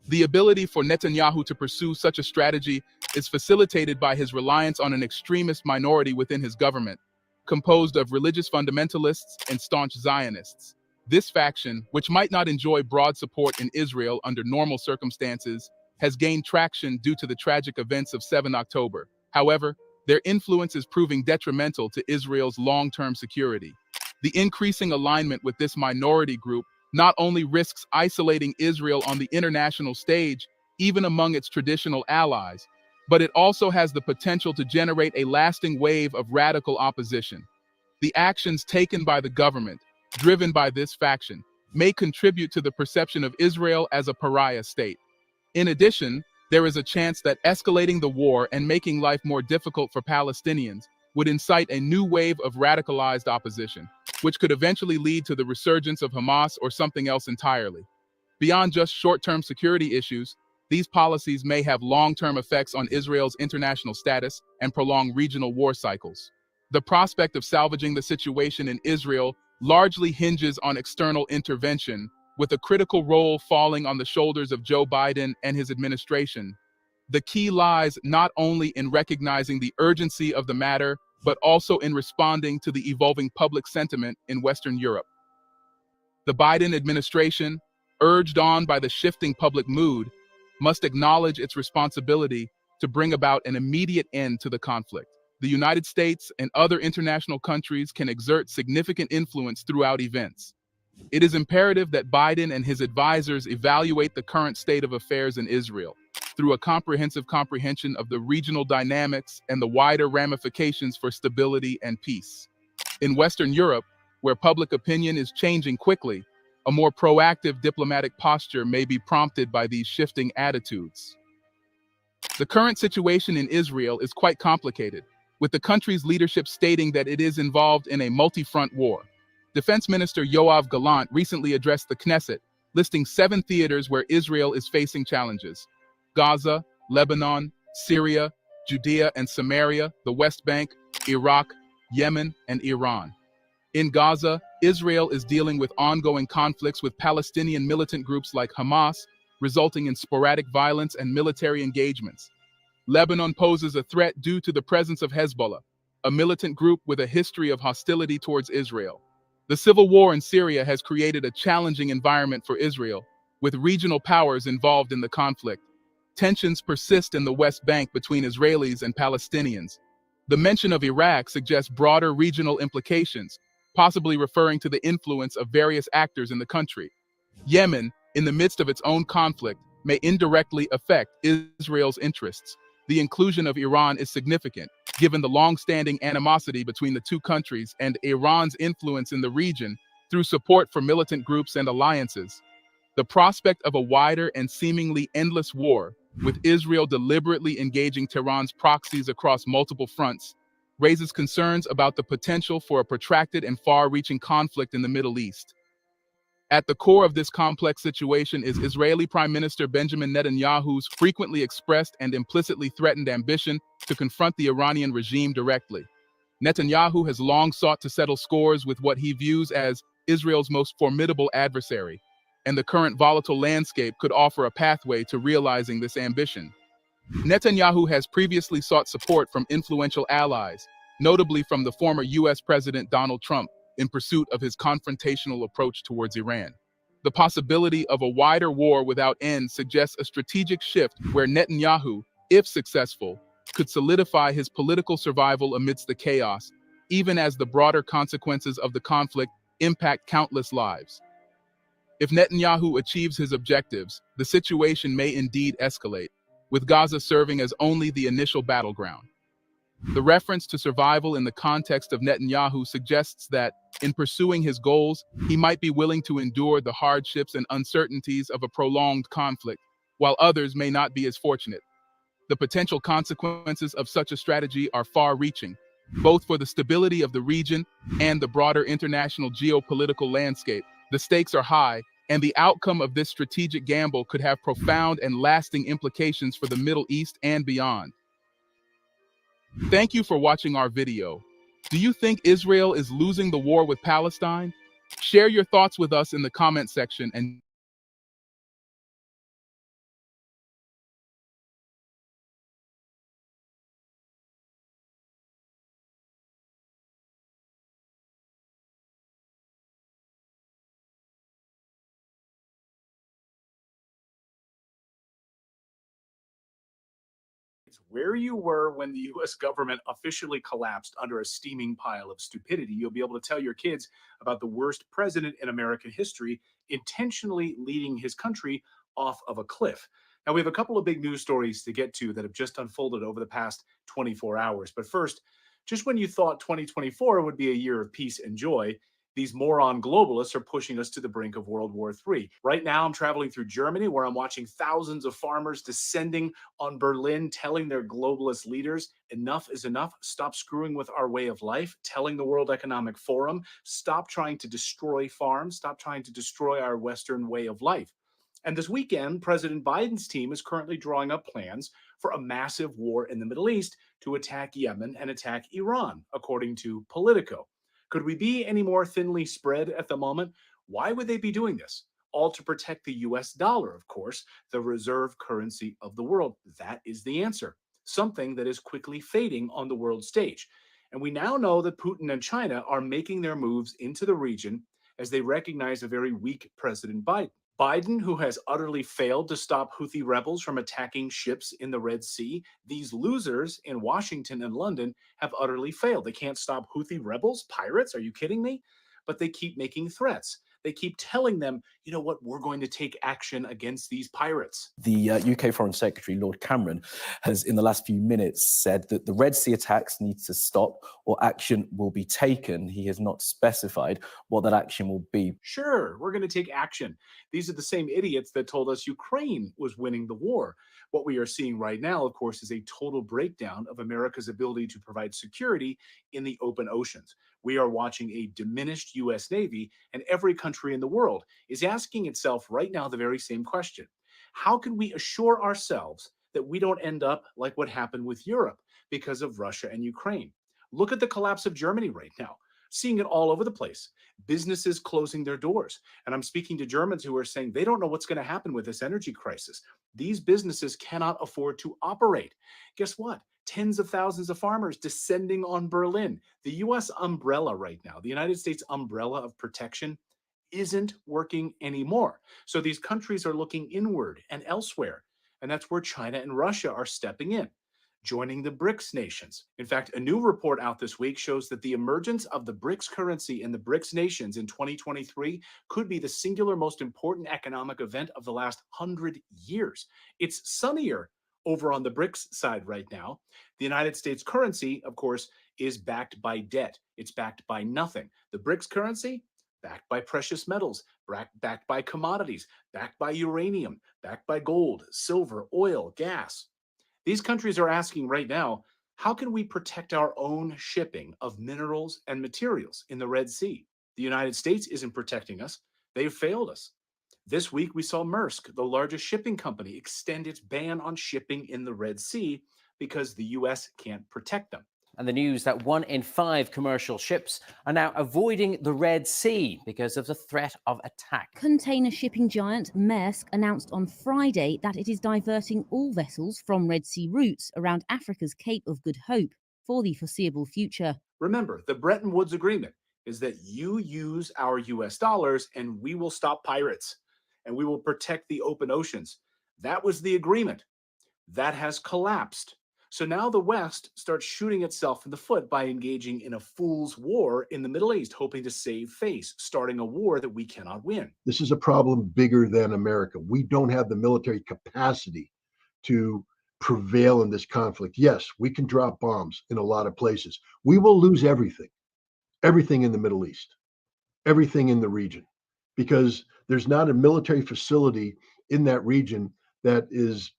The ability for Netanyahu to pursue such a strategy is facilitated by his reliance on an extremist minority within his government, composed of religious fundamentalists and staunch Zionists. This faction, which might not enjoy broad support in Israel under normal circumstances, has gained traction due to the tragic events of 7 October. However, their influence is proving detrimental to Israel's long-term security. The increasing alignment with this minority group not only risks isolating Israel on the international stage, even among its traditional allies, but it also has the potential to generate a lasting wave of radical opposition. The actions taken by the government, driven by this faction, may contribute to the perception of Israel as a pariah state. In addition, there is a chance that escalating the war and making life more difficult for Palestinians would incite a new wave of radicalized opposition, which could eventually lead to the resurgence of Hamas or something else entirely. Beyond just short-term security issues, these policies may have long-term effects on Israel's international status and prolong regional war cycles. The prospect of salvaging the situation in Israel largely hinges on external intervention, with a critical role falling on the shoulders of Joe Biden and his administration. The key lies not only in recognizing the urgency of the matter, but also in responding to the evolving public sentiment in Western Europe. The Biden administration, urged on by the shifting public mood, must acknowledge its responsibility to bring about an immediate end to the conflict. The United States and other international countries can exert significant influence throughout events. It is imperative that Biden and his advisors evaluate the current state of affairs in Israel through a comprehensive comprehension of the regional dynamics and the wider ramifications for stability and peace. In Western Europe, where public opinion is changing quickly, a more proactive diplomatic posture may be prompted by these shifting attitudes. The current situation in Israel is quite complicated, with the country's leadership stating that it is involved in a multi-front war. Defense Minister Yoav Gallant recently addressed the Knesset, listing 7 theaters where Israel is facing challenges: Gaza, Lebanon, Syria, Judea and Samaria, the West Bank, Iraq, Yemen, and Iran. In Gaza, Israel is dealing with ongoing conflicts with Palestinian militant groups like Hamas, resulting in sporadic violence and military engagements. Lebanon poses a threat due to the presence of Hezbollah, a militant group with a history of hostility towards Israel. The civil war in Syria has created a challenging environment for Israel, with regional powers involved in the conflict. Tensions persist in the West Bank between Israelis and Palestinians. The mention of Iraq suggests broader regional implications, possibly referring to the influence of various actors in the country. Yemen, in the midst of its own conflict, may indirectly affect Israel's interests. The inclusion of Iran is significant, given the long-standing animosity between the two countries and Iran's influence in the region through support for militant groups and alliances. The prospect of a wider and seemingly endless war, with Israel deliberately engaging Tehran's proxies across multiple fronts, raises concerns about the potential for a protracted and far-reaching conflict in the Middle East. At the core of this complex situation is Israeli Prime Minister Benjamin Netanyahu's frequently expressed and implicitly threatened ambition to confront the Iranian regime directly. Netanyahu has long sought to settle scores with what he views as Israel's most formidable adversary, and the current volatile landscape could offer a pathway to realizing this ambition. Netanyahu has previously sought support from influential allies, notably from the former U.S. President Donald Trump, in pursuit of his confrontational approach towards Iran. The possibility of a wider war without end suggests a strategic shift where Netanyahu, if successful, could solidify his political survival amidst the chaos, even as the broader consequences of the conflict impact countless lives. If Netanyahu achieves his objectives, the situation may indeed escalate, with Gaza serving as only the initial battleground. The reference to survival in the context of Netanyahu suggests that, in pursuing his goals, he might be willing to endure the hardships and uncertainties of a prolonged conflict, while others may not be as fortunate. The potential consequences of such a strategy are far-reaching, both for the stability of the region and the broader international geopolitical landscape. The stakes are high, and the outcome of this strategic gamble could have profound and lasting implications for the Middle East and beyond. Thank you for watching our video. Do you think Israel is losing the war with Palestine? Share your thoughts with us in the comment section and where you were when the US government officially collapsed under a steaming pile of stupidity. You'll be able to tell your kids about the worst president in American history intentionally leading his country off of a cliff. Now, we have a couple of big news stories to get to that have just unfolded over the past 24 hours. But first, just when you thought 2024 would be a year of peace and joy, these moron globalists are pushing us to the brink of World War III. Right now, I'm traveling through Germany, where I'm watching thousands of farmers descending on Berlin, telling their globalist leaders, enough is enough. Stop screwing with our way of life. Telling the World Economic Forum, stop trying to destroy farms. Stop trying to destroy our Western way of life. And this weekend, President Biden's team is currently drawing up plans for a massive war in the Middle East to attack Yemen and attack Iran, according to Politico. Could we be any more thinly spread at the moment? Why would they be doing this? All to protect the US dollar, of course, the reserve currency of the world. That is the answer. Something that is quickly fading on the world stage. And we now know that Putin and China are making their moves into the region as they recognize a very weak President Biden. Biden, who has utterly failed to stop Houthi rebels from attacking ships in the Red Sea. These losers in Washington and London have utterly failed. They can't stop Houthi rebels, pirates. Are you kidding me? But they keep making threats. They keep telling them, you know what, we're going to take action against these pirates. The UK Foreign Secretary, Lord Cameron, has in the last few minutes said that the Red Sea attacks need to stop or action will be taken. He has not specified what that action will be. Sure, we're going to take action. These are the same idiots that told us Ukraine was winning the war. What we are seeing right now, of course, is a total breakdown of America's ability to provide security in the open oceans. We are watching a diminished U.S. Navy, and every country in the world is asking itself right now the very same question. How can we assure ourselves that we don't end up like what happened with Europe because of Russia and Ukraine? Look at the collapse of Germany right now. Seeing it all over the place. Businesses closing their doors. And I'm speaking to Germans who are saying they don't know what's going to happen with this energy crisis. These businesses cannot afford to operate. Guess what? Tens of thousands of farmers descending on Berlin. The US umbrella right now, the United States umbrella of protection, isn't working anymore. So these countries are looking inward and elsewhere. And that's where China and Russia are stepping in, joining the BRICS nations. In fact, a new report out this week shows that the emergence of the BRICS currency in the BRICS nations in 2023 could be the singular most important economic event of the last 100 years. It's sunnier over on the BRICS side right now. The United States currency, of course, is backed by debt. It's backed by nothing. The BRICS currency, backed by precious metals, backed by commodities, backed by uranium, backed by gold, silver, oil, gas. These countries are asking right now, how can we protect our own shipping of minerals and materials in the Red Sea? The United States isn't protecting us. They've failed us. This week, we saw Maersk, the largest shipping company, extend its ban on shipping in the Red Sea because the U.S. can't protect them. And the news that 1 in 5 commercial ships are now avoiding the Red Sea because of the threat of attack. Container shipping giant Maersk announced on Friday that it is diverting all vessels from Red Sea routes around Africa's Cape of Good Hope for the foreseeable future. Remember, the Bretton Woods Agreement is that you use our U.S. dollars and we will stop pirates and we will protect the open oceans. That was the agreement. That has collapsed. So now the West starts shooting itself in the foot by engaging in a fool's war in the Middle East, hoping to save face, starting a war that we cannot win. This is a problem bigger than America. We don't have the military capacity to prevail in this conflict. Yes, we can drop bombs in a lot of places. We will lose everything in the Middle East, everything in the region, because there's not a military facility in that region that is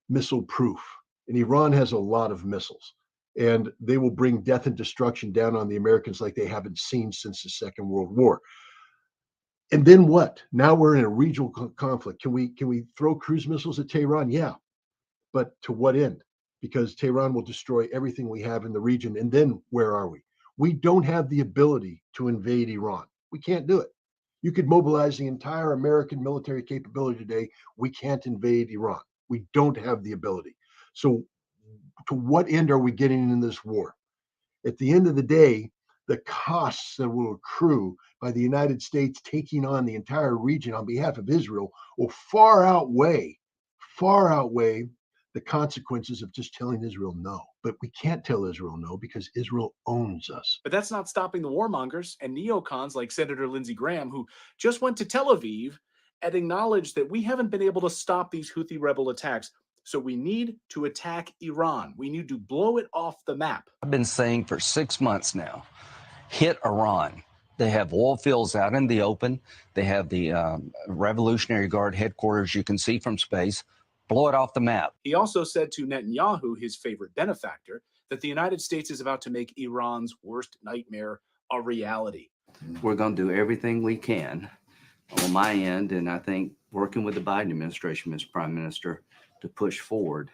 missile proof. And Iran has a lot of missiles, and they will bring death and destruction down on the Americans like they haven't seen since the Second World War. And then what? Now we're in a regional conflict. Can we throw cruise missiles at Tehran? Yeah, but to what end? Because Tehran will destroy everything we have in the region. And then where are we? We don't have the ability to invade Iran. We can't do it. You could mobilize the entire American military capability today. We can't invade Iran. We don't have the ability. So to what end are we getting in this war? At the end of the day, the costs that will accrue by the United States taking on the entire region on behalf of Israel will far outweigh the consequences of just telling Israel no. But we can't tell Israel no because Israel owns us. But that's not stopping the warmongers and neocons like Senator Lindsey Graham, who just went to Tel Aviv and acknowledged that we haven't been able to stop these Houthi rebel attacks. So we need to attack Iran. We need to blow it off the map. I've been saying for 6 months now, hit Iran. They have oil fields out in the open. They have the Revolutionary Guard headquarters you can see from space. Blow it off the map. He also said to Netanyahu, his favorite benefactor, that the United States is about to make Iran's worst nightmare a reality. We're going to do everything we can on my end, and I think working with the Biden administration, Mr. Prime Minister, to push forward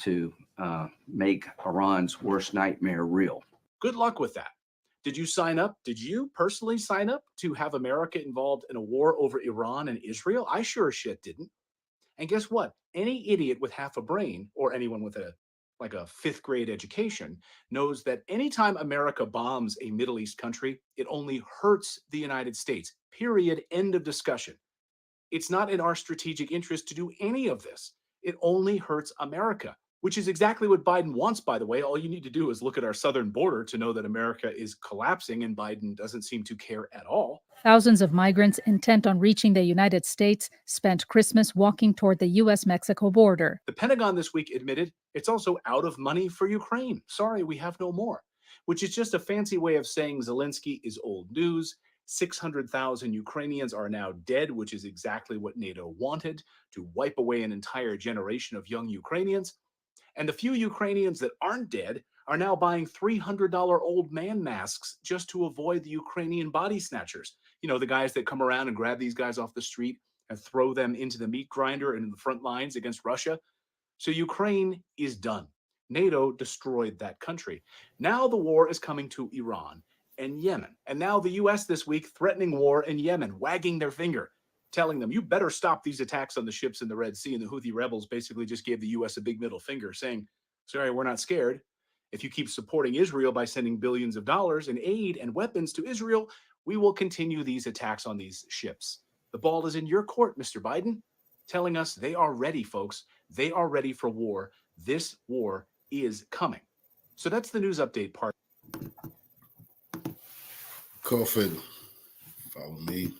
to make Iran's worst nightmare real. Good luck with that. Did you sign up? Did you personally sign up to have America involved in a war over Iran and Israel? I sure as shit didn't. And guess what? Any idiot with half a brain, or anyone with a 5th grade education, knows that anytime America bombs a Middle East country, it only hurts the United States. Period. End of discussion. It's not in our strategic interest to do any of this. It only hurts America, which is exactly what Biden wants, by the way. All you need to do is look at our southern border to know that America is collapsing, and Biden doesn't seem to care at all. Thousands of migrants intent on reaching the United States spent Christmas walking toward the U.S.-Mexico border. The Pentagon this week admitted it's also out of money for Ukraine. Sorry, we have no more, which is just a fancy way of saying Zelensky is old news. 600,000 Ukrainians are now dead, which is exactly what NATO wanted, to wipe away an entire generation of young Ukrainians. And the few Ukrainians that aren't dead are now buying $300 old man masks just to avoid the Ukrainian body snatchers. You know, the guys that come around and grab these guys off the street and throw them into the meat grinder and in the front lines against Russia. So Ukraine is done. NATO destroyed that country. Now the war is coming to Iran and Yemen. And now the US this week threatening war in Yemen, wagging their finger, telling them, you better stop these attacks on the ships in the Red Sea. And the Houthi rebels basically just gave the US a big middle finger, saying, sorry, we're not scared. If you keep supporting Israel by sending billions of dollars in aid and weapons to Israel, we will continue these attacks on these ships. The ball is in your court, Mr. Biden, telling us they are ready, folks. They are ready for war. This war is coming. So that's the news update part. Crawford, follow me.